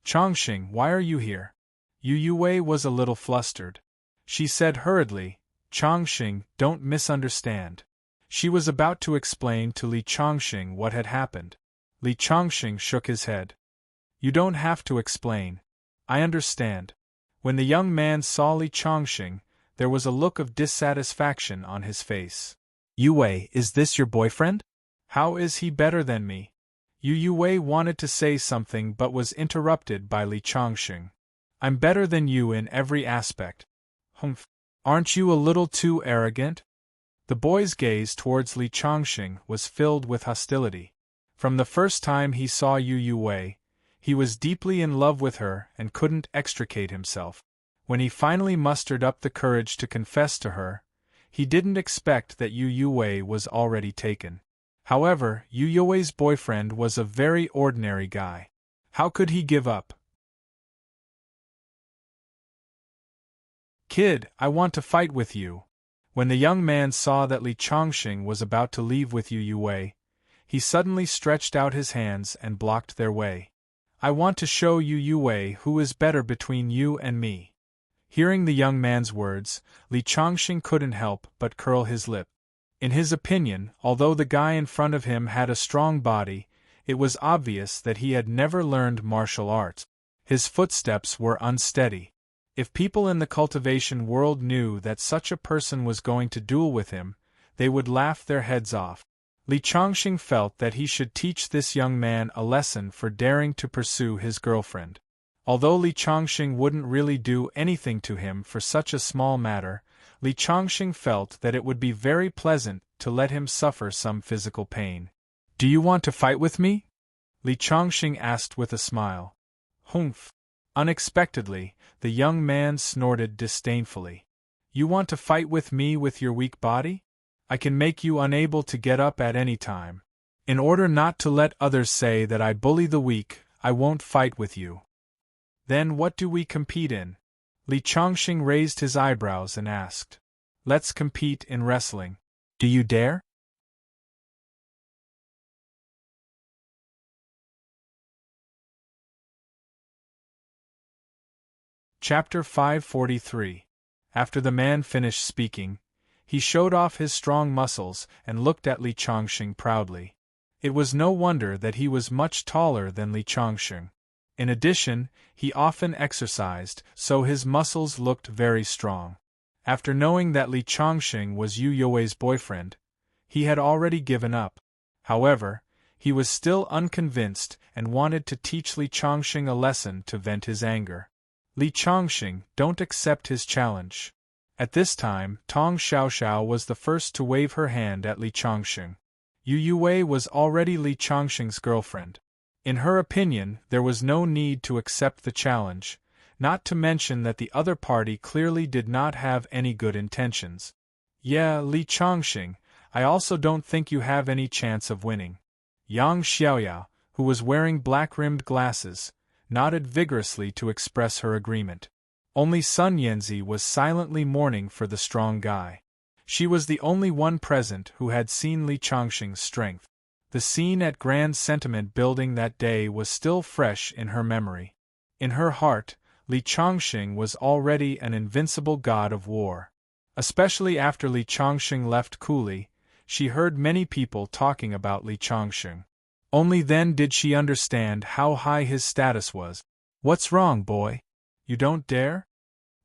Chongqing, why are you here? Yu Wei was a little flustered. She said hurriedly, Chongqing, don't misunderstand. She was about to explain to Li Chongqing what had happened. Li Chongqing shook his head. You don't have to explain. I understand. When the young man saw Li Chongqing, there was a look of dissatisfaction on his face. Yu Wei, is this your boyfriend? How is he better than me? Yu Wei wanted to say something but was interrupted by Li Chongqing. I'm better than you in every aspect. Humph. Aren't you a little too arrogant? The boy's gaze towards Li Chongqing was filled with hostility. From the first time he saw Yu Wei, he was deeply in love with her and couldn't extricate himself. When he finally mustered up the courage to confess to her, he didn't expect that Yu Wei was already taken. However, Yu Wei's boyfriend was a very ordinary guy. How could he give up? Kid, I want to fight with you. When the young man saw that Li Chongqing was about to leave with Yu Wei, he suddenly stretched out his hands and blocked their way. I want to show Yu Wei who is better between you and me. Hearing the young man's words, Li Chongqing couldn't help but curl his lip. In his opinion, although the guy in front of him had a strong body, it was obvious that he had never learned martial arts. His footsteps were unsteady. If people in the cultivation world knew that such a person was going to duel with him, they would laugh their heads off. Li Chongqing felt that he should teach this young man a lesson for daring to pursue his girlfriend. Although Li Chongqing wouldn't really do anything to him for such a small matter, Li Chongqing felt that it would be very pleasant to let him suffer some physical pain. Do you want to fight with me? Li Chongqing asked with a smile. Humph! Unexpectedly, the young man snorted disdainfully. You want to fight with me with your weak body? I can make you unable to get up at any time. In order not to let others say that I bully the weak, I won't fight with you. Then what do we compete in? Li Chongqing raised his eyebrows and asked. Let's compete in wrestling. Do you dare? Chapter 543. After the man finished speaking, he showed off his strong muscles and looked at Li Chongqing proudly. It was no wonder that he was much taller than Li Chongqing. In addition, he often exercised, so his muscles looked very strong. After knowing that Li Chongqing was Yu Wei's boyfriend, he had already given up. However, he was still unconvinced and wanted to teach Li Chongqing a lesson to vent his anger. Li Chongqing, don't accept his challenge. At this time, Tong Xiaoxiao was the first to wave her hand at Li Chongqing. Yu Wei was already Li Chongqing's girlfriend. In her opinion, there was no need to accept the challenge, not to mention that the other party clearly did not have any good intentions. Yeah, Li Chongqing, I also don't think you have any chance of winning. Yang Xiaoyao, who was wearing black-rimmed glasses, nodded vigorously to express her agreement. Only Sun Yanzi was silently mourning for the strong guy. She was the only one present who had seen Li Chongqing's strength. The scene at Grand Sentiment Building that day was still fresh in her memory. In her heart, Li Chongqing was already an invincible god of war. Especially after Li Chongqing left Kuli, she heard many people talking about Li Chongqing. Only then did she understand how high his status was. What's wrong, boy? You don't dare?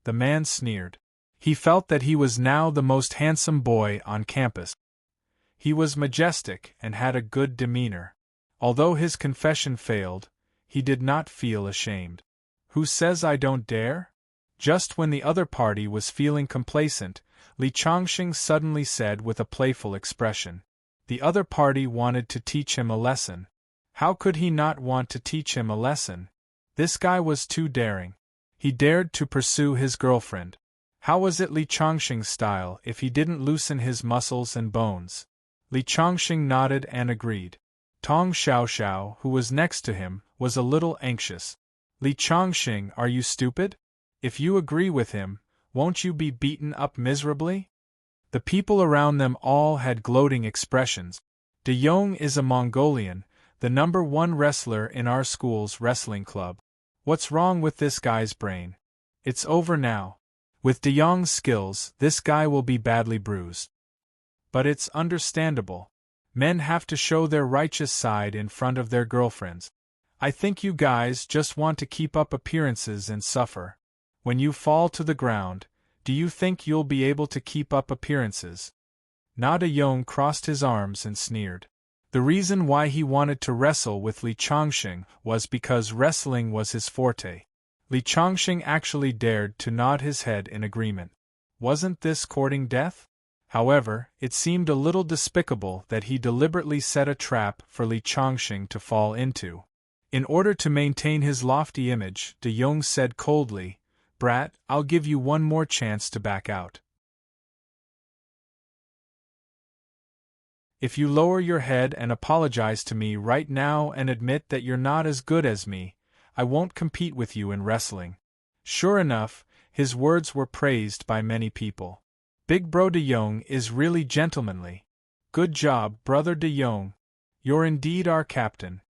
The man sneered. He felt that he was now the most handsome boy on campus. He was majestic and had a good demeanor. Although his confession failed, he did not feel ashamed. Who says I don't dare? Just when the other party was feeling complacent, Li Chongqing suddenly said with a playful expression. The other party wanted to teach him a lesson. How could he not want to teach him a lesson? This guy was too daring. He dared to pursue his girlfriend. How was it Li Chongqing's style if he didn't loosen his muscles and bones? Li Chongqing nodded and agreed. Tong Xiaoxiao, who was next to him, was a little anxious. Li Chongqing, are you stupid? If you agree with him, won't you be beaten up miserably? The people around them all had gloating expressions. De Jong is a Mongolian, the #1 wrestler in our school's wrestling club. What's wrong with this guy's brain? It's over now. With De Jong's skills, this guy will be badly bruised. But it's understandable. Men have to show their righteous side in front of their girlfriends. I think you guys just want to keep up appearances and suffer. When you fall to the ground, do you think you'll be able to keep up appearances? Na De Jong crossed his arms and sneered. The reason why he wanted to wrestle with Li Chongqing was because wrestling was his forte. Li Chongqing actually dared to nod his head in agreement. Wasn't this courting death? However, it seemed a little despicable that he deliberately set a trap for Li Chongqing to fall into. In order to maintain his lofty image, De Jong said coldly, "Brat, I'll give you one more chance to back out. If you lower your head and apologize to me right now and admit that you're not as good as me, I won't compete with you in wrestling." Sure enough, his words were praised by many people. Big Bro de Jong is really gentlemanly. Good job, Brother de Jong. You're indeed our captain.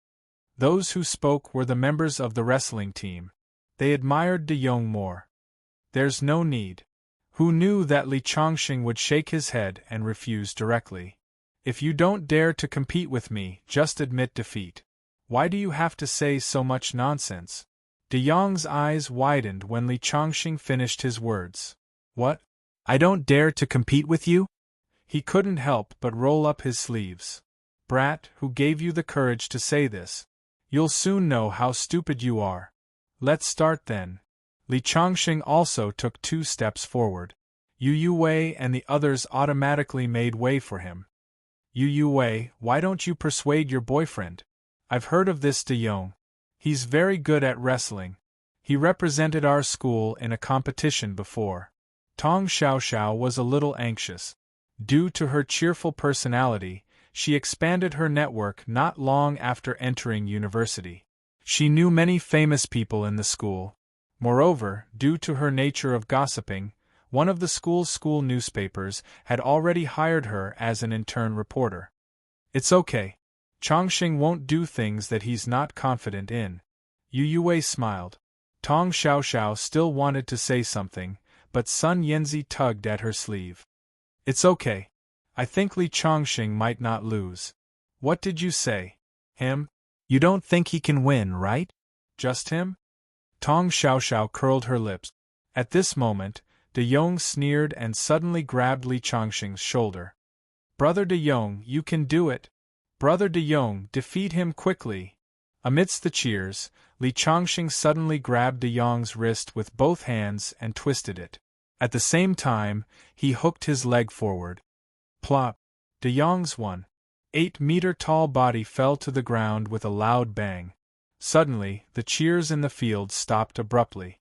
Those who spoke were the members of the wrestling team. They admired de Jong more. There's no need. Who knew that Li Chongqing would shake his head and refuse directly? If you don't dare to compete with me, just admit defeat. Why do you have to say so much nonsense? De Jong's eyes widened when Li Chongqing finished his words. What? I don't dare to compete with you? He couldn't help but roll up his sleeves. Brat, who gave you the courage to say this? You'll soon know how stupid you are. Let's start then. Li Chongqing also took 2 steps forward. Yu Wei and the others automatically made way for him. Yu Wei, why don't you persuade your boyfriend? I've heard of this De Jong. He's very good at wrestling. He represented our school in a competition before. Tong Xiaoxiao was a little anxious. Due to her cheerful personality, she expanded her network not long after entering university. She knew many famous people in the school. Moreover, due to her nature of gossiping, one of the school's school newspapers had already hired her as an intern reporter. It's okay. Chongqing won't do things that he's not confident in. Yu Wei smiled. Tong Xiaoxiao still wanted to say something, but Sun Yanzi tugged at her sleeve. It's okay. I think Li Chongqing might not lose. What did you say? Him? You don't think he can win, right? Just him? Tong Xiaoxiao curled her lips. At this moment, De Jong sneered and suddenly grabbed Li Chongqing's shoulder. Brother De Jong, you can do it. Brother De Jong, defeat him quickly. Amidst the cheers, Li Chongqing suddenly grabbed De Jong's wrist with both hands and twisted it. At the same time, he hooked his leg forward. Plop! De Jong's 1.8-meter-tall body fell to the ground with a loud bang. Suddenly, the cheers in the field stopped abruptly.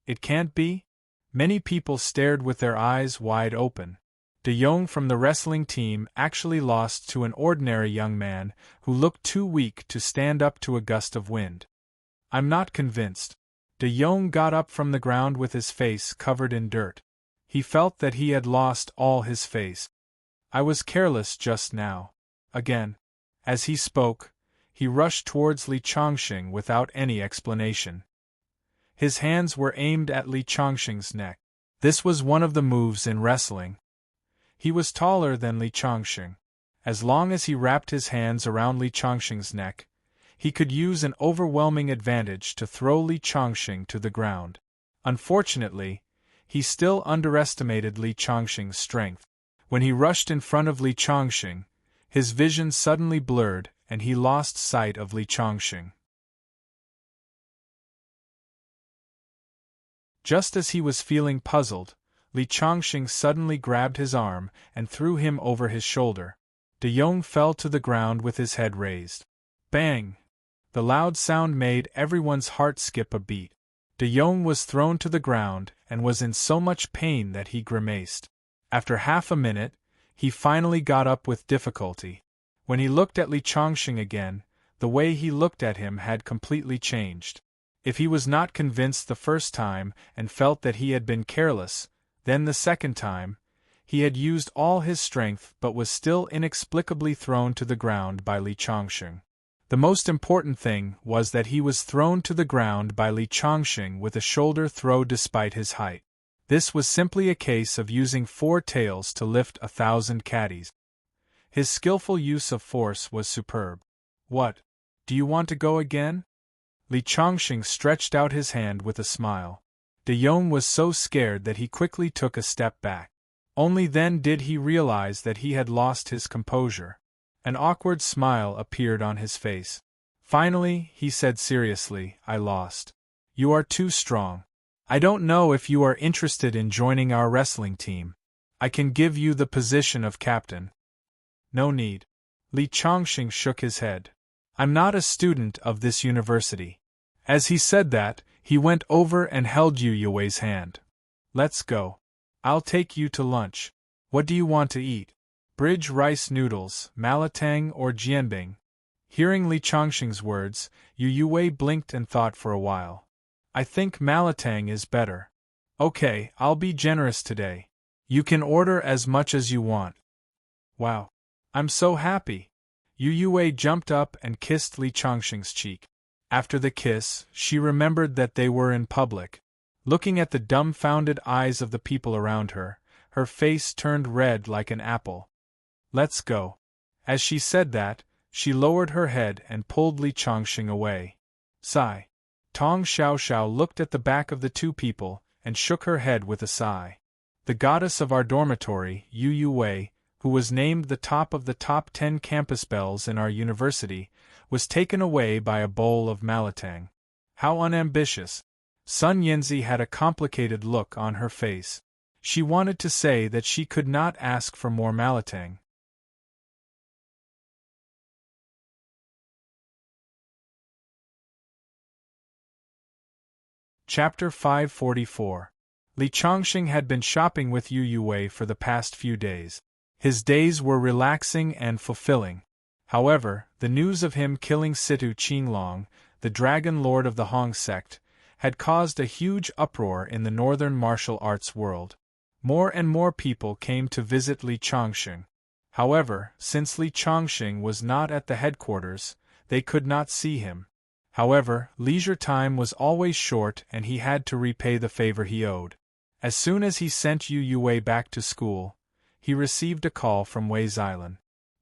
It can't be? Many people stared with their eyes wide open. De Jong from the wrestling team actually lost to an ordinary young man who looked too weak to stand up to a gust of wind. I'm not convinced. De Jong got up from the ground with his face covered in dirt. He felt that he had lost all his face. I was careless just now. Again. As he spoke, he rushed towards Li Chongqing without any explanation. His hands were aimed at Li Chongqing's neck. This was one of the moves in wrestling. He was taller than Li Chongqing. As long as he wrapped his hands around Li Chongqing's neck, he could use an overwhelming advantage to throw Li Chongqing to the ground. Unfortunately, he still underestimated Li Chongqing's strength. When he rushed in front of Li Chongqing, his vision suddenly blurred and he lost sight of Li Chongqing. Just as he was feeling puzzled, Li Chongqing suddenly grabbed his arm and threw him over his shoulder. De Jong fell to the ground with his head raised. Bang! The loud sound made everyone's heart skip a beat. De Jong was thrown to the ground and was in so much pain that he grimaced. After half a minute, he finally got up with difficulty. When he looked at Li Chongqing again, the way he looked at him had completely changed. If he was not convinced the first time and felt that he had been careless, then the second time, he had used all his strength but was still inexplicably thrown to the ground by Li Chongqing. The most important thing was that he was thrown to the ground by Li Chongqing with a shoulder throw despite his height. This was simply a case of using 4 tails to lift 1,000 caddies. His skillful use of force was superb. What? Do you want to go again? Li Chongqing stretched out his hand with a smile. De Jong was so scared that he quickly took a step back. Only then did he realize that he had lost his composure. An awkward smile appeared on his face. Finally, he said seriously, I lost. You are too strong. I don't know if you are interested in joining our wrestling team. I can give you the position of captain. No need. Li Chongqing shook his head. I'm not a student of this university. As he said that, he went over and held Yu Wei's hand. Let's go. I'll take you to lunch. What do you want to eat? Bridge rice noodles, malatang or jianbing? Hearing Li Chongqing's words, Yu Wei blinked and thought for a while. I think malatang is better. Okay, I'll be generous today. You can order as much as you want. Wow. I'm so happy. Yu Yue jumped up and kissed Li Chongqing's cheek. After the kiss, she remembered that they were in public. Looking at the dumbfounded eyes of the people around her, her face turned red like an apple. Let's go. As she said that, she lowered her head and pulled Li Chongqing away. Sigh. Tong Xiaoxiao looked at the back of the two people and shook her head with a sigh. The goddess of our dormitory, Yu Yue, who was named the top of the top 10 campus belles in our university, was taken away by a bowl of malatang. How unambitious! Sun Yanzi had a complicated look on her face. She wanted to say that she could not ask for more malatang. Chapter 544. Li Chongqing had been shopping with Yu Yue for the past few days. His days were relaxing and fulfilling. However, the news of him killing Situ Qinglong, the Dragon Lord of the Hong sect, had caused a huge uproar in the northern martial arts world. More and more people came to visit Li Chongqing. However, since Li Chongqing was not at the headquarters, they could not see him. However, leisure time was always short and he had to repay the favor he owed. As soon as he sent Yu Yue back to school, he received a call from Wei Xilan.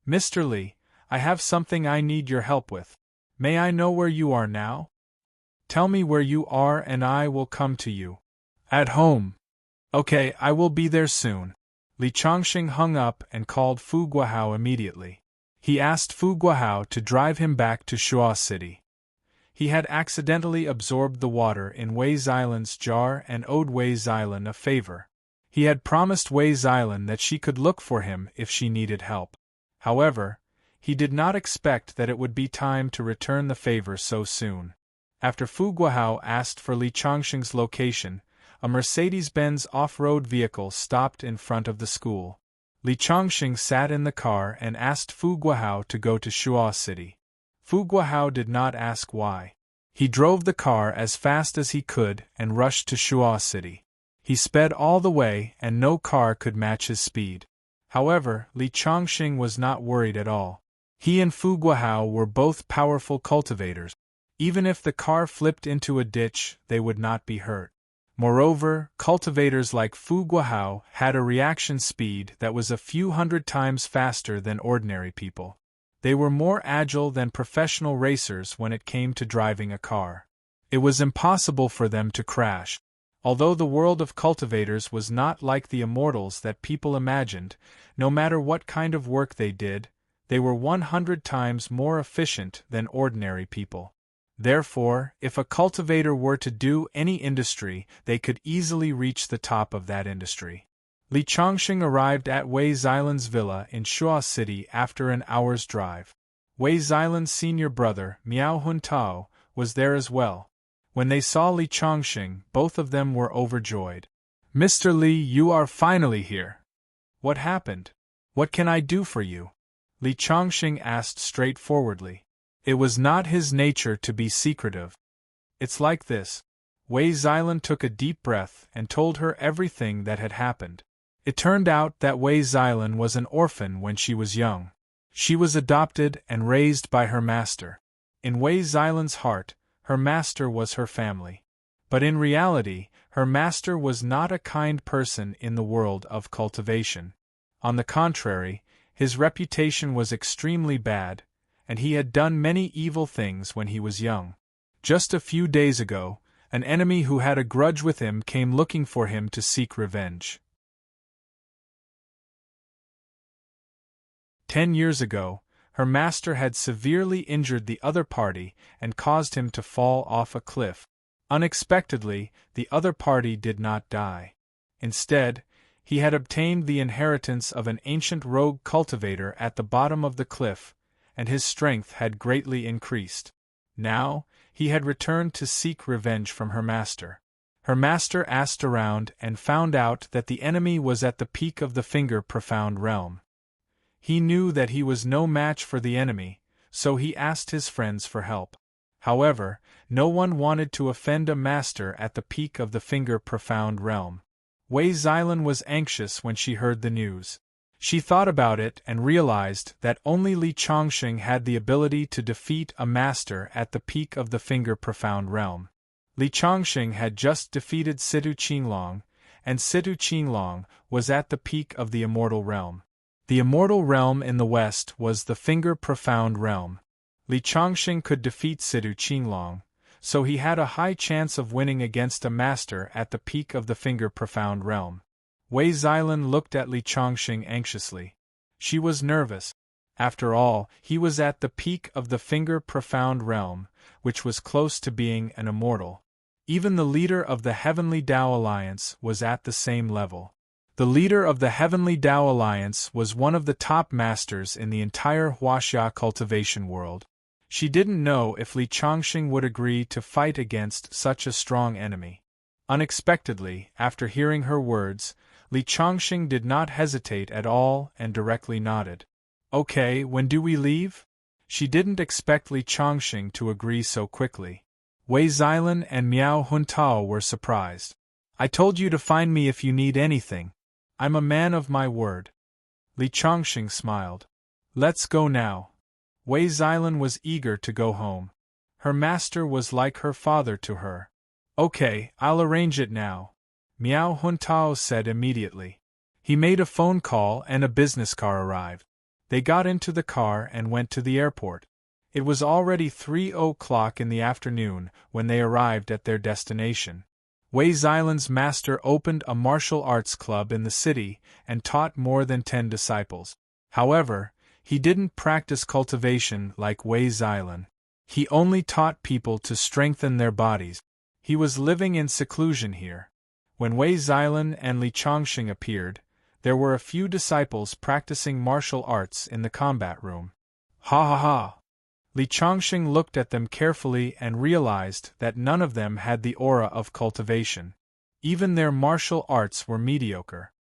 Mr. Li, I have something I need your help with. May I know where you are now? Tell me where you are and I will come to you. At home. Okay, I will be there soon. Li Chongqing hung up and called Fu Guohao immediately. He asked Fu Guohao to drive him back to Shuo City. He had accidentally absorbed the water in Wei Xilan's jar and owed Wei Xilan a favor. He had promised Wei Xilan that she could look for him if she needed help. However, he did not expect that it would be time to return the favor so soon. After Fu Guohao asked for Li Chongqing's location, a Mercedes-Benz off-road vehicle stopped in front of the school. Li Chongqing sat in the car and asked Fu Guohao to go to Shuo City. Fu Guohao did not ask why. He drove the car as fast as he could and rushed to Shuo City. He sped all the way and no car could match his speed. However, Li Chongqing was not worried at all. He and Fu Guohao were both powerful cultivators. Even if the car flipped into a ditch, they would not be hurt. Moreover, cultivators like Fu Guohao had a reaction speed that was a few hundred times faster than ordinary people. They were more agile than professional racers when it came to driving a car. It was impossible for them to crash. Although the world of cultivators was not like the immortals that people imagined, no matter what kind of work they did, they were 100 times more efficient than ordinary people. Therefore, if a cultivator were to do any industry, they could easily reach the top of that industry. Li Chongqing arrived at Wei Xilan's villa in Shuo City after an hour's drive. Wei Xilan's senior brother, Miao Huntao, was there as well. When they saw Li Chongqing, both of them were overjoyed. Mr. Li, you are finally here. What happened? What can I do for you? Li Chongqing asked straightforwardly. It was not his nature to be secretive. It's like this. Wei Xilan took a deep breath and told her everything that had happened. It turned out that Wei Xilan was an orphan when she was young. She was adopted and raised by her master. In Wei Xilan's heart, her master was her family. But in reality, her master was not a kind person in the world of cultivation. On the contrary, his reputation was extremely bad, and he had done many evil things when he was young. Just a few days ago, an enemy who had a grudge with him came looking for him to seek revenge. 10 years ago, her master had severely injured the other party and caused him to fall off a cliff. Unexpectedly, the other party did not die. Instead, he had obtained the inheritance of an ancient rogue cultivator at the bottom of the cliff, and his strength had greatly increased. Now, he had returned to seek revenge from her master. Her master asked around and found out that the enemy was at the peak of the Finger Profound realm. He knew that he was no match for the enemy, so he asked his friends for help. However, no one wanted to offend a master at the peak of the Finger Profound realm. Wei Xilan was anxious when she heard the news. She thought about it and realized that only Li Chongqing had the ability to defeat a master at the peak of the Finger Profound Realm. Li Chongqing had just defeated Situ Qinglong, and Situ Qinglong was at the peak of the Immortal Realm. The Immortal Realm in the west was the Finger Profound Realm. Li Chongqing could defeat Situ Qinglong, so he had a high chance of winning against a master at the peak of the Finger Profound Realm. Wei Xilan looked at Li Chongqing anxiously. She was nervous. After all, he was at the peak of the Finger Profound Realm, which was close to being an immortal. Even the leader of the Heavenly Tao Alliance was at the same level. The leader of the Heavenly Tao Alliance was one of the top masters in the entire Huaxia cultivation world. She didn't know if Li Chongqing would agree to fight against such a strong enemy. Unexpectedly, after hearing her words, Li Chongqing did not hesitate at all and directly nodded. Okay, when do we leave? She didn't expect Li Chongqing to agree so quickly. Wei Xilan and Miao Huntao were surprised. I told you to find me if you need anything. I'm a man of my word. Li Chongqing smiled. Let's go now. Wei Xilan was eager to go home. Her master was like her father to her. Okay, I'll arrange it now, Miao Huntao said immediately. He made a phone call and a business car arrived. They got into the car and went to the airport. It was already 3:00 in the afternoon when they arrived at their destination. Wei Xilan's master opened a martial arts club in the city and taught more than 10 disciples. However, he didn't practice cultivation like Wei Xilan. He only taught people to strengthen their bodies. He was living in seclusion here. When Wei Xilan and Li Chongqing appeared, there were a few disciples practicing martial arts in the combat room. Ha ha ha! Li Chongqing looked at them carefully and realized that none of them had the aura of cultivation. Even their martial arts were mediocre.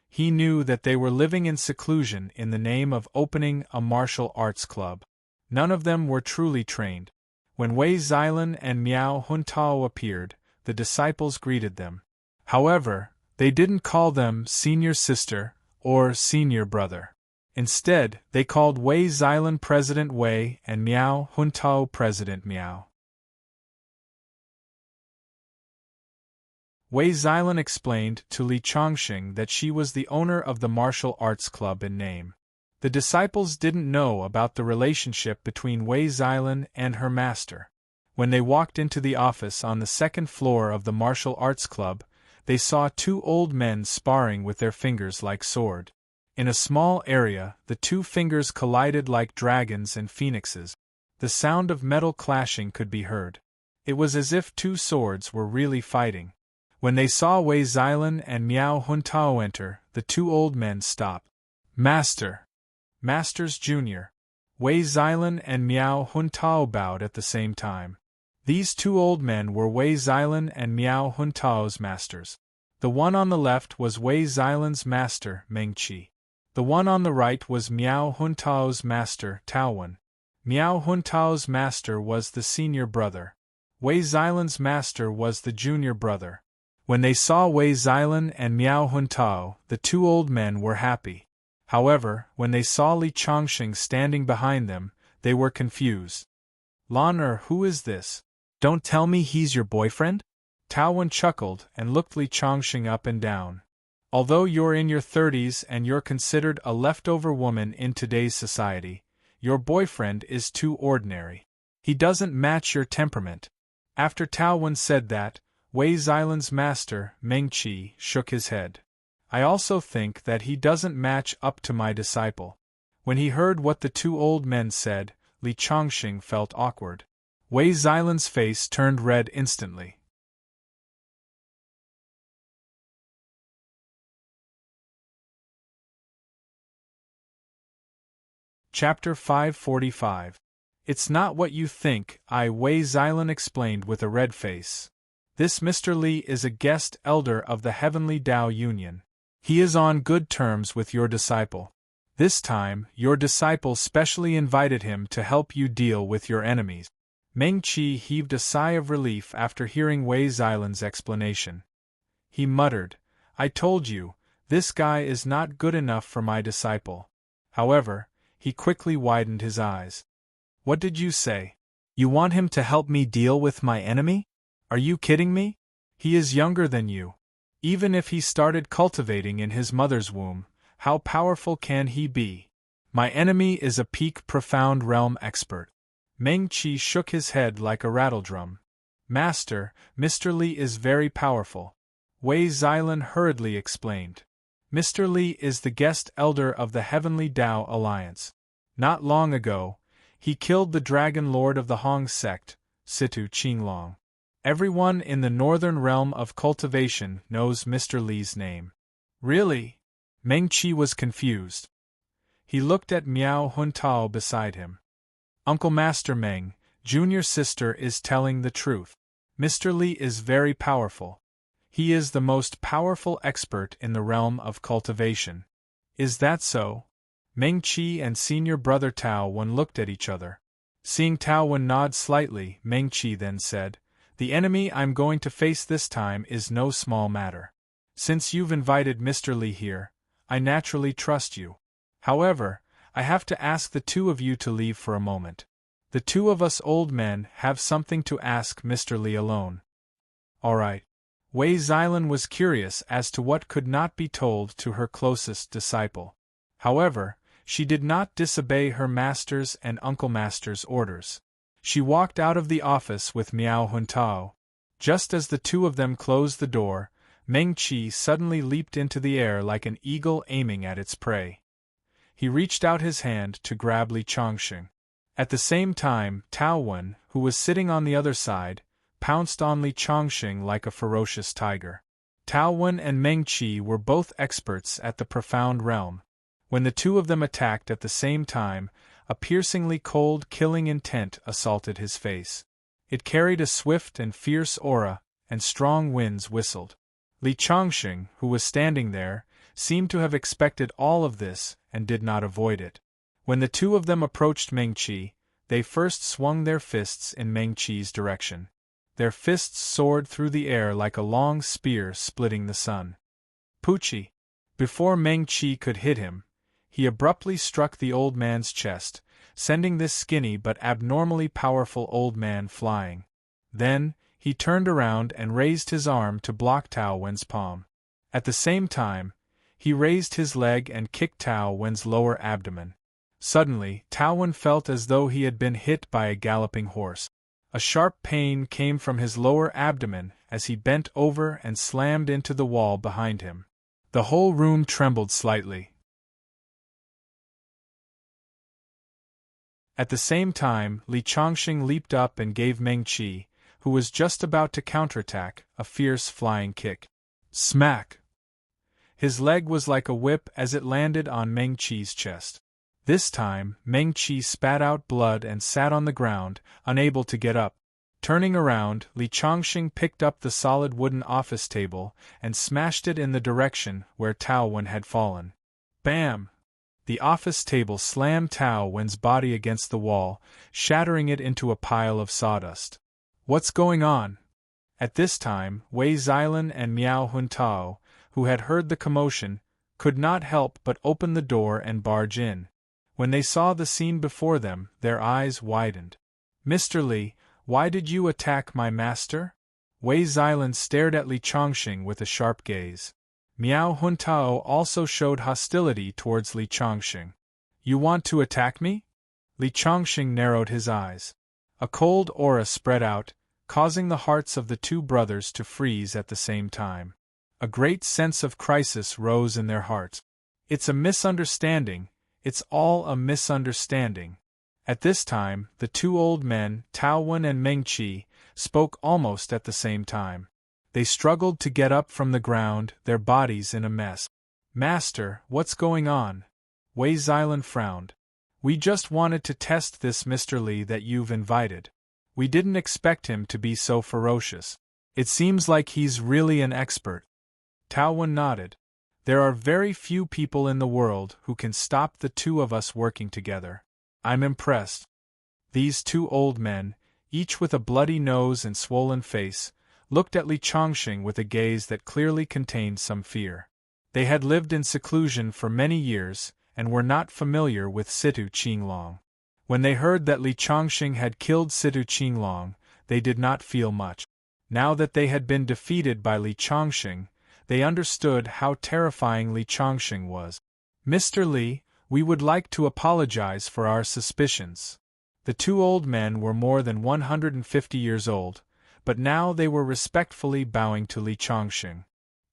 He knew that they were living in seclusion in the name of opening a martial arts club. None of them were truly trained. When Wei Xilan and Miao Huntao appeared, the disciples greeted them. However, they didn't call them senior sister or senior brother. Instead, they called Wei Xilan President Wei and Miao Huntao President Miao. Wei Xilan explained to Li Chongqing that she was the owner of the martial arts club in name. The disciples didn't know about the relationship between Wei Xilan and her master. When they walked into the office on the second floor of the martial arts club, they saw 2 old men sparring with their fingers like sword. In a small area, the 2 fingers collided like dragons and phoenixes. The sound of metal clashing could be heard. It was as if 2 swords were really fighting. When they saw Wei Xilan and Miao Huntao enter, the 2 old men stopped. Master! Masters Jr. Wei Xilan and Miao Huntao bowed at the same time. These 2 old men were Wei Xilan and Miao Huntao's masters. The one on the left was Wei Xilan's master, Meng Qi. The one on the right was Miao Huntao's master, Taowen. Miao Huntao's master was the senior brother. Wei Xilan's master was the junior brother. When they saw Wei Xilan and Miao Huntao, the 2 old men were happy. However, when they saw Li Chongqing standing behind them, they were confused. Lan who is this? Don't tell me he's your boyfriend? Taowen chuckled and looked Li Chongqing up and down. Although you're in your 30s and you're considered a leftover woman in today's society, your boyfriend is too ordinary. He doesn't match your temperament. After Taowen said that, Wei Xilan's master, Meng Qi, shook his head. I also think that he doesn't match up to my disciple. When he heard what the 2 old men said, Li Chongqing felt awkward. Wei Xilan's face turned red instantly. Chapter 545. It's not what you think, Wei Xilan explained with a red face. This Mr. Li is a guest elder of the Heavenly Tao Union. He is on good terms with your disciple. This time, your disciple specially invited him to help you deal with your enemies. Meng Qi heaved a sigh of relief after hearing Wei Xilan's explanation. He muttered, I told you, this guy is not good enough for my disciple. However, he quickly widened his eyes. What did you say? You want him to help me deal with my enemy? Are you kidding me? He is younger than you. Even if he started cultivating in his mother's womb, how powerful can he be? My enemy is a peak profound realm expert. Meng Qi shook his head like a rattledrum. Master, Mr. Li is very powerful. Wei Xilan hurriedly explained. Mr. Li is the guest elder of the Heavenly Tao Alliance. Not long ago, he killed the Dragon Lord of the Hong sect, Situ Qinglong. Everyone in the northern realm of cultivation knows Mr. Li's name. Really? Meng Qi was confused. He looked at Miao Huntao beside him. Uncle Master Meng, junior sister is telling the truth. Mr. Li is very powerful. He is the most powerful expert in the realm of cultivation. Is that so? Meng Qi and senior brother Tao Wen looked at each other. Seeing Tao Wen nod slightly, Meng Qi then said, The enemy I'm going to face this time is no small matter. Since you've invited Mr. Li here, I naturally trust you. However, I have to ask the two of you to leave for a moment. The two of us old men have something to ask Mr. Li alone. All right. Wei Xilan was curious as to what could not be told to her closest disciple. However, she did not disobey her master's and uncle master's orders. She walked out of the office with Miao Huntao. Just as the two of them closed the door, Meng Qi suddenly leaped into the air like an eagle aiming at its prey. He reached out his hand to grab Li Chongqing. At the same time, Tao Wen, who was sitting on the other side, pounced on Li Chongqing like a ferocious tiger. Tao Wen and Meng Qi were both experts at the profound realm. When the two of them attacked at the same time, a piercingly cold, killing intent assaulted his face. It carried a swift and fierce aura, and strong winds whistled. Li Chongqing, who was standing there, seemed to have expected all of this and did not avoid it. When the two of them approached Meng Qi, they first swung their fists in Meng Qi's direction. Their fists soared through the air like a long spear splitting the sun. Puchi! Before Meng Qi could hit him, he abruptly struck the old man's chest, sending this skinny but abnormally powerful old man flying. Then, he turned around and raised his arm to block Tao Wen's palm. At the same time, he raised his leg and kicked Tao Wen's lower abdomen. Suddenly, Tao Wen felt as though he had been hit by a galloping horse. A sharp pain came from his lower abdomen as he bent over and slammed into the wall behind him. The whole room trembled slightly. At the same time, Li Chongqing leaped up and gave Meng Qi, who was just about to counterattack, a fierce flying kick. Smack! His leg was like a whip as it landed on Meng Qi's chest. This time, Meng Qi spat out blood and sat on the ground, unable to get up. Turning around, Li Chongqing picked up the solid wooden office table and smashed it in the direction where Tao Wen had fallen. Bam! The office table slammed Tao Wen's body against the wall, shattering it into a pile of sawdust. What's going on? At this time, Wei Xilan and Miao Huntao, who had heard the commotion, could not help but open the door and barge in. When they saw the scene before them, their eyes widened. Mr. Li, why did you attack my master? Wei Xilan stared at Li Chongqing with a sharp gaze. Miao Huntao also showed hostility towards Li Chongqing. You want to attack me? Li Chongqing narrowed his eyes. A cold aura spread out, causing the hearts of the two brothers to freeze at the same time. A great sense of crisis rose in their hearts. It's a misunderstanding. It's all a misunderstanding. At this time, the two old men, Tao Wen and Meng Qi, spoke almost at the same time. They struggled to get up from the ground, their bodies in a mess. Master, what's going on? Wei Xilan frowned. We just wanted to test this Mr. Li that you've invited. We didn't expect him to be so ferocious. It seems like he's really an expert. Tao Wen nodded. There are very few people in the world who can stop the two of us working together. I'm impressed. These two old men, each with a bloody nose and swollen face, looked at Li Chongqing with a gaze that clearly contained some fear. They had lived in seclusion for many years, and were not familiar with Situ Qinglong. When they heard that Li Chongqing had killed Situ Qinglong, they did not feel much. Now that they had been defeated by Li Chongqing, they understood how terrifying Li Chongqing was. "Mr. Li, we would like to apologize for our suspicions." The two old men were more than 150 years old, but now they were respectfully bowing to Li Chongqing.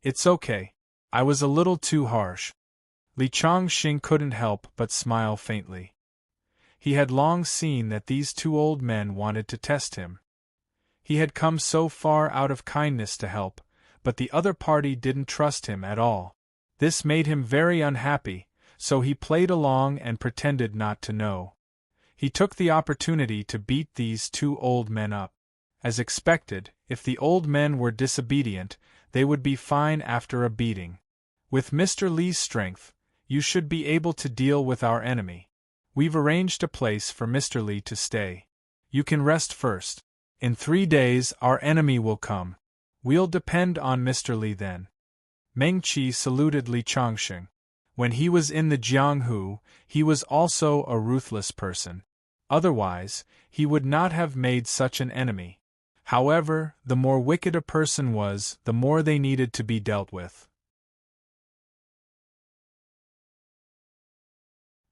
"It's okay. I was a little too harsh." Li Chongqing couldn't help but smile faintly. He had long seen that these two old men wanted to test him. He had come so far out of kindness to help, but the other party didn't trust him at all. This made him very unhappy, so he played along and pretended not to know. He took the opportunity to beat these two old men up. As expected, if the old men were disobedient, they would be fine after a beating. "With Mr. Li's strength, you should be able to deal with our enemy. We've arranged a place for Mr. Li to stay. You can rest first. In 3 days our enemy will come. We'll depend on Mr. Li then." Meng Qi saluted Li Chongqing. When he was in the Jianghu, he was also a ruthless person. Otherwise, he would not have made such an enemy. However, the more wicked a person was, the more they needed to be dealt with.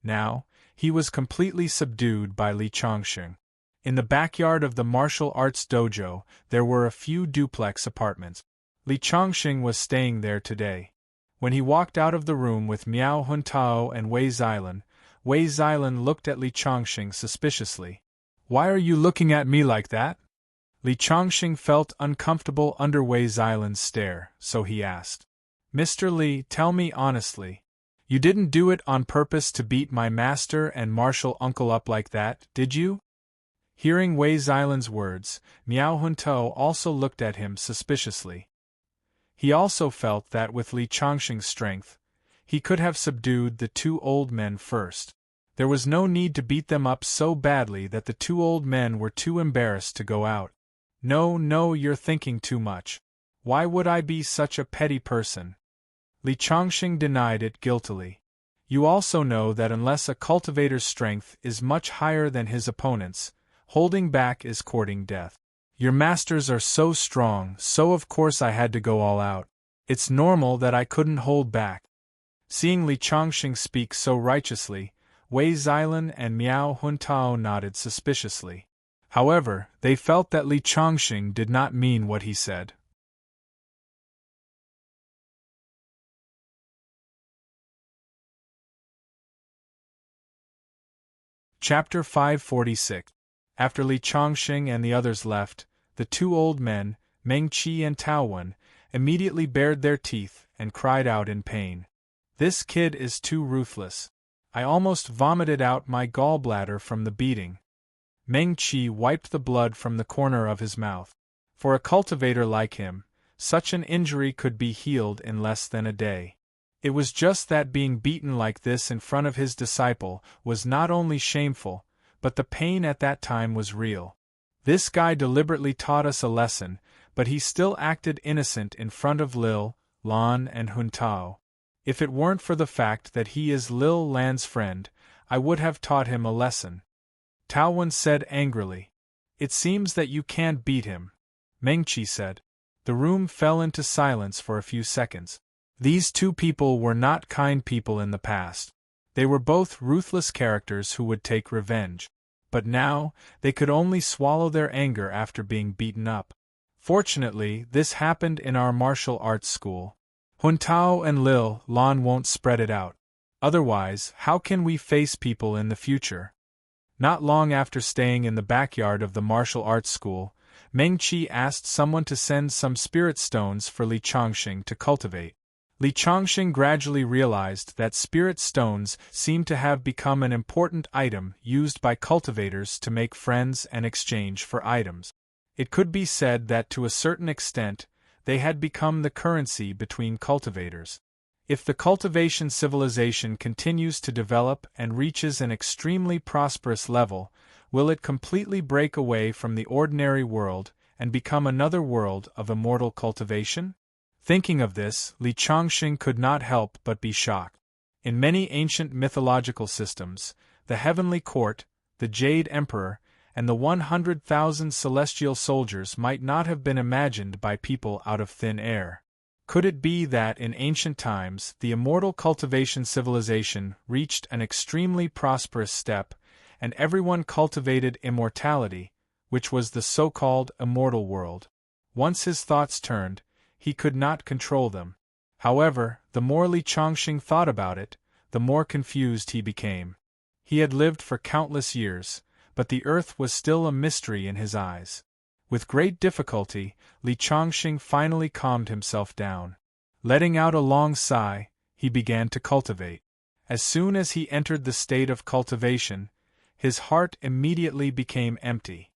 Now, he was completely subdued by Li Chongqing. In the backyard of the martial arts dojo, there were a few duplex apartments. Li Chongqing was staying there today. When he walked out of the room with Miao Huntao and Wei Xilan looked at Li Chongqing suspiciously. "Why are you looking at me like that?" Li Chongqing felt uncomfortable under Wei Xilan's stare, so he asked. "Mr. Li, tell me honestly. You didn't do it on purpose to beat my master and martial uncle up like that, did you?" Hearing Wei Xilan's words, Miao Huntao also looked at him suspiciously. He also felt that with Li Chongqing's strength, he could have subdued the two old men first. There was no need to beat them up so badly that the two old men were too embarrassed to go out. No, you're thinking too much. Why would I be such a petty person?" Li Chongqing denied it guiltily. "You also know that unless a cultivator's strength is much higher than his opponent's, holding back is courting death. Your masters are so strong, so of course I had to go all out. It's normal that I couldn't hold back." Seeing Li Chongqing speak so righteously, Wei Xilan and Miao Huntao nodded suspiciously. However, they felt that Li Chongqing did not mean what he said. Chapter 546. After Li Chongqing and the others left, the two old men, Meng Qi and Tao Wen, immediately bared their teeth and cried out in pain. "This kid is too ruthless. I almost vomited out my gallbladder from the beating." Meng Qi wiped the blood from the corner of his mouth. For a cultivator like him, such an injury could be healed in less than a day. It was just that being beaten like this in front of his disciple was not only shameful, but the pain at that time was real. This guy deliberately taught us a lesson, but he still acted innocent in front of Lil, Lan and Huntao. If it weren't for the fact that he is Lil Lan's friend, I would have taught him a lesson. Tao Wen said angrily. "It seems that you can't beat him," Meng Qi said. The room fell into silence for a few seconds. These two people were not kind people in the past. They were both ruthless characters who would take revenge. But now, they could only swallow their anger after being beaten up. Fortunately, this happened in our martial arts school. Huntao and Lil Lan won't spread it out. Otherwise, how can we face people in the future? Not long after staying in the backyard of the martial arts school, Meng Qi asked someone to send some spirit stones for Li Chongqing to cultivate. Li Chongqing gradually realized that spirit stones seemed to have become an important item used by cultivators to make friends and exchange for items. It could be said that to a certain extent, they had become the currency between cultivators. If the cultivation civilization continues to develop and reaches an extremely prosperous level, will it completely break away from the ordinary world and become another world of immortal cultivation? Thinking of this, Li Changxing could not help but be shocked. In many ancient mythological systems, the heavenly court, the Jade Emperor, and the 100,000 celestial soldiers might not have been imagined by people out of thin air. Could it be that in ancient times the immortal cultivation civilization reached an extremely prosperous step, and everyone cultivated immortality, which was the so-called immortal world? Once his thoughts turned, he could not control them. However, the more Li Changxing thought about it, the more confused he became. He had lived for countless years, but the earth was still a mystery in his eyes. With great difficulty, Li Changxing finally calmed himself down. Letting out a long sigh, he began to cultivate. As soon as he entered the state of cultivation, his heart immediately became empty.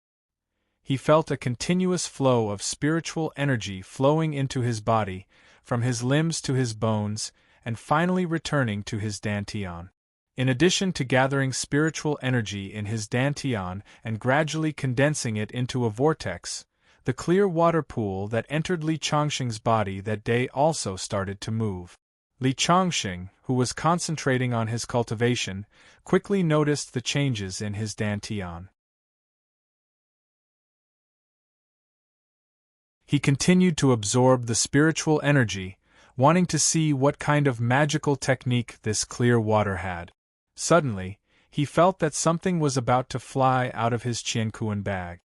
He felt a continuous flow of spiritual energy flowing into his body, from his limbs to his bones, and finally returning to his dantian. In addition to gathering spiritual energy in his dantian and gradually condensing it into a vortex, the clear water pool that entered Li Changxing's body that day also started to move. Li Changxing, who was concentrating on his cultivation, quickly noticed the changes in his dantian. He continued to absorb the spiritual energy, wanting to see what kind of magical technique this clear water had. Suddenly, he felt that something was about to fly out of his qiankuan bag.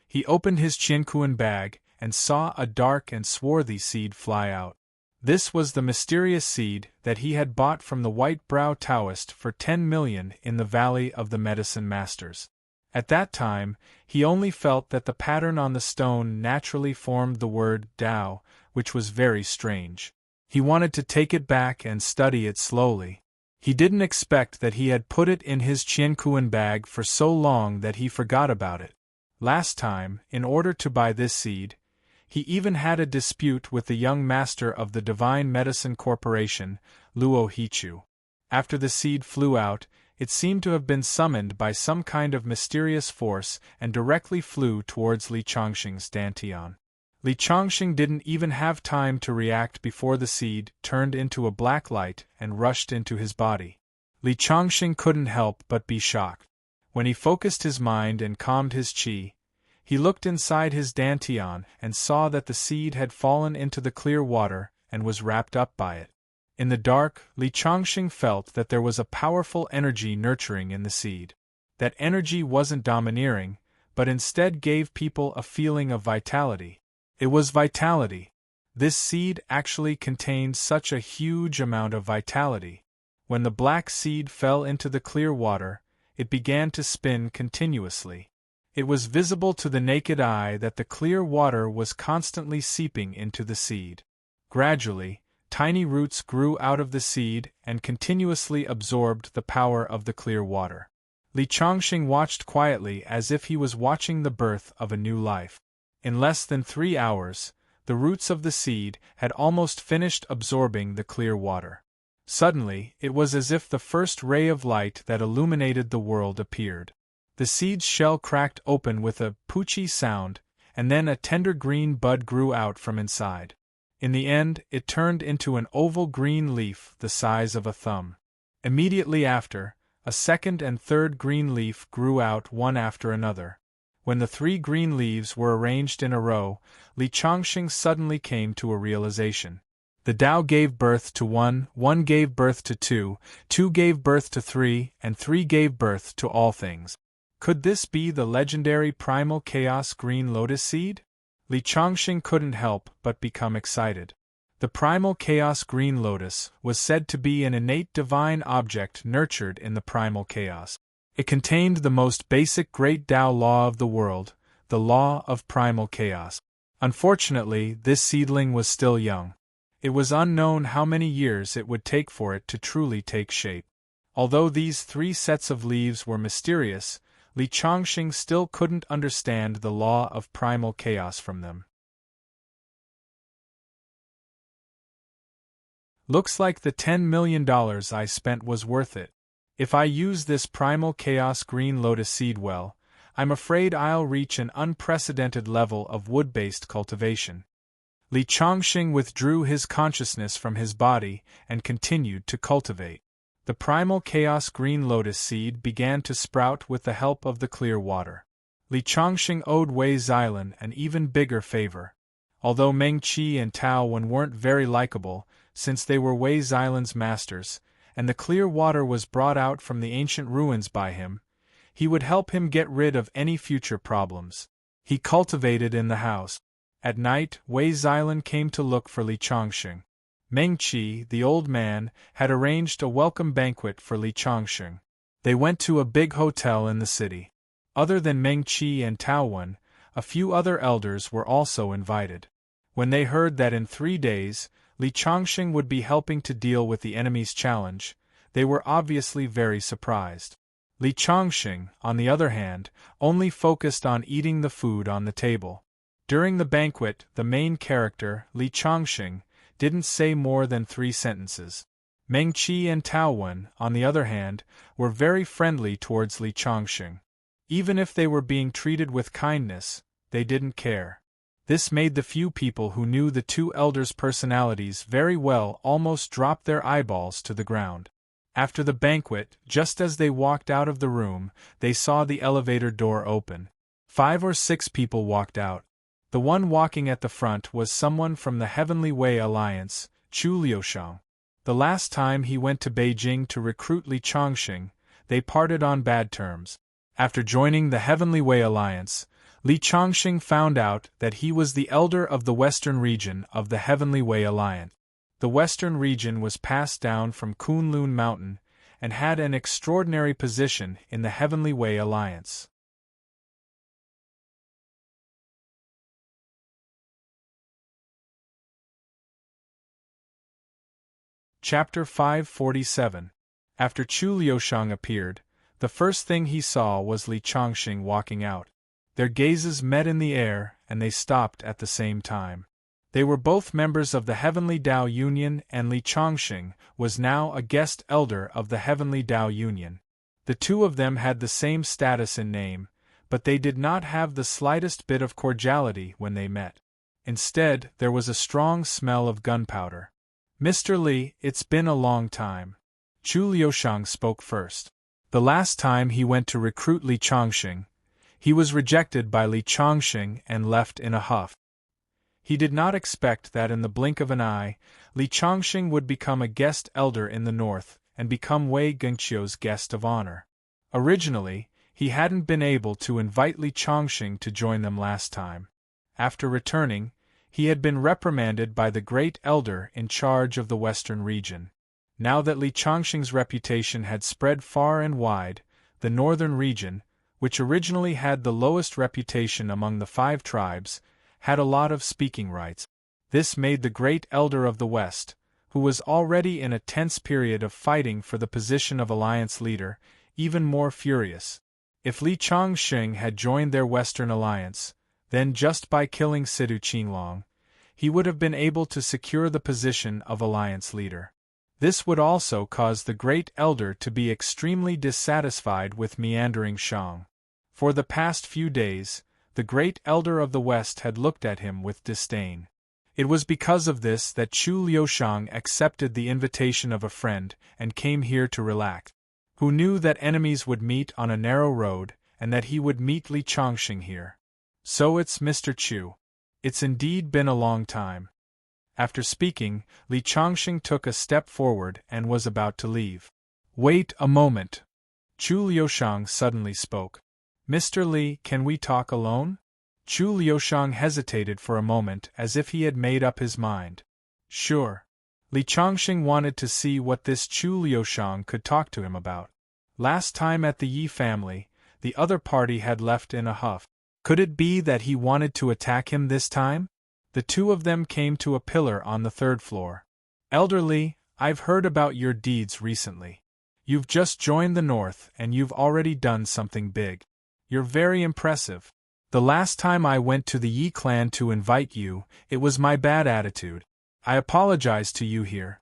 He opened his qiankuan bag and saw a dark and swarthy seed fly out. This was the mysterious seed that he had bought from the white-brow Taoist for 10 million in the Valley of the Medicine Masters. At that time, he only felt that the pattern on the stone naturally formed the word Tao, which was very strange. He wanted to take it back and study it slowly. He didn't expect that he had put it in his qiankuan bag for so long that he forgot about it. Last time, in order to buy this seed, he even had a dispute with the young master of the Divine Medicine Corporation, Luo Hichu. After the seed flew out, it seemed to have been summoned by some kind of mysterious force and directly flew towards Li Changxing's dantian. Li Changxing didn't even have time to react before the seed turned into a black light and rushed into his body. Li Changxing couldn't help but be shocked. When he focused his mind and calmed his qi, he looked inside his dantian and saw that the seed had fallen into the clear water and was wrapped up by it. In the dark, Li Changxing felt that there was a powerful energy nurturing in the seed. That energy wasn't domineering, but instead gave people a feeling of vitality. It was vitality. This seed actually contained such a huge amount of vitality. When the black seed fell into the clear water, it began to spin continuously. It was visible to the naked eye that the clear water was constantly seeping into the seed. Gradually, tiny roots grew out of the seed and continuously absorbed the power of the clear water. Li Changxing watched quietly as if he was watching the birth of a new life. In less than 3 hours, the roots of the seed had almost finished absorbing the clear water. Suddenly, it was as if the first ray of light that illuminated the world appeared. The seed's shell cracked open with a poochie sound, and then a tender green bud grew out from inside. In the end, it turned into an oval green leaf the size of a thumb. Immediately after, a second and third green leaf grew out one after another. When the 3 green leaves were arranged in a row, Li Changxing suddenly came to a realization. The Tao gave birth to 1, 1 gave birth to 2, 2 gave birth to 3, and 3 gave birth to all things. Could this be the legendary primal chaos green lotus seed? Li Changxing couldn't help but become excited. The primal chaos green lotus was said to be an innate divine object nurtured in the primal chaos. It contained the most basic great Tao law of the world, the law of primal chaos. Unfortunately, this seedling was still young. It was unknown how many years it would take for it to truly take shape. Although these 3 sets of leaves were mysterious, Li Changxing still couldn't understand the law of primal chaos from them. Looks like the $10 million I spent was worth it. If I use this primal chaos green lotus seed well, I'm afraid I'll reach an unprecedented level of wood-based cultivation. Li Chongqing withdrew his consciousness from his body and continued to cultivate. The primal chaos green lotus seed began to sprout with the help of the clear water. Li Chongqing owed Wei Xilan an even bigger favor. Although Meng Qi and Tao Wen weren't very likable, since they were Wei Xilan's masters, and the clear water was brought out from the ancient ruins by him, he would help him get rid of any future problems. He cultivated in the house. At night, Wei Xilan came to look for Li Chongqing. Meng Qi, the old man, had arranged a welcome banquet for Li Chongqing. They went to a big hotel in the city. Other than Meng Qi and Tao Wen, a few other elders were also invited. When they heard that in 3 days, Li Chongqing would be helping to deal with the enemy's challenge, they were obviously very surprised. Li Chongqing, on the other hand, only focused on eating the food on the table. During the banquet, the main character, Li Chongqing, didn't say more than 3 sentences. Meng Qi and Tao Wen, on the other hand, were very friendly towards Li Chongqing. Even if they were being treated with kindness, they didn't care. This made the few people who knew the 2 elders' personalities very well almost drop their eyeballs to the ground. After the banquet, just as they walked out of the room, they saw the elevator door open. 5 or 6 people walked out. The one walking at the front was someone from the Heavenly Way Alliance, Chu Liushang. The last time he went to Beijing to recruit Li Chongqing, they parted on bad terms. After joining the Heavenly Way Alliance, Li Chongqing found out that he was the elder of the Western region of the Heavenly Way Alliance. The Western region was passed down from Kunlun Mountain and had an extraordinary position in the Heavenly Way Alliance. Chapter 547. After Chu Liushang appeared, the first thing he saw was Li Chongqing walking out. Their gazes met in the air, and they stopped at the same time. They were both members of the Heavenly Tao Union, and Li Chongqing was now a guest elder of the Heavenly Tao Union. The 2 of them had the same status in name, but they did not have the slightest bit of cordiality when they met. Instead, there was a strong smell of gunpowder. Mr. Li, it's been a long time. Chu Liushang spoke first. The last time he went to recruit Li Chongqing, he was rejected by Li Chongqing and left in a huff. He did not expect that in the blink of an eye, Li Chongqing would become a guest elder in the north and become Wei Gengqiu's guest of honor. Originally, he hadn't been able to invite Li Chongqing to join them last time. After returning, he had been reprimanded by the great elder in charge of the western region. Now that Li Chongqing's reputation had spread far and wide, the northern region, which originally had the lowest reputation among the 5 tribes, had a lot of speaking rights. This made the great elder of the West, who was already in a tense period of fighting for the position of alliance leader, even more furious. If Li Chongqing had joined their Western alliance, then just by killing Sidu Qinglong, he would have been able to secure the position of alliance leader. This would also cause the great elder to be extremely dissatisfied with meandering Shang. For the past few days, the great elder of the West had looked at him with disdain. It was because of this that Chu Liushang accepted the invitation of a friend and came here to relax. Who knew that enemies would meet on a narrow road, and that he would meet Li Chongqing here. So it's Mr. Chu. It's indeed been a long time. After speaking, Li Chongqing took a step forward and was about to leave. Wait a moment. Chu Liushang suddenly spoke. Mr. Li, can we talk alone? Chu Liushang hesitated for a moment as if he had made up his mind. Sure. Li Chongqing wanted to see what this Chu Liushang could talk to him about. Last time at the Yi family, the other party had left in a huff. Could it be that he wanted to attack him this time? The 2 of them came to a pillar on the 3rd floor. Elder Li, I've heard about your deeds recently. You've just joined the North and you've already done something big. You're very impressive. The last time I went to the Yi clan to invite you, it was my bad attitude. I apologize to you here.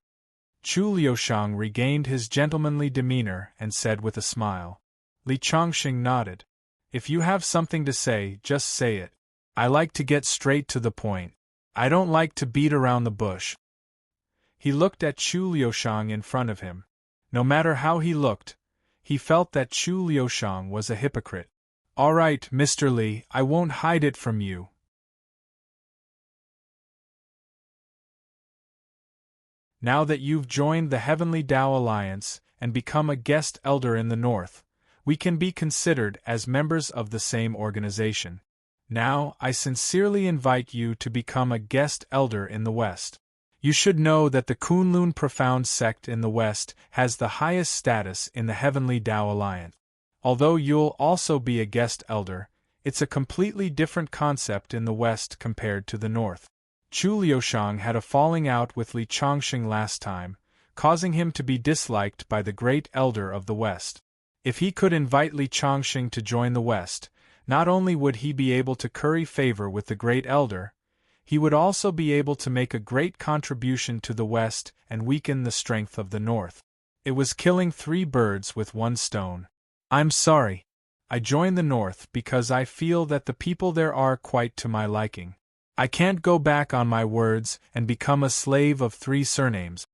Chu Liushang regained his gentlemanly demeanor and said with a smile. Li Chongqing nodded. If you have something to say, just say it. I like to get straight to the point. I don't like to beat around the bush. He looked at Chu Liushang in front of him. No matter how he looked, he felt that Chu Liushang was a hypocrite. All right, Mr. Li, I won't hide it from you. Now that you've joined the Heavenly Tao Alliance and become a guest elder in the North, we can be considered as members of the same organization. Now, I sincerely invite you to become a guest elder in the West. You should know that the Kunlun Profound sect in the West has the highest status in the Heavenly Tao Alliance. Although you'll also be a guest elder, it's a completely different concept in the West compared to the North. Chu Liushang had a falling out with Li Chongqing last time, causing him to be disliked by the great elder of the West. If he could invite Li Chongqing to join the West, not only would he be able to curry favor with the great elder, he would also be able to make a great contribution to the West and weaken the strength of the North. It was killing 3 birds with 1 stone. I'm sorry. I joined the North because I feel that the people there are quite to my liking. I can't go back on my words and become a slave of 3 surnames.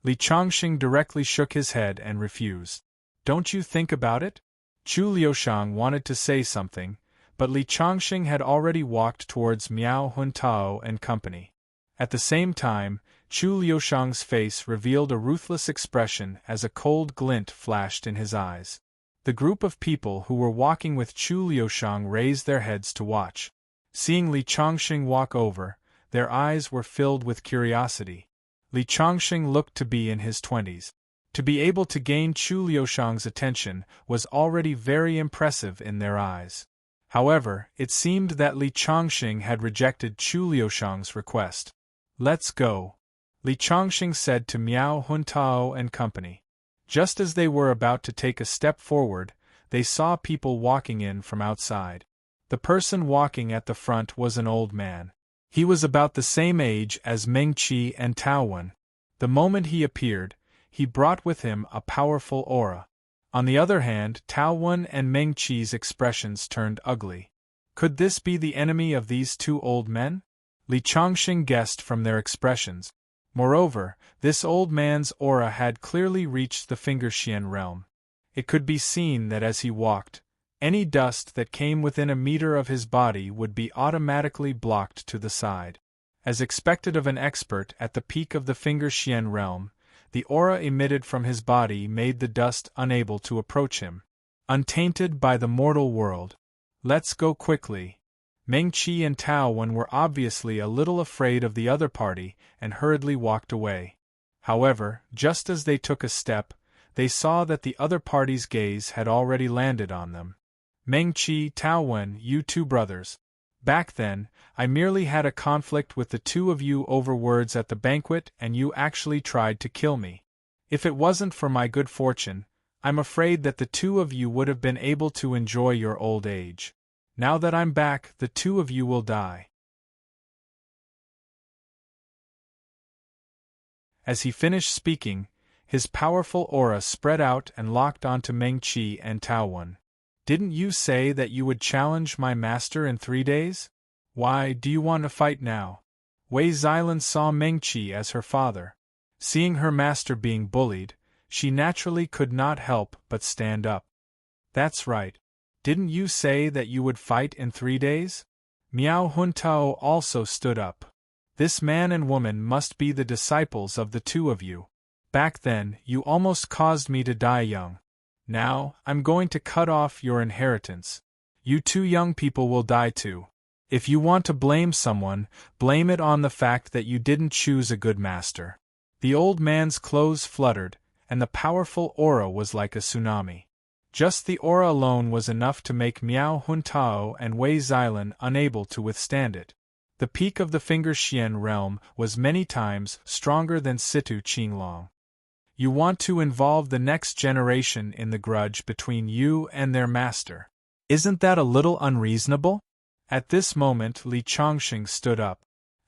Li Chongqing directly shook his head and refused. Don't you think about it? Chu Liushang wanted to say something, but Li Chongqing had already walked towards Miao Huntao and company. At the same time, Chu Liushang's face revealed a ruthless expression as a cold glint flashed in his eyes. The group of people who were walking with Chu Liushang raised their heads to watch. Seeing Li Chongqing walk over, their eyes were filled with curiosity. Li Chongqing looked to be in his 20s. To be able to gain Chu Liushang's attention was already very impressive in their eyes. However, it seemed that Li Chongqing had rejected Chu Liushang's request. Let's go, Li Chongqing said to Miao Huntao and company. Just as they were about to take a step forward, they saw people walking in from outside. The person walking at the front was an old man. He was about the same age as Meng Qi and Tao Wen. The moment he appeared, he brought with him a powerful aura. On the other hand, Tao Wen and Meng Qi's expressions turned ugly. Could this be the enemy of these 2 old men? Li Chongqing guessed from their expressions. Moreover, this old man's aura had clearly reached the Fingerxian realm. It could be seen that as he walked, any dust that came within a meter of his body would be automatically blocked to the side. As expected of an expert at the peak of the Fingerxian realm, the aura emitted from his body made the dust unable to approach him. Untainted by the mortal world. Let's go quickly. Meng Qi and Tao Wen were obviously a little afraid of the other party and hurriedly walked away. However, just as they took a step, they saw that the other party's gaze had already landed on them. Meng Qi, Tao Wen, you 2 brothers. Back then, I merely had a conflict with the 2 of you over words at the banquet and you actually tried to kill me. If it wasn't for my good fortune, I'm afraid that the 2 of you would have been able to enjoy your old age. Now that I'm back, the 2 of you will die. As he finished speaking, his powerful aura spread out and locked onto Meng Qi and Tao Wen. Didn't you say that you would challenge my master in 3 days? Why do you want to fight now? Wei Xilan saw Meng Qi as her father. Seeing her master being bullied, she naturally could not help but stand up. That's right. Didn't you say that you would fight in 3 days? Miao Huntao also stood up. This man and woman must be the disciples of the 2 of you. Back then, you almost caused me to die young. Now, I'm going to cut off your inheritance. You 2 young people will die too. If you want to blame someone, blame it on the fact that you didn't choose a good master. The old man's clothes fluttered, and the powerful aura was like a tsunami. Just the aura alone was enough to make Miao Huntao and Wei Xilan unable to withstand it. The peak of the Fingerxian realm was many times stronger than Situ Qinglong. You want to involve the next generation in the grudge between you and their master. Isn't that a little unreasonable? At this moment Li Chongqing stood up.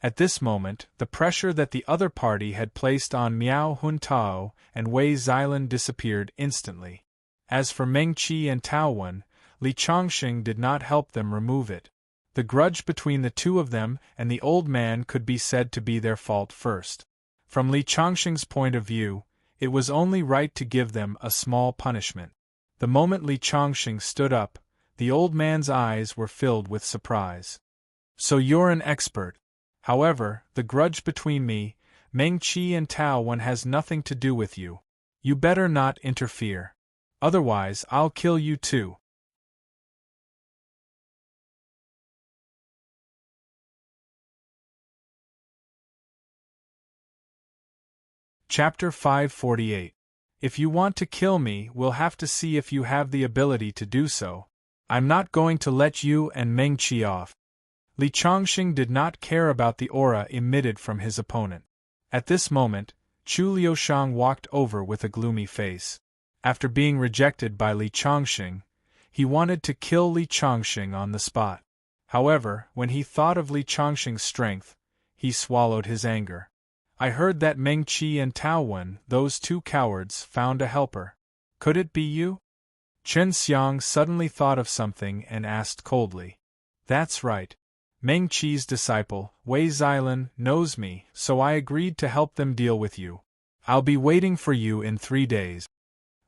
At this moment, the pressure that the other party had placed on Miao Huntao and Wei Xilan disappeared instantly. As for Meng Qi and Tao Wen, Li Chongqing did not help them remove it. The grudge between the two of them and the old man could be said to be their fault first. From Li Chongqing's point of view, it was only right to give them a small punishment. The moment Li Chongqing stood up, the old man's eyes were filled with surprise. So you're an expert. However, the grudge between me, Meng Qi and Tao Wen has nothing to do with you. You better not interfere. Otherwise I'll kill you too. Chapter 548. If you want to kill me, we'll have to see if you have the ability to do so. I'm not going to let you and Meng Qi off. Li Chongqing did not care about the aura emitted from his opponent. At this moment, Chu Liushang walked over with a gloomy face. After being rejected by Li Chongqing, he wanted to kill Li Chongqing on the spot. However, when he thought of Li Chongqing's strength, he swallowed his anger. I heard that Meng Qi and Tao Wen, those two cowards, found a helper. Could it be you? Chen Xiang suddenly thought of something and asked coldly. That's right. Meng Qi's disciple, Wei Xilan, knows me, so I agreed to help them deal with you. I'll be waiting for you in 3 days.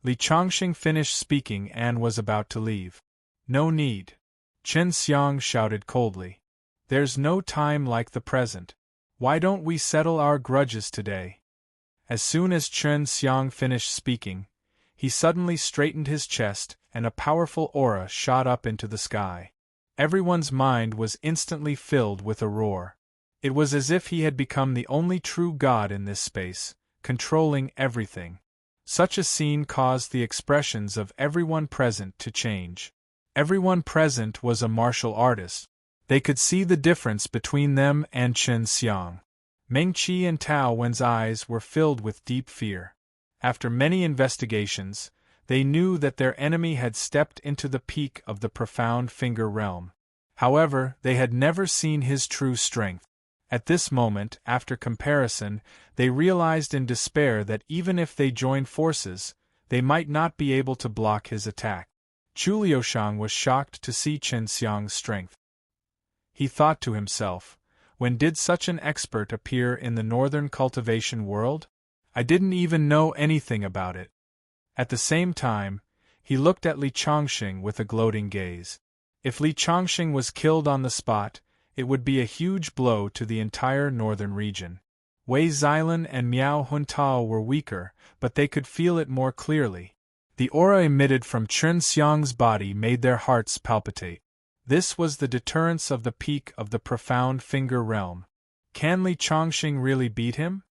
Li Chongqing finished speaking and was about to leave. No need. Chen Xiang shouted coldly. There's no time like the present. Why don't we settle our grudges today? As soon as Chen Xiang finished speaking, he suddenly straightened his chest and a powerful aura shot up into the sky. Everyone's mind was instantly filled with a roar. It was as if he had become the only true god in this space, controlling everything. Such a scene caused the expressions of everyone present to change. Everyone present was a martial artist. They could see the difference between them and Chen Xiang. Meng Qi and Tao Wen's eyes were filled with deep fear. After many investigations, they knew that their enemy had stepped into the peak of the profound finger realm. However, they had never seen his true strength. At this moment, after comparison, they realized in despair that even if they joined forces, they might not be able to block his attack. Chu Liushang was shocked to see Chen Xiang's strength. He thought to himself, when did such an expert appear in the northern cultivation world? I didn't even know anything about it. At the same time, he looked at Li Chongqing with a gloating gaze. If Li Chongqing was killed on the spot, it would be a huge blow to the entire northern region. Wei Xilan and Miao Huntao were weaker, but they could feel it more clearly. The aura emitted from Chen Xiang's body made their hearts palpitate. This was the deterrence of the peak of the profound finger realm. Can Li Chongqing really beat him?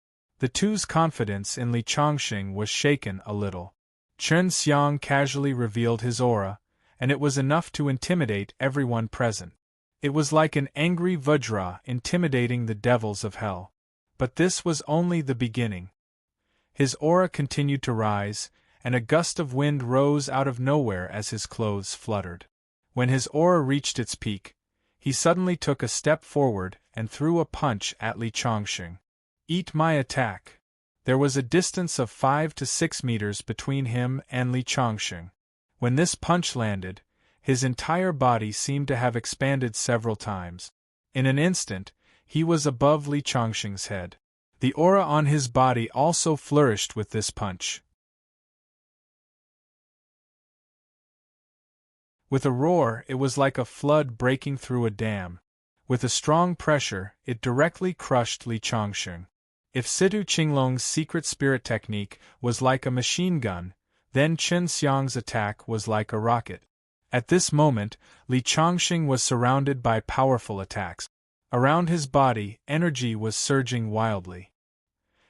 The two's confidence in Li Chongqing was shaken a little. Chen Xiang casually revealed his aura, and it was enough to intimidate everyone present. It was like an angry Vajra intimidating the devils of hell. But this was only the beginning. His aura continued to rise, and a gust of wind rose out of nowhere as his clothes fluttered. When his aura reached its peak, he suddenly took a step forward and threw a punch at Li Chongqing. Eat my attack. There was a distance of 5 to 6 meters between him and Li Chongqing. When this punch landed, his entire body seemed to have expanded several times. In an instant, he was above Li Chongqing's head. The aura on his body also flourished with this punch. With a roar, it was like a flood breaking through a dam. With a strong pressure, it directly crushed Li Chongqing. If Situ Qinglong's secret spirit technique was like a machine gun, then Chen Xiang's attack was like a rocket. At this moment, Li Chongqing was surrounded by powerful attacks. Around his body, energy was surging wildly.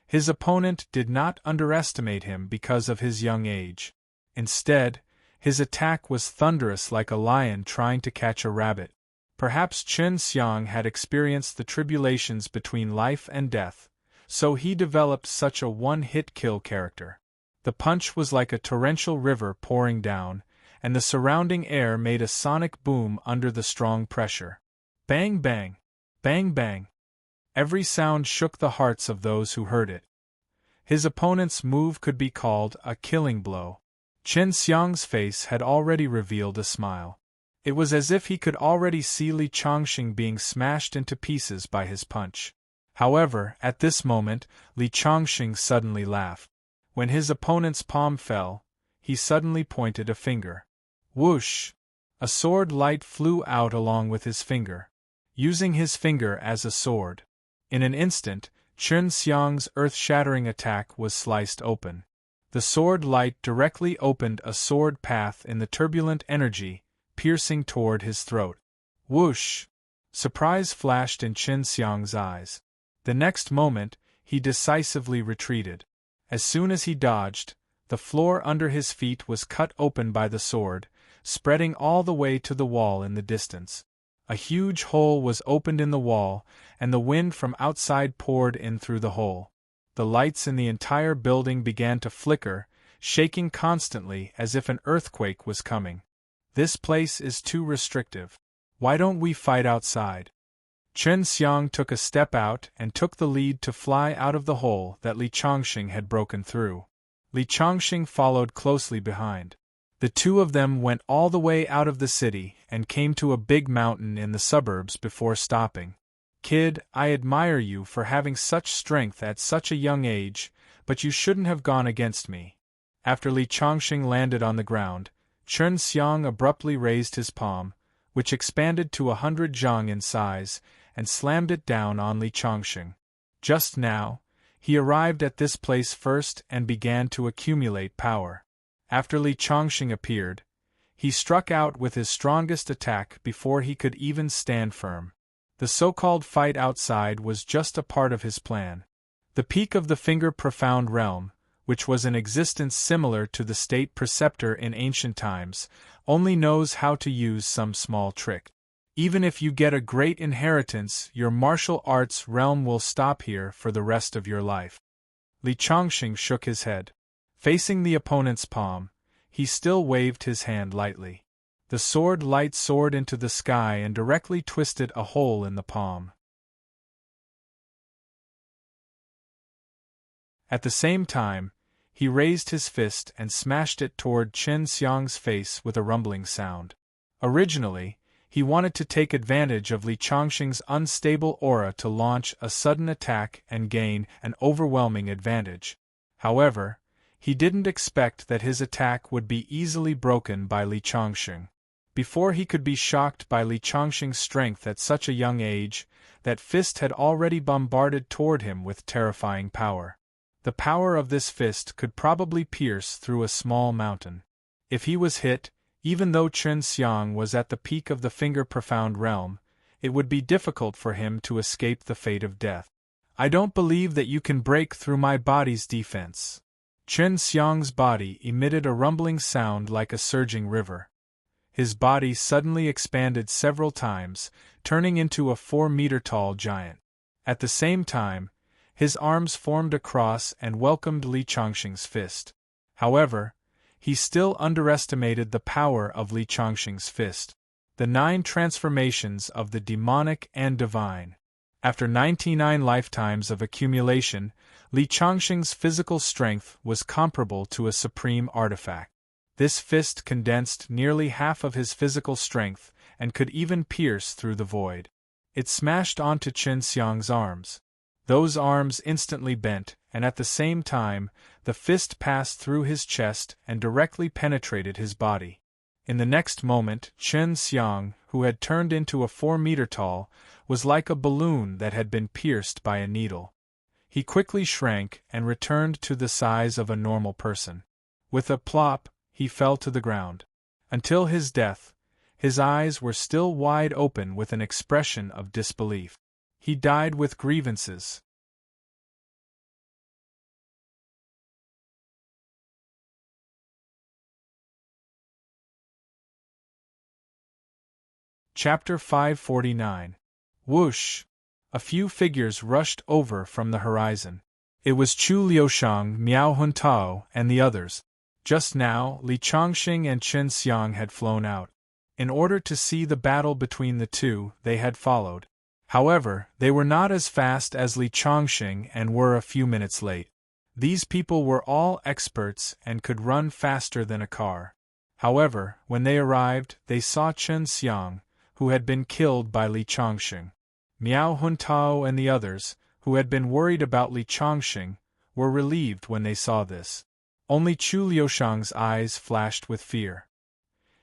His opponent did not underestimate him because of his young age. Instead, his attack was thunderous like a lion trying to catch a rabbit. Perhaps Chen Xiang had experienced the tribulations between life and death, so he developed such a one-hit kill character. The punch was like a torrential river pouring down, and the surrounding air made a sonic boom under the strong pressure. Bang bang! Bang bang! Every sound shook the hearts of those who heard it. His opponent's move could be called a killing blow. Chen Xiang's face had already revealed a smile. It was as if he could already see Li Changxing being smashed into pieces by his punch. However, at this moment, Li Changxing suddenly laughed. When his opponent's palm fell, he suddenly pointed a finger. Whoosh! A sword light flew out along with his finger. Using his finger as a sword. In an instant, Chen Xiang's earth-shattering attack was sliced open. The sword light directly opened a sword path in the turbulent energy, piercing toward his throat. Whoosh! Surprise flashed in Chen Xiang's eyes. The next moment, he decisively retreated. As soon as he dodged, the floor under his feet was cut open by the sword, spreading all the way to the wall in the distance. A huge hole was opened in the wall, and the wind from outside poured in through the hole. The lights in the entire building began to flicker, shaking constantly as if an earthquake was coming. This place is too restrictive. Why don't we fight outside? Chen Xiang took a step out and took the lead to fly out of the hole that Li Changxing had broken through. Li Changxing followed closely behind. The two of them went all the way out of the city and came to a big mountain in the suburbs before stopping. Kid, I admire you for having such strength at such a young age, but you shouldn't have gone against me. After Li Changxing landed on the ground, Chen Xiang abruptly raised his palm, which expanded to 100 zhang in size, and slammed it down on Li Changxing. Just now, he arrived at this place first and began to accumulate power. After Li Changxing appeared, he struck out with his strongest attack before he could even stand firm. The so-called fight outside was just a part of his plan. The peak of the finger profound realm, which was in existence similar to the state preceptor in ancient times, only knows how to use some small trick. Even if you get a great inheritance, your martial arts realm will stop here for the rest of your life. Li Changxing shook his head. Facing the opponent's palm, he still waved his hand lightly. The sword light soared into the sky and directly twisted a hole in the palm. At the same time, he raised his fist and smashed it toward Chen Xiang's face with a rumbling sound. Originally, he wanted to take advantage of Li Changxing's unstable aura to launch a sudden attack and gain an overwhelming advantage. However, he didn't expect that his attack would be easily broken by Li Changxing. Before he could be shocked by Li Changxing's strength at such a young age, that fist had already bombarded toward him with terrifying power. The power of this fist could probably pierce through a small mountain. If he was hit, even though Chen Xiang was at the peak of the finger profound realm, it would be difficult for him to escape the fate of death. I don't believe that you can break through my body's defense. Chen Xiang's body emitted a rumbling sound like a surging river. His body suddenly expanded several times, turning into a 4-meter-tall giant. At the same time, his arms formed a cross and welcomed Li Changxing's fist. However, he still underestimated the power of Li Changxing's fist. The 9 transformations of the demonic and divine. After 99 lifetimes of accumulation, Li Changxing's physical strength was comparable to a supreme artifact. This fist condensed nearly half of his physical strength and could even pierce through the void. It smashed onto Chen Xiang's arms. Those arms instantly bent, and at the same time, the fist passed through his chest and directly penetrated his body. In the next moment, Chen Xiang, who had turned into a 4-meter-tall, was like a balloon that had been pierced by a needle. He quickly shrank and returned to the size of a normal person. With a plop, he fell to the ground. Until his death, his eyes were still wide open with an expression of disbelief. He died with grievances. Chapter 549. Whoosh! A few figures rushed over from the horizon. It was Chu Liushang, Miao Huntao, and the others. Just now, Li Changxing and Chen Xiang had flown out. In order to see the battle between the two, they had followed. However, they were not as fast as Li Changxing and were a few minutes late. These people were all experts and could run faster than a car. However, when they arrived, they saw Chen Xiang, who had been killed by Li Chongqing. Miao Huntao and the others, who had been worried about Li Chongqing, were relieved when they saw this. Only Chu Liushang's eyes flashed with fear.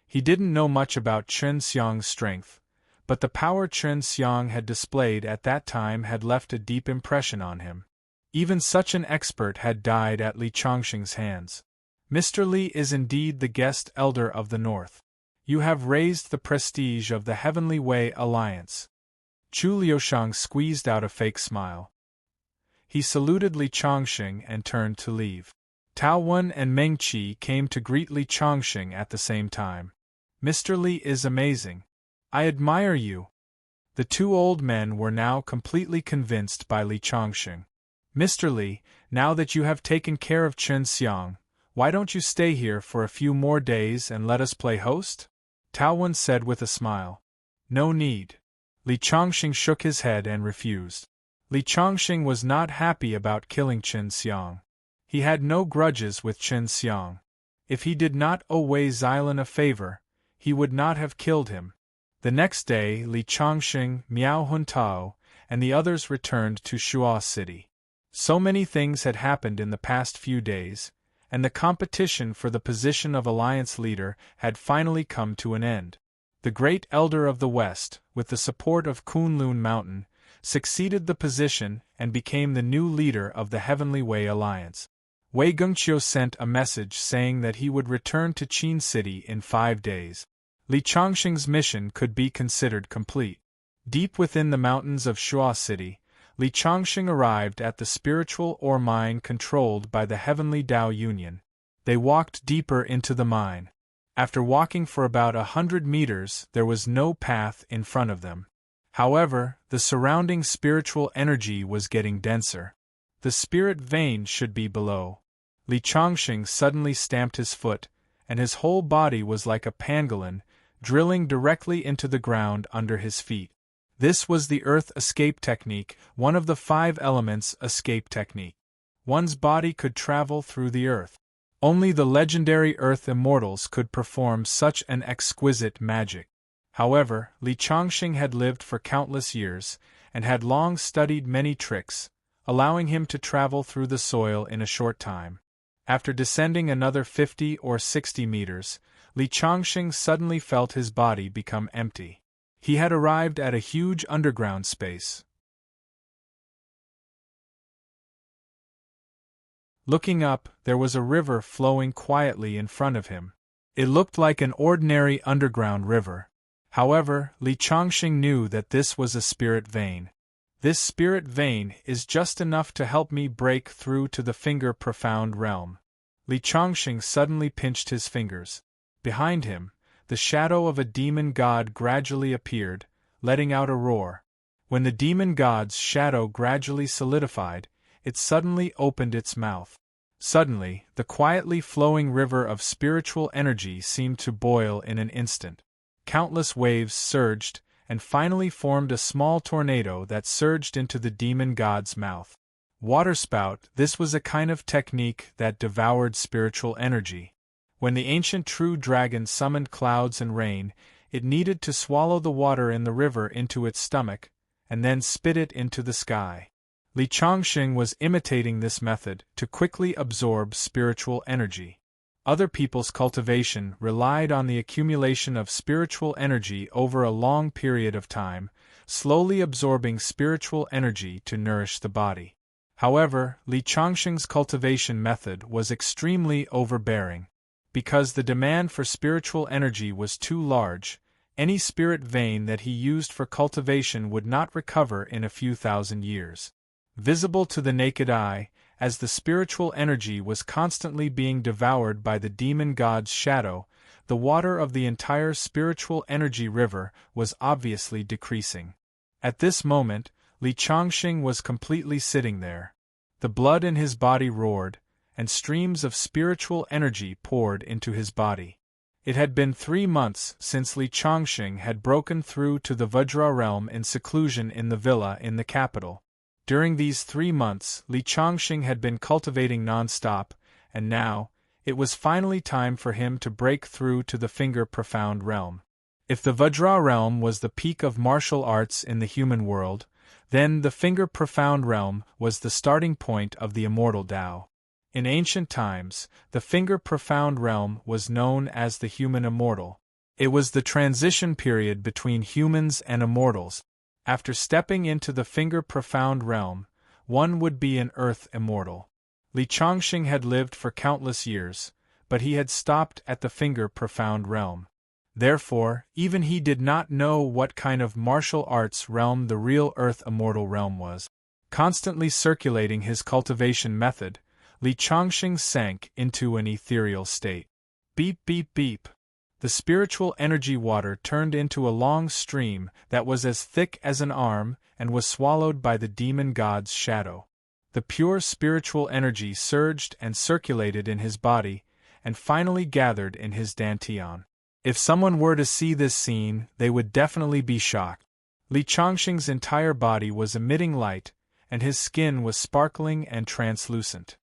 He didn't know much about Chen Xiang's strength, but the power Chen Xiang had displayed at that time had left a deep impression on him. Even such an expert had died at Li Chongqing's hands. Mr. Li is indeed the guest elder of the North. You have raised the prestige of the Heavenly Way Alliance. Chu Liushang squeezed out a fake smile. He saluted Li Chongqing and turned to leave. Tao Wen and Meng Qi came to greet Li Chongqing at the same time. Mr. Li is amazing. I admire you. The two old men were now completely convinced by Li Chongqing. Mr. Li, now that you have taken care of Chen Xiang, why don't you stay here for a few more days and let us play host? Tao Wen said with a smile. No need. Li Chongqing shook his head and refused. Li Chongqing was not happy about killing Chen Xiang. He had no grudges with Chen Xiang. If he did not owe Wei Xilan a favor, he would not have killed him. The next day, Li Chongqing, Miao Huntao, and the others returned to Shuo City. So many things had happened in the past few days, and the competition for the position of alliance leader had finally come to an end. The great elder of the West, with the support of Kunlun Mountain, succeeded the position and became the new leader of the Heavenly Way Alliance. Wei Gengqiu sent a message saying that he would return to Qin City in 5 days. Li Chongqing's mission could be considered complete. Deep within the mountains of Shuo City, Li Chongqing arrived at the spiritual ore mine controlled by the Heavenly Tao Union. They walked deeper into the mine. After walking for about 100 meters, there was no path in front of them. However, the surrounding spiritual energy was getting denser. The spirit vein should be below. Li Chongqing suddenly stamped his foot, and his whole body was like a pangolin, drilling directly into the ground under his feet. This was the Earth Escape Technique, one of the 5 elements escape technique. One's body could travel through the Earth. Only the legendary Earth Immortals could perform such an exquisite magic. However, Li Chongqing had lived for countless years, and had long studied many tricks, allowing him to travel through the soil in a short time. After descending another 50 or 60 meters, Li Chongqing suddenly felt his body become empty. He had arrived at a huge underground space. Looking up, there was a river flowing quietly in front of him. It looked like an ordinary underground river. However, Li Chongqing knew that this was a spirit vein. This spirit vein is just enough to help me break through to the finger profound realm. Li Chongqing suddenly pinched his fingers. Behind him, the shadow of a demon god gradually appeared, letting out a roar. When the demon god's shadow gradually solidified, it suddenly opened its mouth. Suddenly, the quietly flowing river of spiritual energy seemed to boil in an instant. Countless waves surged, and finally formed a small tornado that surged into the demon god's mouth. Waterspout, this was a kind of technique that devoured spiritual energy. When the ancient true dragon summoned clouds and rain, it needed to swallow the water in the river into its stomach, and then spit it into the sky. Li Chongqing was imitating this method to quickly absorb spiritual energy. Other people's cultivation relied on the accumulation of spiritual energy over a long period of time, slowly absorbing spiritual energy to nourish the body. However, Li Chongqing's cultivation method was extremely overbearing. Because the demand for spiritual energy was too large, any spirit vein that he used for cultivation would not recover in a few thousand years. Visible to the naked eye, as the spiritual energy was constantly being devoured by the demon god's shadow, the water of the entire spiritual energy river was obviously decreasing. At this moment, Li Chongqing was completely sitting there. The blood in his body roared, and streams of spiritual energy poured into his body. It had been 3 months since Li Chongqing had broken through to the Vajra realm in seclusion in the villa in the capital. During these 3 months, Li Changxing had been cultivating non-stop, and now, it was finally time for him to break through to the Finger Profound realm. If the Vajra realm was the peak of martial arts in the human world, then the Finger Profound realm was the starting point of the immortal Tao. In ancient times, the Finger Profound realm was known as the human immortal. It was the transition period between humans and immortals. After stepping into the Finger Profound realm, one would be an earth immortal. Li Changxing had lived for countless years, but he had stopped at the Finger Profound realm. Therefore, even he did not know what kind of martial arts realm the real earth immortal realm was. Constantly circulating his cultivation method, Li Changxing sank into an ethereal state. Beep beep beep. The spiritual energy water turned into a long stream that was as thick as an arm and was swallowed by the demon god's shadow. The pure spiritual energy surged and circulated in his body, and finally gathered in his dantian. If someone were to see this scene, they would definitely be shocked. Li Changxing's entire body was emitting light, and his skin was sparkling and translucent.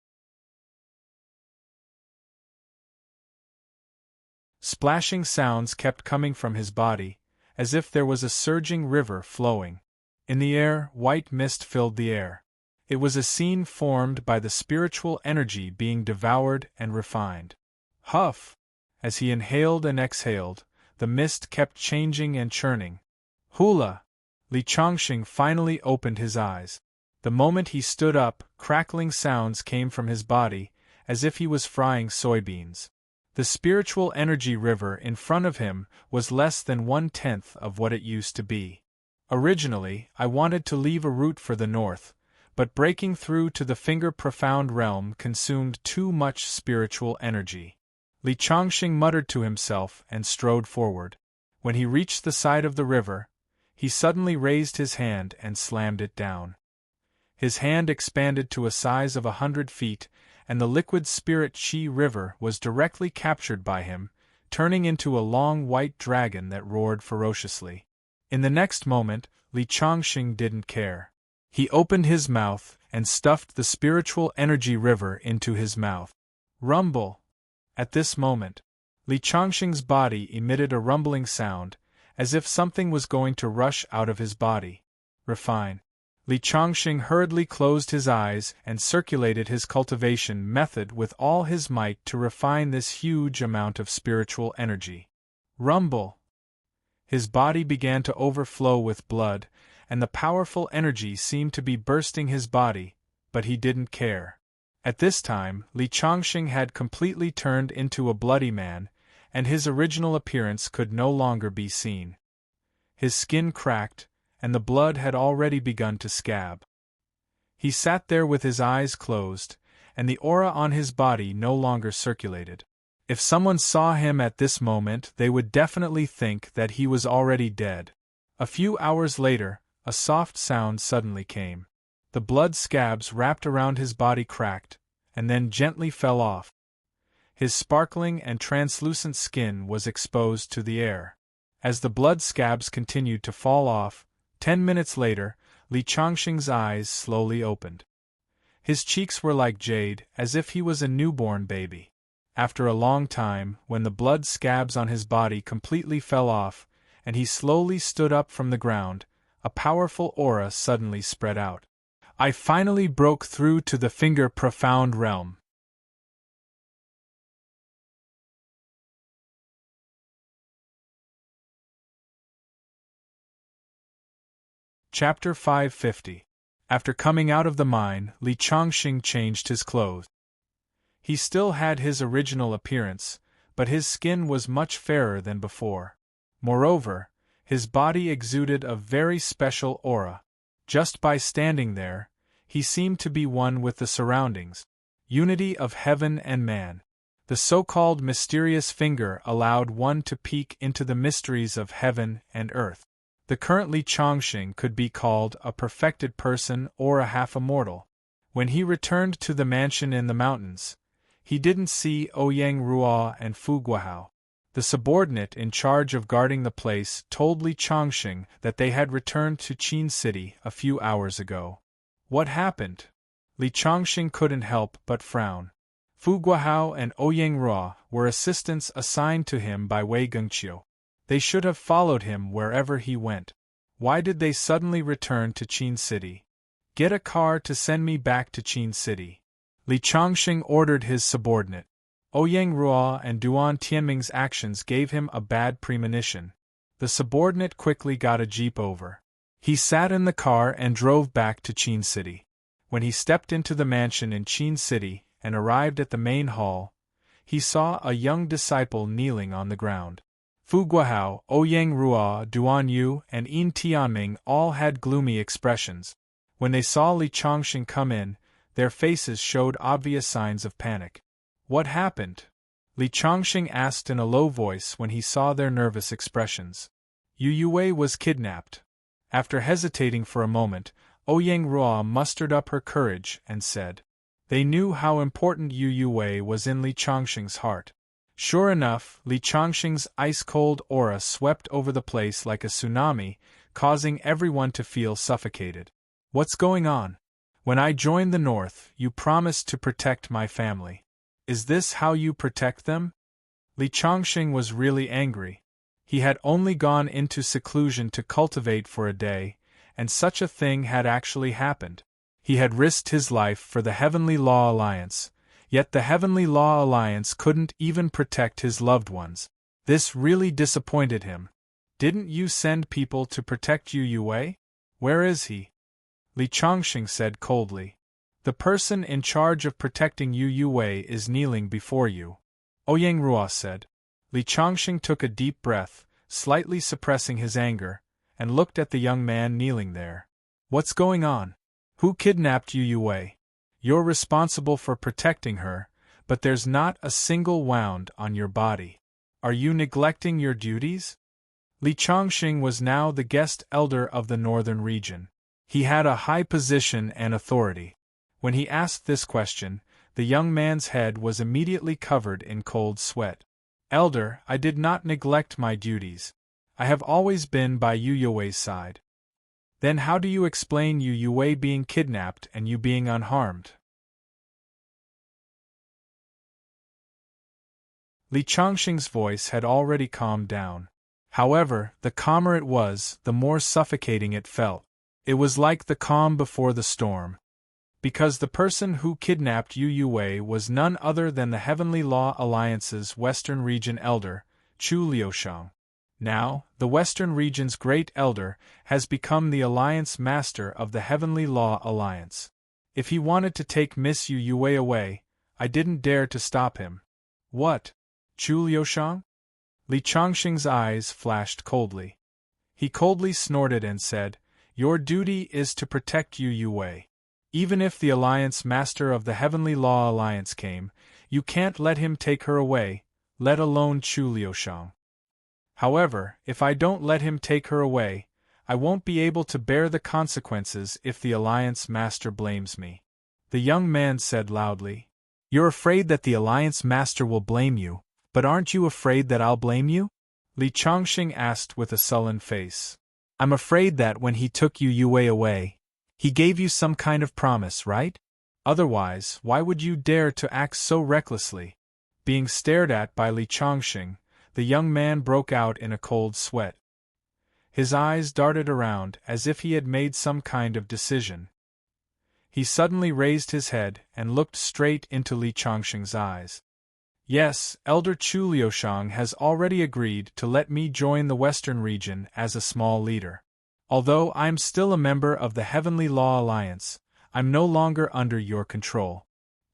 Splashing sounds kept coming from his body, as if there was a surging river flowing. In the air, white mist filled the air. It was a scene formed by the spiritual energy being devoured and refined. Huff! As he inhaled and exhaled, the mist kept changing and churning. Hula! Li Changxing finally opened his eyes. The moment he stood up, crackling sounds came from his body, as if he was frying soybeans. The spiritual energy river in front of him was less than 1/10 of what it used to be. Originally, I wanted to leave a route for the north, but breaking through to the Finger Profound realm consumed too much spiritual energy. Li Changxing muttered to himself and strode forward. When he reached the side of the river, he suddenly raised his hand and slammed it down. His hand expanded to a size of 100 feet, and the liquid spirit Qi river was directly captured by him, turning into a long white dragon that roared ferociously. In the next moment, Li Changxing didn't care. He opened his mouth and stuffed the spiritual energy river into his mouth. Rumble! At this moment, Li Changxing's body emitted a rumbling sound, as if something was going to rush out of his body. Refine. Li Changxing hurriedly closed his eyes and circulated his cultivation method with all his might to refine this huge amount of spiritual energy. Rumble! His body began to overflow with blood, and the powerful energy seemed to be bursting his body, but he didn't care. At this time, Li Changxing had completely turned into a bloody man, and his original appearance could no longer be seen. His skin cracked, and the blood had already begun to scab. He sat there with his eyes closed, and the aura on his body no longer circulated. If someone saw him at this moment, they would definitely think that he was already dead. A few hours later, a soft sound suddenly came. The blood scabs wrapped around his body cracked, and then gently fell off. His sparkling and translucent skin was exposed to the air. As the blood scabs continued to fall off, 10 minutes later, Li Changxing's eyes slowly opened. His cheeks were like jade, as if he was a newborn baby. After a long time, when the blood scabs on his body completely fell off, and he slowly stood up from the ground, a powerful aura suddenly spread out. I finally broke through to the Finger Profound realm. Chapter 550. After coming out of the mine, Li Changxing changed his clothes. He still had his original appearance, but his skin was much fairer than before. Moreover, his body exuded a very special aura. Just by standing there, he seemed to be one with the surroundings. Unity of heaven and man. The so-called mysterious finger allowed one to peek into the mysteries of heaven and earth. The current Li Changxing could be called a perfected person or a half-immortal. When he returned to the mansion in the mountains, he didn't see Ouyang Ruo and Fu Guahao. The subordinate in charge of guarding the place told Li Changxing that they had returned to Qin City a few hours ago. What happened? Li Chongqing couldn't help but frown. Fu Guahao and Ouyang Rua were assistants assigned to him by Wei Gengqiu. They should have followed him wherever he went. Why did they suddenly return to Qin City? Get a car to send me back to Qin City. Li Chongqing ordered his subordinate. Ouyang Rua and Duan Tianming's actions gave him a bad premonition. The subordinate quickly got a jeep over. He sat in the car and drove back to Qin City. When he stepped into the mansion in Qin City and arrived at the main hall, he saw a young disciple kneeling on the ground. Fu Guahao, Ouyang Rua, Duan Yu, and Yin Tianming all had gloomy expressions. When they saw Li Chongqing come in, their faces showed obvious signs of panic. What happened? Li Chongqing asked in a low voice when he saw their nervous expressions. Yu Yue was kidnapped. After hesitating for a moment, Ouyang Rua mustered up her courage and said. They knew how important Yu Yue was in Li Chongqing's heart. Sure enough, Li Chongqing's ice-cold aura swept over the place like a tsunami, causing everyone to feel suffocated. What's going on? When I joined the North, you promised to protect my family. Is this how you protect them? Li Chongqing was really angry. He had only gone into seclusion to cultivate for a day, and such a thing had actually happened. He had risked his life for the Heavenly Law Alliance, yet the Heavenly Law Alliance couldn't even protect his loved ones. This really disappointed him. Didn't you send people to protect Yu Yue? Where is he? Li Chongqing said coldly. The person in charge of protecting Yu Yue is kneeling before you. Ouyang Rua said. Li Chongqing took a deep breath, slightly suppressing his anger, and looked at the young man kneeling there. What's going on? Who kidnapped Yu Yue? You're responsible for protecting her, but there's not a single wound on your body. Are you neglecting your duties? Li Chongqing was now the guest elder of the northern region. He had a high position and authority. When he asked this question, the young man's head was immediately covered in cold sweat. Elder, I did not neglect my duties. I have always been by Yu Yue's side. Then how do you explain Yu Yue being kidnapped and you being unharmed? Li Chongqing's voice had already calmed down. However, the calmer it was, the more suffocating it felt. It was like the calm before the storm. Because the person who kidnapped Yu Yue was none other than the Heavenly Law Alliance's Western Region Elder, Chu Liushang. Now, the Western Region's Great Elder has become the Alliance Master of the Heavenly Law Alliance. If he wanted to take Miss Yu Yue away, I didn't dare to stop him. What? Chu Liushang? Li Chongqing's eyes flashed coldly. He coldly snorted and said, Your duty is to protect Yu Yue. Even if the Alliance Master of the Heavenly Law Alliance came, you can't let him take her away, let alone Chu Liushang. However, if I don't let him take her away, I won't be able to bear the consequences if the Alliance Master blames me. The young man said loudly. You're afraid that the Alliance Master will blame you, but aren't you afraid that I'll blame you? Li Chongqing asked with a sullen face. I'm afraid that when he took Yu Yue away, he gave you some kind of promise, right? Otherwise, why would you dare to act so recklessly? Being stared at by Li Chongqing, the young man broke out in a cold sweat. His eyes darted around as if he had made some kind of decision. He suddenly raised his head and looked straight into Li Chongqing's eyes. Yes, Elder Chu Liushang has already agreed to let me join the Western region as a small leader. Although I'm still a member of the Heavenly Law Alliance, I'm no longer under your control.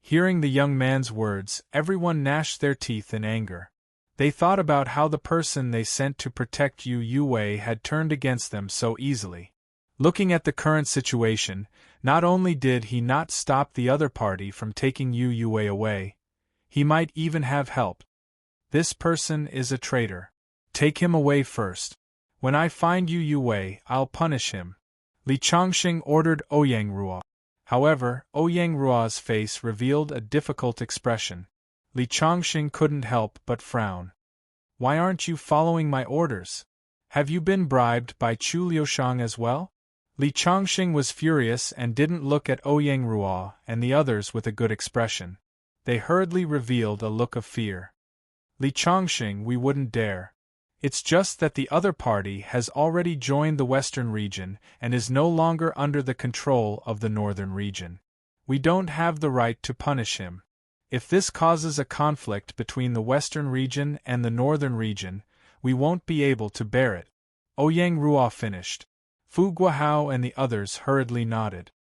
Hearing the young man's words, everyone gnashed their teeth in anger. They thought about how the person they sent to protect Yu Yue had turned against them so easily. Looking at the current situation, not only did he not stop the other party from taking Yu Yue away, he might even have helped. This person is a traitor. Take him away first. When I find Yu Yue, I'll punish him. Li Chongqing ordered Ouyang Rua. However, Ouyang Rua's face revealed a difficult expression. Li Chongqing couldn't help but frown. Why aren't you following my orders? Have you been bribed by Chu Liushang as well? Li Chongqing was furious and didn't look at Ouyang Ruo and the others with a good expression. They hurriedly revealed a look of fear. Li Chongqing, we wouldn't dare. It's just that the other party has already joined the western region and is no longer under the control of the northern region. We don't have the right to punish him. If this causes a conflict between the western region and the northern region, we won't be able to bear it. Ouyang Ruo finished. Fu Guohao and the others hurriedly nodded.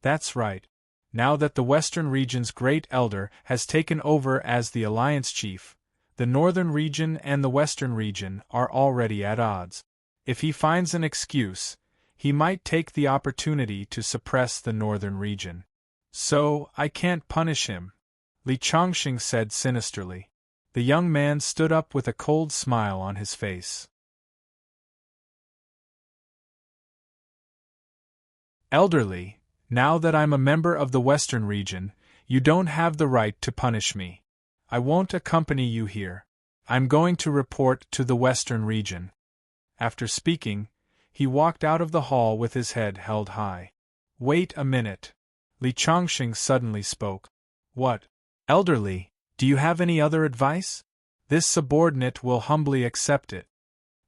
That's right. Now that the western region's great elder has taken over as the alliance chief, the northern region and the western region are already at odds. If he finds an excuse, he might take the opportunity to suppress the northern region. So, I can't punish him, Li Chongqing said sinisterly. The young man stood up with a cold smile on his face. Elderly, now that I'm a member of the western region, you don't have the right to punish me. I won't accompany you here. I'm going to report to the western region. After speaking, he walked out of the hall with his head held high. Wait a minute. Li Chongqing suddenly spoke. What? Elderly, do you have any other advice? This subordinate will humbly accept it.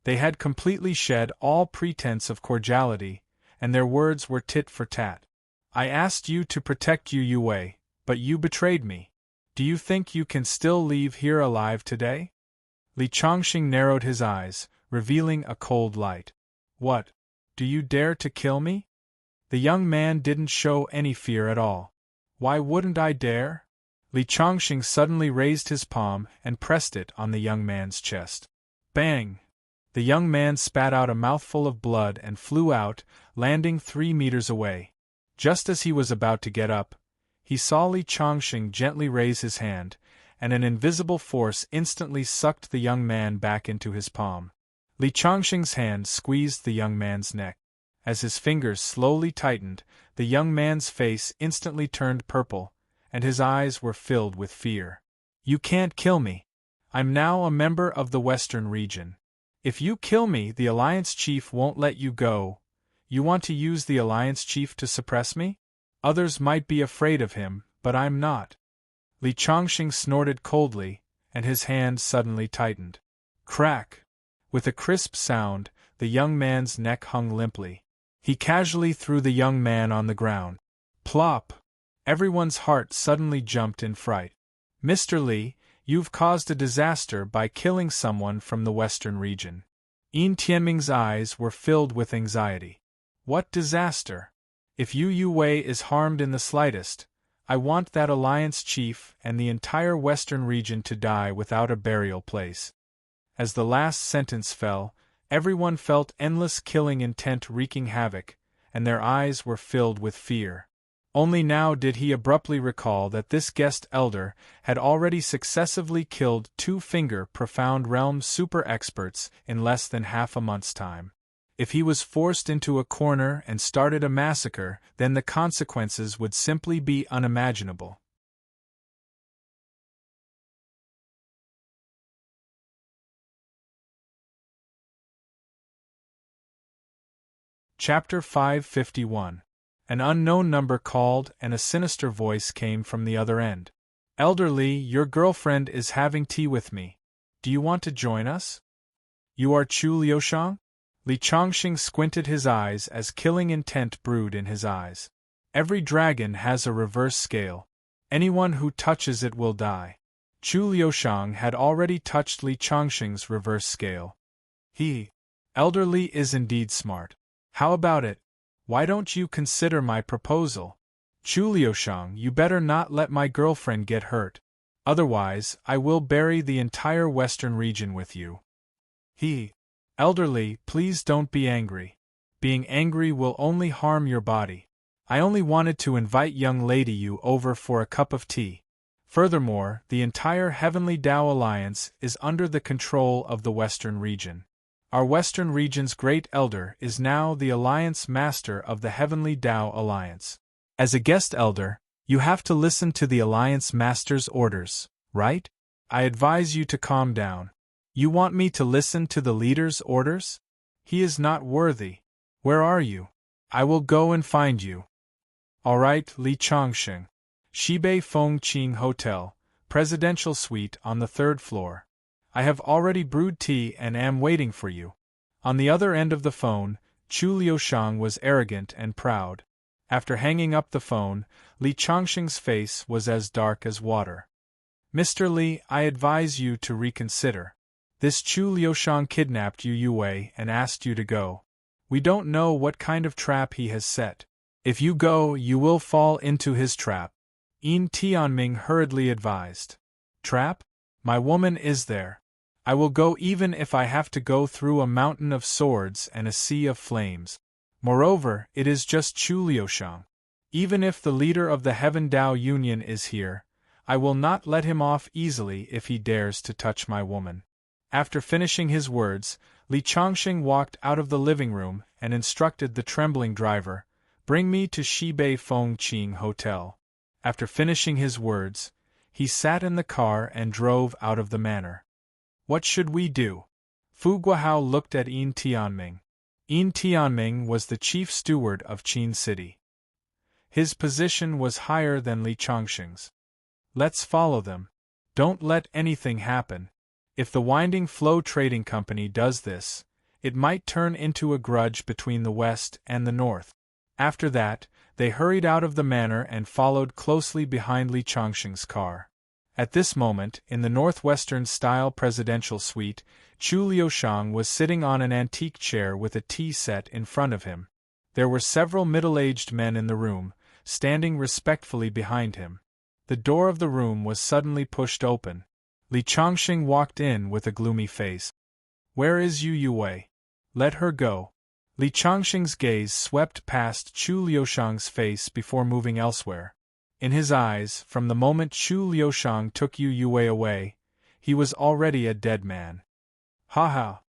They had completely shed all pretense of cordiality, and their words were tit for tat. I asked you to protect Yu Wei, but you betrayed me. Do you think you can still leave here alive today? Li Chongqing narrowed his eyes, revealing a cold light. What? Do you dare to kill me? The young man didn't show any fear at all. Why wouldn't I dare? Li Chongqing suddenly raised his palm and pressed it on the young man's chest. Bang! The young man spat out a mouthful of blood and flew out, landing 3 meters away. Just as he was about to get up, he saw Li Chongqing gently raise his hand, and an invisible force instantly sucked the young man back into his palm. Li Chongqing's hand squeezed the young man's neck. As his fingers slowly tightened, the young man's face instantly turned purple, and his eyes were filled with fear. You can't kill me. I'm now a member of the western region. If you kill me, the alliance chief won't let you go. You want to use the alliance chief to suppress me? Others might be afraid of him, but I'm not. Li Chongqing snorted coldly, and his hand suddenly tightened. Crack! With a crisp sound, the young man's neck hung limply. He casually threw the young man on the ground. Plop! Everyone's heart suddenly jumped in fright. Mr. Li, you've caused a disaster by killing someone from the western region. Yin Tianming's eyes were filled with anxiety. What disaster? If Yu Wei is harmed in the slightest, I want that alliance chief and the entire western region to die without a burial place. As the last sentence fell, everyone felt endless killing intent wreaking havoc, and their eyes were filled with fear. Only now did he abruptly recall that this guest elder had already successively killed 2 Finger Profound Realm super experts in less than half a month's time. If he was forced into a corner and started a massacre, then the consequences would simply be unimaginable. Chapter 551. An unknown number called, and a sinister voice came from the other end. Elderly, your girlfriend is having tea with me. Do you want to join us? You are Chu Liushang? Li Chongqing squinted his eyes as killing intent brewed in his eyes. Every dragon has a reverse scale. Anyone who touches it will die. Chu Liushang had already touched Li Chongqing's reverse scale. Elderly is indeed smart. How about it? Why don't you consider my proposal? Chu Liushang, you better not let my girlfriend get hurt. Otherwise, I will bury the entire western region with you. Elderly, please don't be angry. Being angry will only harm your body. I only wanted to invite young lady you over for a cup of tea. Furthermore, the entire Heavenly Tao Alliance is under the control of the western region. Our western region's great elder is now the alliance master of the Heavenly Tao Alliance. As a guest elder, you have to listen to the alliance master's orders, right? I advise you to calm down. You want me to listen to the leader's orders? He is not worthy. Where are you? I will go and find you. All right, Li Chongqing. Shibei Feng Qing Hotel, Presidential Suite on the 3rd floor. I have already brewed tea and am waiting for you. On the other end of the phone, Chu Liushang was arrogant and proud. After hanging up the phone, Li Chongqing's face was as dark as water. Mr. Li, I advise you to reconsider. This Chu Liushang kidnapped you Yue and asked you to go. We don't know what kind of trap he has set. If you go, you will fall into his trap. Yin Tianming hurriedly advised. Trap? My woman is there. I will go even if I have to go through a mountain of swords and a sea of flames. Moreover, it is just Chu Liushang. Even if the leader of the Heaven Dao Union is here, I will not let him off easily if he dares to touch my woman. After finishing his words, Li Chongqing walked out of the living room and instructed the trembling driver, "Bring me to Shibei Feng Qing Hotel." After finishing his words, he sat in the car and drove out of the manor. What should we do? Fu Guohao looked at Yin Tianming. Yin Tianming was the chief steward of Qin City. His position was higher than Li Chongqing's. Let's follow them. Don't let anything happen. If the Winding Flow Trading Company does this, it might turn into a grudge between the West and the North. After that, they hurried out of the manor and followed closely behind Li Chongqing's car. At this moment, in the Northwestern-style presidential suite, Chu Liushang was sitting on an antique chair with a tea set in front of him. There were several middle-aged men in the room, standing respectfully behind him. The door of the room was suddenly pushed open. Li Chongqing walked in with a gloomy face. "Where is Yue? Let her go." Li Chongqing's gaze swept past Chu Liushang's face before moving elsewhere. In his eyes, from the moment Chu Liushang took Yue away, he was already a dead man. Ha ha!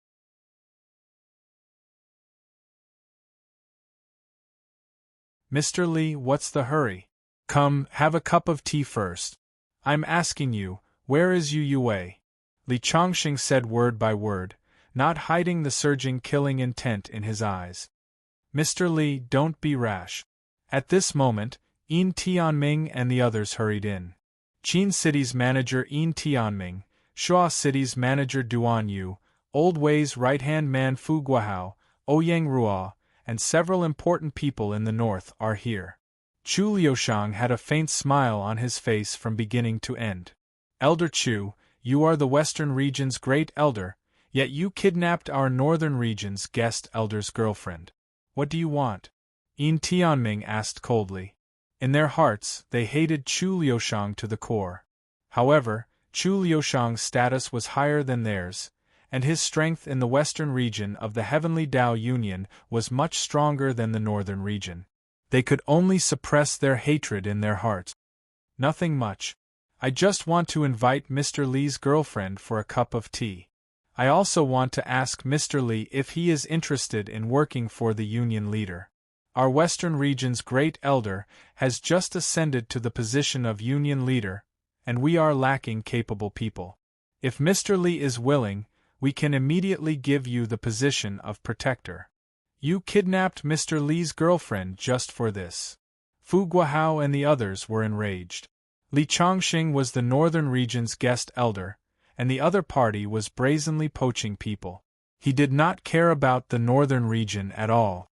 Mr. Li, what's the hurry? Come, have a cup of tea first. I'm asking you, where is Yue? Li Chongqing said word by word, not hiding the surging killing intent in his eyes. Mr. Li, don't be rash. At this moment, Yin Tianming and the others hurried in. Qin City's manager Yin Tianming, Shuo City's manager Duan Yu, Old Wei's right-hand man Fu Guohao, Ouyang Ruo, and several important people in the north are here. Chu Liushang had a faint smile on his face from beginning to end. Elder Chu, you are the Western region's great elder, yet you kidnapped our northern region's guest elder's girlfriend. What do you want? Yin Tianming asked coldly. In their hearts, they hated Chu Liushang to the core. However, Chu Liushang's status was higher than theirs, and his strength in the western region of the Heavenly Dao Union was much stronger than the northern region. They could only suppress their hatred in their hearts. Nothing much. I just want to invite Mr. Li's girlfriend for a cup of tea. I also want to ask Mr. Li if he is interested in working for the Union leader. Our Western region's great elder has just ascended to the position of Union leader, and we are lacking capable people. If Mr. Li is willing, we can immediately give you the position of protector. You kidnapped Mr. Li's girlfriend just for this. Fu Guohao and the others were enraged. Li Chongqing was the northern region's guest elder, and the other party was brazenly poaching people. He did not care about the northern region at all.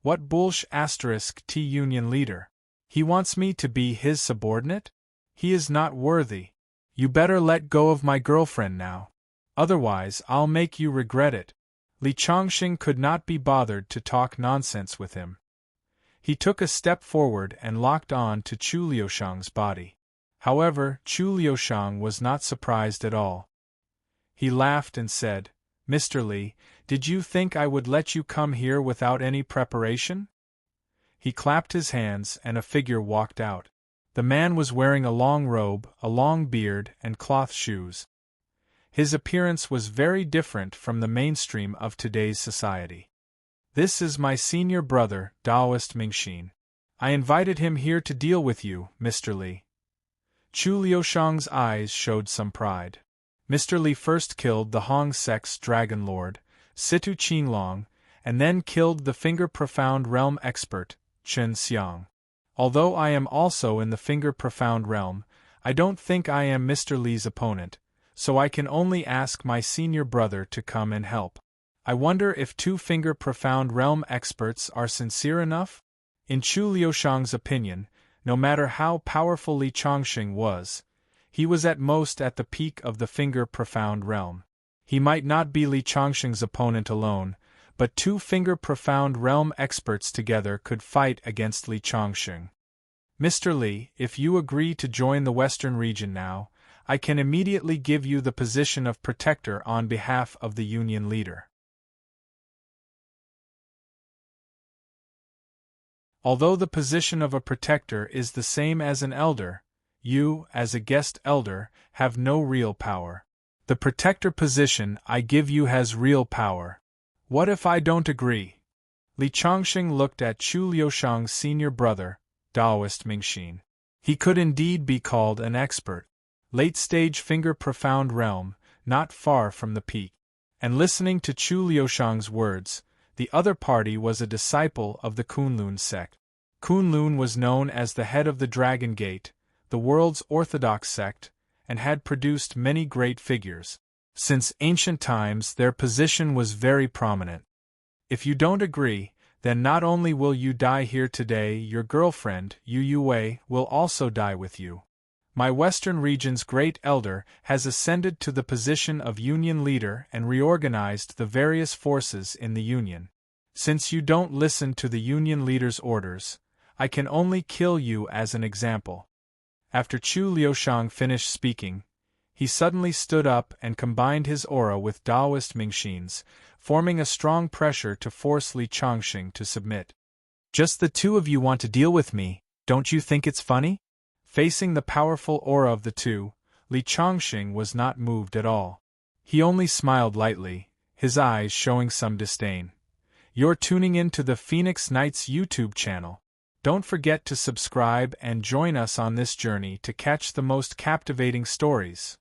What bullsh*** T Union leader? He wants me to be his subordinate? He is not worthy. You better let go of my girlfriend now. Otherwise I'll make you regret it. Li Chongqing could not be bothered to talk nonsense with him. He took a step forward and locked on to Chu Liushang's body. However, Chu Liushang was not surprised at all. He laughed and said, "Mr. Li, did you think I would let you come here without any preparation?" He clapped his hands and a figure walked out. The man was wearing a long robe, a long beard, and cloth shoes. His appearance was very different from the mainstream of today's society. "This is my senior brother, Taoist Mingxin. I invited him here to deal with you, Mr. Li." Chu Liushang's eyes showed some pride. Mr. Li first killed the Hong sect's dragon lord, Situ Qinglong, and then killed the Finger Profound Realm expert, Chen Xiang. Although I am also in the Finger Profound Realm, I don't think I am Mr. Li's opponent, so I can only ask my senior brother to come and help. I wonder if two Finger Profound Realm experts are sincere enough? In Chu Liushang's opinion, no matter how powerful Li Chongqing was, he was at most at the peak of the Finger Profound Realm. He might not be Li Chongqing's opponent alone, but two Finger Profound Realm experts together could fight against Li Chongqing. Mr. Li, if you agree to join the Western region now, I can immediately give you the position of protector on behalf of the Union leader. Although the position of a protector is the same as an elder, you, as a guest elder, have no real power. The protector position I give you has real power. What if I don't agree? Li Chongqing looked at Chu Liushang's senior brother, Daoist Mingxin. He could indeed be called an expert. Late-stage Finger Profound Realm, not far from the peak. And listening to Chu Liushang's words, the other party was a disciple of the Kunlun sect. Kunlun was known as the head of the Dragon Gate, the world's orthodox sect, and had produced many great figures. Since ancient times, their position was very prominent. If you don't agree, then not only will you die here today, your girlfriend, Yu Yue, will also die with you. My Western region's great elder has ascended to the position of Union leader and reorganized the various forces in the Union. Since you don't listen to the Union leader's orders, I can only kill you as an example. After Chu Liushang finished speaking, he suddenly stood up and combined his aura with Daoist Mingxin's, forming a strong pressure to force Li Chongqing to submit. Just the two of you want to deal with me, don't you think it's funny? Facing the powerful aura of the two, Li Chongqing was not moved at all. He only smiled lightly, his eyes showing some disdain. You're tuning in to the Phoenix Knights YouTube channel. Don't forget to subscribe and join us on this journey to catch the most captivating stories.